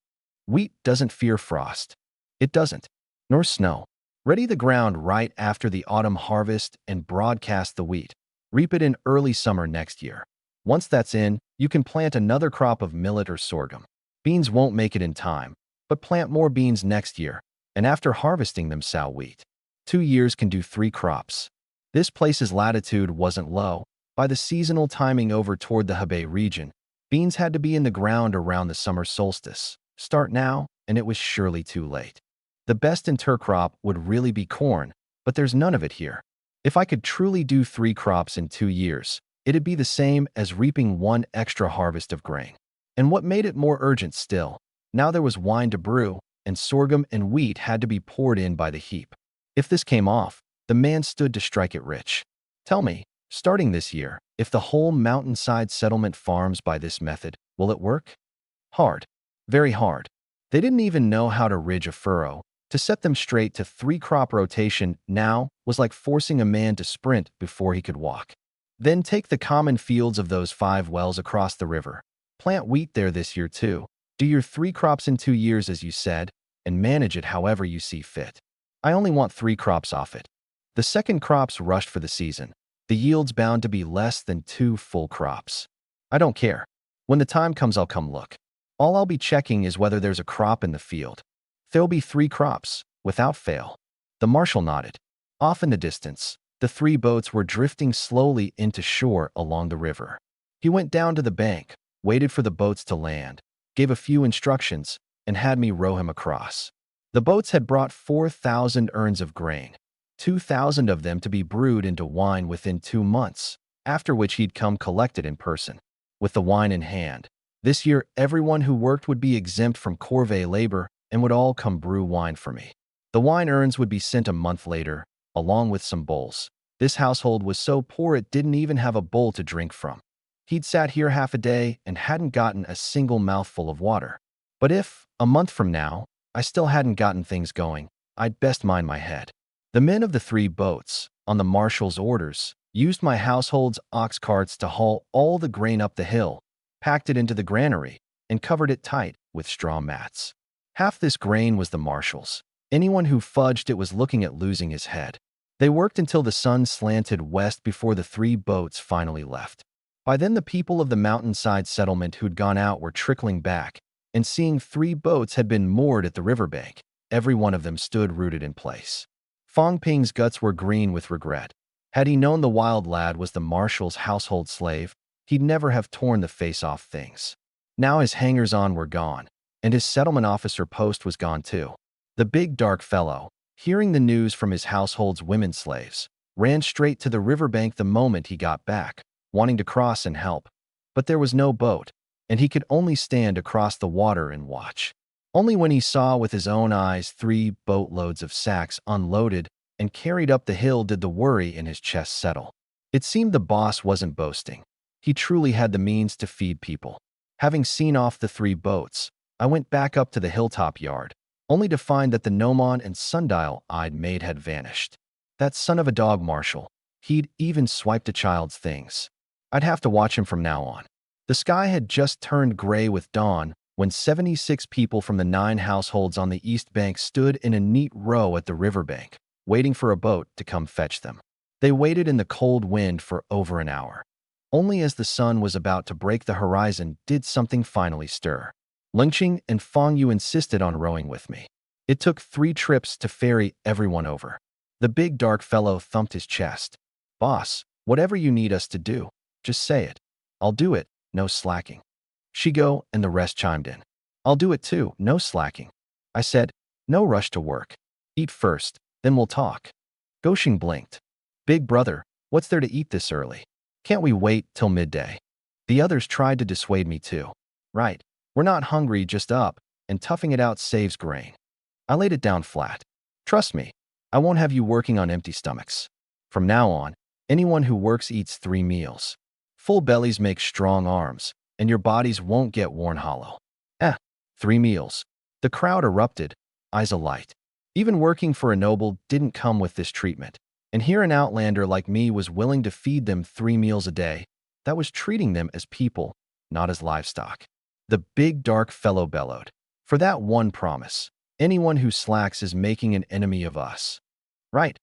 Wheat doesn't fear frost. It doesn't. Nor snow. Ready the ground right after the autumn harvest and broadcast the wheat. Reap it in early summer next year. Once that's in, you can plant another crop of millet or sorghum. Beans won't make it in time, but plant more beans next year, and after harvesting them sow wheat. 2 years can do 3 crops. This place's latitude wasn't low. By the seasonal timing over toward the Hebei region, beans had to be in the ground around the summer solstice. Start now, and it was surely too late. The best intercrop would really be corn, but there's none of it here. If I could truly do 3 crops in 2 years, It'd be the same as reaping one extra harvest of grain. And what made it more urgent still, now there was wine to brew, and sorghum and wheat had to be poured in by the heap. If this came off, the man stood to strike it rich. Tell me, starting this year, if the whole mountainside settlement farms by this method, will it work? Hard. Very hard. They didn't even know how to ridge a furrow. To set them straight to 3-crop rotation now was like forcing a man to sprint before he could walk. Then take the common fields of those 5 wells across the river. Plant wheat there this year too. Do your 3 crops in 2 years as you said, and manage it however you see fit. I only want 3 crops off it. The second crop's rushed for the season. The yield's bound to be less than 2 full crops. I don't care. When the time comes, I'll come look. All I'll be checking is whether there's a crop in the field. There'll be 3 crops, without fail. The marshal nodded. Off in the distance, the 3 boats were drifting slowly into shore along the river. He went down to the bank, waited for the boats to land, gave a few instructions, and had me row him across. The boats had brought 4,000 urns of grain, 2,000 of them to be brewed into wine within 2 months, after which he'd come collect it in person. With the wine in hand, this year everyone who worked would be exempt from corvée labor and would all come brew wine for me. The wine urns would be sent a month later, along with some bowls. This household was so poor it didn't even have a bowl to drink from. He'd sat here half a day and hadn't gotten a single mouthful of water. But if, a month from now, I still hadn't gotten things going, I'd best mind my head. The men of the 3 boats, on the marshal's orders, used my household's ox carts to haul all the grain up the hill, packed it into the granary, and covered it tight with straw mats. Half this grain was the marshal's. Anyone who fudged it was looking at losing his head. They worked until the sun slanted west before the 3 boats finally left. By then the people of the mountainside settlement who'd gone out were trickling back, and seeing 3 boats had been moored at the riverbank, every one of them stood rooted in place. Fong Ping's guts were green with regret. Had he known the wild lad was the marshal's household slave, he'd never have torn the face off things. Now his hangers-on were gone, and his settlement officer post was gone too. The big dark fellow, hearing the news from his household's women slaves, ran straight to the riverbank the moment he got back, wanting to cross and help. But there was no boat, and he could only stand across the water and watch. Only when he saw with his own eyes 3 boatloads of sacks unloaded and carried up the hill did the worry in his chest settle. It seemed the boss wasn't boasting. He truly had the means to feed people. Having seen off the 3 boats, I went back up to the hilltop yard, only to find that the gnomon and sundial I'd made had vanished. That son of a dog marshal, he'd even swiped a child's things. I'd have to watch him from now on. The sky had just turned gray with dawn when 76 people from the 9 households on the east bank stood in a neat row at the riverbank, waiting for a boat to come fetch them. They waited in the cold wind for over an hour. Only as the sun was about to break the horizon did something finally stir. Lingqing and Fong Yu insisted on rowing with me. It took 3 trips to ferry everyone over. The big dark fellow thumped his chest. Boss, whatever you need us to do, just say it. I'll do it, no slacking. Shigo and the rest chimed in. I'll do it too, no slacking. I said, no rush to work. Eat first, then we'll talk. Goshing blinked. Big brother, what's there to eat this early? Can't we wait till midday? The others tried to dissuade me too. Right, we're not hungry, just up, and toughing it out saves grain. I laid it down flat. Trust me, I won't have you working on empty stomachs. From now on, anyone who works eats 3 meals. Full bellies make strong arms, and your bodies won't get worn hollow. 3 meals. The crowd erupted, eyes alight. Even working for a noble didn't come with this treatment. And here an outlander like me was willing to feed them 3 meals a day. That was treating them as people, not as livestock. The big dark fellow bellowed. For that one promise, anyone who slacks is making an enemy of us. Right,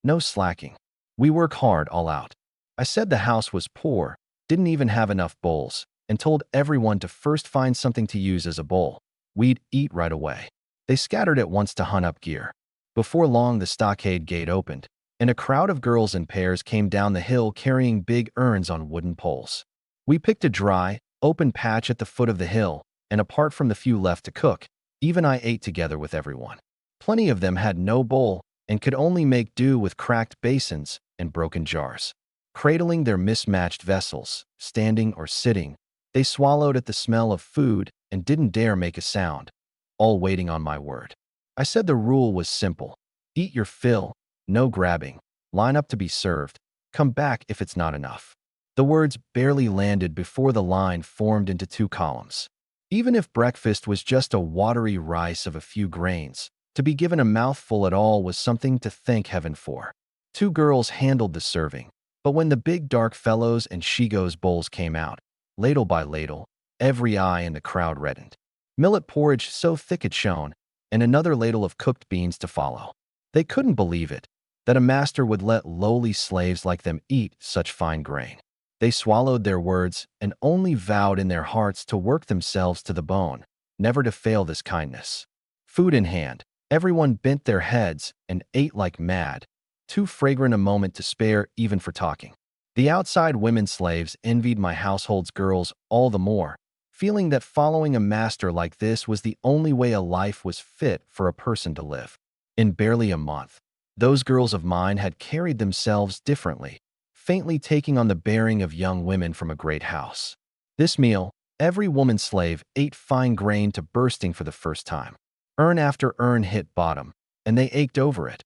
no slacking. We work hard all out. I said the house was poor, didn't even have enough bowls, and told everyone to first find something to use as a bowl. We'd eat right away. They scattered at once to hunt up gear. Before long, the stockade gate opened, and a crowd of girls in pairs came down the hill carrying big urns on wooden poles. We picked a dry, open patch at the foot of the hill, and apart from the few left to cook, even I ate together with everyone. Plenty of them had no bowl and could only make do with cracked basins and broken jars. Cradling their mismatched vessels, standing or sitting, they swallowed at the smell of food and didn't dare make a sound, all waiting on my word. I said the rule was simple. Eat your fill, no grabbing, line up to be served, come back if it's not enough. The words barely landed before the line formed into two columns. Even if breakfast was just a watery rice of a few grains, to be given a mouthful at all was something to thank heaven for. Two girls handled the serving, but when the big dark fellows and Shigo's bowls came out, ladle by ladle, every eye in the crowd reddened. Millet porridge so thick it shone, and another ladle of cooked beans to follow. They couldn't believe it, that a master would let lowly slaves like them eat such fine grain. They swallowed their words and only vowed in their hearts to work themselves to the bone, never to fail this kindness. Food in hand, everyone bent their heads and ate like mad, too fragrant a moment to spare even for talking. The outside women slaves envied my household's girls all the more, feeling that following a master like this was the only way a life was fit for a person to live. In barely a month, those girls of mine had carried themselves differently, faintly taking on the bearing of young women from a great house. This meal, every woman slave ate fine grain to bursting for the first time. Urn after urn hit bottom, and they ached over it.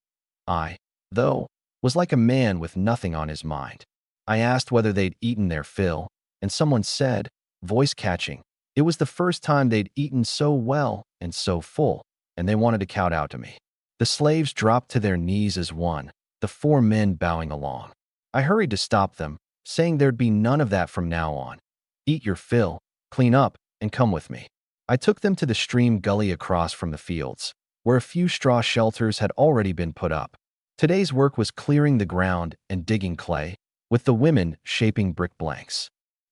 I, though, was like a man with nothing on his mind. I asked whether they'd eaten their fill, and someone said, voice catching, it was the first time they'd eaten so well and so full, and they wanted to count out to me. The slaves dropped to their knees as one, the four men bowing along. I hurried to stop them, saying there'd be none of that from now on. Eat your fill, clean up, and come with me. I took them to the stream gully across from the fields, where a few straw shelters had already been put up. Today's work was clearing the ground and digging clay, with the women shaping brick blanks.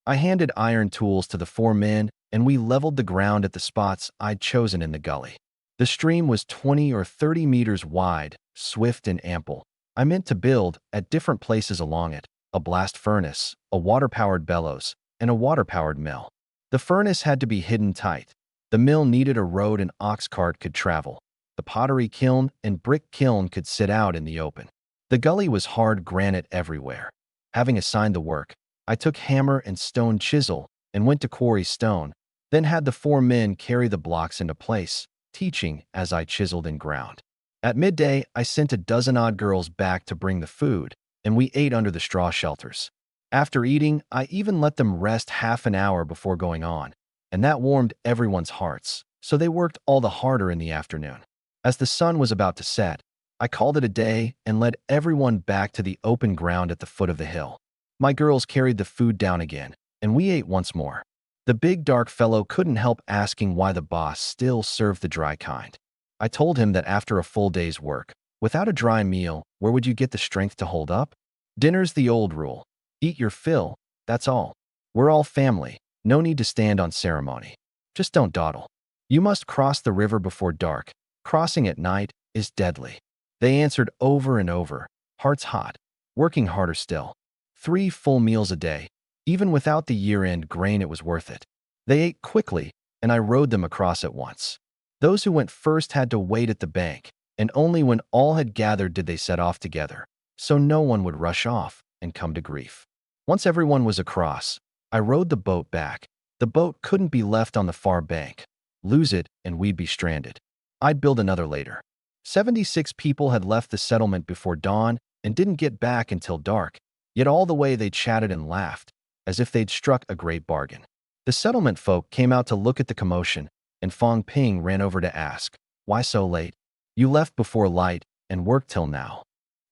I handed iron tools to the four men, and we leveled the ground at the spots I'd chosen in the gully. The stream was 20 or 30 meters wide, swift and ample. I meant to build, at different places along it, a blast furnace, a water-powered bellows, and a water-powered mill. The furnace had to be hidden tight. The mill needed a road an ox cart could travel. The pottery kiln and brick kiln could sit out in the open. The gully was hard granite everywhere. Having assigned the work, I took hammer and stone chisel and went to quarry stone, then had the four men carry the blocks into place, teaching as I chiseled and ground. At midday, I sent a dozen odd girls back to bring the food, and we ate under the straw shelters. After eating, I even let them rest half an hour before going on, and that warmed everyone's hearts, so they worked all the harder in the afternoon. As the sun was about to set, I called it a day and led everyone back to the open ground at the foot of the hill. My girls carried the food down again, and we ate once more. The big dark fellow couldn't help asking why the boss still served the dry kind. I told him that after a full day's work, without a dry meal, where would you get the strength to hold up? Dinner's the old rule. Eat your fill, that's all. We're all family, no need to stand on ceremony. Just don't dawdle. You must cross the river before dark. Crossing at night is deadly. They answered over and over, hearts hot, working harder still. 3 full meals a day. Even without the year-end grain, it was worth it. They ate quickly, and I rowed them across at once. Those who went first had to wait at the bank, and only when all had gathered did they set off together, so no one would rush off and come to grief. Once everyone was across, I rowed the boat back. The boat couldn't be left on the far bank. Lose it, and we'd be stranded. I'd build another later. 76 people had left the settlement before dawn and didn't get back until dark, yet all the way they chatted and laughed, as if they'd struck a great bargain. The settlement folk came out to look at the commotion, and Fong Ping ran over to ask, why so late? You left before light and worked till now.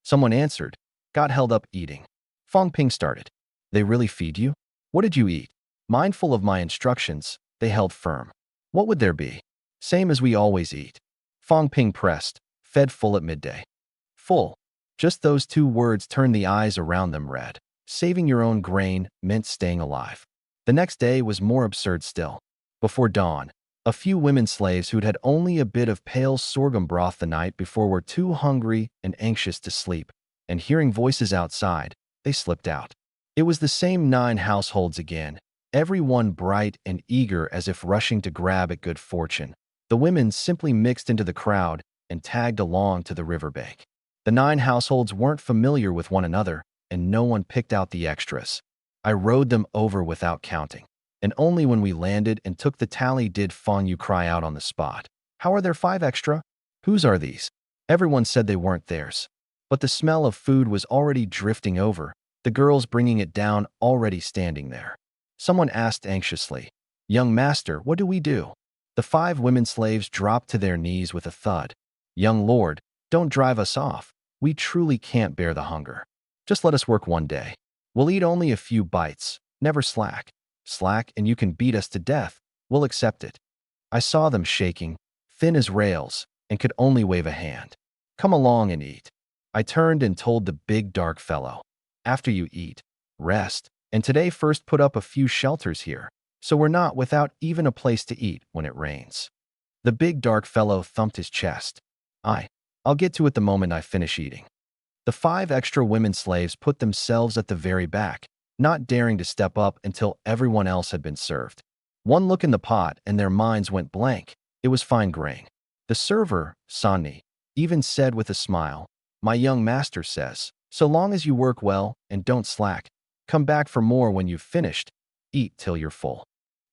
Someone answered, got held up eating. Fong Ping started. They really feed you? What did you eat? Mindful of my instructions, they held firm. What would there be? Same as we always eat. Fong Ping pressed, fed full at midday. Full. Just those 2 words turned the eyes around them red. Saving your own grain meant staying alive. The next day was more absurd still. Before dawn, a few women slaves who'd had only a bit of pale sorghum broth the night before were too hungry and anxious to sleep, and hearing voices outside, they slipped out. It was the same 9 households again, every one bright and eager as if rushing to grab at good fortune. The women simply mixed into the crowd and tagged along to the riverbank. The 9 households weren't familiar with one another, and no one picked out the extras. I rode them over without counting, and only when we landed and took the tally did Fong Yu cry out on the spot. How are there 5 extra? Whose are these? Everyone said they weren't theirs. But the smell of food was already drifting over, the girls bringing it down already standing there. Someone asked anxiously, "Young master, what do we do?" The 5 women slaves dropped to their knees with a thud. "Young lord, don't drive us off. We truly can't bear the hunger. Just let us work one day. We'll eat only a few bites, never slack. Slack and you can beat us to death. We'll accept it." I saw them shaking, thin as rails, and could only wave a hand. "Come along and eat." I turned and told the big dark fellow, "After you eat, rest, and today first put up a few shelters here, so we're not without even a place to eat when it rains." The big dark fellow thumped his chest. I'll get to it the moment I finish eating." The 5 extra women slaves put themselves at the very back, not daring to step up until everyone else had been served. One look in the pot and their minds went blank. It was fine grain. The server, Sanni, even said with a smile, "My young master says, so long as you work well and don't slack, come back for more when you've finished. Eat till you're full."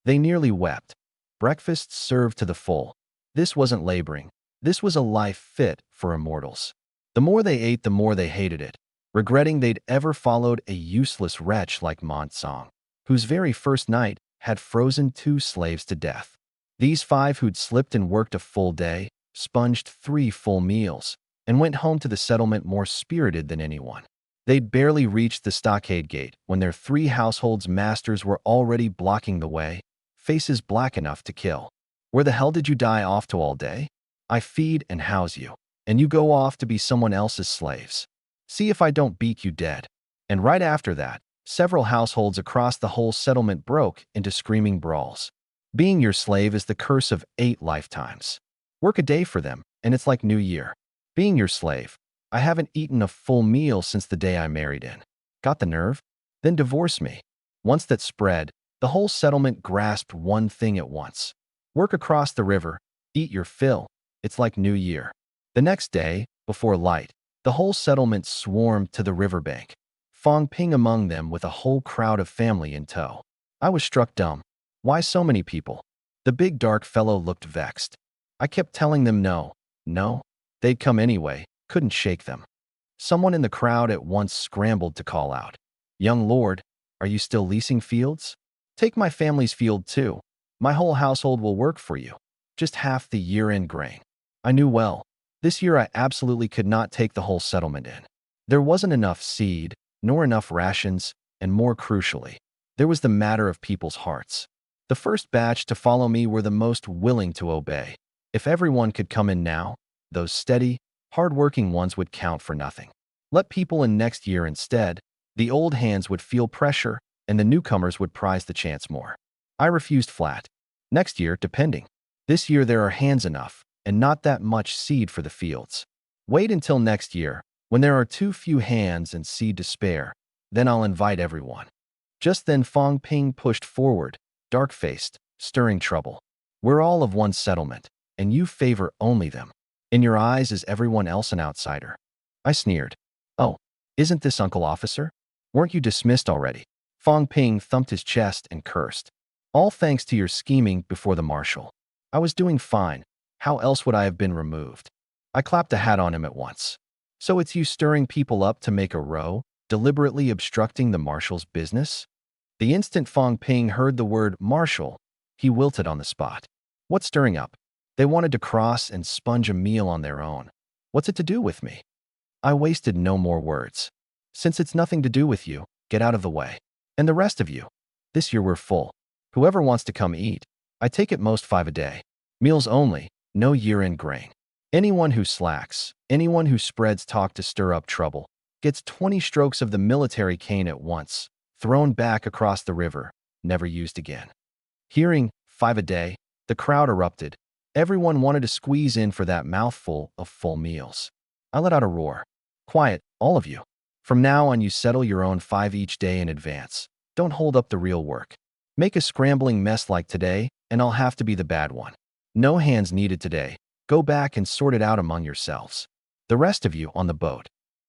They nearly wept. Breakfast served to the full. This wasn't laboring. This was a life fit for immortals. The more they ate, the more they hated it, regretting they'd ever followed a useless wretch like Song, whose very first night had frozen 2 slaves to death. These 5 who'd slipped and worked a full day, sponged 3 full meals, and went home to the settlement more spirited than anyone. They'd barely reached the stockade gate when their 3 households' masters were already blocking the way, faces black enough to kill. "Where the hell did you die off to all day? I feed and house you, and you go off to be someone else's slaves. See if I don't beat you dead." And right after that, several households across the whole settlement broke into screaming brawls. Being your slave is the curse of 8 lifetimes. Work a day for them, and it's like New Year. Being your slave, I haven't eaten a full meal since the day I married in. Got the nerve? Then divorce me. Once that spread, the whole settlement grasped one thing at once. Work across the river, eat your fill. It's like New Year. The next day, before light, the whole settlement swarmed to the riverbank, Fong Ping among them with a whole crowd of family in tow. I was struck dumb. Why so many people? The big dark fellow looked vexed. I kept telling them no. They'd come anyway, couldn't shake them. Someone in the crowd at once scrambled to call out, "Young lord, are you still leasing fields? Take my family's field too. My whole household will work for you. Just half the year-end grain." I knew well, this year I absolutely could not take the whole settlement in. There wasn't enough seed, nor enough rations, and more crucially, there was the matter of people's hearts. The first batch to follow me were the most willing to obey. If everyone could come in now, those steady, hard-working ones would count for nothing. Let people in next year instead. The old hands would feel pressure, and the newcomers would prize the chance more. I refused flat. Next year, depending. This year there are hands enough, and not that much seed for the fields. Wait until next year, when there are too few hands and seed to spare, then I'll invite everyone. Just then Fong Ping pushed forward, dark-faced, stirring trouble. "We're all of one settlement, and you favor only them. In your eyes is everyone else an outsider." I sneered. "Oh, isn't this Uncle Officer? Weren't you dismissed already?" Fong Ping thumped his chest and cursed. "All thanks to your scheming before the marshal. I was doing fine. How else would I have been removed?" I clapped a hat on him at once. "So it's you stirring people up to make a row, deliberately obstructing the marshal's business?" The instant Fong Ping heard the word marshal, he wilted on the spot. "What stirring up? They wanted to cross and sponge a meal on their own. What's it to do with me?" I wasted no more words. "Since it's nothing to do with you, get out of the way. And the rest of you. This year we're full. Whoever wants to come eat. I take at most 5 a day. Meals only, no year-end grain. Anyone who slacks, anyone who spreads talk to stir up trouble, gets 20 strokes of the military cane at once, thrown back across the river, never used again." Hearing 5 a day, the crowd erupted. Everyone wanted to squeeze in for that mouthful of full meals. I let out a roar. "Quiet, all of you. From now on you settle your own 5 each day in advance. Don't hold up the real work. Make a scrambling mess like today, and I'll have to be the bad one. No hands needed today. Go back and sort it out among yourselves. The rest of you on the boat."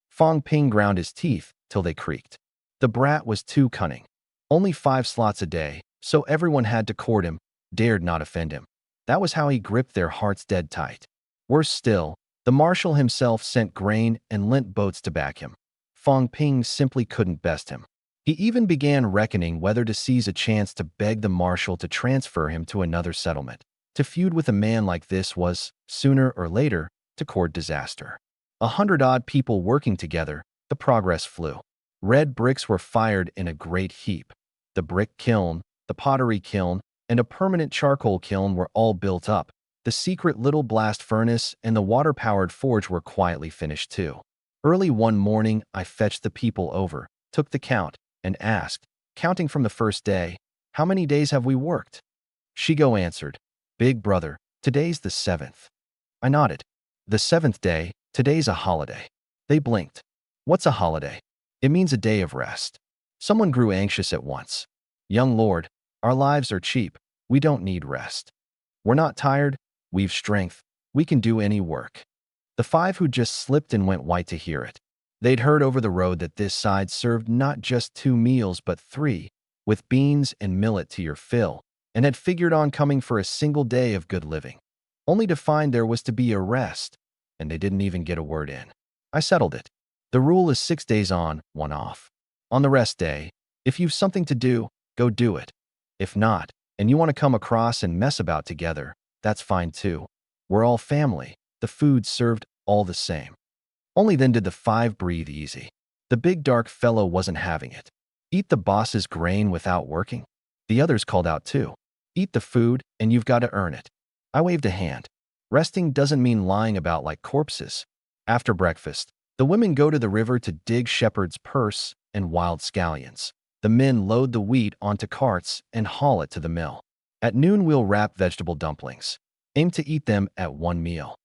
Fong Ping ground his teeth, till they creaked. The brat was too cunning. Only 5 slots a day, so everyone had to court him, dared not offend him. That was how he gripped their hearts dead tight. Worse still, the marshal himself sent grain and lent boats to back him. Fong Ping simply couldn't best him. He even began reckoning whether to seize a chance to beg the marshal to transfer him to another settlement. To feud with a man like this was, sooner or later, to court disaster. 100-odd people working together, the progress flew. Red bricks were fired in a great heap. The brick kiln, the pottery kiln, and a permanent charcoal kiln were all built up. The secret little blast furnace and the water-powered forge were quietly finished too. Early one morning, I fetched the people over, took the count, and asked, counting from the first day, "How many days have we worked?" Shigo answered, "Big brother, today's the 7th. I nodded. "The 7th day, today's a holiday." They blinked. "What's a holiday?" "It means a day of rest." Someone grew anxious at once. "Young lord, our lives are cheap. We don't need rest. We're not tired. We've strength. We can do any work." The 5 who just slipped and went white to hear it. They'd heard over the road that this side served not just 2 meals but 3, with beans and millet to your fill, and had figured on coming for a single day of good living, only to find there was to be a rest, and they didn't even get a word in. I settled it. The rule is 6 days on, 1 off. On the rest day, if you've something to do, go do it. If not, and you want to come across and mess about together, that's fine too. We're all family. The food's served all the same. Only then did the 5 breathe easy. The big dark fellow wasn't having it. Eat the boss's grain without working? The others called out too. Eat the food, and you've got to earn it. I waved a hand. Resting doesn't mean lying about like corpses. After breakfast, the women go to the river to dig shepherd's purse and wild scallions. The men load the wheat onto carts and haul it to the mill. At noon, we'll wrap vegetable dumplings. Aim to eat them at 1 meal.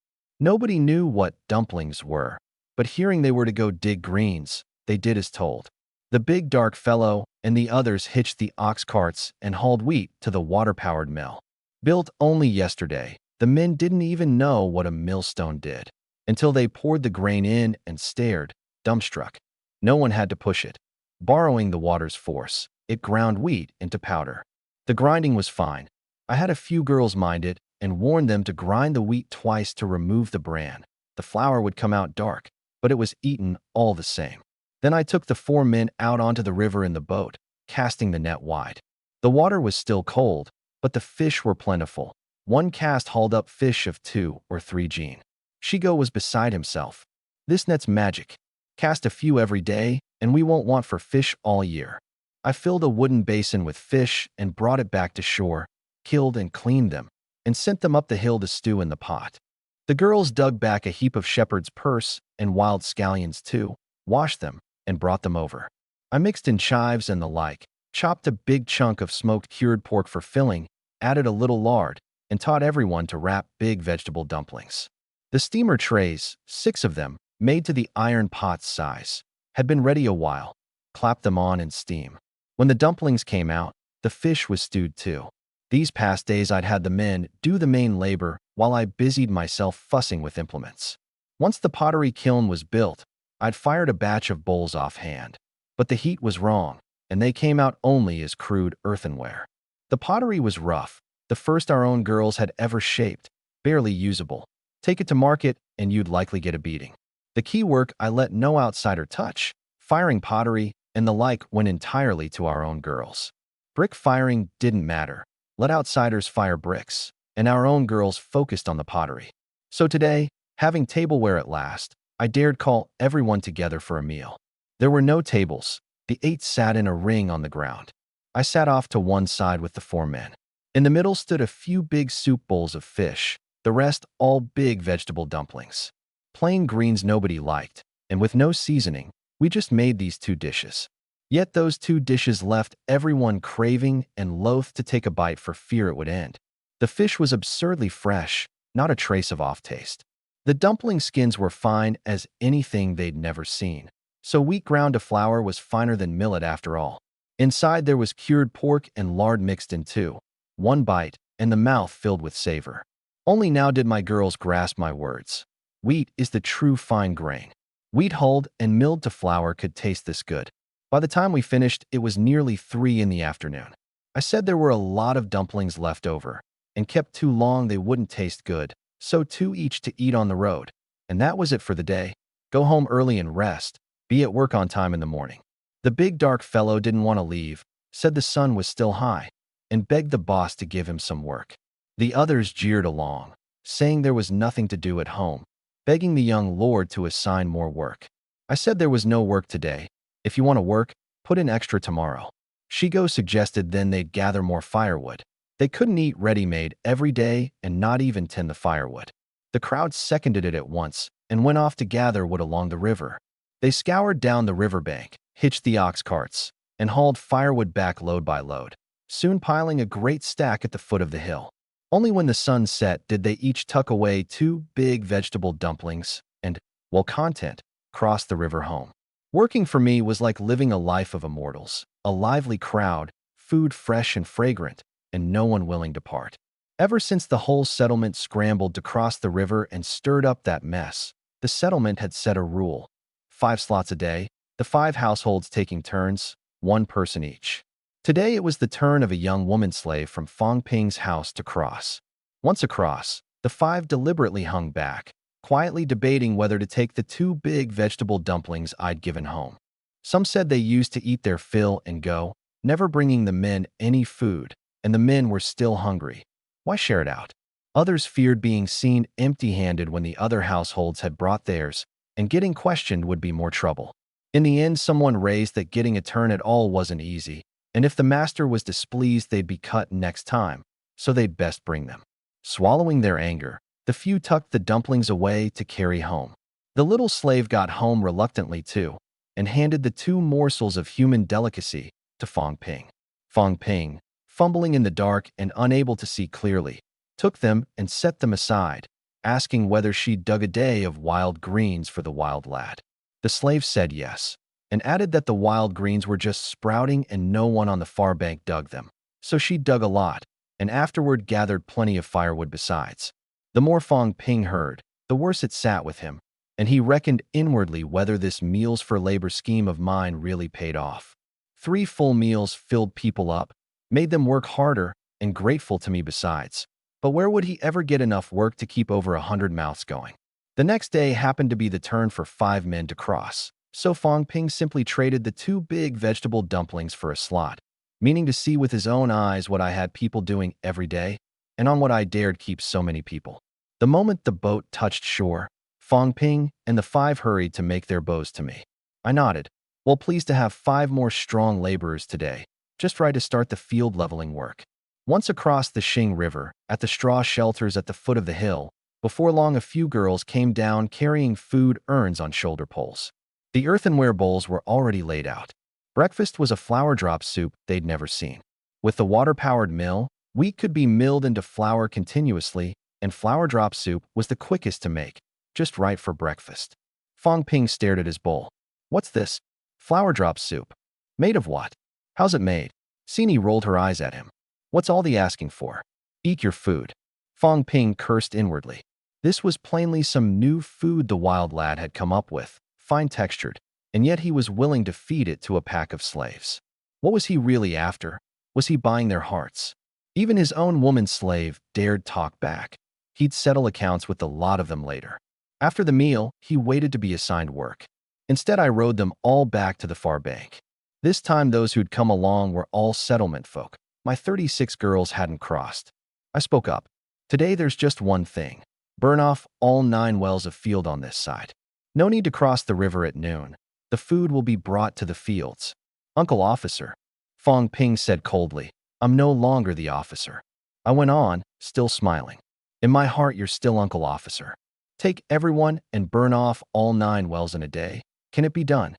Nobody knew what dumplings were, but hearing they were to go dig greens, they did as told. The big dark fellow and the others hitched the ox carts and hauled wheat to the water-powered mill. Built only yesterday, the men didn't even know what a millstone did, until they poured the grain in and stared, dumbstruck. No one had to push it. Borrowing the water's force, it ground wheat into powder. The grinding was fine. I had a few girls mind it and warned them to grind the wheat twice to remove the bran. The flour would come out dark, but it was eaten all the same. Then I took the 4 men out onto the river in the boat, casting the net wide. The water was still cold, but the fish were plentiful. One cast hauled up fish of 2 or 3 gene. Shigo was beside himself. "This net's magic. Cast a few every day, and we won't want for fish all year." I filled a wooden basin with fish and brought it back to shore, killed and cleaned them, and sent them up the hill to stew in the pot. The girls dug back a heap of shepherd's purse and wild scallions too, washed them, and brought them over. I mixed in chives and the like, chopped a big chunk of smoked cured pork for filling, added a little lard, and taught everyone to wrap big vegetable dumplings. The steamer trays, 6 of them, made to the iron pot's size, had been ready a while. Clapped them on and steam. When the dumplings came out, the fish was stewed too. These past days I'd had the men do the main labor while I busied myself fussing with implements. Once the pottery kiln was built, I'd fired a batch of bowls offhand. But the heat was wrong, and they came out only as crude earthenware. The pottery was rough, the first our own girls had ever shaped, barely usable. Take it to market, and you'd likely get a beating. The key work I let no outsider touch. Firing pottery and the like went entirely to our own girls. Brick firing didn't matter. Let outsiders fire bricks, and our own girls focused on the pottery. So today, having tableware at last, I dared call everyone together for a meal. There were no tables. The 8 sat in a ring on the ground. I sat off to one side with the 4 men. In the middle stood a few big soup bowls of fish, the rest all big vegetable dumplings. Plain greens nobody liked, and with no seasoning, we just made these 2 dishes. Yet those 2 dishes left everyone craving and loath to take a bite for fear it would end. The fish was absurdly fresh, not a trace of off-taste. The dumpling skins were fine as anything they'd never seen, so wheat ground to flour was finer than millet after all. Inside there was cured pork and lard mixed in 2. One bite, and the mouth filled with savor. Only now did my girls grasp my words. Wheat is the true fine grain. Wheat hulled and milled to flour could taste this good. By the time we finished, it was nearly 3 in the afternoon. I said there were a lot of dumplings left over, and kept too long they wouldn't taste good, so 2 each to eat on the road. And that was it for the day. Go home early and rest, be at work on time in the morning. The big dark fellow didn't want to leave, said the sun was still high, and begged the boss to give him some work. The others jeered along, saying there was nothing to do at home, begging the young lord to assign more work. I said there was no work today. If you want to work, put in extra tomorrow. Shigo suggested then they'd gather more firewood. They couldn't eat ready-made every day and not even tend the firewood. The crowd seconded it at once and went off to gather wood along the river. They scoured down the riverbank, hitched the ox carts, and hauled firewood back load by load, soon piling a great stack at the foot of the hill. Only when the sun set did they each tuck away 2 big vegetable dumplings and, well content, cross the river home. Working for me was like living a life of immortals, a lively crowd, food fresh and fragrant, and no one willing to part. Ever since the whole settlement scrambled to cross the river and stirred up that mess, the settlement had set a rule: 5 slots a day, the 5 households taking turns, 1 person each. Today it was the turn of a young woman slave from Fong Ping's house to cross. Once across, the 5 deliberately hung back, quietly debating whether to take the 2 big vegetable dumplings I'd given home. Some said they used to eat their fill and go, never bringing the men any food, and the men were still hungry. Why share it out? Others feared being seen empty-handed when the other households had brought theirs, and getting questioned would be more trouble. In the end, someone raised that getting a turn at all wasn't easy, and if the master was displeased they'd be cut next time, so they'd best bring them. Swallowing their anger, the few tucked the dumplings away to carry home. The little slave got home reluctantly too, and handed the 2 morsels of human delicacy to Fong Ping. Fong Ping, fumbling in the dark and unable to see clearly, took them and set them aside, asking whether she'd dug a day of wild greens for the wild lad. The slave said yes, and added that the wild greens were just sprouting and no one on the far bank dug them. So she dug a lot, and afterward gathered plenty of firewood besides. The more Fong Ping heard, the worse it sat with him, and he reckoned inwardly whether this meals for labor scheme of mine really paid off. 3 full meals filled people up, made them work harder, and grateful to me besides. But where would he ever get enough work to keep over 100 mouths going? The next day happened to be the turn for 5 men to cross, so Fong Ping simply traded the 2 big vegetable dumplings for a slot, meaning to see with his own eyes what I had people doing every day, and on what I dared keep so many people. The moment the boat touched shore, Fong Ping and the 5 hurried to make their bows to me. I nodded, well pleased to have 5 more strong laborers today, just right to start the field leveling work. Once across the Xing River, at the straw shelters at the foot of the hill, before long a few girls came down carrying food urns on shoulder poles. The earthenware bowls were already laid out. Breakfast was a flour drop soup they'd never seen. With the water-powered mill, wheat could be milled into flour continuously, and flour drop soup was the quickest to make, just right for breakfast. Fong Ping stared at his bowl. What's this? Flour drop soup. Made of what? How's it made? Sini rolled her eyes at him. What's all the asking for? Eat your food. Fong Ping cursed inwardly. This was plainly some new food the wild lad had come up with, fine-textured, and yet he was willing to feed it to a pack of slaves. What was he really after? Was he buying their hearts? Even his own woman slave dared talk back. He'd settle accounts with the lot of them later. After the meal, he waited to be assigned work. Instead, I rode them all back to the far bank. This time those who'd come along were all settlement folk. My 36 girls hadn't crossed. I spoke up. Today there's just one thing. Burn off all 9 wells of field on this side. No need to cross the river at noon. The food will be brought to the fields. Uncle Officer, Fong Ping said coldly, I'm no longer the officer. I went on, still smiling. In my heart, you're still Uncle Officer. Take everyone and burn off all 9 wells in a day. Can it be done?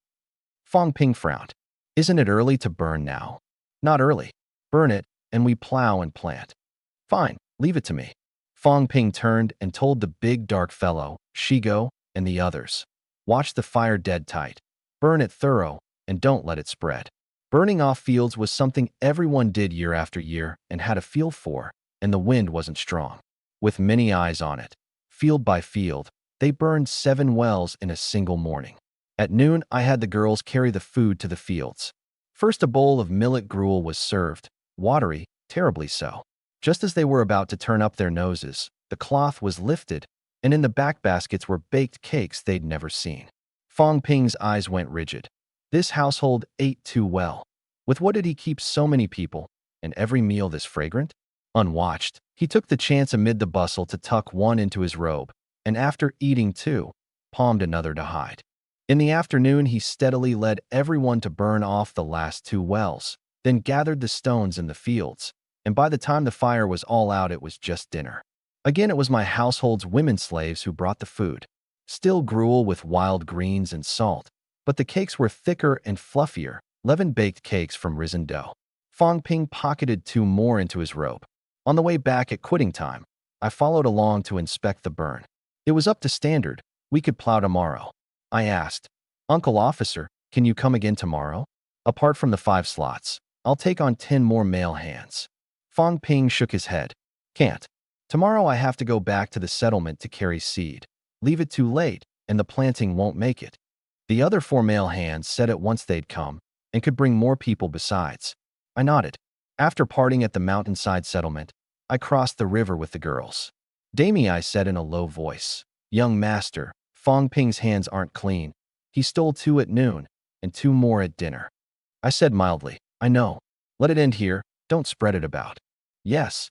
Fong Ping frowned. Isn't it early to burn now? Not early. Burn it, and we plow and plant. Fine, leave it to me. Fong Ping turned and told the big dark fellow, Shigo, and the others. Watch the fire dead tight. Burn it thorough, and don't let it spread. Burning off fields was something everyone did year after year and had a feel for, and the wind wasn't strong. With many eyes on it, field by field, they burned 7 wells in a single morning. At noon, I had the girls carry the food to the fields. First, a bowl of millet gruel was served, watery, terribly so. Just as they were about to turn up their noses, the cloth was lifted, and in the back baskets were baked cakes they'd never seen. Fong Ping's eyes went rigid. This household ate too well. With what did he keep so many people, and every meal this fragrant? Unwatched, he took the chance amid the bustle to tuck one into his robe, and after eating two, palmed another to hide. In the afternoon, he steadily led everyone to burn off the last two wells, then gathered the stones in the fields, and by the time the fire was all out, it was just dinner. Again, it was my household's women slaves who brought the food. Still gruel with wild greens and salt, but the cakes were thicker and fluffier, leaven-baked cakes from risen dough. Fong Ping pocketed two more into his robe. On the way back at quitting time, I followed along to inspect the burn. It was up to standard. We could plow tomorrow. I asked, "Uncle Officer, can you come again tomorrow? Apart from the 5 slots, I'll take on 10 more male hands." Fong Ping shook his head. "Can't. Tomorrow I have to go back to the settlement to carry seed. Leave it too late, and the planting won't make it." The other 4 male hands said at once they'd come, and could bring more people besides. I nodded. After parting at the mountainside settlement, I crossed the river with the girls. "Damie," I said in a low voice. "Young master, Fong Ping's hands aren't clean. He stole 2 at noon, and 2 more at dinner." I said mildly, "I know. Let it end here. Don't spread it about." "Yes."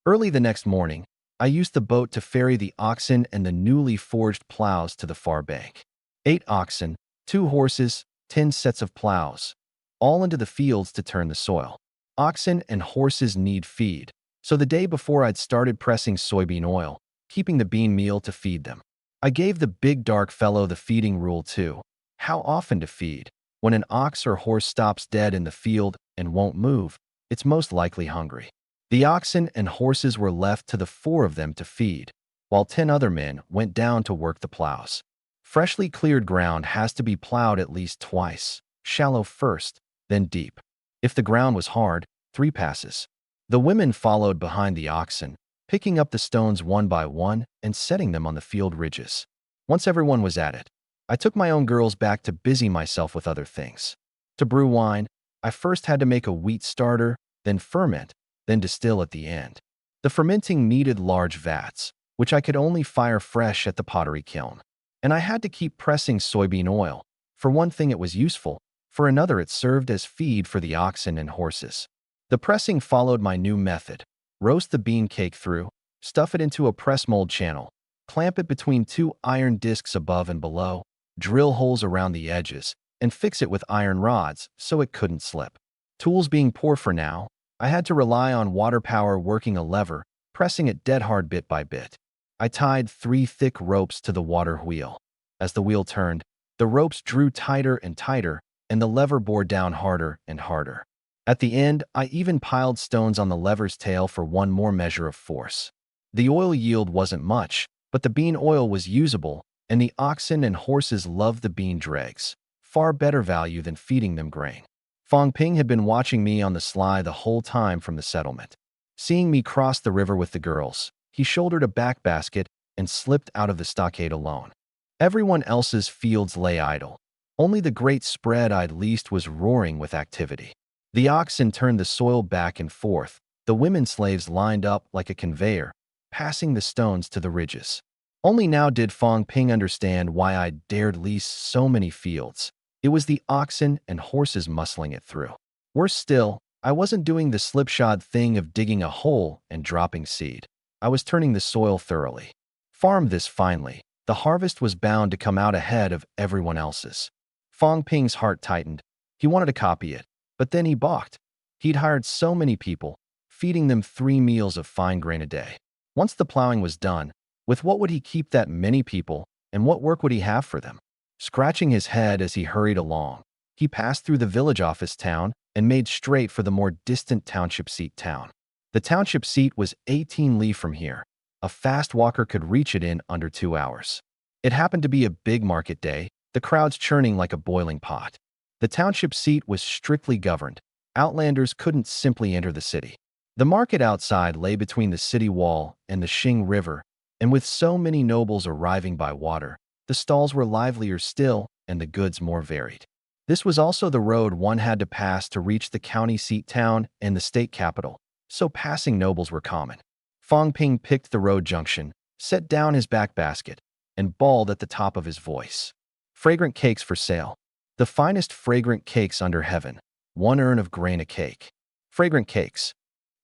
Early the next morning, I used the boat to ferry the oxen and the newly forged plows to the far bank. 8 oxen, 2 horses, 10 sets of plows, all into the fields to turn the soil. Oxen and horses need feed, so the day before I'd started pressing soybean oil, keeping the bean meal to feed them. I gave the big dark fellow the feeding rule too. How often to feed? When an ox or horse stops dead in the field and won't move, it's most likely hungry. The oxen and horses were left to the 4 of them to feed, while 10 other men went down to work the plows. Freshly cleared ground has to be plowed at least twice, shallow first, then deep. If the ground was hard, 3 passes. The women followed behind the oxen, picking up the stones one by one and setting them on the field ridges. Once everyone was at it, I took my own girls back to busy myself with other things. To brew wine, I first had to make a wheat starter, then ferment, then distill at the end. The fermenting needed large vats, which I could only fire fresh at the pottery kiln. And I had to keep pressing soybean oil. For one thing, it was useful. For another, it served as feed for the oxen and horses. The pressing followed my new method. Roast the bean cake through, stuff it into a press mold channel, clamp it between 2 iron discs above and below, drill holes around the edges, and fix it with iron rods so it couldn't slip. Tools being poor for now, I had to rely on water power working a lever, pressing it dead hard bit by bit. I tied 3 thick ropes to the water wheel. As the wheel turned, the ropes drew tighter and tighter, and the lever bore down harder and harder. At the end, I even piled stones on the lever's tail for one more measure of force. The oil yield wasn't much, but the bean oil was usable, and the oxen and horses loved the bean dregs. Far better value than feeding them grain. Fong Ping had been watching me on the sly the whole time from the settlement. Seeing me cross the river with the girls, he shouldered a back basket and slipped out of the stockade alone. Everyone else's fields lay idle. Only the great spread I'd leased was roaring with activity. The oxen turned the soil back and forth. The women slaves lined up like a conveyor, passing the stones to the ridges. Only now did Fong Ping understand why I'd dared lease so many fields. It was the oxen and horses muscling it through. Worse still, I wasn't doing the slipshod thing of digging a hole and dropping seed. I was turning the soil thoroughly. Farm this finely. The harvest was bound to come out ahead of everyone else's. Fong Ping's heart tightened. He wanted to copy it, but then he balked. He'd hired so many people, feeding them 3 meals of fine grain a day. Once the plowing was done, with what would he keep that many people, and what work would he have for them? Scratching his head as he hurried along, he passed through the village office town and made straight for the more distant township seat town. The township seat was 18 li from here. A fast walker could reach it in under 2 hours. It happened to be a big market day, the crowds churning like a boiling pot. The township seat was strictly governed. Outlanders couldn't simply enter the city. The market outside lay between the city wall and the Xing River, and with so many nobles arriving by water, the stalls were livelier still, and the goods more varied. This was also the road one had to pass to reach the county seat town and the state capital, so passing nobles were common. Fong Ping picked the road junction, set down his back basket, and bawled at the top of his voice. Fragrant cakes for sale. The finest fragrant cakes under heaven. 1 urn of grain a cake. Fragrant cakes.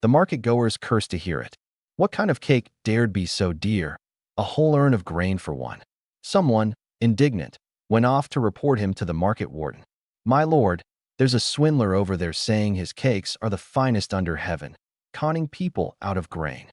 The market-goers cursed to hear it. What kind of cake dared be so dear? A whole urn of grain for one. Someone, indignant, went off to report him to the market warden. My lord, there's a swindler over there saying his cakes are the finest under heaven, conning people out of grain.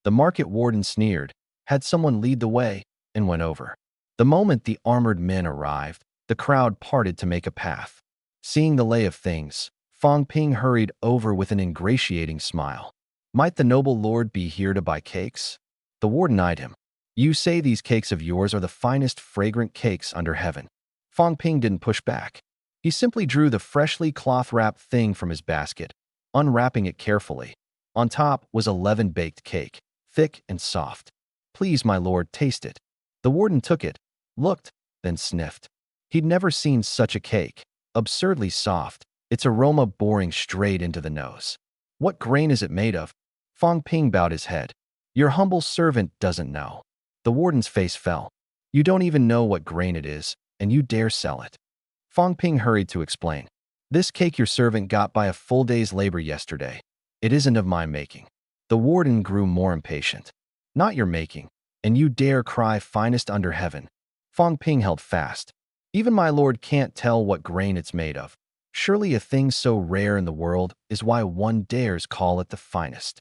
The market warden sneered, had someone lead the way, and went over. The moment the armored men arrived, the crowd parted to make a path. Seeing the lay of things, Fong Ping hurried over with an ingratiating smile. Might the noble lord be here to buy cakes? The warden eyed him. You say these cakes of yours are the finest fragrant cakes under heaven. Fong Ping didn't push back. He simply drew the freshly cloth-wrapped thing from his basket, unwrapping it carefully. On top was a leaven-baked cake, thick and soft. Please, my lord, taste it. The warden took it, looked, then sniffed. He'd never seen such a cake, absurdly soft, its aroma boring straight into the nose. What grain is it made of? Fong Ping bowed his head. Your humble servant doesn't know. The warden's face fell. You don't even know what grain it is, and you dare sell it. Fong Ping hurried to explain. This cake your servant got by a full day's labor yesterday. It isn't of my making. The warden grew more impatient. Not your making, and you dare cry finest under heaven. Fong Ping held fast. Even my lord can't tell what grain it's made of. Surely a thing so rare in the world is why one dares call it the finest.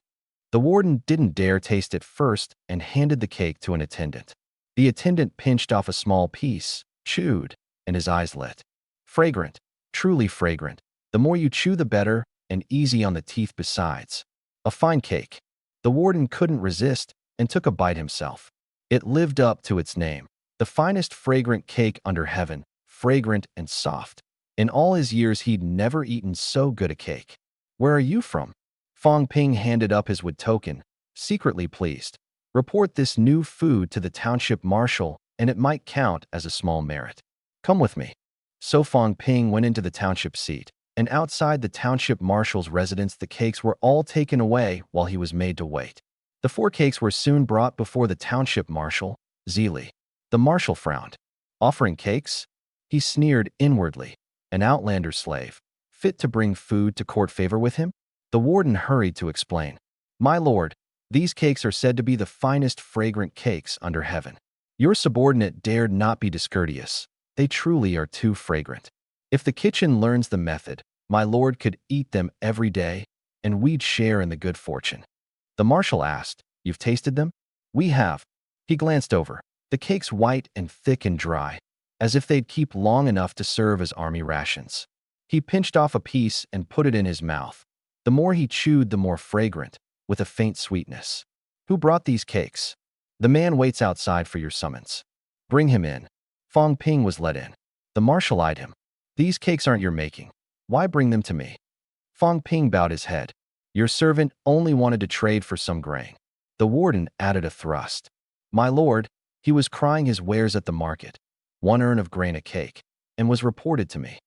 The warden didn't dare taste it first and handed the cake to an attendant. The attendant pinched off a small piece, chewed, and his eyes lit. Fragrant, truly fragrant. The more you chew the better, and easy on the teeth besides. A fine cake. The warden couldn't resist and took a bite himself. It lived up to its name. The finest fragrant cake under heaven, fragrant and soft. In all his years he'd never eaten so good a cake. Where are you from? Fong Ping handed up his wood token, secretly pleased. Report this new food to the township marshal, and it might count as a small merit. Come with me. So Fong Ping went into the township seat, and outside the township marshal's residence the cakes were all taken away while he was made to wait. The 4 cakes were soon brought before the township marshal, Zili. The marshal frowned. Offering cakes? He sneered inwardly. An outlander slave, fit to bring food to court favor with him? The warden hurried to explain. My lord, these cakes are said to be the finest fragrant cakes under heaven. Your subordinate dared not be discourteous. They truly are too fragrant. If the kitchen learns the method, my lord could eat them every day, and we'd share in the good fortune. The marshal asked, You've tasted them? We have. He glanced over. The cakes white and thick and dry, as if they'd keep long enough to serve as army rations. He pinched off a piece and put it in his mouth. The more he chewed, the more fragrant, with a faint sweetness. Who brought these cakes? The man waits outside for your summons. Bring him in. Fong Ping was let in. The marshal eyed him. These cakes aren't your making. Why bring them to me? Fong Ping bowed his head. Your servant only wanted to trade for some grain. The warden added a thrust. My lord, he was crying his wares at the market. 1 urn of grain a cake, and was reported to me.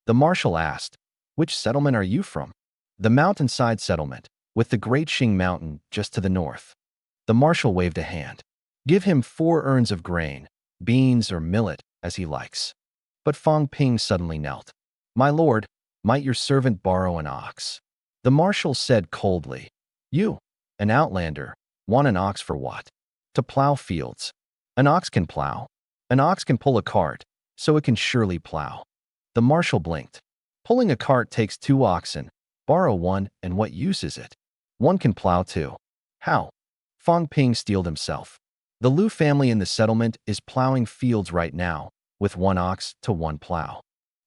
The marshal asked, Which settlement are you from? The mountainside settlement, with the Great Xing Mountain just to the north. The marshal waved a hand. Give him 4 urns of grain, beans or millet, as he likes. But Fong Ping suddenly knelt. My lord, might your servant borrow an ox? The marshal said coldly. You, an outlander, want an ox for what? To plow fields. An ox can plow. An ox can pull a cart, so it can surely plow. The marshal blinked. Pulling a cart takes 2 oxen. Borrow one, and what use is it? One can plow too. How? Fong Ping steeled himself. The Liu family in the settlement is plowing fields right now, with 1 ox to 1 plow.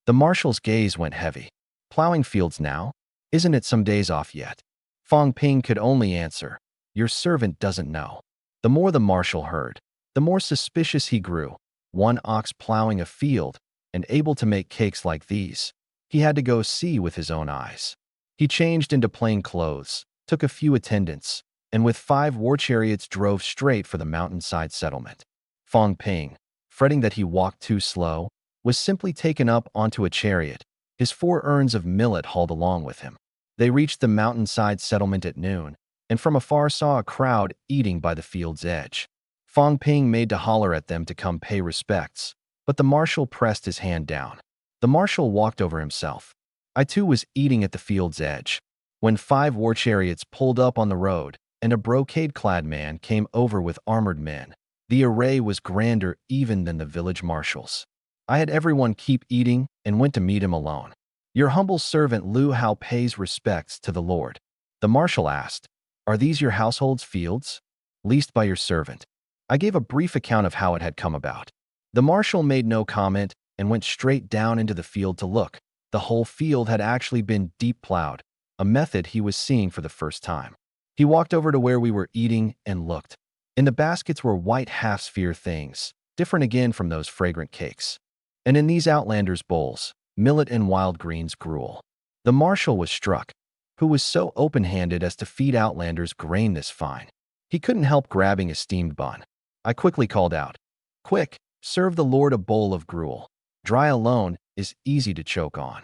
The marshal's gaze went heavy. Plowing fields now? Isn't it some days off yet? Fong Ping could only answer, Your servant doesn't know. The more the marshal heard, the more suspicious he grew. 1 ox plowing a field, and able to make cakes like these. He had to go see with his own eyes. He changed into plain clothes, took a few attendants, and with 5 war chariots drove straight for the mountainside settlement. Fong Ping, fretting that he walked too slow, was simply taken up onto a chariot, his 4 urns of millet hauled along with him. They reached the mountainside settlement at noon, and from afar saw a crowd eating by the field's edge. Fong Ping made to holler at them to come pay respects, but the marshal pressed his hand down. The marshal walked over himself. I too was eating at the field's edge, when 5 war chariots pulled up on the road, and a brocade-clad man came over with armored men. The array was grander even than the village marshals. I had everyone keep eating and went to meet him alone. Your humble servant Lu Hao pays respects to the Lord. The marshal asked, Are these your household's fields? Leased by your servant. I gave a brief account of how it had come about. The marshal made no comment and went straight down into the field to look. The whole field had actually been deep plowed, a method he was seeing for the first time. He walked over to where we were eating and looked. In the baskets were white half-sphere things, different again from those fragrant cakes. And in these outlanders' bowls, millet and wild greens gruel. The marshal was struck. Who was so open-handed as to feed outlanders grain this fine? He couldn't help grabbing a steamed bun. I quickly called out, Quick, serve the Lord a bowl of gruel. Dry alone is easy to choke on.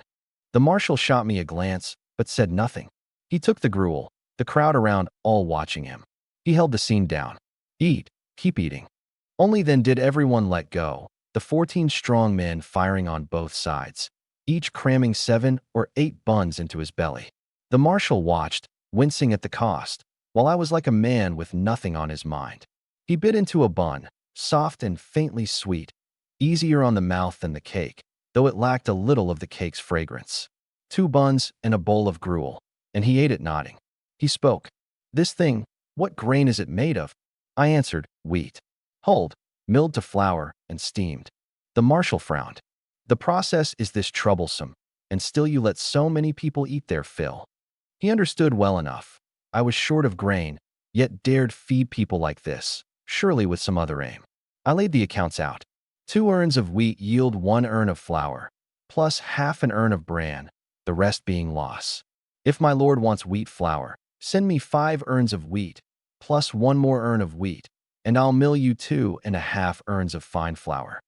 The marshal shot me a glance, but said nothing. He took the gruel, the crowd around all watching him. He held the scene down. Eat, keep eating. Only then did everyone let go, the 14 strong men firing on both sides, each cramming 7 or 8 buns into his belly. The marshal watched, wincing at the cost, while I was like a man with nothing on his mind. He bit into a bun, soft and faintly sweet, easier on the mouth than the cake, though it lacked a little of the cake's fragrance. 2 buns and a bowl of gruel, and he ate it nodding. He spoke. This thing, what grain is it made of? I answered, wheat. Hulled, milled to flour, and steamed. The marshal frowned. The process is this troublesome, and still you let so many people eat their fill. He understood well enough. I was short of grain, yet dared feed people like this, surely with some other aim. I laid the accounts out. 2 urns of wheat yield 1 urn of flour, plus half an urn of bran, the rest being loss. If my lord wants wheat flour, send me 5 urns of wheat, plus 1 more urn of wheat, and I'll mill you 2.5 urns of fine flour.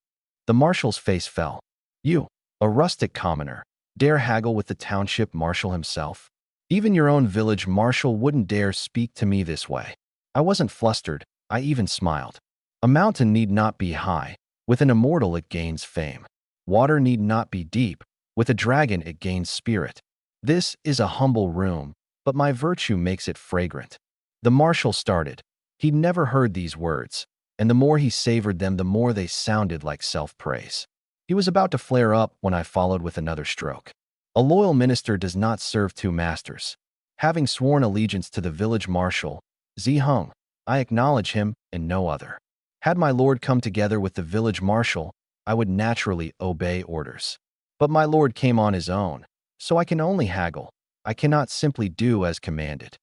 The marshal's face fell. You, a rustic commoner, dare haggle with the township marshal himself? Even your own village marshal wouldn't dare speak to me this way. I wasn't flustered, I even smiled. A mountain need not be high, with an immortal it gains fame. Water need not be deep, with a dragon it gains spirit. This is a humble room, but my virtue makes it fragrant. The marshal started. He'd never heard these words, and the more he savored them, the more they sounded like self-praise. He was about to flare up when I followed with another stroke. A loyal minister does not serve 2 masters. Having sworn allegiance to the village marshal, Zi Heng, I acknowledge him and no other. Had my lord come together with the village marshal, I would naturally obey orders. But my lord came on his own, so I can only haggle. I cannot simply do as commanded.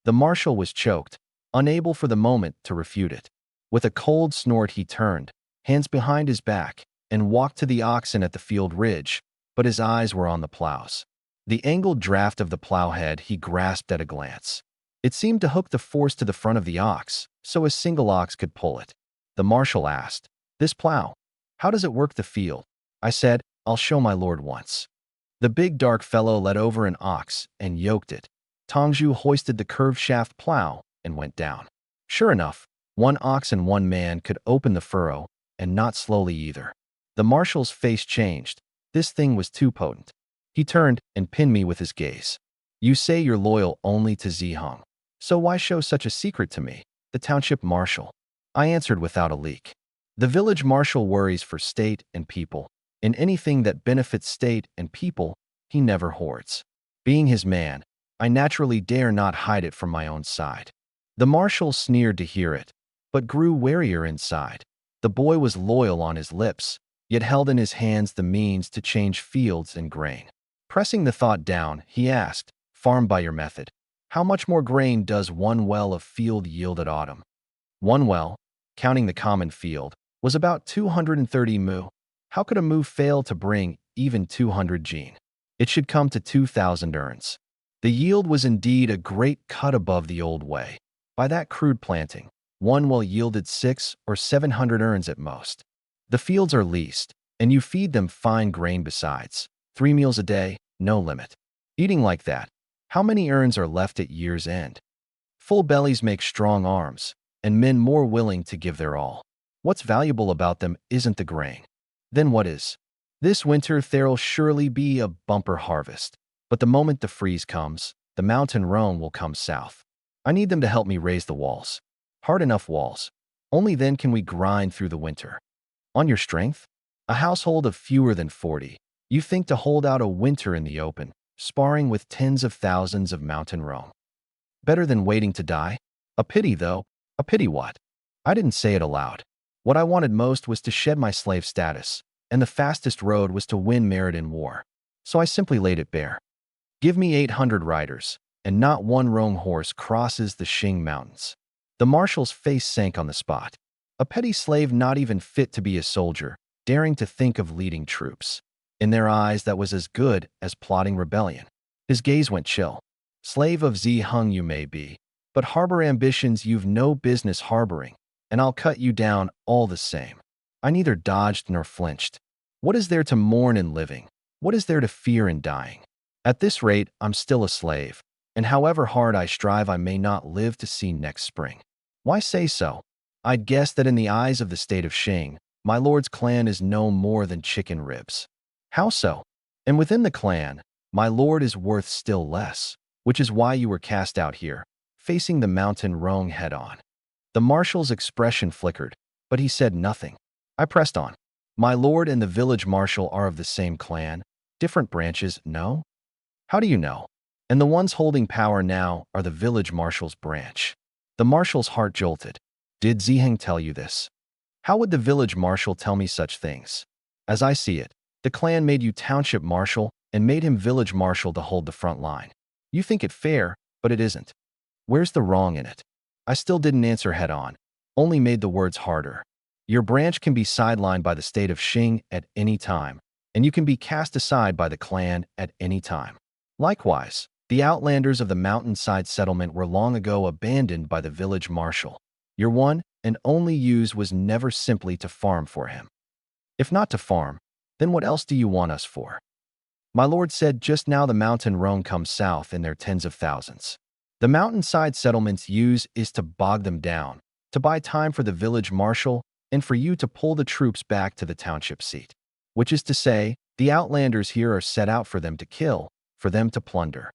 The marshal was choked, unable for the moment to refute it. With a cold snort he turned, hands behind his back, and walked to the oxen at the field ridge, but his eyes were on the plows. The angled draft of the plowhead he grasped at a glance. It seemed to hook the force to the front of the ox, so a single ox could pull it. The marshal asked, This plow, how does it work the field? I said, I'll show my lord once. The big dark fellow led over an ox and yoked it. Tongzhu hoisted the curved shaft plow and went down. Sure enough, 1 ox and 1 man could open the furrow, and not slowly either. The marshal's face changed. This thing was too potent. He turned and pinned me with his gaze. You say you're loyal only to Zi Heng. So why show such a secret to me, the township marshal? I answered without a leak. The village marshal worries for state and people. In anything that benefits state and people, he never hoards. Being his man, I naturally dare not hide it from my own side. The marshal sneered to hear it, but grew warier inside. The boy was loyal on his lips, yet held in his hands the means to change fields and grain. Pressing the thought down, he asked, Farm by your method, how much more grain does 1 well of field yield at autumn? 1 well, counting the common field, was about 230 mu. How could a mu fail to bring even 200 jin? It should come to 2,000 urns. The yield was indeed a great cut above the old way. By that crude planting, 1 well yielded 600 or 700 urns at most. The fields are leased, And you feed them fine grain besides. 3 meals a day, no limit. Eating like that, how many urns are left at year's end? Full bellies make strong arms, and men more willing to give their all. What's valuable about them isn't the grain. Then what is? This winter there'll surely be a bumper harvest. But the moment the freeze comes, the mountain roan will come south. I need them to help me raise the walls. Hard enough walls. Only then can we grind through the winter. On your strength? A household of fewer than 40. You think to hold out a winter in the open, sparring with tens of thousands of mountain roan. Better than waiting to die? A pity, though. A pity what? I didn't say it aloud. What I wanted most was to shed my slave status, and the fastest road was to win merit in war. So I simply laid it bare. Give me 800 riders, and not one roan horse crosses the Xing Mountains. The marshal's face sank on the spot. A petty slave not even fit to be a soldier, daring to think of leading troops. In their eyes, that was as good as plotting rebellion. His gaze went chill. Slave of Zi Hung you may be, but harbor ambitions you've no business harboring, and I'll cut you down all the same. I neither dodged nor flinched. What is there to mourn in living? What is there to fear in dying? At this rate, I'm still a slave, and however hard I strive, I may not live to see next spring. Why say so? I'd guess that in the eyes of the state of Xing, my lord's clan is no more than chicken ribs. How so? And within the clan, my lord is worth still less, which is why you were cast out here, facing the mountain roan head-on. The marshal's expression flickered, but he said nothing. I pressed on. My lord and the village marshal are of the same clan. Different branches, no? How do you know? And the ones holding power now are the village marshal's branch. The marshal's heart jolted. Did Ziheng tell you this? How would the village marshal tell me such things? As I see it, the clan made you township marshal and made him village marshal to hold the front line. You think it fair, but it isn't. Where's the wrong in it? I still didn't answer head-on, only made the words harder. Your branch can be sidelined by the state of Xing at any time, and you can be cast aside by the clan at any time. Likewise, the outlanders of the mountainside settlement were long ago abandoned by the village marshal. Your one and only use was never simply to farm for him. If not to farm, then what else do you want us for? My lord said just now the mountain roan comes south in their tens of thousands. The mountainside settlement's use is to bog them down, to buy time for the village marshal, and for you to pull the troops back to the township seat. Which is to say, the outlanders here are set out for them to kill, for them to plunder.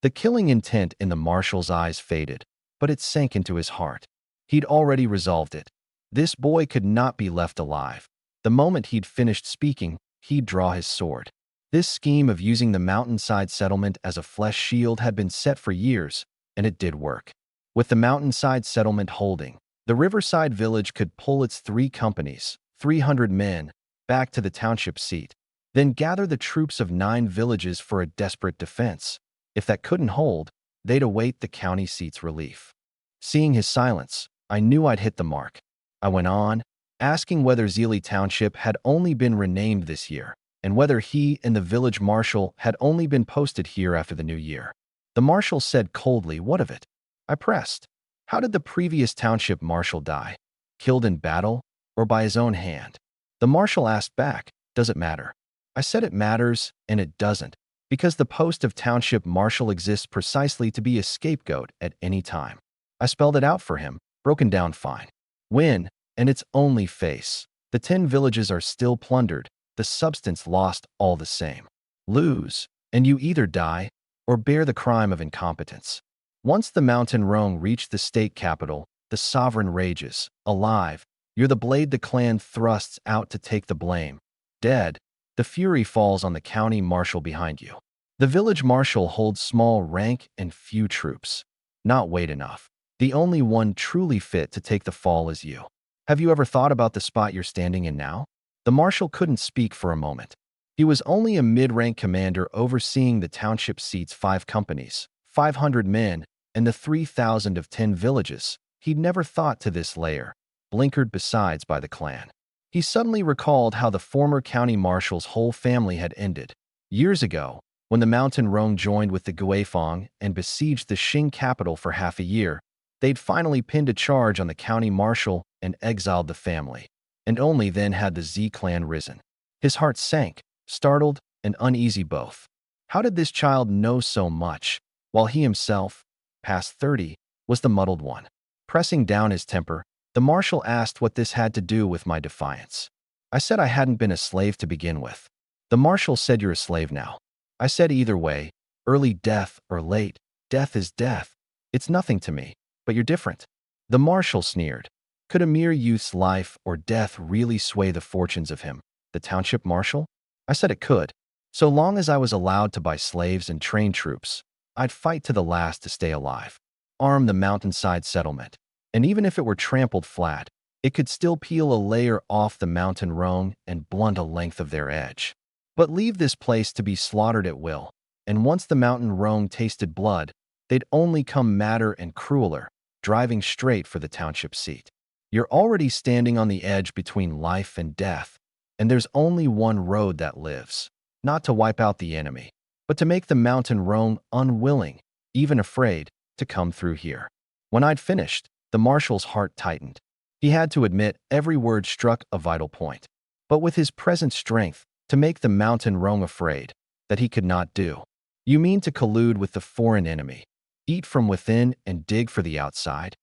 The killing intent in the marshal's eyes faded, but it sank into his heart. He'd already resolved it. This boy could not be left alive. The moment he'd finished speaking, he'd draw his sword. This scheme of using the mountainside settlement as a flesh shield had been set for years, and it did work. With the mountainside settlement holding, the riverside village could pull its 3 companies, 300 men, back to the township seat, then gather the troops of 9 villages for a desperate defense. If that couldn't hold, they'd await the county seat's relief. Seeing his silence, I knew I'd hit the mark. I went on, asking whether Zili Township had only been renamed this year, and whether he and the village marshal had only been posted here after the new year. The marshal said coldly, "What of it?" I pressed. How did the previous township marshal die? Killed in battle, or by his own hand? The marshal asked back, "Does it matter?" I said it matters, and it doesn't, because the post of township marshal exists precisely to be a scapegoat at any time. I spelled it out for him, broken down fine. Win, and its only face. The 10 villages are still plundered, the substance lost all the same. Lose, and you either die or bear the crime of incompetence. Once the mountain roan reached the state capital, the sovereign rages. Alive, you're the blade the clan thrusts out to take the blame. Dead, the fury falls on the county marshal behind you. The village marshal holds small rank and few troops. Not weight enough. The only one truly fit to take the fall is you. Have you ever thought about the spot you're standing in now? The marshal couldn't speak for a moment. He was only a mid-rank commander overseeing the township seat's 5 companies, 500 men, and the 3,000 of 10 villages. He'd never thought to this layer, blinkered besides by the clan. He suddenly recalled how the former county marshal's whole family had ended. Years ago, when the mountain roan joined with the Guifang and besieged the Xing capital for half a year, they'd finally pinned a charge on the county marshal and exiled the family. And only then had the Z clan risen. His heart sank, startled and uneasy both. How did this child know so much, while he himself, past 30, was the muddled one? Pressing down his temper, the marshal asked what this had to do with my defiance. I said I hadn't been a slave to begin with. The marshal said, "You're a slave now." I said, "Either way, early death or late, death is death. It's nothing to me, but you're different." The marshal sneered. Could a mere youth's life or death really sway the fortunes of him, the township marshal? I said it could. So long as I was allowed to buy slaves and train troops, I'd fight to the last to stay alive. Arm the mountainside settlement. And even if it were trampled flat, it could still peel a layer off the mountain roan and blunt a length of their edge. But leave this place to be slaughtered at will, and once the mountain roan tasted blood, they'd only come madder and crueler, driving straight for the township seat. You're already standing on the edge between life and death, and there's only one road that lives. Not to wipe out the enemy, but to make the mountain roan unwilling, even afraid, to come through here. When I'd finished, the marshal's heart tightened. He had to admit every word struck a vital point. But with his present strength, to make the mountain roan afraid, that he could not do. You mean to collude with the foreign enemy, eat from within and dig for the outside?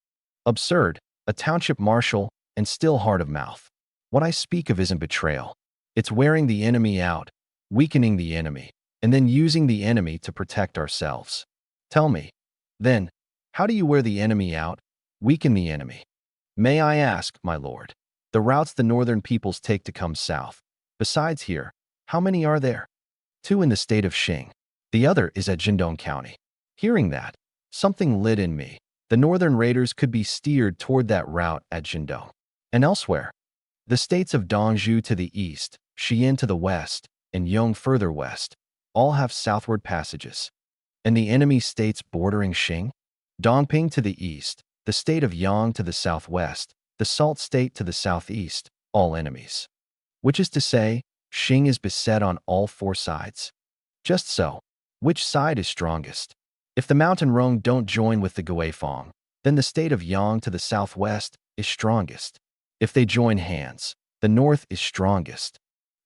Absurd, a township marshal, and still hard of mouth. What I speak of isn't betrayal. It's wearing the enemy out, weakening the enemy, and then using the enemy to protect ourselves. Tell me, then, how do you wear the enemy out, weaken the enemy? May I ask, my lord, the routes the northern peoples take to come south? Besides here, how many are there? 2 in the state of Xing. The other is at Jindong County. Hearing that, something lit in me. The northern raiders could be steered toward that route at Jindong. And elsewhere, the states of Dongzhou to the east, Xi'an to the west, and Yong further west, all have southward passages. And the enemy states bordering Xing? Dongping to the east, the state of Yang to the southwest, the Salt State to the southeast, all enemies. Which is to say, Xing is beset on all 4 sides. Just so. Which side is strongest? If the mountain roan don't join with the Guifang, then the state of Yang to the southwest is strongest. If they join hands, the north is strongest.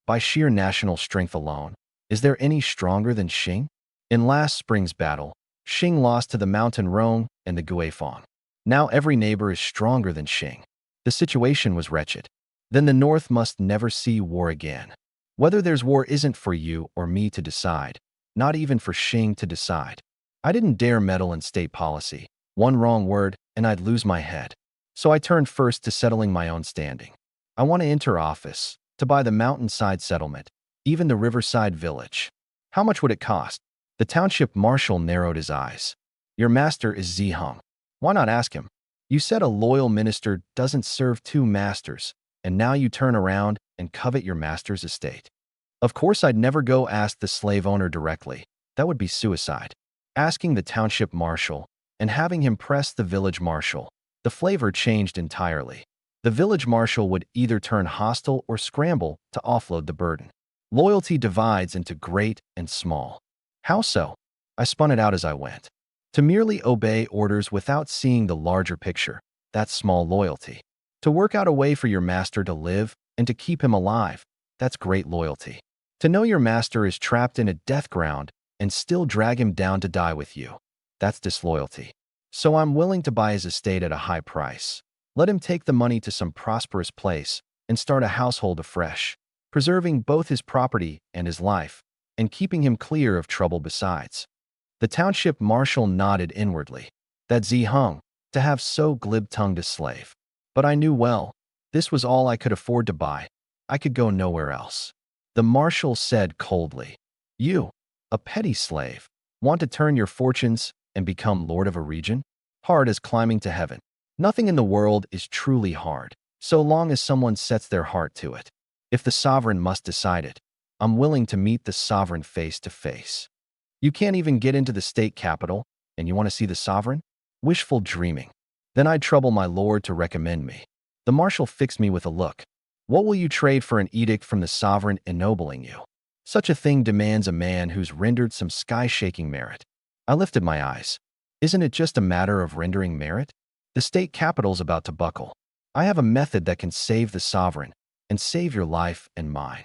By sheer national strength alone, is there any stronger than Xing? In last spring's battle, Xing lost to the mountain roan and the Guifang. Now every neighbor is stronger than Xing. The situation was wretched. Then the north must never see war again. Whether there's war isn't for you or me to decide, not even for Xing to decide. I didn't dare meddle in state policy. One wrong word, and I'd lose my head. So I turned first to settling my own standing. I want to enter office, to buy the mountainside settlement, even the riverside village. How much would it cost? The township marshal narrowed his eyes. Your master is Ziheng. Why not ask him? You said a loyal minister doesn't serve 2 masters, and now you turn around and covet your master's estate. Of course I'd never go ask the slave owner directly. That would be suicide. Asking the township marshal and having him press the village marshal, the flavor changed entirely. The village marshal would either turn hostile or scramble to offload the burden. Loyalty divides into great and small. How so? I spun it out as I went. To merely obey orders without seeing the larger picture, that's small loyalty. To work out a way for your master to live and to keep him alive, that's great loyalty. To know your master is trapped in a death ground and still drag him down to die with you, that's disloyalty. So I'm willing to buy his estate at a high price. Let him take the money to some prosperous place and start a household afresh, preserving both his property and his life, and keeping him clear of trouble besides. The township marshal nodded inwardly. That Ziheng, to have so glib-tongued a slave. But I knew well, this was all I could afford to buy. I could go nowhere else. The marshal said coldly, You, a petty slave, want to turn your fortunes and become lord of a region? Hard as climbing to heaven. Nothing in the world is truly hard, so long as someone sets their heart to it. If the sovereign must decide it, I'm willing to meet the sovereign face to face. You can't even get into the state capital, and you want to see the sovereign? Wishful dreaming. Then I'd trouble my lord to recommend me. The marshal fixed me with a look. What will you trade for an edict from the sovereign ennobling you? Such a thing demands a man who's rendered some sky-shaking merit. I lifted my eyes. Isn't it just a matter of rendering merit? The state capital's about to buckle. I have a method that can save the sovereign and save your life and mine.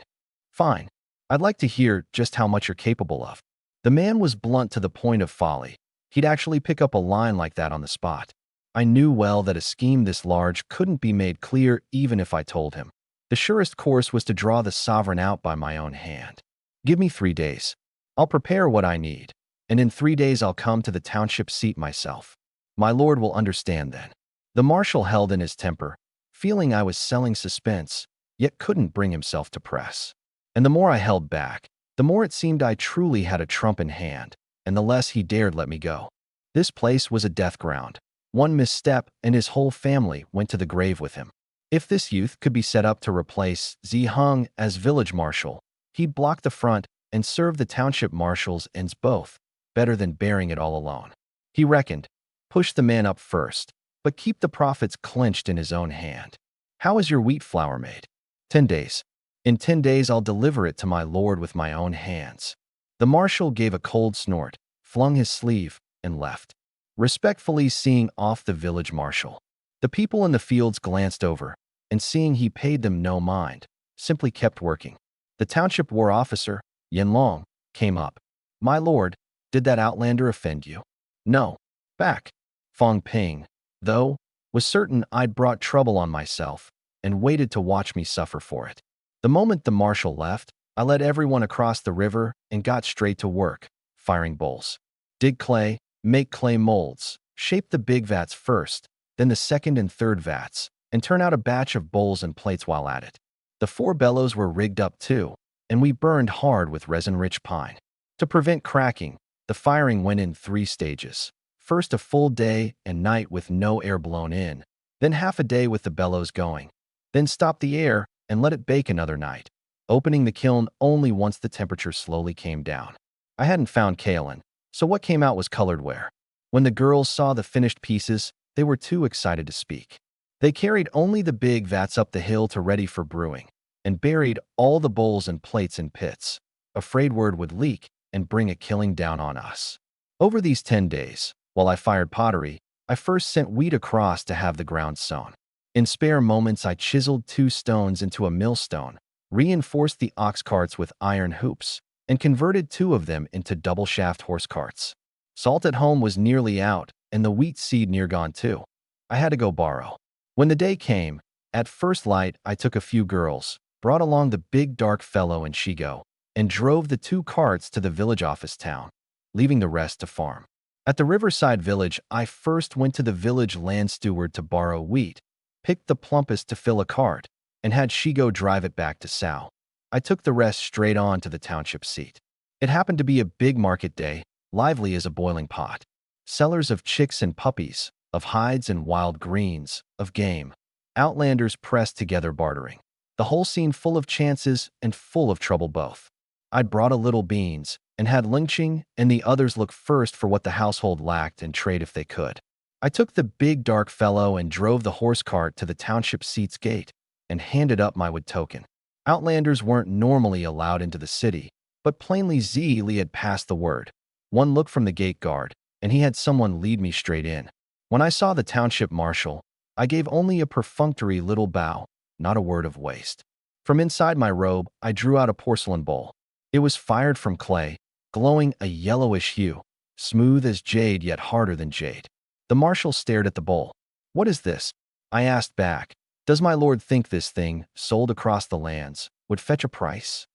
Fine. I'd like to hear just how much you're capable of. The man was blunt to the point of folly. He'd actually pick up a line like that on the spot. I knew well that a scheme this large couldn't be made clear even if I told him. The surest course was to draw the sovereign out by my own hand. Give me 3 days. I'll prepare what I need, and in 3 days I'll come to the township seat myself. My lord will understand then. The marshal held in his temper, feeling I was selling suspense, yet couldn't bring himself to press. And the more I held back, the more it seemed I truly had a trump in hand, and the less he dared let me go. This place was a death ground. One misstep, and his whole family went to the grave with him. If this youth could be set up to replace Zi Hung as village marshal, he'd block the front and serve the township marshal's ends both, better than bearing it all alone. He reckoned, push the man up first, but keep the profits clenched in his own hand. How is your wheat flour made? 10 days. In 10 days I'll deliver it to my lord with my own hands. The marshal gave a cold snort, flung his sleeve, and left, respectfully seeing off the village marshal. The people in the fields glanced over, and seeing he paid them no mind, simply kept working. The township war officer, Yen Long, came up. My lord, did that outlander offend you? No. Back. Fong Ping, though, was certain I'd brought trouble on myself, and waited to watch me suffer for it. The moment the marshal left, I led everyone across the river and got straight to work, firing bowls. Dig clay, make clay molds, shape the big vats first, then the second and third vats, and turn out a batch of bowls and plates while at it. The 4 bellows were rigged up too, and we burned hard with resin-rich pine. To prevent cracking, the firing went in 3 stages. First a full day and night with no air blown in, then half a day with the bellows going. Then stop the air and let it bake another night, opening the kiln only once the temperature slowly came down. I hadn't found kaolin, so what came out was colored ware. When the girls saw the finished pieces, they were too excited to speak. They carried only the big vats up the hill to ready for brewing, and buried all the bowls and plates in pits, afraid word would leak and bring a killing down on us. Over these 10 days, while I fired pottery, I first sent wheat across to have the ground sown. In spare moments I chiseled 2 stones into a millstone, reinforced the ox carts with iron hoops, and converted 2 of them into double-shaft horse carts. Salt at home was nearly out, and the wheat seed near gone too. I had to go borrow. When the day came, at first light I took a few girls, brought along the big dark fellow and Shigo, and drove the 2 carts to the village office town, leaving the rest to farm. At the riverside village, I first went to the village land steward to borrow wheat, picked the plumpest to fill a cart, and had Shigo drive it back to Sao. I took the rest straight on to the township seat. It happened to be a big market day, lively as a boiling pot. Sellers of chicks and puppies, of hides and wild greens, of game. Outlanders pressed together bartering. The whole scene full of chances and full of trouble both. I'd brought a little beans, and had lynching, and the others look first for what the household lacked and trade if they could. I took the big dark fellow and drove the horse cart to the township seat's gate, and handed up my wood token. Outlanders weren't normally allowed into the city, but plainly Li had passed the word. One look from the gate guard, and he had someone lead me straight in. When I saw the township marshal, I gave only a perfunctory little bow, not a word of waste. From inside my robe, I drew out a porcelain bowl. It was fired from clay, glowing a yellowish hue, smooth as jade yet harder than jade. The marshal stared at the bowl. What is this? I asked back. Does my lord think this thing, sold across the lands, would fetch a price?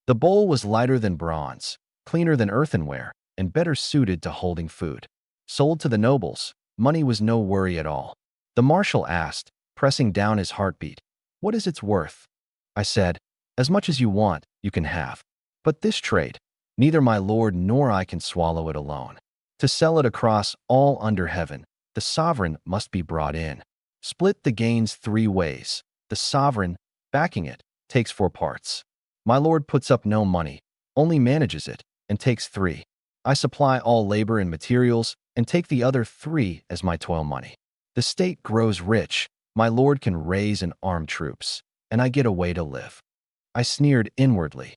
The bowl was lighter than bronze, cleaner than earthenware, and better suited to holding food. Sold to the nobles, money was no worry at all. The marshal asked, pressing down his heartbeat, what is its worth? I said, as much as you want, you can have. But this trade, neither my lord nor I can swallow it alone. To sell it across all under heaven, the sovereign must be brought in. Split the gains 3 ways. The sovereign, backing it, takes 4 parts. My lord puts up no money, only manages it, and takes 3. I supply all labor and materials, and take the other 3 as my toil money. The state grows rich, my lord can raise and arm troops, and I get a way to live. I sneered inwardly.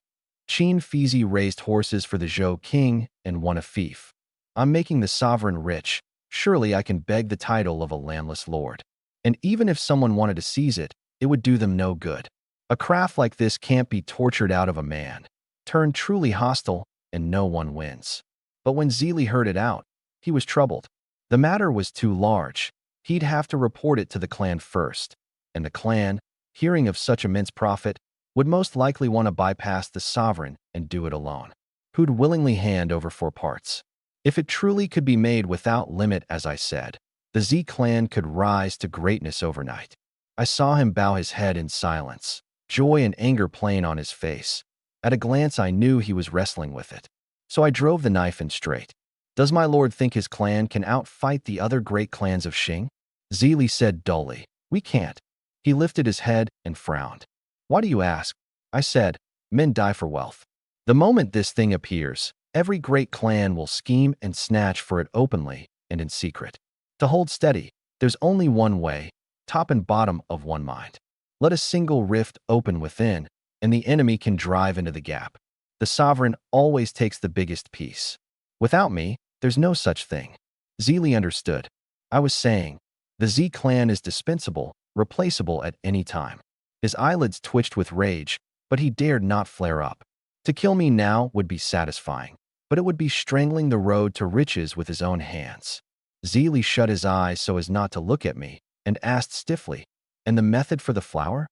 Chin Fizi raised horses for the Zhou king and won a fief. I'm making the sovereign rich. Surely I can beg the title of a landless lord. And even if someone wanted to seize it, it would do them no good. A craft like this can't be tortured out of a man, turned truly hostile, and no one wins. But when Zeely heard it out, he was troubled. The matter was too large. He'd have to report it to the clan first, and the clan, hearing of such immense profit, would most likely want to bypass the sovereign and do it alone. Who'd willingly hand over 4 parts? If it truly could be made without limit, as I said, the Z clan could rise to greatness overnight. I saw him bow his head in silence, joy and anger plain on his face. At a glance I knew he was wrestling with it. So I drove the knife in straight. Does my lord think his clan can outfight the other great clans of Xing? Zeely said dully. We can't. He lifted his head and frowned. Why do you ask? I said, men die for wealth. The moment this thing appears, every great clan will scheme and snatch for it openly and in secret. To hold steady, there's only one way, top and bottom of one mind. Let a single rift open within, and the enemy can drive into the gap. The sovereign always takes the biggest piece. Without me, there's no such thing. Zeely understood. I was saying, the Z clan is dispensable, replaceable at any time. His eyelids twitched with rage, but he dared not flare up. To kill me now would be satisfying, but it would be strangling the road to riches with his own hands. Zeely shut his eyes so as not to look at me, and asked stiffly, and the method for the flower?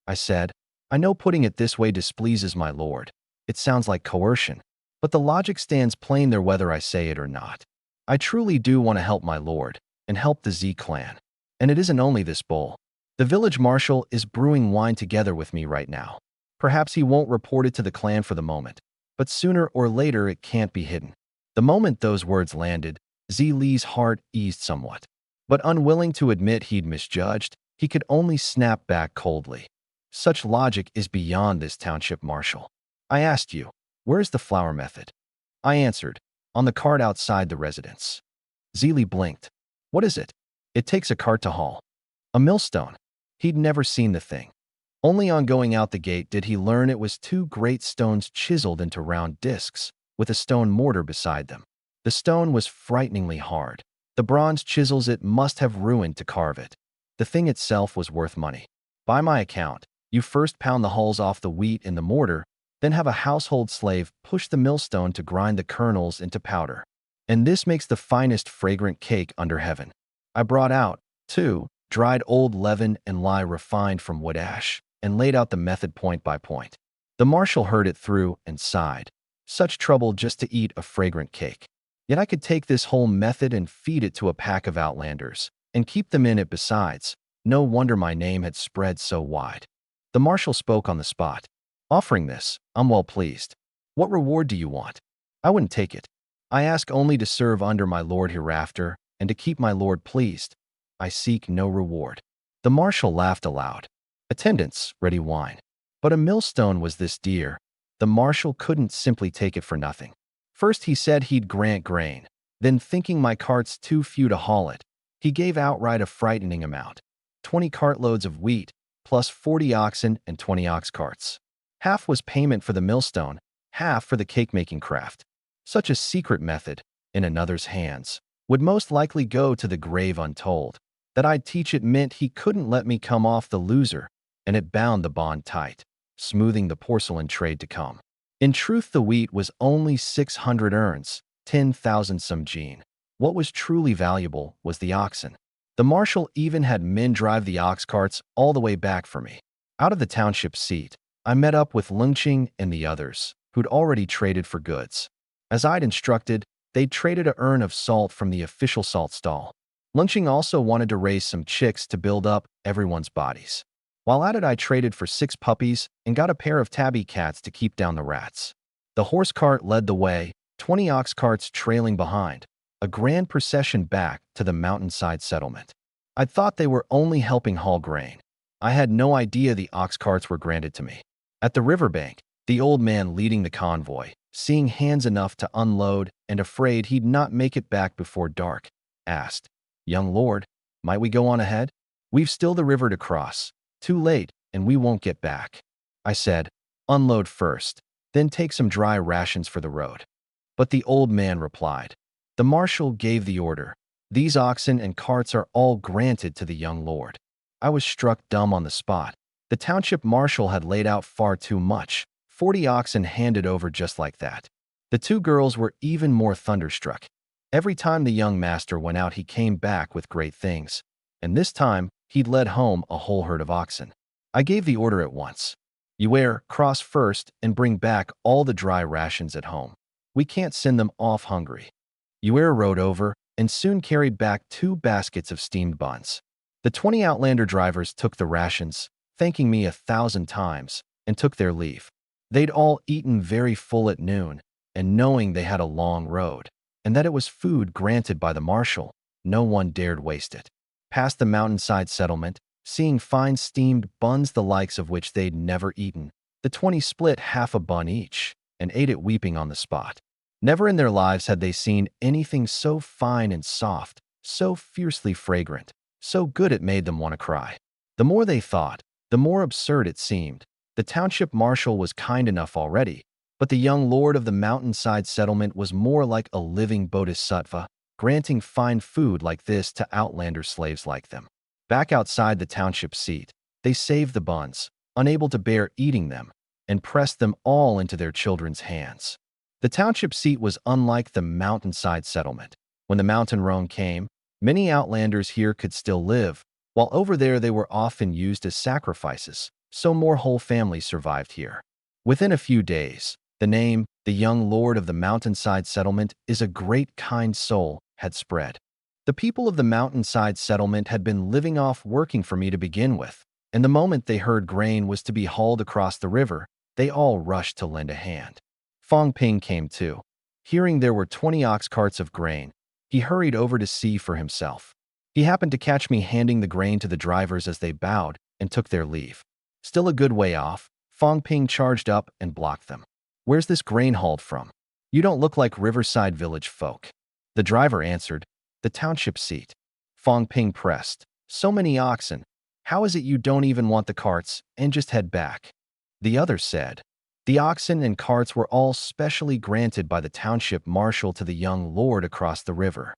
I said, I know putting it this way displeases my lord. It sounds like coercion, but the logic stands plain there whether I say it or not. I truly do want to help my lord, and help the Z clan. And it isn't only this bowl. The village marshal is brewing wine together with me right now. Perhaps he won't report it to the clan for the moment, but sooner or later it can't be hidden. The moment those words landed, Zeely's heart eased somewhat. But unwilling to admit he'd misjudged, he could only snap back coldly. Such logic is beyond this township marshal. I asked you, where's the flower method? I answered, on the cart outside the residence. Zeely blinked. What is it? It takes a cart to haul. A millstone. He'd never seen the thing. Only on going out the gate did he learn it was 2 great stones chiseled into round discs, with a stone mortar beside them. The stone was frighteningly hard. The bronze chisels it must have ruined to carve it. The thing itself was worth money. By my account, you first pound the hulls off the wheat in the mortar, then have a household slave push the millstone to grind the kernels into powder. And this makes the finest fragrant cake under heaven. I brought out, too, dried old leaven and lye refined from wood ash, and laid out the method point by point. The marshal heard it through and sighed. Such trouble just to eat a fragrant cake. Yet I could take this whole method and feed it to a pack of outlanders, and keep them in it besides. No wonder my name had spread so wide. The marshal spoke on the spot. Offering this, I'm well pleased. What reward do you want? I wouldn't take it. I ask only to serve under my lord hereafter, and to keep my lord pleased. I seek no reward. The marshal laughed aloud. Attendants, ready wine. But a millstone was this dear. The marshal couldn't simply take it for nothing. First he said he'd grant grain. Then, thinking my cart's too few to haul it, he gave outright a frightening amount. 20 cartloads of wheat, plus 40 oxen and 20 ox carts. Half was payment for the millstone, half for the cake-making craft. Such a secret method, in another's hands, would most likely go to the grave untold. That I'd teach it meant he couldn't let me come off the loser, and it bound the bond tight, smoothing the porcelain trade to come. In truth, the wheat was only 600 urns, 10,000 some gene. What was truly valuable was the oxen. The marshal even had men drive the ox carts all the way back for me. Out of the township seat, I met up with Lungqing and the others, who'd already traded for goods. As I'd instructed, they'd traded a urn of salt from the official salt stall. Lungqing also wanted to raise some chicks to build up everyone's bodies. While at it, I traded for 6 puppies and got a pair of tabby cats to keep down the rats. The horse cart led the way, 20 ox carts trailing behind, a grand procession back to the mountainside settlement. I'd thought they were only helping haul grain. I had no idea the ox carts were granted to me. At the riverbank, the old man leading the convoy, seeing hands enough to unload and afraid he'd not make it back before dark, asked, Young lord, might we go on ahead? We've still the river to cross. Too late, and we won't get back. I said, unload first, then take some dry rations for the road. But the old man replied, the marshal gave the order. These oxen and carts are all granted to the young lord. I was struck dumb on the spot. The township marshal had laid out far too much, 40 oxen handed over just like that. The two girls were even more thunderstruck. Every time the young master went out, he came back with great things, and this time he'd led home a whole herd of oxen. I gave the order at once. "Beware, cross first and bring back all the dry rations at home. We can't send them off hungry." Uer rode over and soon carried back 2 baskets of steamed buns. The 20 Outlander drivers took the rations, thanking me 1,000 times, and took their leave. They'd all eaten very full at noon, and knowing they had a long road, and that it was food granted by the marshal, no one dared waste it. Past the mountainside settlement, seeing fine steamed buns the likes of which they'd never eaten, the 20 split half a bun each, and ate it weeping on the spot. Never in their lives had they seen anything so fine and soft, so fiercely fragrant, so good it made them want to cry. The more they thought, the more absurd it seemed. The township marshal was kind enough already, but the young lord of the mountainside settlement was more like a living bodhisattva, granting fine food like this to Outlander slaves like them. Back outside the township seat, they saved the buns, unable to bear eating them, and pressed them all into their children's hands. The township seat was unlike the mountainside settlement. When the mountain roan came, many Outlanders here could still live, while over there they were often used as sacrifices, so more whole families survived here. Within a few days, the name, the young lord of the mountainside settlement is a great kind soul, had spread. The people of the mountainside settlement had been living off working for me to begin with, and the moment they heard grain was to be hauled across the river, they all rushed to lend a hand. Fong Ping came too. Hearing there were 20 ox carts of grain, he hurried over to see for himself. He happened to catch me handing the grain to the drivers as they bowed and took their leave. Still a good way off, Fong Ping charged up and blocked them. "Where's this grain hauled from? You don't look like Riverside Village folk." The driver answered, "The township seat." Fong Ping pressed, "So many oxen. How is it you don't even want the carts and just head back?" The other said, "The oxen and carts were all specially granted by the township marshal to the young lord across the river."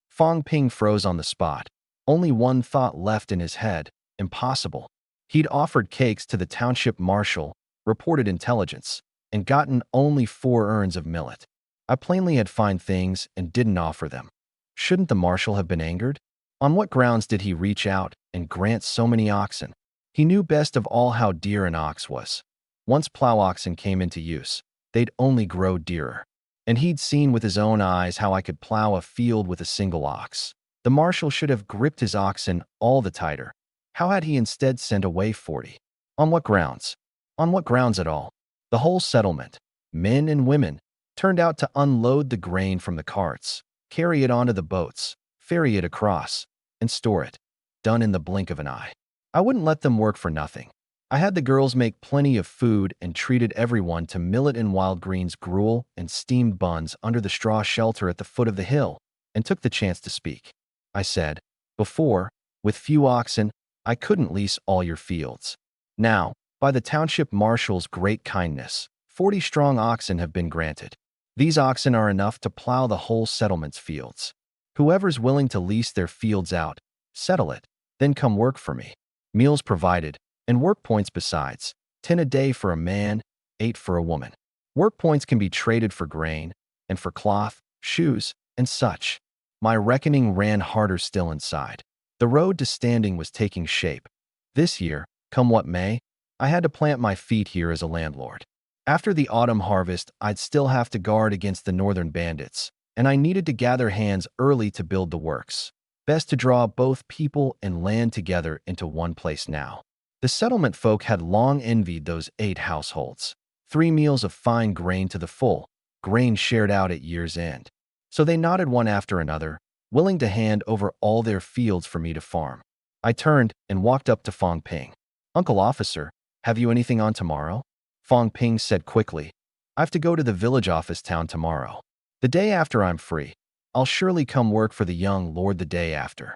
Fong Ping froze on the spot. Only one thought left in his head: impossible. He'd offered cakes to the township marshal, reported intelligence, and gotten only 4 urns of millet. I plainly had fine things and didn't offer them. Shouldn't the marshal have been angered? On what grounds did he reach out and grant so many oxen? He knew best of all how dear an ox was. Once plow oxen came into use, they'd only grow dearer. And he'd seen with his own eyes how I could plow a field with a single ox. The marshal should have gripped his oxen all the tighter. How had he instead sent away 40? On what grounds? On what grounds at all? The whole settlement, men and women, turned out to unload the grain from the carts, carry it onto the boats, ferry it across, and store it. Done in the blink of an eye. I wouldn't let them work for nothing. I had the girls make plenty of food and treated everyone to millet and wild greens gruel and steamed buns under the straw shelter at the foot of the hill, and took the chance to speak. I said, "Before, with few oxen, I couldn't lease all your fields. Now, by the township marshal's great kindness, 40 strong oxen have been granted. These oxen are enough to plow the whole settlement's fields. Whoever's willing to lease their fields out, settle it, then come work for me. Meals provided, and work points besides, 10 a day for a man, 8 for a woman. Work points can be traded for grain, and for cloth, shoes, and such." My reckoning ran harder still inside. The road to standing was taking shape. This year, come what may, I had to plant my feet here as a landlord. After the autumn harvest, I'd still have to guard against the northern bandits, and I needed to gather hands early to build the works. Best to draw both people and land together into one place now. The settlement folk had long envied those 8 households. 3 meals of fine grain to the full, grain shared out at year's end. So they nodded one after another, willing to hand over all their fields for me to farm. I turned and walked up to Fong Ping. "Uncle Officer, have you anything on tomorrow?" Fong Ping said quickly, "I've to go to the village office town tomorrow. The day after I'm free. I'll surely come work for the young lord the day after."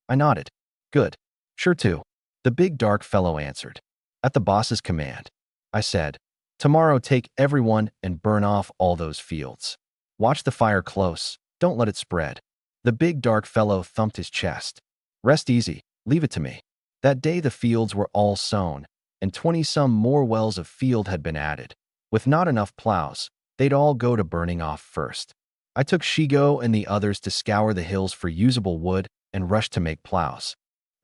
I nodded. "Good. Sure to." The big dark fellow answered. "At the boss's command." I said, "Tomorrow take everyone and burn off all those fields. Watch the fire close, don't let it spread." The big dark fellow thumped his chest. "Rest easy, leave it to me." That day the fields were all sown, and 20-some more wells of field had been added. With not enough plows, they'd all go to burning off first. I took Shigo and the others to scour the hills for usable wood and rushed to make plows.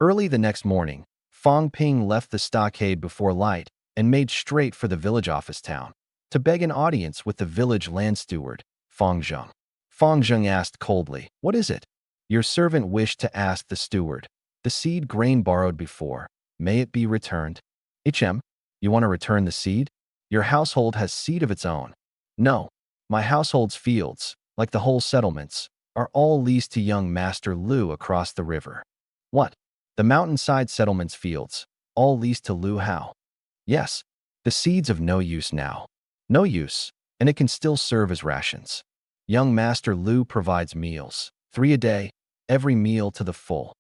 Early the next morning, Fong Ping left the stockade before light and made straight for the village office town to beg an audience with the village land steward, Fong Zheng. Fong Zheng asked coldly, "What is it?" "Your servant wished to ask the steward. The seed grain borrowed before, may it be returned?" "HM, you want to return the seed? Your household has seed of its own." "No, my household's fields, like the whole settlements, are all leased to young Master Liu across the river." "What? The mountainside settlement's fields, all leased to Liu Hao?" "Yes, the seed's of no use now." "No use, and it can still serve as rations. Young Master Liu provides meals, 3 a day, every meal to the full."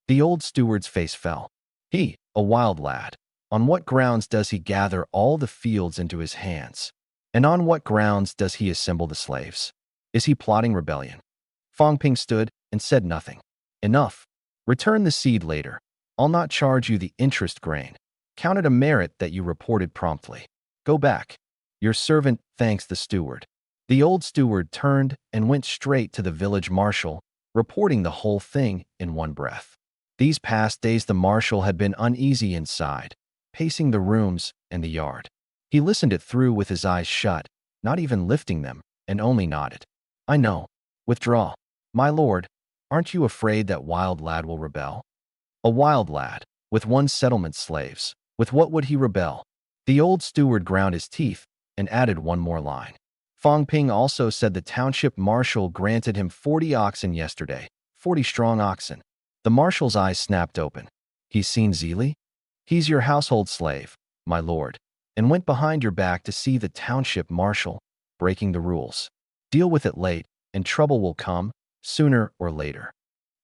The old steward's face fell. "He, a wild lad. On what grounds does he gather all the fields into his hands? And on what grounds does he assemble the slaves? Is he plotting rebellion?" Fong Ping stood and said nothing. "Enough. Return the seed later. I'll not charge you the interest grain. Count it a merit that you reported promptly. Go back. Your servant thanks the steward." The old steward turned and went straight to the village marshal, reporting the whole thing in one breath. These past days the marshal had been uneasy inside, pacing the rooms and the yard. He listened it through with his eyes shut, not even lifting them, and only nodded. "I know. Withdraw. My lord, aren't you afraid that wild lad will rebel?" "A wild lad, with one settlement's slaves. With what would he rebel?" The old steward ground his teeth and added one more line. Fong Ping also said the township marshal granted him 40 oxen yesterday, 40 strong oxen. The marshal's eyes snapped open. "He's seen Zili? He's your household slave, my lord, and went behind your back to see the township marshal, breaking the rules. Deal with it late, and trouble will come, sooner or later."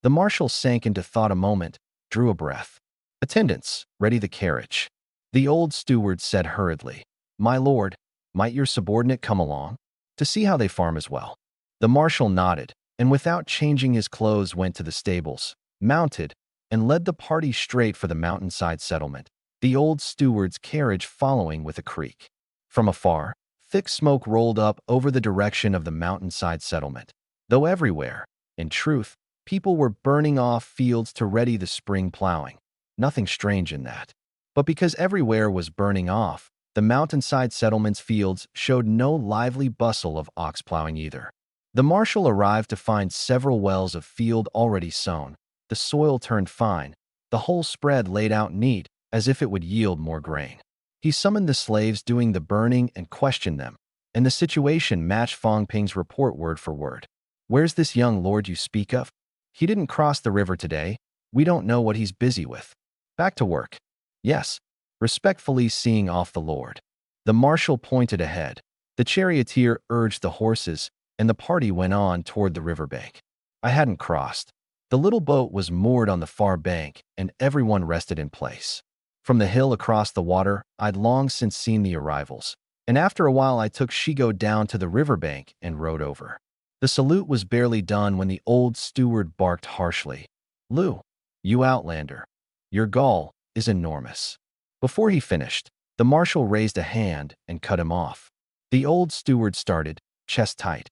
The marshal sank into thought a moment, drew a breath. "Attendants, ready the carriage." The old steward said hurriedly, "My lord, might your subordinate come along? To see how they farm as well." The marshal nodded, and without changing his clothes went to the stables, mounted, and led the party straight for the mountainside settlement, the old steward's carriage following with a creak. From afar, thick smoke rolled up over the direction of the mountainside settlement, though everywhere, in truth, people were burning off fields to ready the spring plowing. Nothing strange in that. But because everywhere was burning off, the mountainside settlement's fields showed no lively bustle of ox plowing either. The marshal arrived to find several wells of field already sown, the soil turned fine, the whole spread laid out neat, as if it would yield more grain. He summoned the slaves doing the burning and questioned them, and the situation matched Fong Ping's report word for word. "Where's this young lord you speak of? He didn't cross the river today. We don't know what he's busy with. Back to work." "Yes." Respectfully seeing off the lord. The marshal pointed ahead. The charioteer urged the horses, and the party went on toward the riverbank. I hadn't crossed. The little boat was moored on the far bank, and everyone rested in place. From the hill across the water, I'd long since seen the arrivals, and after a while I took Shigo down to the riverbank and rowed over. The salute was barely done when the old steward barked harshly. "Liu, you outlander, your gall is enormous." Before he finished, the marshal raised a hand and cut him off. The old steward started, chest tight.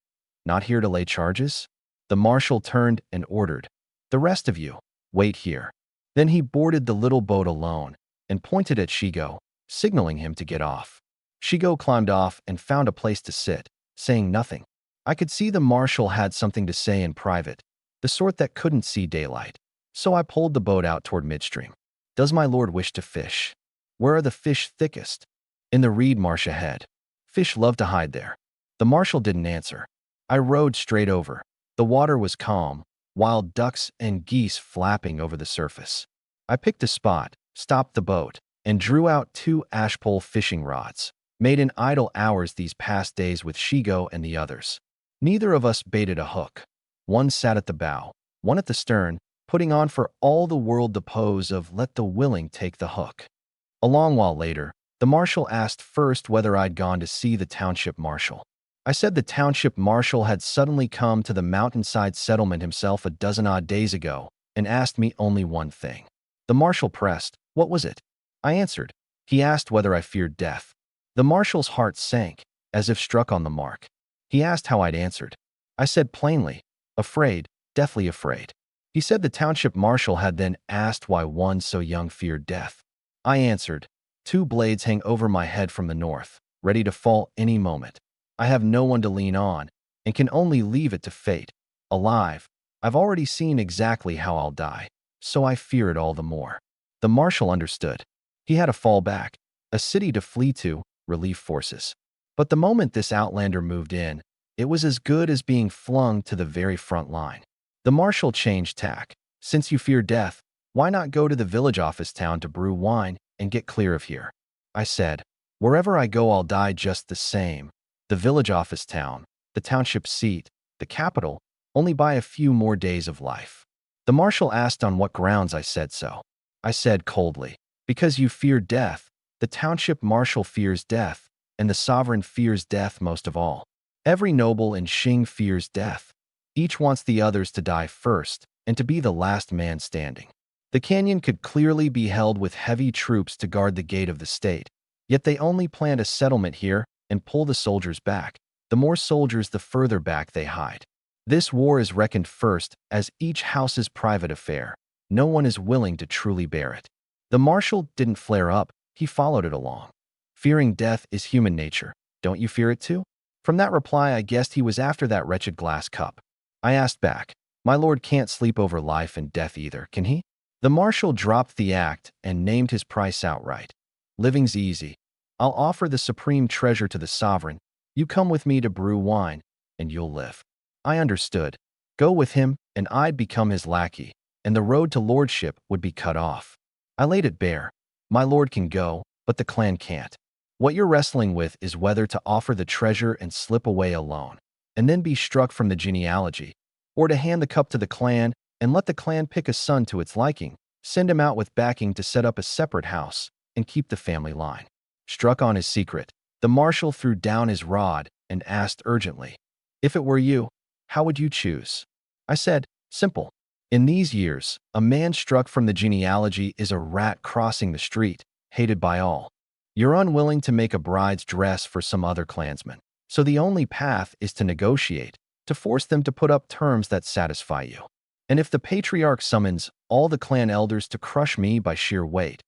"Not here to lay charges?" The marshal turned and ordered, "The rest of you, wait here." Then he boarded the little boat alone and pointed at Shigo, signaling him to get off. Shigo climbed off and found a place to sit, saying nothing. I could see the marshal had something to say in private, the sort that couldn't see daylight. So I pulled the boat out toward midstream. "Does my lord wish to fish?" "Where are the fish thickest?" "In the reed marsh ahead. Fish love to hide there." The marshal didn't answer. I rowed straight over. The water was calm, wild ducks and geese flapping over the surface. I picked a spot, stopped the boat, and drew out 2 ashpole fishing rods, made in idle hours these past days with Shigo and the others. Neither of us baited a hook. One sat at the bow, one at the stern, putting on for all the world the pose of let the willing take the hook. A long while later, the marshal asked first whether I'd gone to see the township marshal. I said the township marshal had suddenly come to the mountainside settlement himself a dozen-odd days ago and asked me only one thing. The marshal pressed, "What was it?" I answered, He asked whether I feared death. The marshal's heart sank, as if struck on the mark. He asked how I'd answered. I said plainly, afraid, deathly afraid. He said the township marshal had then asked why one so young feared death. I answered, two blades hang over my head from the north, ready to fall any moment. I have no one to lean on, and can only leave it to fate. Alive, I've already seen exactly how I'll die, so I fear it all the more. The marshal understood. He had a fallback, a city to flee to, relief forces. But the moment this outlander moved in, it was as good as being flung to the very front line. The marshal changed tack. Since you fear death, why not go to the village office town to brew wine and get clear of here? I said, wherever I go I'll die just the same. The village office town, the township seat, the capital, only by a few more days of life. The marshal asked on what grounds I said so. I said coldly, because you fear death. The township marshal fears death, and the sovereign fears death most of all. Every noble in Xing fears death. Each wants the others to die first, and to be the last man standing. The canyon could clearly be held with heavy troops to guard the gate of the state, yet they only plant a settlement here and pull the soldiers back. The more soldiers, the further back they hide. This war is reckoned first as each house's private affair. No one is willing to truly bear it. The marshal didn't flare up, he followed it along. Fearing death is human nature. Don't you fear it too? From that reply, I guessed he was after that wretched glass cup. I asked back, my lord can't sleep over life and death either, can he? The marshal dropped the act and named his price outright. Living's easy. I'll offer the supreme treasure to the sovereign. You come with me to brew wine, and you'll live. I understood. Go with him, and I'd become his lackey, and the road to lordship would be cut off. I laid it bare. My lord can go, but the clan can't. What you're wrestling with is whether to offer the treasure and slip away alone, and then be struck from the genealogy, or to hand the cup to the clan and let the clan pick a son to its liking, send him out with backing to set up a separate house, and keep the family line. Struck on his secret, the marshal threw down his rod and asked urgently, if it were you, how would you choose? I said, simple. In these years, a man struck from the genealogy is a rat crossing the street, hated by all. You're unwilling to make a bride's dress for some other clansman, so the only path is to negotiate, to force them to put up terms that satisfy you. And if the patriarch summons all the clan elders to crush me by sheer weight,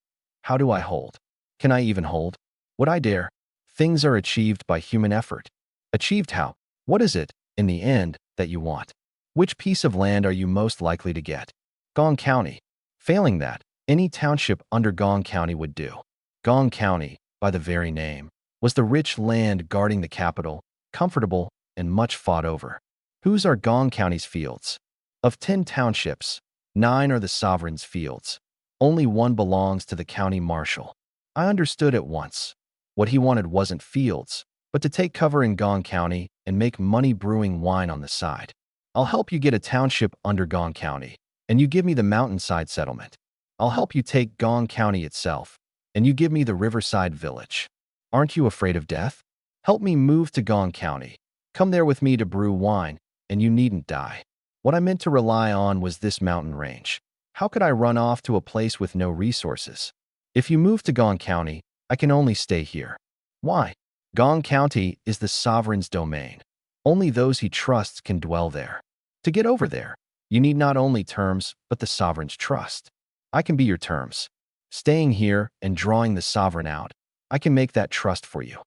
how do I hold? Can I even hold? Would I dare? Things are achieved by human effort. Achieved how? What is it, in the end, that you want? Which piece of land are you most likely to get? Gong County. Failing that, any township under Gong County would do. Gong County, by the very name, was the rich land guarding the capital, comfortable and much fought over. Whose are Gong County's fields? Of 10 townships, 9 are the sovereign's fields. Only 1 belongs to the county marshal. I understood at once. What he wanted wasn't fields, but to take cover in Gong County and make money brewing wine on the side. I'll help you get a township under Gong County, and you give me the mountainside settlement. I'll help you take Gong County itself, and you give me the riverside village. Aren't you afraid of death? Help me move to Gong County. Come there with me to brew wine, and you needn't die. What I meant to rely on was this mountain range. How could I run off to a place with no resources? If you move to Gong County, I can only stay here. Why? Gong County is the sovereign's domain. Only those he trusts can dwell there. To get over there, you need not only terms, but the sovereign's trust. I can be your terms. Staying here and drawing the sovereign out, I can make that trust for you.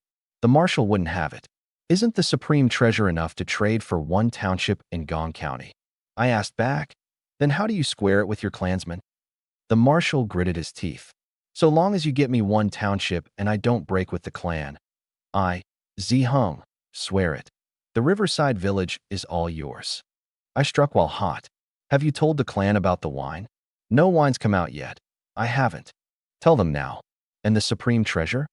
The marshal wouldn't have it. Isn't the supreme treasure enough to trade for 1 township in Gong County? I asked back. Then how do you square it with your clansmen? The marshal gritted his teeth. So long as you get me 1 township and I don't break with the clan, I, Zihung, swear it. The riverside village is all yours. I struck while hot. Have you told the clan about the wine? No wine's come out yet. I haven't. Tell them now. And the supreme treasure?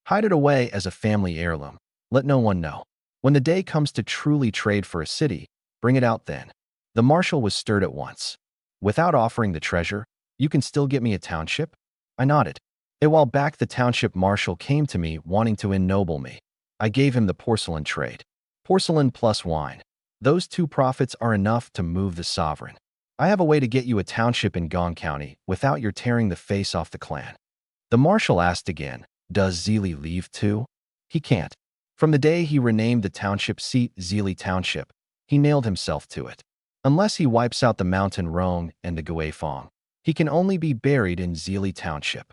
Hide it away as a family heirloom. Let no one know. When the day comes to truly trade for a city, bring it out then. The marshal was stirred at once. Without offering the treasure, you can still get me a township? I nodded. A while back the township marshal came to me wanting to ennoble me. I gave him the porcelain trade. Porcelain plus wine. Those 2 profits are enough to move the sovereign. I have a way to get you a township in Gong County without your tearing the face off the clan. The marshal asked again, does Zeely leave too? He can't. From the day he renamed the township seat Zeely Township, he nailed himself to it. Unless he wipes out the mountain Rong and the Guifang, he can only be buried in Zeely Township.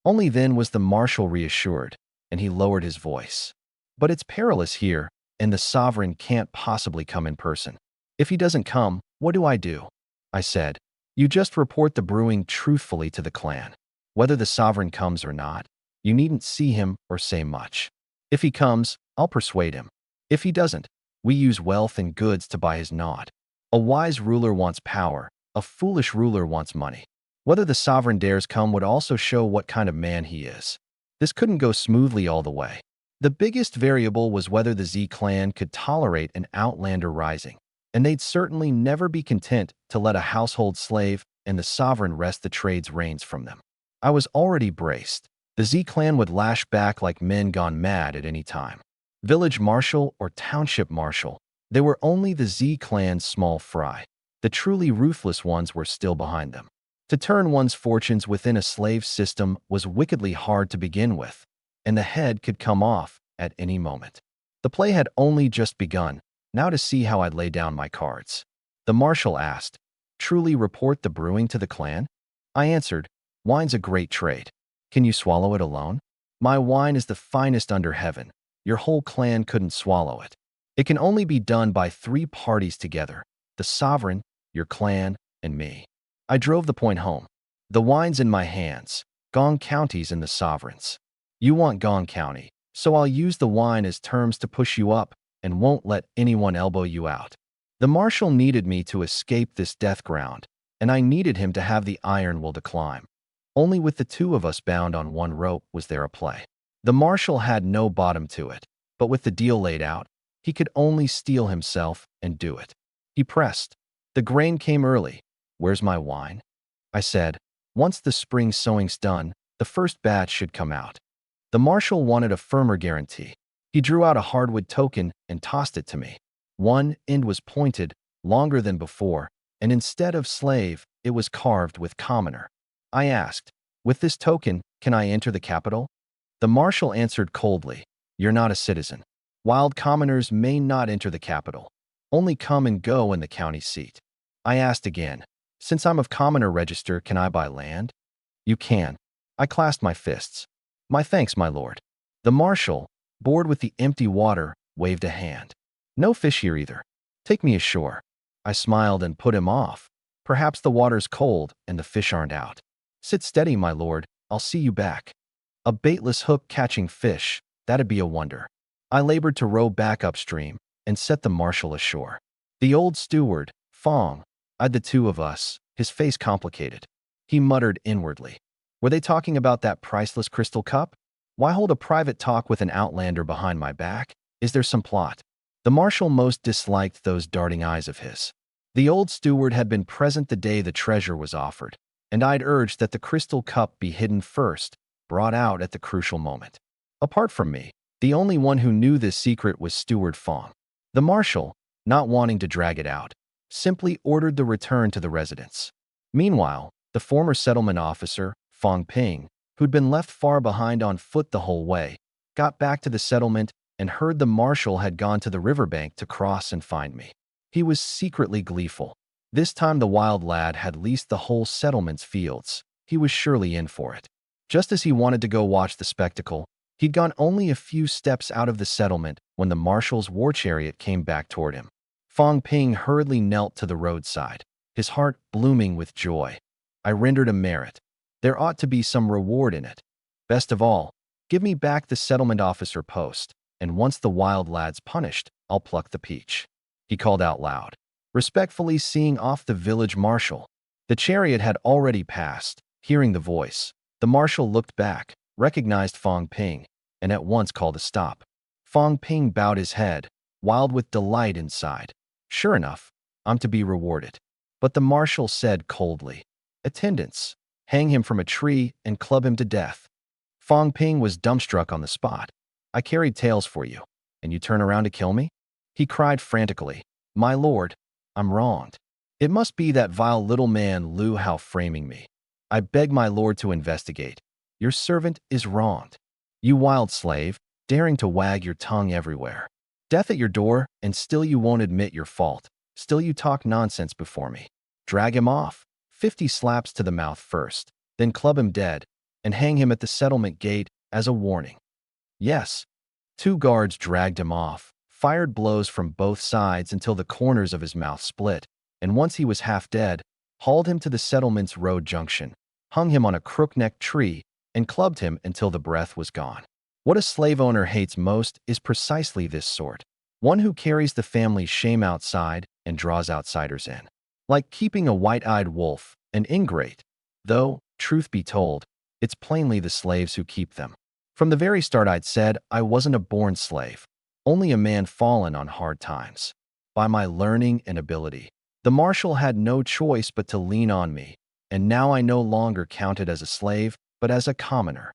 Only then was the marshal reassured, and he lowered his voice. But it's perilous here, and the sovereign can't possibly come in person. If he doesn't come, what do I do? I said. You just report the brewing truthfully to the clan. Whether the sovereign comes or not, you needn't see him or say much. If he comes, I'll persuade him. If he doesn't, we use wealth and goods to buy his nod. A wise ruler wants power, a foolish ruler wants money. Whether the sovereign dares come would also show what kind of man he is. This couldn't go smoothly all the way. The biggest variable was whether the Z clan could tolerate an outlander rising, and they'd certainly never be content to let a household slave and the sovereign wrest the trade's reins from them. I was already braced. The Z clan would lash back like men gone mad at any time. Village marshal or township marshal, they were only the Z clan's small fry. The truly ruthless ones were still behind them. To turn one's fortunes within a slave system was wickedly hard to begin with, and the head could come off at any moment. The play had only just begun, now to see how I'd lay down my cards. The marshal asked, truly report the brewing to the clan? I answered, wine's a great trade. Can you swallow it alone? My wine is the finest under heaven. Your whole clan couldn't swallow it. It can only be done by 3 parties together, the sovereign, your clan, and me. I drove the point home. The wine's in my hands. Gong County's in the sovereign's. You want Gong County, so I'll use the wine as terms to push you up and won't let anyone elbow you out. The marshal needed me to escape this death ground, and I needed him to have the iron will to climb. Only with the 2 of us bound on one rope was there a play. The marshal had no bottom to it, but with the deal laid out, he could only steel himself and do it. He pressed. The grain came early. Where's my wine? I said, once the spring sowing's done, the first batch should come out. The marshal wanted a firmer guarantee. He drew out a hardwood token and tossed it to me. One end was pointed, longer than before, and instead of slave, it was carved with commoner. I asked, with this token, can I enter the capital? The marshal answered coldly, you're not a citizen. Wild commoners may not enter the capital. Only come and go in the county seat. I asked again, since I'm of commoner register, can I buy land? You can. I clasped my fists. My thanks, my lord. The marshal, bored with the empty water, waved a hand. No fish here either. Take me ashore. I smiled and put him off. Perhaps the water's cold and the fish aren't out. Sit steady, my lord. I'll see you back. A baitless hook catching fish, that'd be a wonder. I labored to row back upstream and set the marshal ashore. The old steward, Fong, eyed the 2 of us, his face complicated. He muttered inwardly. Were they talking about that priceless crystal cup? Why hold a private talk with an outlander behind my back? Is there some plot? The marshal most disliked those darting eyes of his. The old steward had been present the day the treasure was offered, and I'd urged that the crystal cup be hidden first, brought out at the crucial moment. Apart from me, the only one who knew this secret was Steward Fong. The marshal, not wanting to drag it out, simply ordered the return to the residence. Meanwhile, the former settlement officer, Fong Ping, who'd been left far behind on foot the whole way, got back to the settlement and heard the marshal had gone to the riverbank to cross and find me. He was secretly gleeful. This time the wild lad had leased the whole settlement's fields. He was surely in for it. Just as he wanted to go watch the spectacle, he'd gone only a few steps out of the settlement when the marshal's war chariot came back toward him. Fong Ping hurriedly knelt to the roadside, his heart blooming with joy. I rendered a merit. There ought to be some reward in it. Best of all, give me back the settlement officer post, and once the wild lad's punished, I'll pluck the peach. He called out loud, respectfully seeing off the village marshal. The chariot had already passed. Hearing the voice, the marshal looked back, recognized Fong Ping, and at once called a stop. Fong Ping bowed his head, wild with delight inside. Sure enough, I'm to be rewarded. But the marshal said coldly, attendants, hang him from a tree and club him to death. Fong Ping was dumbstruck on the spot. I carried tales for you, and you turn around to kill me? He cried frantically, my lord, I'm wronged. It must be that vile little man Lu Hao framing me. I beg my lord to investigate. Your servant is wronged. You wild slave, daring to wag your tongue everywhere. Death at your door, and still you won't admit your fault. Still you talk nonsense before me. Drag him off. 50 slaps to the mouth first, then club him dead, and hang him at the settlement gate as a warning. Yes. 2 guards dragged him off, fired blows from both sides until the corners of his mouth split, and once he was half dead, hauled him to the settlement's road junction, hung him on a crook-necked tree, and clubbed him until the breath was gone. What a slave owner hates most is precisely this sort. One who carries the family's shame outside and draws outsiders in. Like keeping a white-eyed wolf, an ingrate. Though, truth be told, it's plainly the slaves who keep them. From the very start I'd said I wasn't a born slave, only a man fallen on hard times. By my learning and ability, the marshal had no choice but to lean on me, and now I no longer counted as a slave, but as a commoner.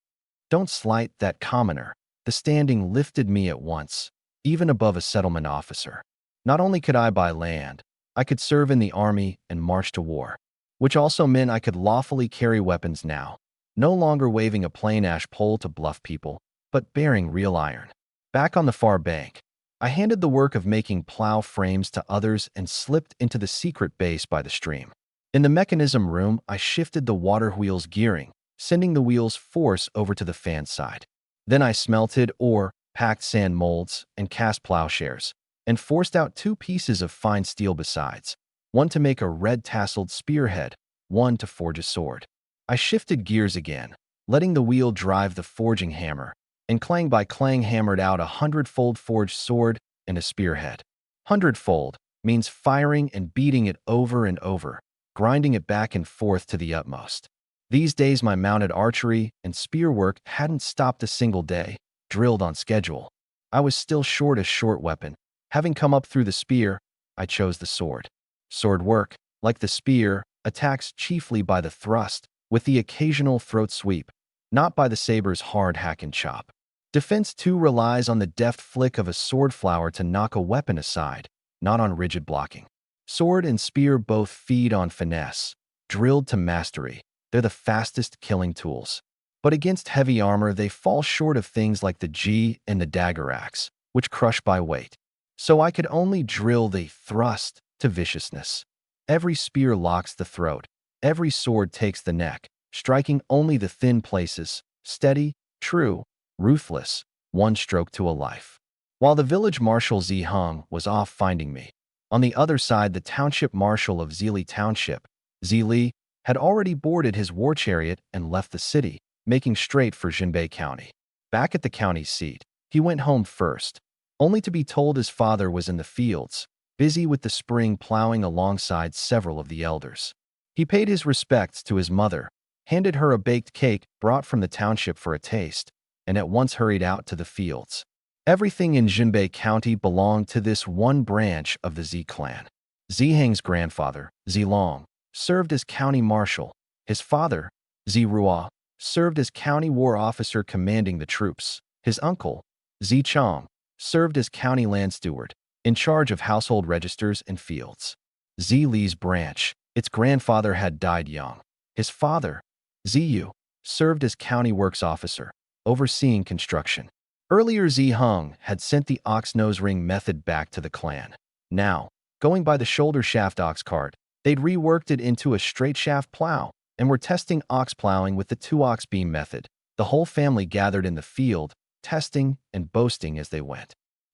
Don't slight that commoner. The standing lifted me at once, even above a settlement officer. Not only could I buy land, I could serve in the army and march to war, which also meant I could lawfully carry weapons now, no longer waving a plain ash pole to bluff people, but bearing real iron. Back on the far bank, I handed the work of making plow frames to others and slipped into the secret base by the stream. In the mechanism room, I shifted the water wheel's gearing, sending the wheel's force over to the fan side. Then I smelted ore, packed sand molds, and cast plowshares, and forced out 2 pieces of fine steel besides, one to make a red-tasseled spearhead, one to forge a sword. I shifted gears again, letting the wheel drive the forging hammer, and clang by clang hammered out a 100-fold forged sword and a spearhead. 100-fold means firing and beating it over and over, grinding it back and forth to the utmost. These days my mounted archery and spear work hadn't stopped a single day, drilled on schedule. I was still short a short weapon. Having come up through the spear, I chose the sword. Sword work, like the spear, attacks chiefly by the thrust, with the occasional throat sweep, not by the saber's hard hack and chop. Defense too relies on the deft flick of a sword flower to knock a weapon aside, not on rigid blocking. Sword and spear both feed on finesse, drilled to mastery. They're the fastest killing tools. But against heavy armor, they fall short of things like the G and the dagger axe, which crush by weight. So I could only drill the thrust to viciousness. Every spear locks the throat. Every sword takes the neck, striking only the thin places, steady, true, ruthless, one stroke to a life. While the village marshal Zi Hung was off finding me, on the other side the township marshal of Zili Township, Zi Li, had already boarded his war chariot and left the city, making straight for Jinbei County. Back at the county seat, he went home first, only to be told his father was in the fields, busy with the spring plowing alongside several of the elders. He paid his respects to his mother, handed her a baked cake brought from the township for a taste, and at once hurried out to the fields. Everything in Jinbei County belonged to this one branch of the Zi clan. Zi Heng's grandfather, Zi Long, served as county marshal. His father, Zi Ruo, served as county war officer commanding the troops. His uncle, Zi Chong, served as county land steward, in charge of household registers and fields. Zi Li's branch, its grandfather had died young. His father, Zi Yu, served as county works officer, overseeing construction. Earlier, Zi Hung had sent the ox nose ring method back to the clan. Now, going by the shoulder shaft ox cart, they'd reworked it into a straight shaft plow and were testing ox plowing with the 2-ox beam method. The whole family gathered in the field, testing and boasting as they went.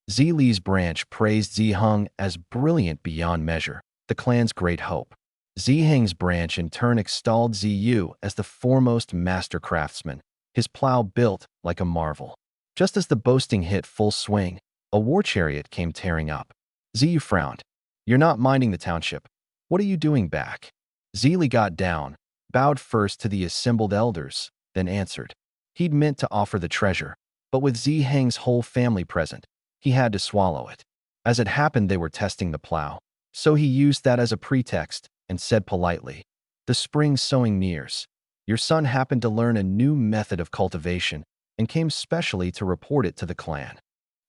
Zi Li's branch praised Zi Hung as brilliant beyond measure, the clan's great hope. Zi Heng's branch in turn extolled Zi Yu as the foremost master craftsman, his plow built like a marvel. Just as the boasting hit full swing, a war chariot came tearing up. Zi Yu frowned. "You're not minding the township. What are you doing back?" Zi Li got down, bowed first to the assembled elders, then answered. He'd meant to offer the treasure, but with Zi Heng's whole family present, he had to swallow it. As it happened, they were testing the plow, so he used that as a pretext and said politely, "The spring sowing nears. Your son happened to learn a new method of cultivation and came specially to report it to the clan."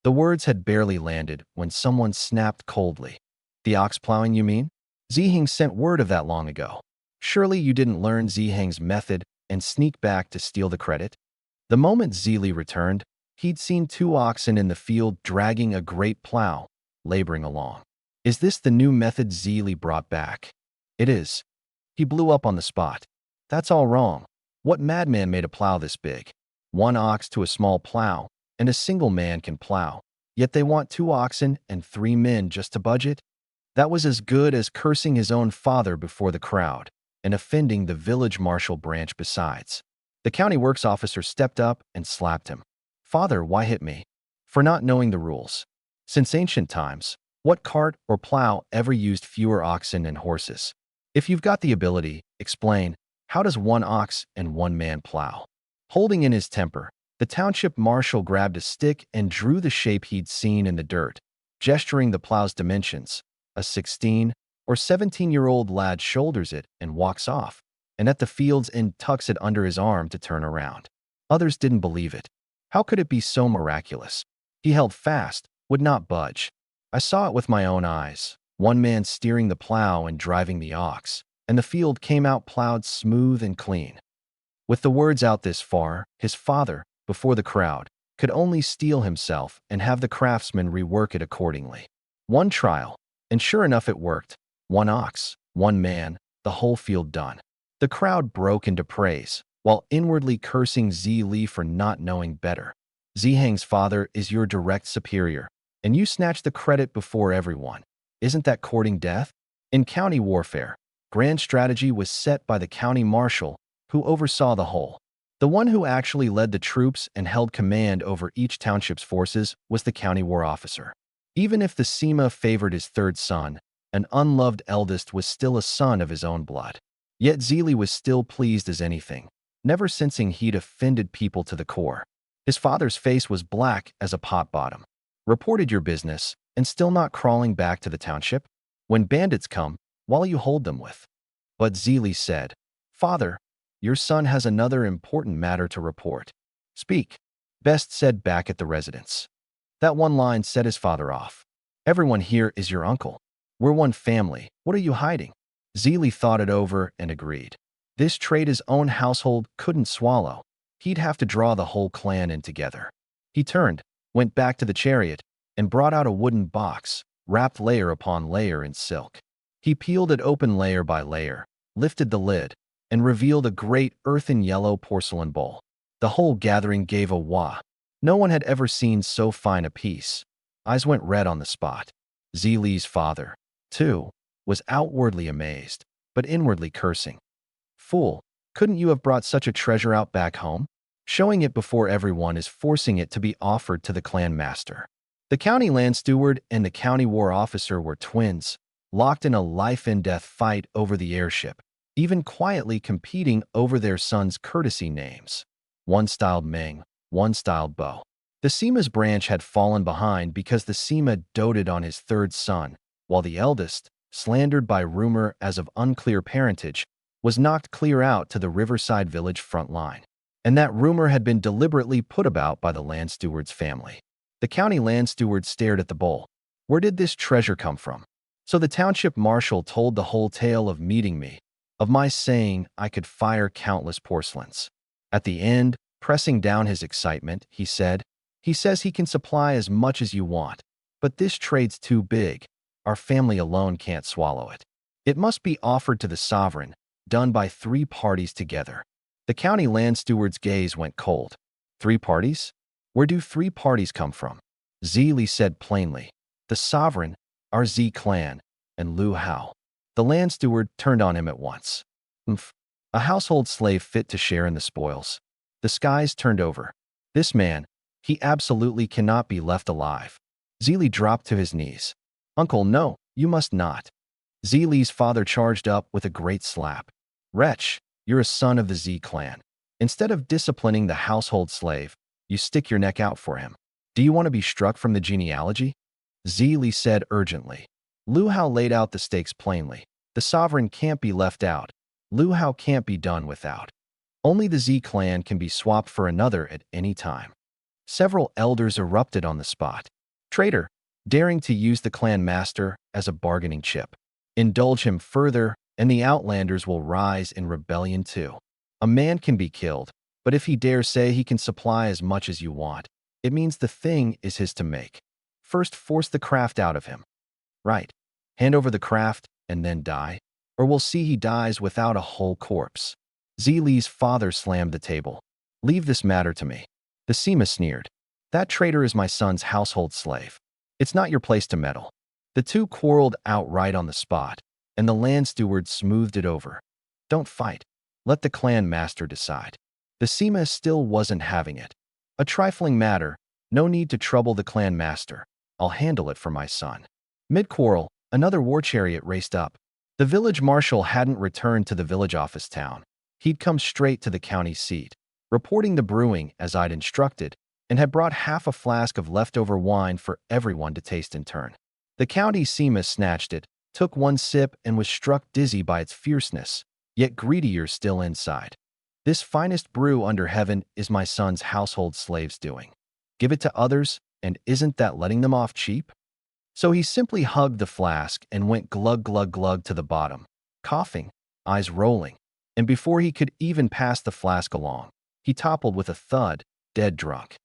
The words had barely landed when someone snapped coldly. "The ox plowing, you mean? Zi Heng sent word of that long ago. Surely you didn't learn Zi Heng's method and sneak back to steal the credit? The moment Zeely returned, he'd seen 2 oxen in the field dragging a great plow, laboring along. Is this the new method Zeely brought back? It is. He blew up on the spot. That's all wrong. What madman made a plow this big? 1 ox to a small plow, and a single man can plow. Yet they want 2 oxen and 3 men just to budget? That was as good as cursing his own father before the crowd, and offending the village marshal branch besides. The county works officer stepped up and slapped him. Father, why hit me? For not knowing the rules. Since ancient times, what cart or plow ever used fewer oxen and horses? If you've got the ability, explain, how does 1 ox and 1 man plow? Holding in his temper, the township marshal grabbed a stick and drew the shape he'd seen in the dirt, gesturing the plow's dimensions. A 16 or 17-year-old lad shoulders it and walks off, and at the field's end tucks it under his arm to turn around. Others didn't believe it. How could it be so miraculous? He held fast, would not budge. I saw it with my own eyes, 1 man steering the plow and driving the ox, and the field came out plowed smooth and clean. With the words out this far, his father, before the crowd, could only steel himself and have the craftsman rework it accordingly. One trial, and sure enough it worked. 1 ox, 1 man, the whole field done. The crowd broke into praise, while inwardly cursing Zeely for not knowing better. Zhang's father is your direct superior, and you snatch the credit before everyone. Isn't that courting death? In county warfare, grand strategy was set by the county marshal, who oversaw the whole. The one who actually led the troops and held command over each township's forces was the county war officer. Even if the Sima favored his 3rd son, an unloved eldest was still a son of his own blood. Yet Zeely was still pleased as anything, never sensing he'd offended people to the core. His father's face was black as a pot bottom. Reported your business, and still not crawling back to the township? When bandits come, what'll you hold them with? But Zeely said, Father, your son has another important matter to report. Speak. Best said back at the residence. That one line set his father off. Everyone here is your uncle. We're one family. What are you hiding? Zeely thought it over and agreed. This trade his own household couldn't swallow. He'd have to draw the whole clan in together. He turned, went back to the chariot, and brought out a wooden box, wrapped layer upon layer in silk. He peeled it open layer by layer, lifted the lid, and revealed a great earthen yellow porcelain bowl. The whole gathering gave a wah. No one had ever seen so fine a piece. Eyes went red on the spot. Zeely's father, too, was outwardly amazed, but inwardly cursing. Fool, couldn't you have brought such a treasure out back home? Showing it before everyone is forcing it to be offered to the clan master. The county land steward and the county war officer were twins, locked in a life-and-death fight over the airship, even quietly competing over their sons' courtesy names. One styled Meng, one styled Bo. The Sima's branch had fallen behind because the Sima doted on his 3rd son, while the eldest, slandered by rumor as of unclear parentage, was knocked clear out to the riverside village front line. And that rumor had been deliberately put about by the land steward's family. The county land steward stared at the bowl. Where did this treasure come from? So the township marshal told the whole tale of meeting me, of my saying I could fire countless porcelains. At the end, pressing down his excitement, he said, he says he can supply as much as you want, but this trade's too big. Our family alone can't swallow it. It must be offered to the sovereign, done by 3 parties together. The county land steward's gaze went cold. 3 parties? Where do 3 parties come from? Zeely said plainly, the sovereign, our Z clan, and Lu Hao. The land steward turned on him at once. A household slave fit to share in the spoils. The skies turned over. This man, he absolutely cannot be left alive. Zeely dropped to his knees. Uncle, no, you must not. Zeely's father charged up with a great slap. Wretch, you're a son of the Z clan. Instead of disciplining the household slave, you stick your neck out for him. Do you want to be struck from the genealogy? Zeely said urgently. Lu Hao laid out the stakes plainly. The sovereign can't be left out. Lu Hao can't be done without. Only the Z clan can be swapped for another at any time. Several elders erupted on the spot. Traitor, daring to use the clan master as a bargaining chip. Indulge him further, and the outlanders will rise in rebellion too. A man can be killed, but if he dares say he can supply as much as you want, it means the thing is his to make. First, force the craft out of him. Right. Hand over the craft and then die, or we'll see he dies without a whole corpse. Zili's father slammed the table. Leave this matter to me. The Sema sneered. That traitor is my son's household slave. It's not your place to meddle. The two quarreled outright on the spot, and the land steward smoothed it over. Don't fight. Let the clan master decide. The Sema still wasn't having it. A trifling matter, no need to trouble the clan master. I'll handle it for my son. Mid-quarrel, another war chariot raced up. The village marshal hadn't returned to the village office town. He'd come straight to the county seat, reporting the brewing as I'd instructed, and had brought half a flask of leftover wine for everyone to taste in turn. The county Sema snatched it, took one sip, and was struck dizzy by its fierceness, yet greedier still inside. This finest brew under heaven is my son's household slave's doing. Give it to others, and isn't that letting them off cheap? So he simply hugged the flask and went glug glug glug to the bottom, coughing, eyes rolling, and before he could even pass the flask along, he toppled with a thud, dead drunk.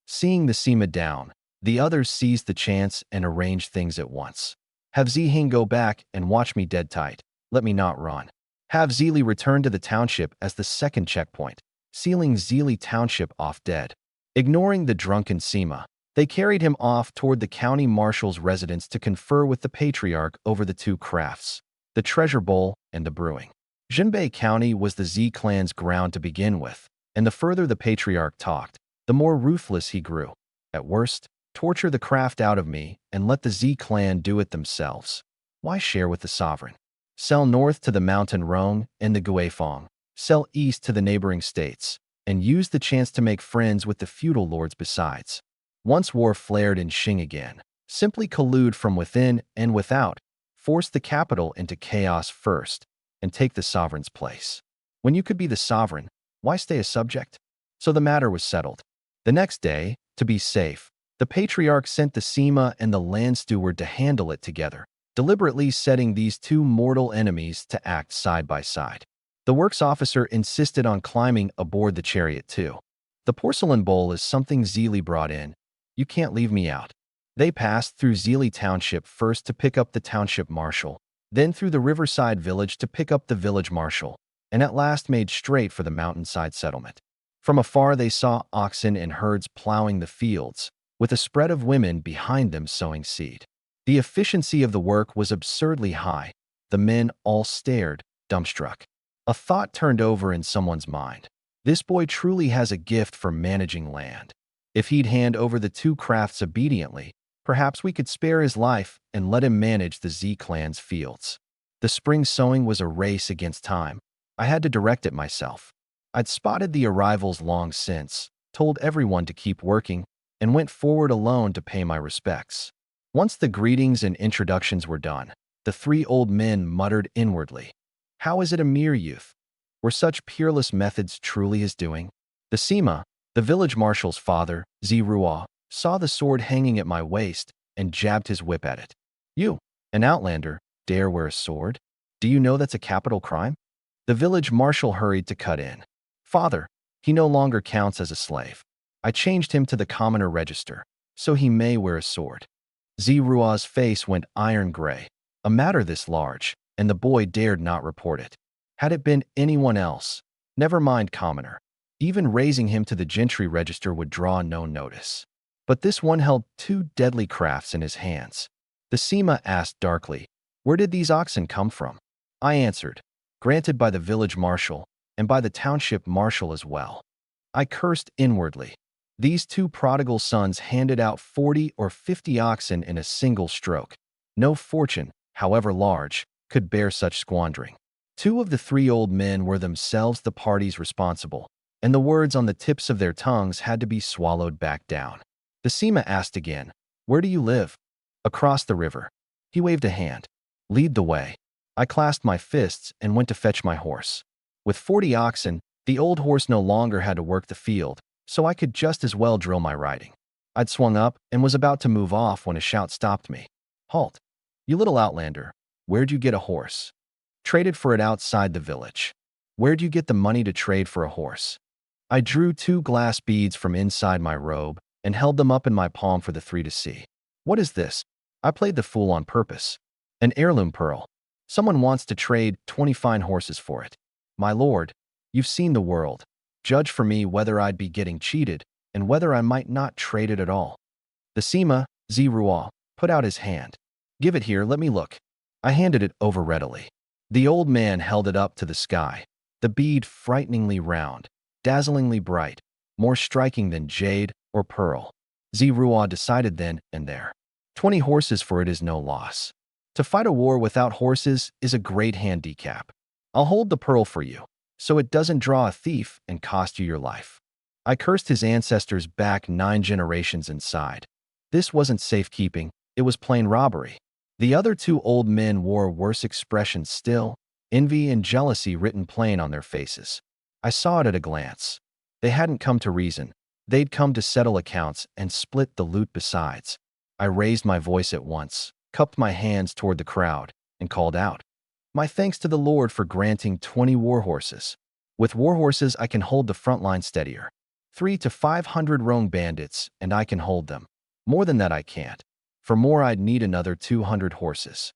Seeing the Sema down, the others seized the chance and arranged things at once. Have Zihing go back and watch me dead tight. Let me not run. Have Zili return to the township as the second checkpoint, sealing Zili township off dead. Ignoring the drunken Sema, they carried him off toward the county marshal's residence to confer with the patriarch over the two crafts, the treasure bowl and the brewing. Jinbei County was the Z clan's ground to begin with, and the further the patriarch talked, the more ruthless he grew. At worst, torture the craft out of me and let the Z clan do it themselves. Why share with the sovereign? Sell north to the mountain Rong and the Guifang, sell east to the neighboring states, and use the chance to make friends with the feudal lords besides. Once war flared in Xing again, simply collude from within and without, force the capital into chaos first, and take the sovereign's place. When you could be the sovereign, why stay a subject? So the matter was settled. The next day, to be safe, the patriarch sent the Sema and the land steward to handle it together, deliberately setting these two mortal enemies to act side by side. The works officer insisted on climbing aboard the chariot too. The porcelain bowl is something Zili brought in. You can't leave me out. They passed through Zili Township first to pick up the township marshal, then through the riverside village to pick up the village marshal, and at last made straight for the mountainside settlement. From afar they saw oxen and herds plowing the fields, with a spread of women behind them sowing seed. The efficiency of the work was absurdly high. The men all stared, dumbstruck. A thought turned over in someone's mind. This boy truly has a gift for managing land. If he'd hand over the two crafts obediently, perhaps we could spare his life and let him manage the Z clan's fields. The spring sowing was a race against time. I had to direct it myself. I'd spotted the arrivals long since, told everyone to keep working, and went forward alone to pay my respects. Once the greetings and introductions were done, the three old men muttered inwardly, "How is it a mere youth? Were such peerless methods truly his doing?" The Sema, the village marshal's father, Zirua, saw the sword hanging at my waist and jabbed his whip at it. "You, an outlander, dare wear a sword? Do you know that's a capital crime?" The village marshal hurried to cut in. "Father, he no longer counts as a slave. I changed him to the commoner register, so he may wear a sword." Zirua's face went iron gray. A matter this large, and the boy dared not report it. Had it been anyone else, never mind commoner, even raising him to the gentry register would draw no notice. But this one held two deadly crafts in his hands. The Sema asked darkly, "Where did these oxen come from?" I answered, "Granted by the village marshal, and by the township marshal as well." I cursed inwardly. These two prodigal sons handed out 40 or 50 oxen in a single stroke. No fortune, however large, could bear such squandering. Two of the three old men were themselves the parties responsible, and the words on the tips of their tongues had to be swallowed back down. The Sema asked again, "Where do you live?" "Across the river." He waved a hand. "Lead the way." I clasped my fists and went to fetch my horse. With 40 oxen, the old horse no longer had to work the field, so I could just as well drill my riding. I'd swung up and was about to move off when a shout stopped me. "Halt! You little outlander, where'd you get a horse?" "Traded for it outside the village." Where'd you get the money to trade for a horse? I drew 2 glass beads from inside my robe and held them up in my palm for the three to see. What is this? I played the fool on purpose. An heirloom pearl. Someone wants to trade 20 fine horses for it. My lord, you've seen the world. Judge for me whether I'd be getting cheated and whether I might not trade it at all. The Sima, Zirua, put out his hand. Give it here, let me look. I handed it over readily. The old man held it up to the sky, the bead frighteningly round, dazzlingly bright, more striking than jade or pearl. Zirua decided then and there. 20 horses for it is no loss. To fight a war without horses is a great handicap. I'll hold the pearl for you, so it doesn't draw a thief and cost you your life. I cursed his ancestors back 9 generations inside. This wasn't safekeeping, it was plain robbery. The other 2 old men wore worse expressions still, envy and jealousy written plain on their faces. I saw it at a glance. They hadn't come to reason. They'd come to settle accounts and split the loot besides. I raised my voice at once, cupped my hands toward the crowd, and called out, "My thanks to the Lord for granting 20 war horses. With war horses I can hold the front line steadier. 300 to 500 roan bandits, and I can hold them. More than that I can't. For more I'd need another 200 horses."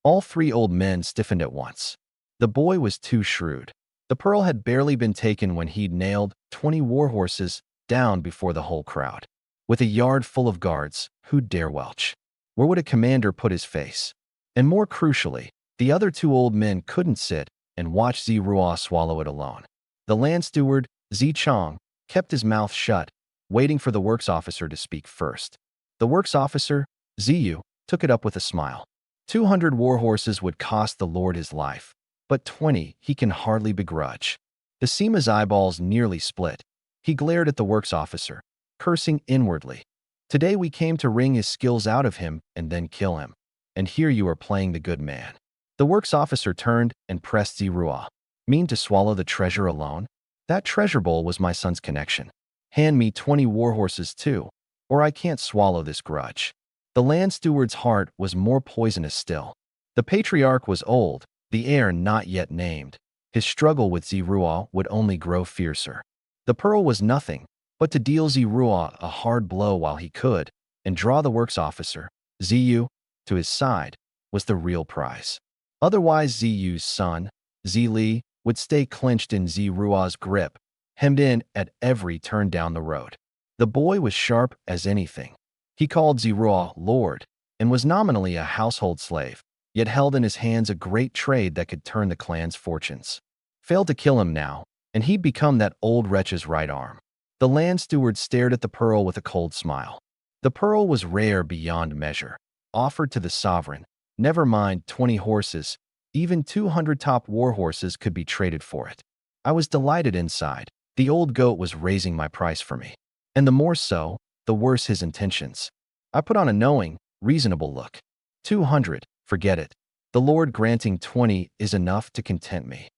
All 3 old men stiffened at once. The boy was too shrewd. The pearl had barely been taken when he'd nailed 20 war horses down before the whole crowd. With a yard full of guards, who'd dare welch? Where would a commander put his face? And more crucially, the other 2 old men couldn't sit and watch Zirua swallow it alone. The land steward, Zi Chong, kept his mouth shut, waiting for the works officer to speak first. The works officer, Ziyu, took it up with a smile. 200 war horses would cost the lord his life, but 20 he can hardly begrudge. The Sima's eyeballs nearly split. He glared at the works officer, cursing inwardly. Today we came to wring his skills out of him and then kill him. And here you are playing the good man. The works officer turned and pressed Zirua. Mean to swallow the treasure alone? That treasure bowl was my son's connection. Hand me 20 war horses too, or I can't swallow this grudge. The land steward's heart was more poisonous still. The patriarch was old, the heir not yet named. His struggle with Zirua would only grow fiercer. The pearl was nothing, but to deal Zirua a hard blow while he could, and draw the works officer, Ziyu, to his side, was the real prize. Otherwise Ziyu's son, Zili, would stay clenched in Zirua's grip, hemmed in at every turn down the road. The boy was sharp as anything. He called Zirua Lord, and was nominally a household slave, yet held in his hands a great trade that could turn the clan's fortunes. Fail to kill him now, and he'd become that old wretch's right arm. The land steward stared at the pearl with a cold smile. The pearl was rare beyond measure, offered to the sovereign. Never mind 20 horses, even 200 top war horses could be traded for it. I was delighted inside. The old goat was raising my price for me. And the more so, the worse his intentions. I put on a knowing, reasonable look. 200, forget it. The Lord granting 20 is enough to content me.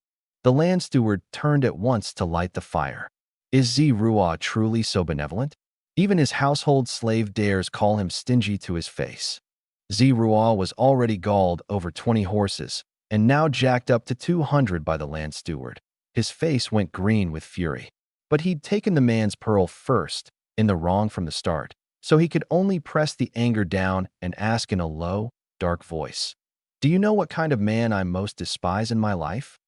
The land steward turned at once to light the fire. Is Zirua truly so benevolent? Even his household slave dares call him stingy to his face. Zirua was already galled over 20 horses, and now jacked up to 200 by the land steward. His face went green with fury. But he'd taken the man's pearl first, in the wrong from the start, so he could only press the anger down and ask in a low, dark voice, "Do you know what kind of man I most despise in my life?"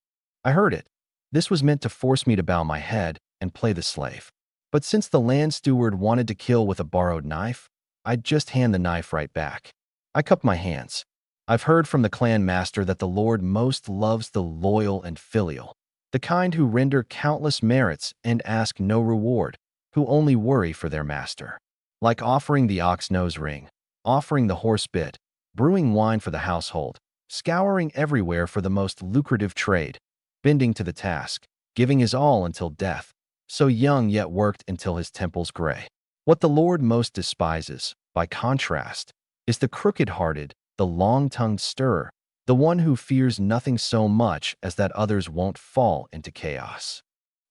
I heard it. This was meant to force me to bow my head and play the slave. But since the land steward wanted to kill with a borrowed knife, I'd just hand the knife right back. I cupped my hands. I've heard from the clan master that the Lord most loves the loyal and filial, the kind who render countless merits and ask no reward, who only worry for their master. Like offering the ox nose ring, offering the horse bit, brewing wine for the household, scouring everywhere for the most lucrative trade, bending to the task, giving his all until death, so young yet worked until his temples gray. What the Lord most despises, by contrast, is the crooked-hearted, the long-tongued stirrer, the one who fears nothing so much as that others won't fall into chaos.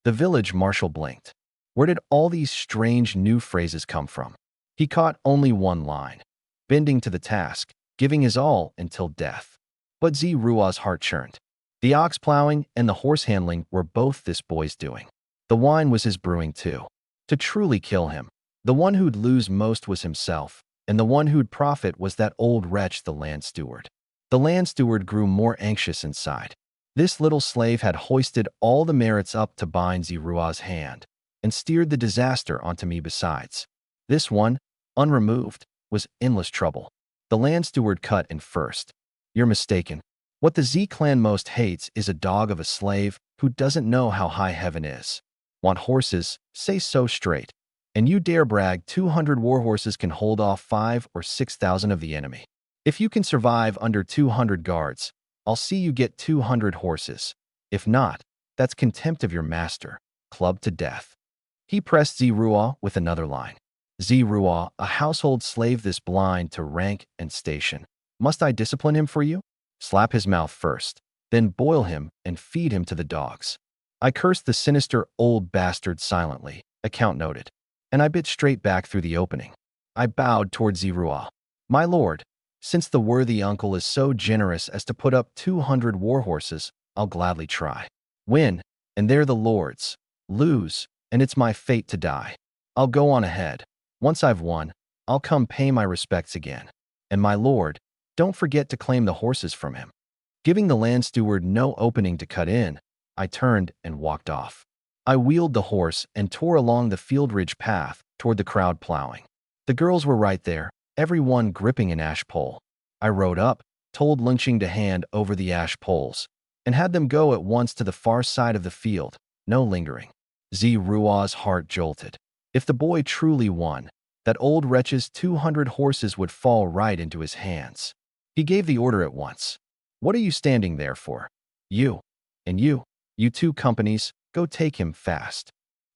The village marshal blinked. Where did all these strange new phrases come from? He caught only one line. Bending to the task, giving his all until death. But Zirua's heart churned. The ox plowing and the horse handling were both this boy's doing. The wine was his brewing too. To truly kill him, the one who'd lose most was himself, and the one who'd profit was that old wretch, the land steward. The land steward grew more anxious inside. This little slave had hoisted all the merits up to bind Zeruah's hand, and steered the disaster onto me besides. This one, unremoved, was endless trouble. The land steward cut in first. You're mistaken. What the Z clan most hates is a dog of a slave who doesn't know how high heaven is. Want horses? Say so straight. And you dare brag 200 war horses can hold off 5 or 6,000 of the enemy. If you can survive under 200 guards, I'll see you get 200 horses. If not, that's contempt of your master, clubbed to death. He pressed Zeruah with another line. Zeruah, a household slave this blind to rank and station. Must I discipline him for you? Slap his mouth first, then boil him and feed him to the dogs. I cursed the sinister old bastard silently, account noted, and I bit straight back through the opening. I bowed toward Zeruah. My lord, since the worthy uncle is so generous as to put up 200 war horses, I'll gladly try. Win, and they're the lord's. Lose, and it's my fate to die. I'll go on ahead. Once I've won, I'll come pay my respects again. And my lord, don't forget to claim the horses from him. Giving the land steward no opening to cut in, I turned and walked off. I wheeled the horse and tore along the field ridge path toward the crowd plowing. The girls were right there, every one gripping an ash pole. I rode up, told Lungching to hand over the ash poles, and had them go at once to the far side of the field, no lingering. Zeruah's heart jolted. If the boy truly won, that old wretch's 200 horses would fall right into his hands. He gave the order at once. What are you standing there for? You, and you two companies, go take him fast.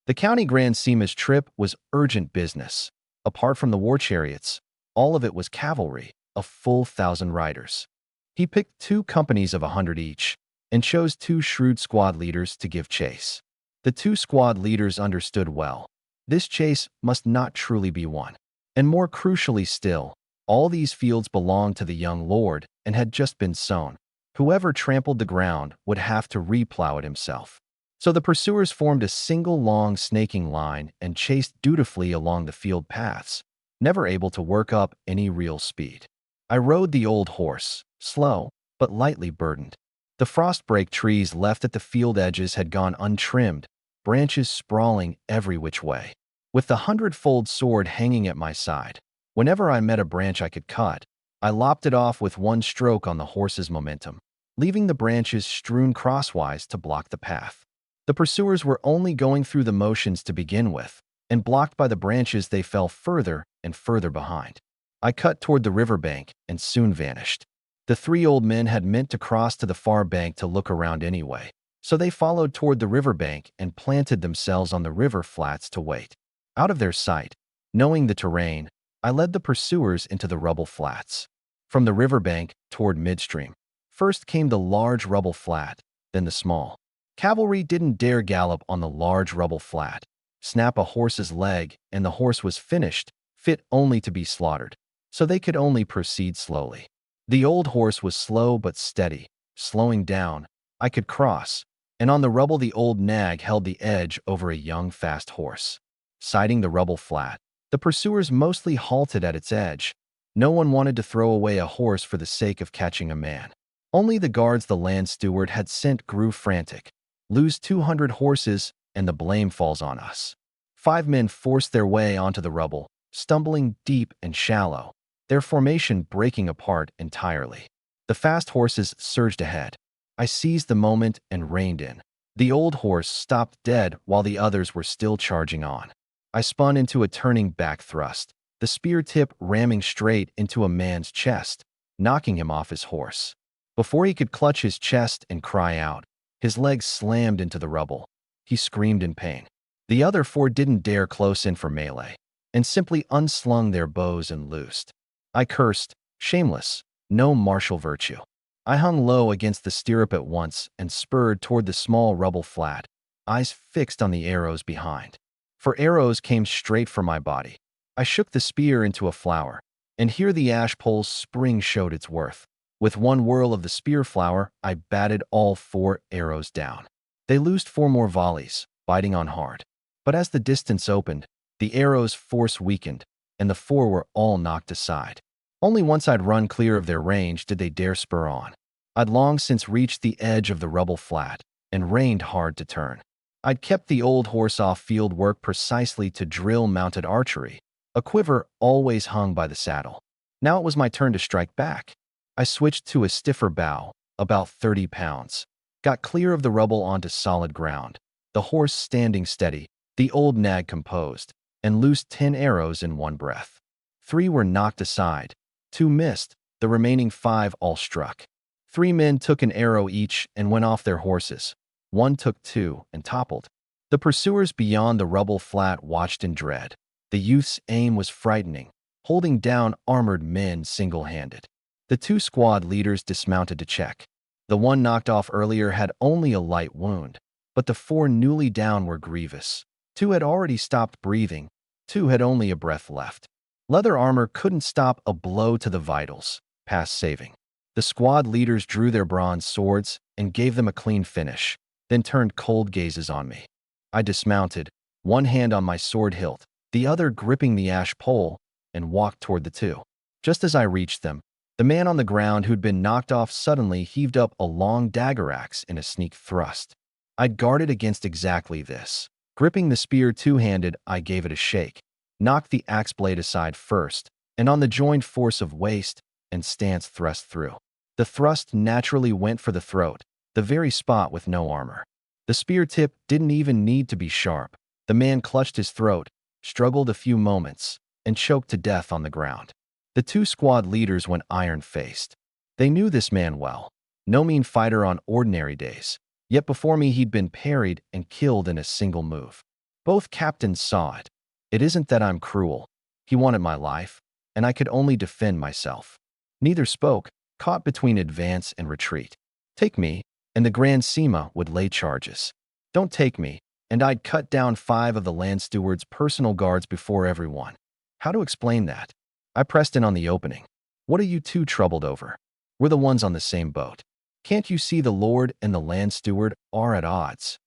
The county grand seaman's trip was urgent business. Apart from the war chariots, all of it was cavalry, a full 1,000 riders. He picked 2 companies of 100 each, and chose 2 shrewd squad leaders to give chase. The 2 squad leaders understood well. This chase must not truly be won. And more crucially still, all these fields belonged to the young lord and had just been sown. Whoever trampled the ground would have to replow it himself. So the pursuers formed a single long snaking line and chased dutifully along the field paths, never able to work up any real speed. I rode the old horse, slow, but lightly burdened. The frostbreak trees left at the field edges had gone untrimmed, branches sprawling every which way. With the 100-fold sword hanging at my side, whenever I met a branch I could cut, I lopped it off with one stroke on the horse's momentum, leaving the branches strewn crosswise to block the path. The pursuers were only going through the motions to begin with, and blocked by the branches they fell further and further behind. I cut toward the riverbank and soon vanished. The 3 old men had meant to cross to the far bank to look around anyway, so they followed toward the riverbank and planted themselves on the river flats to wait. Out of their sight, knowing the terrain, I led the pursuers into the rubble flats. From the riverbank toward midstream, first came the large rubble flat, then the small. Cavalry didn't dare gallop on the large rubble flat. Snap a horse's leg, and the horse was finished, fit only to be slaughtered, so they could only proceed slowly. The old horse was slow but steady. Slowing down, I could cross, and on the rubble the old nag held the edge over a young fast horse. Sighting the rubble flat, the pursuers mostly halted at its edge. No one wanted to throw away a horse for the sake of catching a man. Only the guards the land steward had sent grew frantic. Lose 200 horses, and the blame falls on us. 5 men forced their way onto the rubble, stumbling deep and shallow, their formation breaking apart entirely. The fast horses surged ahead. I seized the moment and reined in. The old horse stopped dead while the others were still charging on. I spun into a turning back thrust, the spear tip ramming straight into a man's chest, knocking him off his horse. Before he could clutch his chest and cry out, his legs slammed into the rubble. He screamed in pain. The other 4 didn't dare close in for melee, and simply unslung their bows and loosed. I cursed, shameless, no martial virtue. I hung low against the stirrup at once and spurred toward the small rubble flat, eyes fixed on the arrows behind. For arrows came straight for my body. I shook the spear into a flower, and here the ash pole's spring showed its worth. With one whirl of the spear flower, I batted all 4 arrows down. They loosed 4 more volleys, biting on hard. But as the distance opened, the arrows' force weakened, and the 4 were all knocked aside. Only once I'd run clear of their range did they dare spur on. I'd long since reached the edge of the rubble flat, and reined hard to turn. I'd kept the old horse off field work precisely to drill mounted archery. A quiver always hung by the saddle. Now it was my turn to strike back. I switched to a stiffer bow, about 30 pounds, got clear of the rubble onto solid ground, the horse standing steady, the old nag composed, and loosed 10 arrows in one breath. 3 were knocked aside, 2 missed, the remaining 5 all struck. 3 men took an arrow each and went off their horses. 1 took 2 and toppled. The pursuers beyond the rubble flat watched in dread. The youth's aim was frightening, holding down armored men single-handed. The 2 squad leaders dismounted to check. The one knocked off earlier had only a light wound, but the 4 newly down were grievous. 2 had already stopped breathing, 2 had only a breath left. Leather armor couldn't stop a blow to the vitals, past saving. The squad leaders drew their bronze swords and gave them a clean finish, then turned cold gazes on me. I dismounted, one hand on my sword hilt, the other gripping the ash pole, and walked toward the 2. Just as I reached them, the man on the ground who'd been knocked off suddenly heaved up a long dagger axe in a sneak thrust. I'd guarded against exactly this. Gripping the spear two-handed, I gave it a shake, knocked the axe blade aside first, and on the joined force of waist and stance thrust through. The thrust naturally went for the throat, the very spot with no armor. The spear tip didn't even need to be sharp. The man clutched his throat, struggled a few moments, and choked to death on the ground. The 2 squad leaders went iron-faced. They knew this man well, no mean fighter on ordinary days, yet before me he'd been parried and killed in a single move. Both captains saw it. It isn't that I'm cruel. He wanted my life, and I could only defend myself. Neither spoke, caught between advance and retreat. Take me, and the Grand Sima would lay charges. Don't take me, and I'd cut down 5 of the land steward's personal guards before everyone. How to explain that? I pressed in on the opening. What are you 2 troubled over? We're the ones on the same boat. Can't you see the Lord and the land steward are at odds?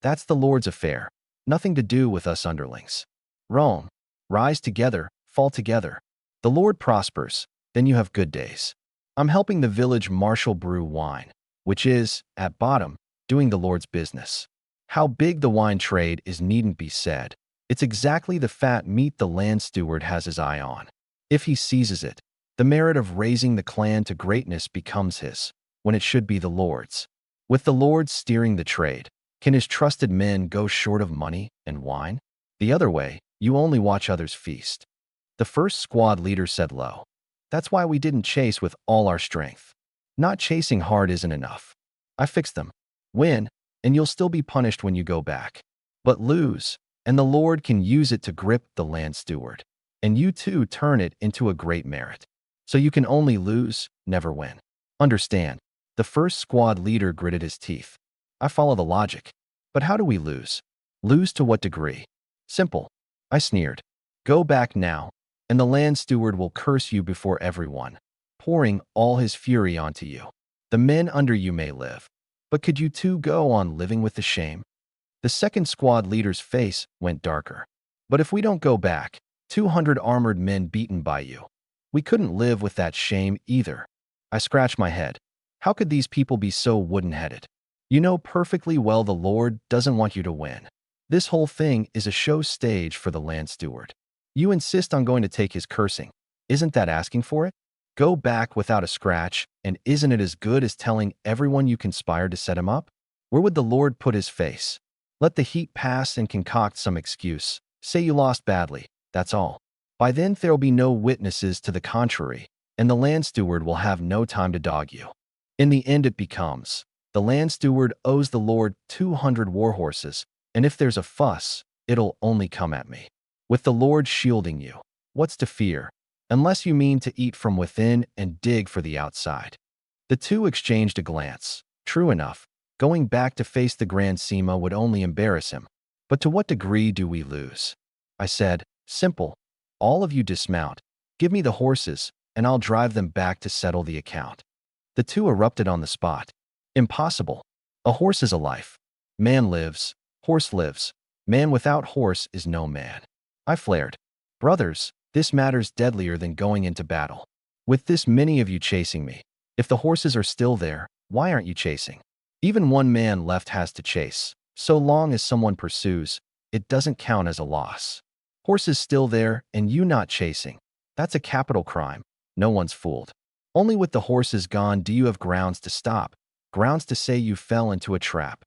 That's the Lord's affair, nothing to do with us underlings. Rome, rise together, fall together. The Lord prospers, then you have good days. I'm helping the village marshal brew wine, which is, at bottom, doing the Lord's business. How big the wine trade is needn't be said. It's exactly the fat meat the land steward has his eye on. If he seizes it, the merit of raising the clan to greatness becomes his, when it should be the Lord's. With the Lord steering the trade, can his trusted men go short of money and wine? The other way, you only watch others feast. The first squad leader said low. That's why we didn't chase with all our strength. Not chasing hard isn't enough. I fixed them. Win, and you'll still be punished when you go back. But lose, and the Lord can use it to grip the land steward. And you too turn it into a great merit. So you can only lose, never win. Understand, the first squad leader gritted his teeth. I follow the logic. But how do we lose? Lose to what degree? Simple. I sneered. Go back now, and the land steward will curse you before everyone, pouring all his fury onto you. The men under you may live, but could you 2 go on living with the shame? The second squad leader's face went darker. But if we don't go back, 200 armored men beaten by you. We couldn't live with that shame either. I scratched my head. How could these people be so wooden-headed? You know perfectly well the Lord doesn't want you to win. This whole thing is a show stage for the land steward. You insist on going to take his cursing. Isn't that asking for it? Go back without a scratch, and isn't it as good as telling everyone you conspired to set him up? Where would the Lord put his face? Let the heat pass and concoct some excuse. Say you lost badly. That's all. By then there'll be no witnesses to the contrary, and the land steward will have no time to dog you. In the end it becomes, the land steward owes the Lord 200 war horses, and if there's a fuss, it'll only come at me. With the Lord shielding you, what's to fear? Unless you mean to eat from within and dig for the outside. The 2 exchanged a glance. True enough, going back to face the Grand Sima would only embarrass him. But to what degree do we lose? I said, simple. All of you dismount. Give me the horses, and I'll drive them back to settle the account. The two erupted on the spot. Impossible. A horse is a life. Man lives. Horse lives. Man without horse is no man. I flared. Brothers, this matter's deadlier than going into battle. With this many of you chasing me, if the horses are still there, why aren't you chasing? Even one man left has to chase. So long as someone pursues, it doesn't count as a loss. Horses still there and you not chasing. That's a capital crime. No one's fooled. Only with the horses gone do you have grounds to stop, grounds to say you fell into a trap.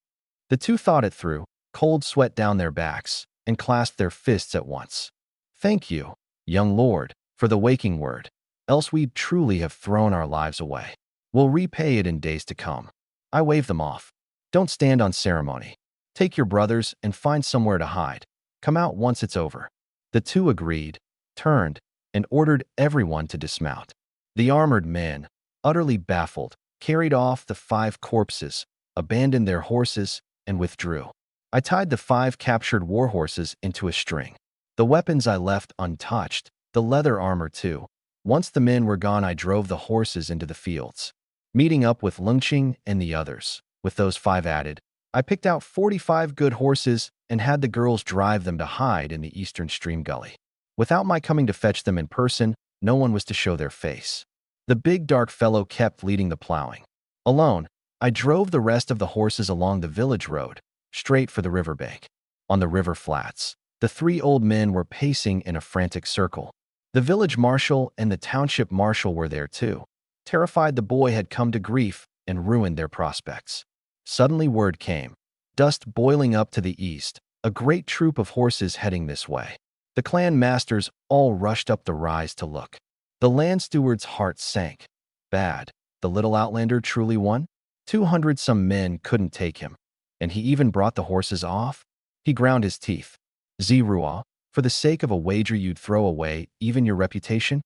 The two thought it through, cold sweat down their backs, and clasped their fists at once. Thank you, young lord, for the waking word, else we'd truly have thrown our lives away. We'll repay it in days to come. I waved them off. Don't stand on ceremony. Take your brothers and find somewhere to hide. Come out once it's over. The two agreed, turned, and ordered everyone to dismount. The armored men, utterly baffled, carried off the 5 corpses, abandoned their horses, and withdrew. I tied the 5 captured war horses into a string. The weapons I left untouched, the leather armor too. Once the men were gone, I drove the horses into the fields. Meeting up with Lungqing and the others, with those 5 added, I picked out 45 good horses and had the girls drive them to hide in the eastern stream gully. Without my coming to fetch them in person, no one was to show their face. The big dark fellow kept leading the plowing. Alone, I drove the rest of the horses along the village road, straight for the riverbank. On the river flats, the 3 old men were pacing in a frantic circle. The village marshal and the township marshal were there too, terrified the boy had come to grief and ruined their prospects. Suddenly word came. Dust boiling up to the east, a great troop of horses heading this way. The clan masters all rushed up the rise to look. The land steward's heart sank. Bad. The little outlander truly won? 200 some men couldn't take him. And he even brought the horses off? He ground his teeth. Zerua, for the sake of a wager you'd throw away even your reputation?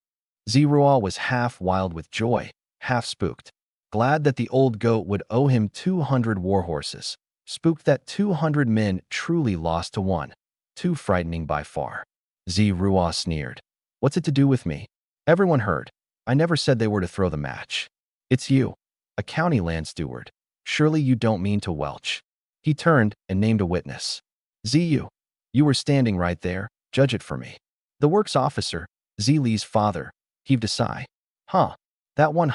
Zerua was half wild with joy, half spooked. Glad that the old goat would owe him 200 war horses. Spooked that 200 men truly lost to 1. Too frightening by far. Zerua sneered. What's it to do with me? Everyone heard. I never said they were to throw the match. It's you, a county land steward. Surely you don't mean to welch. He turned and named a witness. Zu, you were standing right there. Judge it for me. The works officer, Zili's father, heaved a sigh. That one,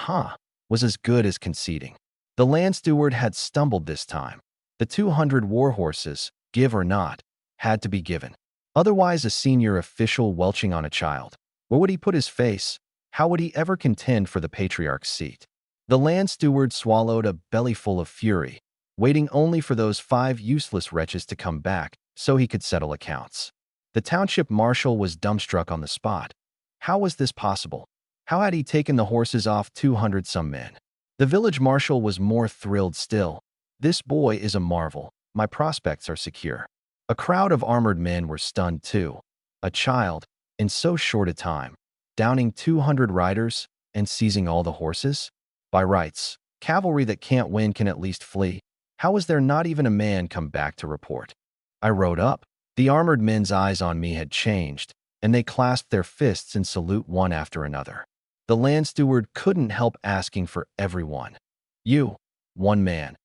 was as good as conceding. The land steward had stumbled this time. The 200 war horses, give or not, had to be given. Otherwise, a senior official welching on a child. Where would he put his face? How would he ever contend for the patriarch's seat? The land steward swallowed a bellyful of fury, waiting only for those 5 useless wretches to come back so he could settle accounts. The township marshal was dumbstruck on the spot. How was this possible? How had he taken the horses off 200 some men? The village marshal was more thrilled still. This boy is a marvel. My prospects are secure. A crowd of armored men were stunned too. A child, in so short a time, downing 200 riders and seizing all the horses? By rights, cavalry that can't win can at least flee. How was there not even a man come back to report? I rode up. The armored men's eyes on me had changed, and they clasped their fists in salute one after another. The land steward couldn't help asking for everyone. You, one man,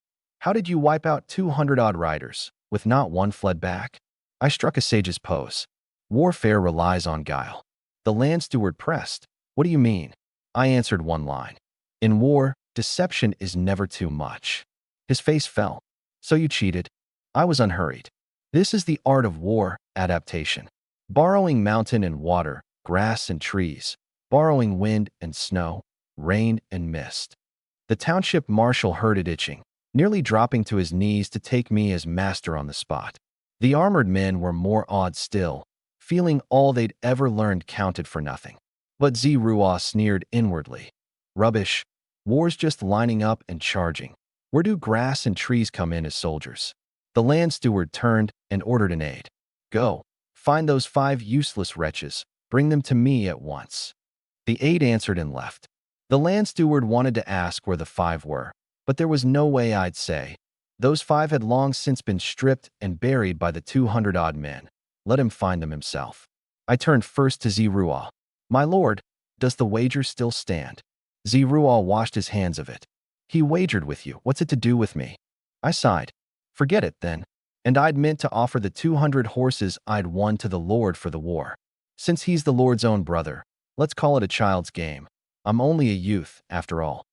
how did you wipe out 200-odd riders, with not one fled back? I struck a sage's pose. Warfare relies on guile. The land steward pressed. What do you mean? I answered one line. In war, deception is never too much. His face fell. So you cheated? I was unhurried. This is the art of war, adaptation. Borrowing mountain and water, grass and trees. Borrowing wind and snow, rain and mist. The township marshal heard it itching, nearly dropping to his knees to take me as master on the spot. The armored men were more awed still, feeling all they'd ever learned counted for nothing. But Zerua sneered inwardly. Rubbish. War's just lining up and charging. Where do grass and trees come in as soldiers? The land steward turned and ordered an aide. Go, find those 5 useless wretches, bring them to me at once. The aide answered and left. The land steward wanted to ask where the 5 were, but there was no way I'd say. Those 5 had long since been stripped and buried by the 200-odd men. Let him find them himself. I turned first to Zerua. My lord, does the wager still stand? Zerua washed his hands of it. He wagered with you. What's it to do with me? I sighed. Forget it, then. And I'd meant to offer the 200 horses I'd won to the Lord for the war. Since he's the Lord's own brother, let's call it a child's game. I'm only a youth, after all.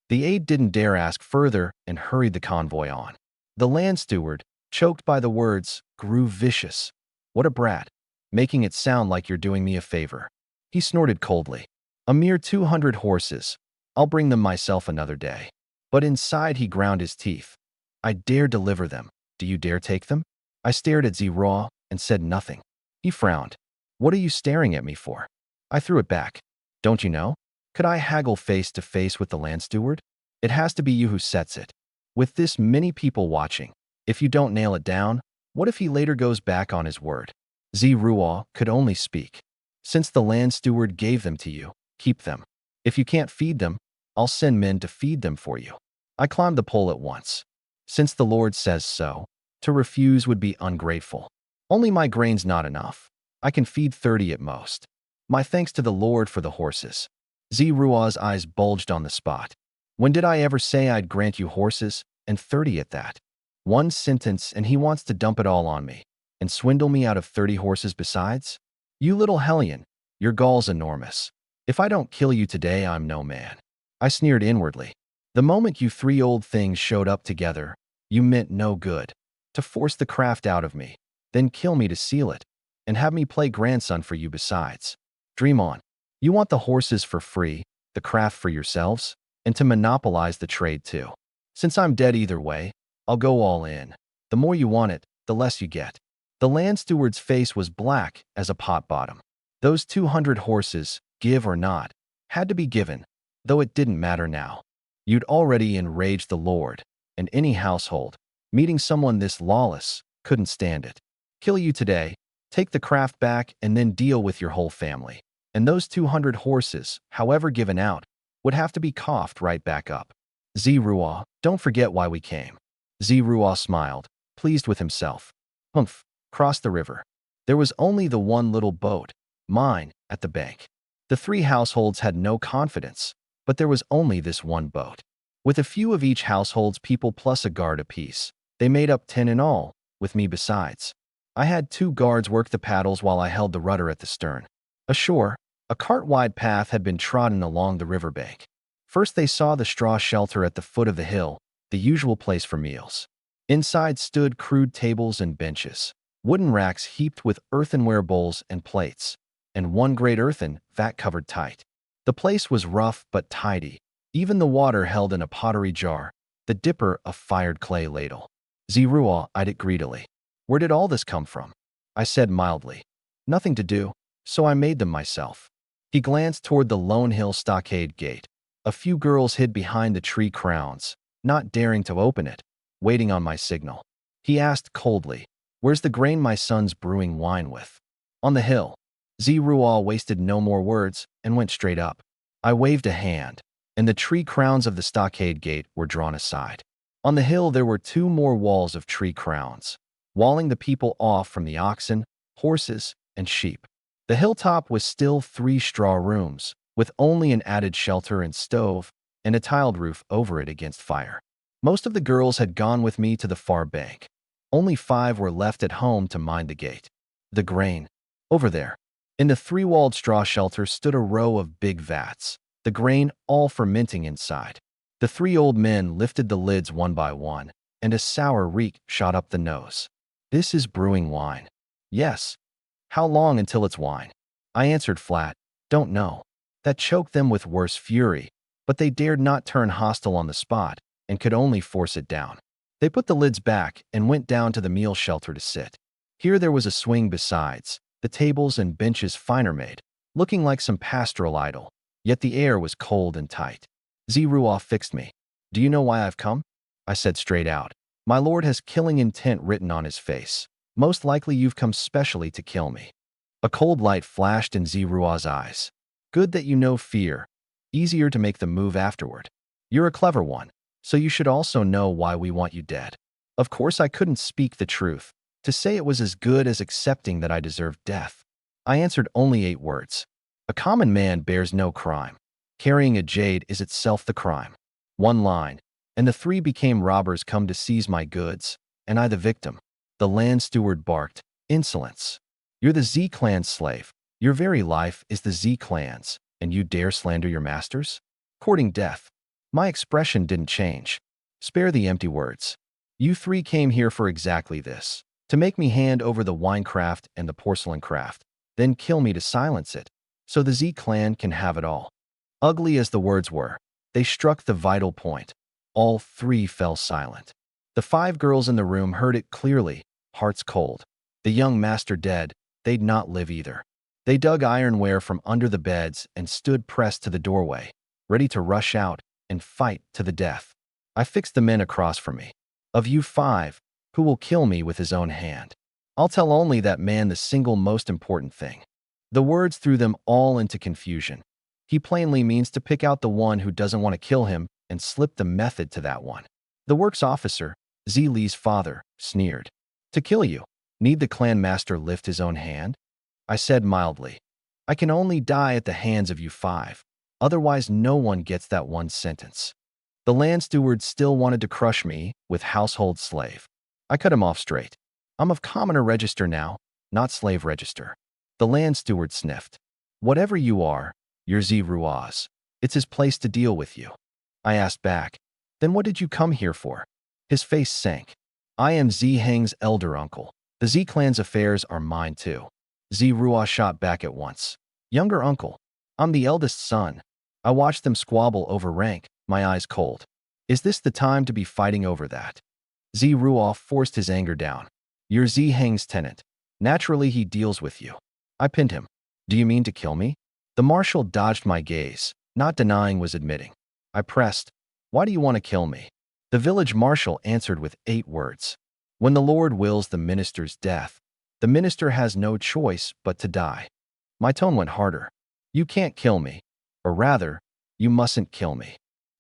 The aide didn't dare ask further and hurried the convoy on. The land steward, choked by the words, grew vicious. What a brat, making it sound like you're doing me a favor. He snorted coldly. A mere 200 horses. I'll bring them myself another day. But inside he ground his teeth. I dare deliver them. Do you dare take them? I stared at Ziraw and said nothing. He frowned. What are you staring at me for? I threw it back. Don't you know? Could I haggle face to face with the land steward? It has to be you who sets it. With this many people watching, if you don't nail it down, what if he later goes back on his word? Ziraw could only speak. Since the land steward gave them to you, keep them. If you can't feed them, I'll send men to feed them for you. I climbed the pole at once. Since the Lord says so, to refuse would be ungrateful. Only my grain's not enough. I can feed 30 at most. My thanks to the Lord for the horses. Zirua's eyes bulged on the spot. When did I ever say I'd grant you horses, and 30 at that? One sentence and he wants to dump it all on me, and swindle me out of 30 horses besides? You little hellion, your gall's enormous. If I don't kill you today, I'm no man. I sneered inwardly. The moment you three old things showed up together, you meant no good. To force the craft out of me, then kill me to seal it, and have me play grandson for you besides. Dream on. You want the horses for free, the craft for yourselves, and to monopolize the trade too. Since I'm dead either way, I'll go all in. The more you want it, the less you get. The land steward's face was black as a pot bottom. Those 200 horses, give or not, had to be given, though it didn't matter now. You'd already enraged the Lord, and any household, meeting someone this lawless, couldn't stand it. Kill you today, take the craft back, and then deal with your whole family. And those 200 horses, however given out, would have to be coughed right back up. Ziraw, don't forget why we came. Ziraw smiled, pleased with himself. Humph, crossed the river. There was only the one little boat, mine, at the bank. The three households had no confidence, but there was only this one boat. With a few of each household's people plus a guard apiece, they made up 10 in all, with me besides. I had 2 guards work the paddles while I held the rudder at the stern. Ashore, a cart-wide path had been trodden along the riverbank. First they saw the straw shelter at the foot of the hill, the usual place for meals. Inside stood crude tables and benches, wooden racks heaped with earthenware bowls and plates, and one great earthen vat covered tight. The place was rough but tidy, even the water held in a pottery jar, the dipper a fired clay ladle. Ziraw eyed it greedily. Where did all this come from? I said mildly. Nothing to do, so I made them myself. He glanced toward the Lone Hill stockade gate. A few girls hid behind the tree crowns, not daring to open it, waiting on my signal. He asked coldly, where's the grain my son's brewing wine with? On the hill. Ziraw wasted no more words and went straight up. I waved a hand, and the tree crowns of the stockade gate were drawn aside. On the hill there were 2 more walls of tree crowns, walling the people off from the oxen, horses, and sheep. The hilltop was still 3 straw rooms, with only an added shelter and stove, and a tiled roof over it against fire. Most of the girls had gone with me to the far bank. Only 5 were left at home to mind the gate. The grain. Over there. In the 3-walled straw shelter stood a row of big vats, the grain all fermenting inside. The 3 old men lifted the lids one by one, and a sour reek shot up the nose. This is brewing wine. Yes. How long until it's wine? I answered flat, don't know. That choked them with worse fury, but they dared not turn hostile on the spot and could only force it down. They put the lids back and went down to the meal shelter to sit. Here there was a swing besides, the tables and benches finer made, looking like some pastoral idyll, yet the air was cold and tight. Ziraw fixed me. Do you know why I've come? I said straight out. My lord has killing intent written on his face. Most likely you've come specially to kill me. A cold light flashed in Zirua's eyes. Good that you know fear. Easier to make the move afterward. You're a clever one, so you should also know why we want you dead. Of course I couldn't speak the truth. To say it was as good as accepting that I deserved death. I answered only 8 words. A common man bears no crime. Carrying a jade is itself the crime. One line, and the three became robbers come to seize my goods, and I the victim. The land steward barked, "Insolence! You're the Z-Clan's slave. Your very life is the Z-Clan's, and you dare slander your masters? Courting death." My expression didn't change. "Spare the empty words. You three came here for exactly this, to make me hand over the wine craft and the porcelain craft, then kill me to silence it, so the Z-Clan can have it all." Ugly as the words were, they struck the vital point. All three fell silent. The 5 girls in the room heard it clearly, hearts cold. The young master dead, they'd not live either. They dug ironware from under the beds and stood pressed to the doorway, ready to rush out and fight to the death. I fixed the men across from me. "Of you 5, who will kill me with his own hand? I'll tell only that man the single most important thing." The words threw them all into confusion. He plainly means to pick out the one who doesn't want to kill him and slip the method to that one. The works officer, Lee's father, sneered. "To kill you, need the clan master lift his own hand?" I said mildly. "I can only die at the hands of you 5. Otherwise no one gets that one sentence." The land steward still wanted to crush me with household slave. I cut him off straight. "I'm of commoner register now, not slave register." The land steward sniffed. "Whatever you are, you're Ruaz. It's his place to deal with you." I asked back, "Then what did you come here for?" His face sank. "I am Hang's elder uncle. The Z-Clan's affairs are mine too." Ruaz shot back at once. "Younger uncle. I'm the eldest son." I watched them squabble over rank, my eyes cold. Is this the time to be fighting over that? Ruaz forced his anger down. "You're Hang's tenant. Naturally he deals with you." I pinned him. "Do you mean to kill me?" The marshal dodged my gaze, not denying was admitting. I pressed, "Why do you want to kill me?" The village marshal answered with 8 words. "When the Lord wills the minister's death, the minister has no choice but to die." My tone went harder. "You can't kill me. Or rather, you mustn't kill me."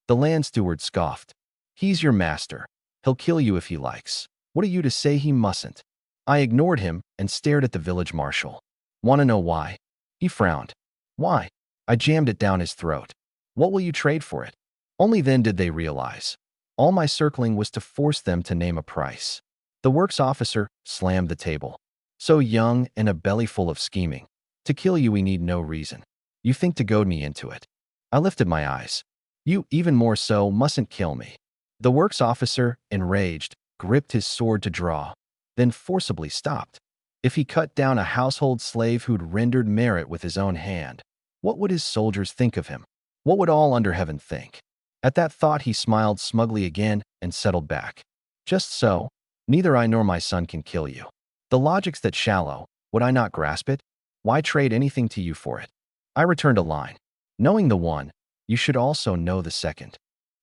The land steward scoffed. "He's your master. He'll kill you if he likes. What are you to say he mustn't?" I ignored him and stared at the village marshal. "Want to know why?" He frowned. "Why?" I jammed it down his throat. "What will you trade for it?" Only then did they realize. All my circling was to force them to name a price. The works officer slammed the table. "So young and a belly full of scheming. To kill you we need no reason. You think to goad me into it." I lifted my eyes. "You, even more so, mustn't kill me." The works officer, enraged, gripped his sword to draw, then forcibly stopped. If he cut down a household slave who'd rendered merit with his own hand, what would his soldiers think of him? What would all under heaven think? At that thought he smiled smugly again and settled back. "Just so, neither I nor my son can kill you. The logic's that shallow. Would I not grasp it? Why trade anything to you for it?" I returned a line. "Knowing the one, you should also know the second."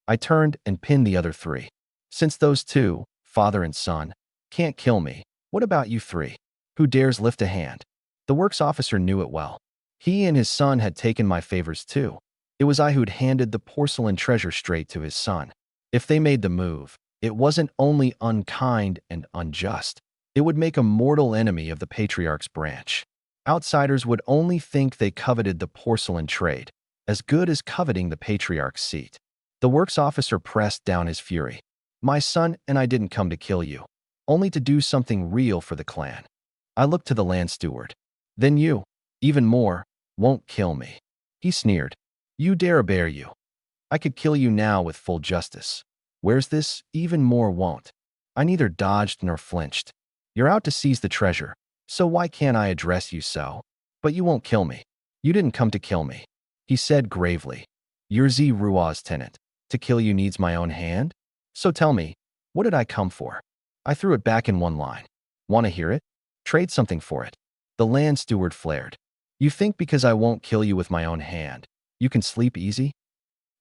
I turned and pinned the other 3. "Since those 2, father and son, can't kill me, what about you 3? Who dares lift a hand?" The works officer knew it well. He and his son had taken my favors too. It was I who'd handed the porcelain treasure straight to his son. If they made the move, it wasn't only unkind and unjust. It would make a mortal enemy of the patriarch's branch. Outsiders would only think they coveted the porcelain trade, as good as coveting the patriarch's seat. The works officer pressed down his fury. "My son and I didn't come to kill you, only to do something real for the clan." I looked to the land steward. "Then you, even more, won't kill me." He sneered. "You dare bear you. I could kill you now with full justice. Where's this even more won't?" I neither dodged nor flinched. "You're out to seize the treasure, so why can't I address you so? But you won't kill me. You didn't come to kill me." He said gravely. "You're Ruaz's tenant. To kill you needs my own hand? So tell me, what did I come for?" I threw it back in one line. "Want to hear it? Trade something for it." The land steward flared. "You think because I won't kill you with my own hand, you can sleep easy?"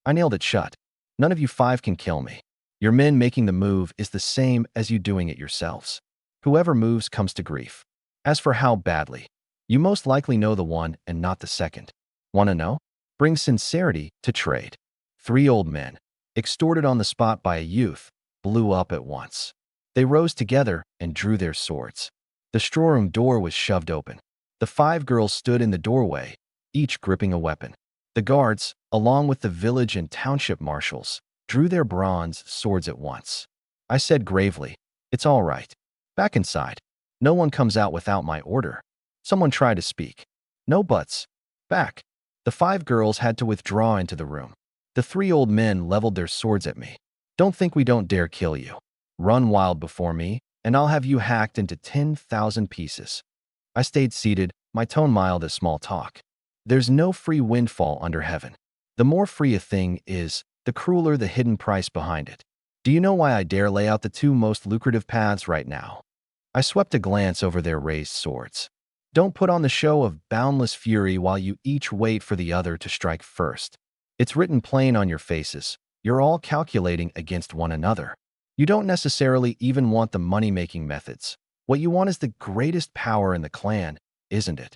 I nailed it shut. "None of you 5 can kill me. Your men making the move is the same as you doing it yourselves. Whoever moves comes to grief. As for how badly, you most likely know the one and not the second. Want to know? Bring sincerity to trade." 3 old men, extorted on the spot by a youth, blew up at once. They rose together and drew their swords. The storeroom door was shoved open. The 5 girls stood in the doorway, each gripping a weapon. The guards, along with the village and township marshals, drew their bronze swords at once. I said gravely, "It's all right. Back inside. No one comes out without my order." Someone tried to speak. "No buts. Back." The 5 girls had to withdraw into the room. The 3 old men leveled their swords at me. "Don't think we don't dare kill you. Run wild before me, and I'll have you hacked into 10,000 pieces." I stayed seated, my tone mild as small talk. There's no free windfall under heaven. The more free a thing is, the crueler the hidden price behind it. Do you know why I dare lay out the 2 most lucrative paths right now? I swept a glance over their raised swords. Don't put on the show of boundless fury while you each wait for the other to strike first. It's written plain on your faces. You're all calculating against one another. You don't necessarily even want the money-making methods. What you want is the greatest power in the clan, isn't it?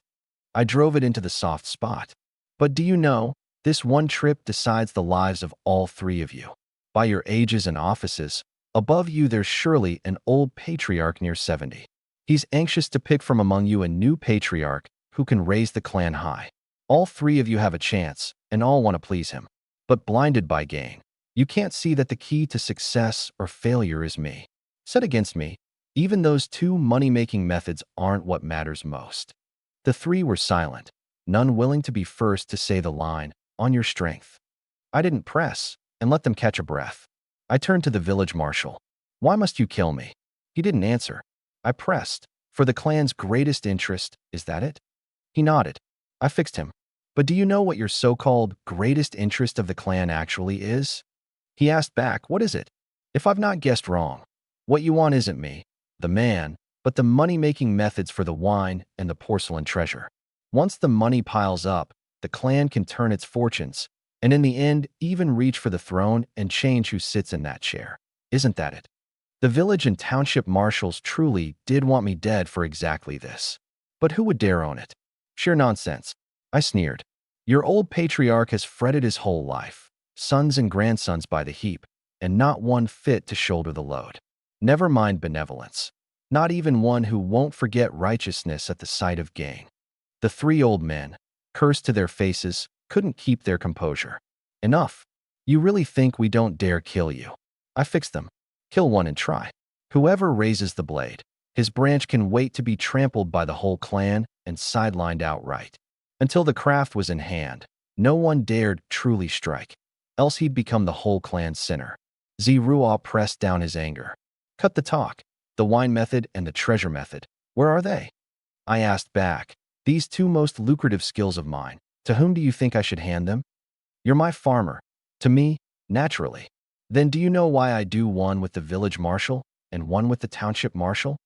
I drove it into the soft spot. But do you know, this one trip decides the lives of all 3 of you. By your ages and offices, above you there's surely an old patriarch near 70. He's anxious to pick from among you a new patriarch who can raise the clan high. All 3 of you have a chance, and all want to please him. But blinded by gain, you can't see that the key to success or failure is me. Set against me, even those 2 money-making methods aren't what matters most. The 3 were silent, none willing to be first to say the line, "On your strength." I didn't press, and let them catch a breath. I turned to the village marshal. "Why must you kill me?" He didn't answer. I pressed. "For the clan's greatest interest, is that it?" He nodded. I fixed him. "But do you know what your so-called greatest interest of the clan actually is?" He asked back, "What is it?" "If I've not guessed wrong, what you want isn't me, the man, but the money-making methods for the wine and the porcelain treasure. Once the money piles up, the clan can turn its fortunes, and in the end, even reach for the throne and change who sits in that chair. Isn't that it?" The village and township marshals truly did want me dead for exactly this. But who would dare own it? Sheer nonsense. I sneered. Your old patriarch has fretted his whole life, sons and grandsons by the heap, and not one fit to shoulder the load. Never mind benevolence. Not even one who won't forget righteousness at the sight of gain. The 3 old men, cursed to their faces, couldn't keep their composure. "Enough. You really think we don't dare kill you?" I fixed them. "Kill one and try. Whoever raises the blade, his branch can wait to be trampled by the whole clan and sidelined outright. Until the craft was in hand, no one dared truly strike, else he'd become the whole clan's sinner." Zerua pressed down his anger. "Cut the talk. The wine method and the treasure method, where are they?" I asked back. "These 2 most lucrative skills of mine, to whom do you think I should hand them?" "You're my farmer." "To me, naturally." "Then do you know why I do one with the village marshal and one with the township marshal?"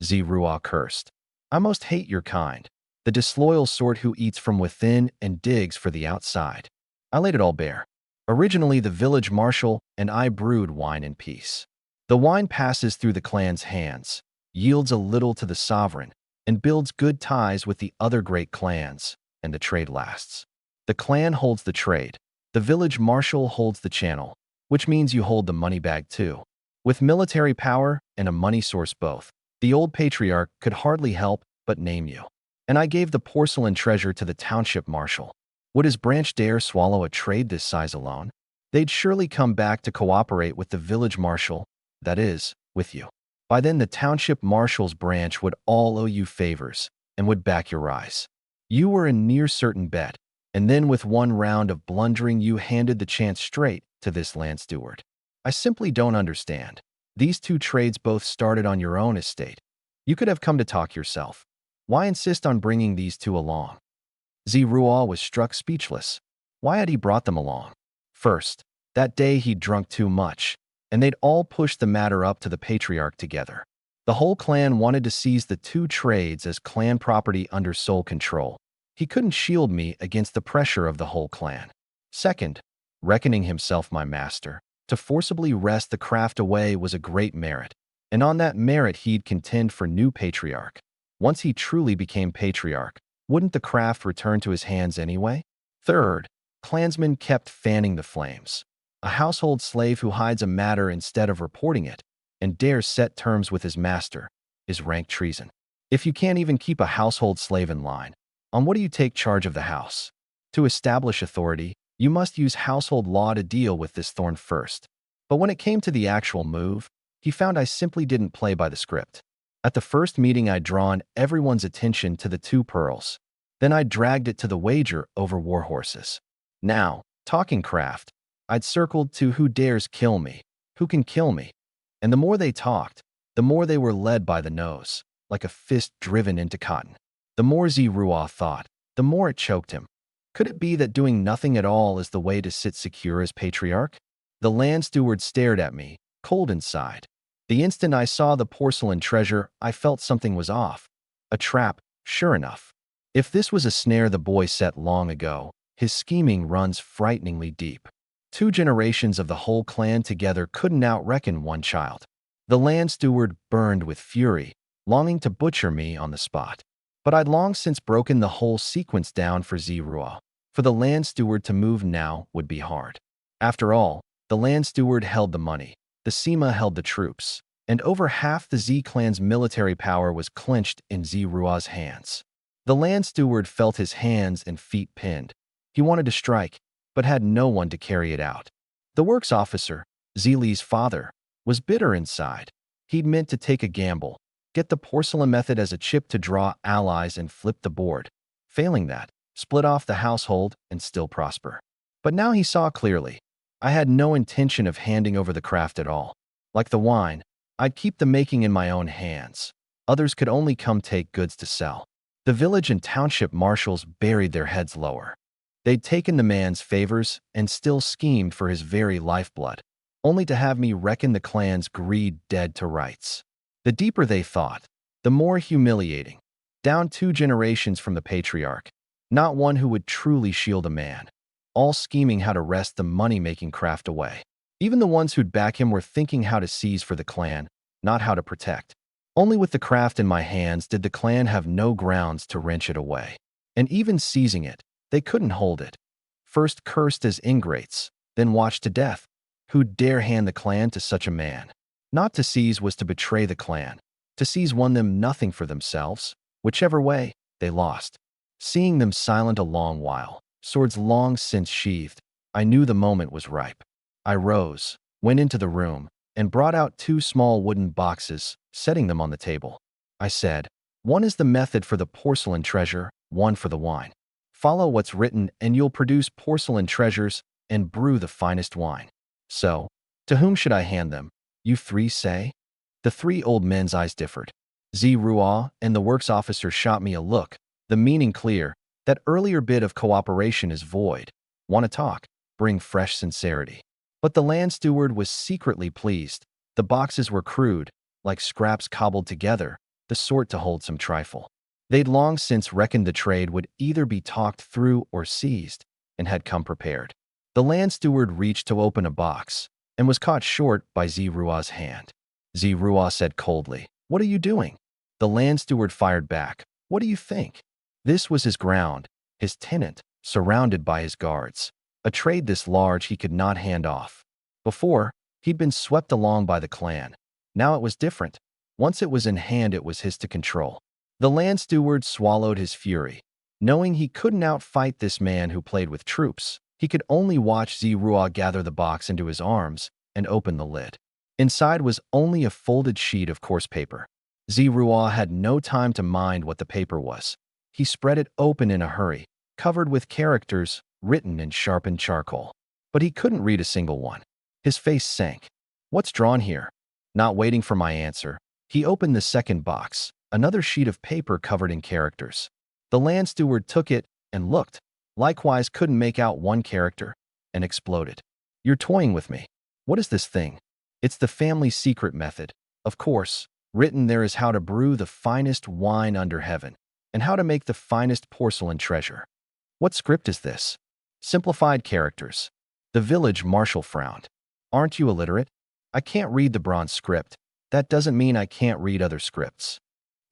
Zerua cursed. "I most hate your kind, the disloyal sort who eats from within and digs for the outside." I laid it all bare. Originally, the village marshal and I brewed wine in peace. The wine passes through the clan's hands, yields a little to the sovereign, and builds good ties with the other great clans, and the trade lasts. The clan holds the trade. The village marshal holds the channel, which means you hold the money bag too. With military power and a money source both, the old patriarch could hardly help but name you. And I gave the porcelain treasure to the township marshal. Would his branch dare swallow a trade this size alone? They'd surely come back to cooperate with the village marshal, that is, with you. By then the township marshal's branch would all owe you favors and would back your rise. You were a near certain bet, and then with one round of blundering you handed the chance straight to this land steward. I simply don't understand. These 2 trades both started on your own estate. You could have come to talk yourself. Why insist on bringing these 2 along?" Zerua was struck speechless. Why had he brought them along? First, that day he'd drunk too much, and they'd all pushed the matter up to the patriarch together. The whole clan wanted to seize the 2 trades as clan property under sole control. He couldn't shield me against the pressure of the whole clan. Second, reckoning himself my master, to forcibly wrest the craft away was a great merit, and on that merit he'd contend for new patriarch. Once he truly became patriarch, wouldn't the craft return to his hands anyway? Third, clansmen kept fanning the flames. A household slave who hides a matter instead of reporting it and dares set terms with his master is rank treason. If you can't even keep a household slave in line, on what do you take charge of the house? To establish authority, You must use household law to deal with this thorn first. But when it came to the actual move, he found I simply didn't play by the script. At the first meeting, I'd drawn everyone's attention to the 2 pearls. Then I dragged it to the wager over war horses. Now, talking craft, I'd circled to who dares kill me, who can kill me. And the more they talked, the more they were led by the nose, like a fist driven into cotton. The more Zerua thought, the more it choked him. Could it be that doing nothing at all is the way to sit secure as patriarch? The land steward stared at me, cold inside. The instant I saw the porcelain treasure, I felt something was off. A trap, sure enough. If this was a snare the boy set long ago, his scheming runs frighteningly deep. 2 generations of the whole clan together couldn't outreckon one child. The land steward burned with fury, longing to butcher me on the spot. But I'd long since broken the whole sequence down for Zerua. For the land steward to move now would be hard. After all, the land steward held the money, the Sema held the troops, and over half the Z clan's military power was clenched in Zerua's hands. The land steward felt his hands and feet pinned. He wanted to strike, but had no one to carry it out. The works officer, Zili's father, was bitter inside. He'd meant to take a gamble, get the porcelain method as a chip to draw allies and flip the board. Failing that, split off the household and still prosper. But now he saw clearly. I had no intention of handing over the craft at all. Like the wine, I'd keep the making in my own hands. Others could only come take goods to sell. The village and township marshals buried their heads lower. They'd taken the man's favors and still schemed for his very lifeblood, only to have me reckon the clan's greed dead to rights. The deeper they thought, the more humiliating. Down 2 generations from the patriarch, not one who would truly shield a man. All scheming how to wrest the money-making craft away. Even the ones who'd back him were thinking how to seize for the clan, not how to protect. Only with the craft in my hands did the clan have no grounds to wrench it away. And even seizing it, they couldn't hold it. First cursed as ingrates, then watched to death. Who'd dare hand the clan to such a man? Not to seize was to betray the clan. To seize won them nothing for themselves. Whichever way, they lost. Seeing them silent a long while, swords long since sheathed, I knew the moment was ripe. I rose, went into the room, and brought out 2 small wooden boxes, setting them on the table. I said, "One is the method for the porcelain treasure, one for the wine. Follow what's written and you'll produce porcelain treasures and brew the finest wine." So, to whom should I hand them? You 3 say? The 3 old men's eyes differed. Zerua and the works officer shot me a look, the meaning clear. That earlier bit of cooperation is void. Want to talk? Bring fresh sincerity. But the land steward was secretly pleased. The boxes were crude, like scraps cobbled together, the sort to hold some trifle. They'd long since reckoned the trade would either be talked through or seized, and had come prepared. The land steward reached to open a box, and was caught short by Zerua's hand. Zerua said coldly, "What are you doing?" The land steward fired back, "What do you think?" This was his ground, his tenant, surrounded by his guards. A trade this large he could not hand off. Before, he'd been swept along by the clan. Now it was different. Once it was in hand, it was his to control. The land steward swallowed his fury. Knowing he couldn't outfight this man who played with troops, he could only watch Zerua gather the box into his arms and open the lid. Inside was only a folded sheet of coarse paper. Zerua had no time to mind what the paper was. He spread it open in a hurry, covered with characters written in sharpened charcoal. But he couldn't read a single one. His face sank. "What's drawn here?" Not waiting for my answer, he opened the second box, another sheet of paper covered in characters. The land steward took it and looked, likewise couldn't make out one character, and exploded. "You're toying with me. What is this thing?" "It's the family secret method. Of course, written there is how to brew the finest wine under heaven, and how to make the finest porcelain treasure." "What script is this?" "Simplified characters." The village marshal frowned. "Aren't you illiterate?" "I can't read the bronze script. That doesn't mean I can't read other scripts."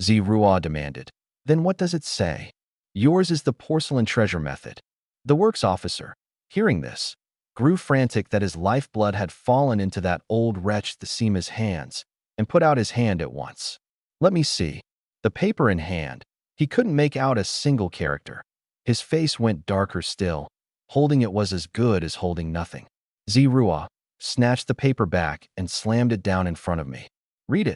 Zerua demanded. "Then what does it say?" "Yours is the porcelain treasure method." The works officer, hearing this, grew frantic that his lifeblood had fallen into that old wretch the Sema's hands, and put out his hand at once. "Let me see." The paper in hand, he couldn't make out a single character. His face went darker still. Holding it was as good as holding nothing. Zirua snatched the paper back and slammed it down in front of me. Read it,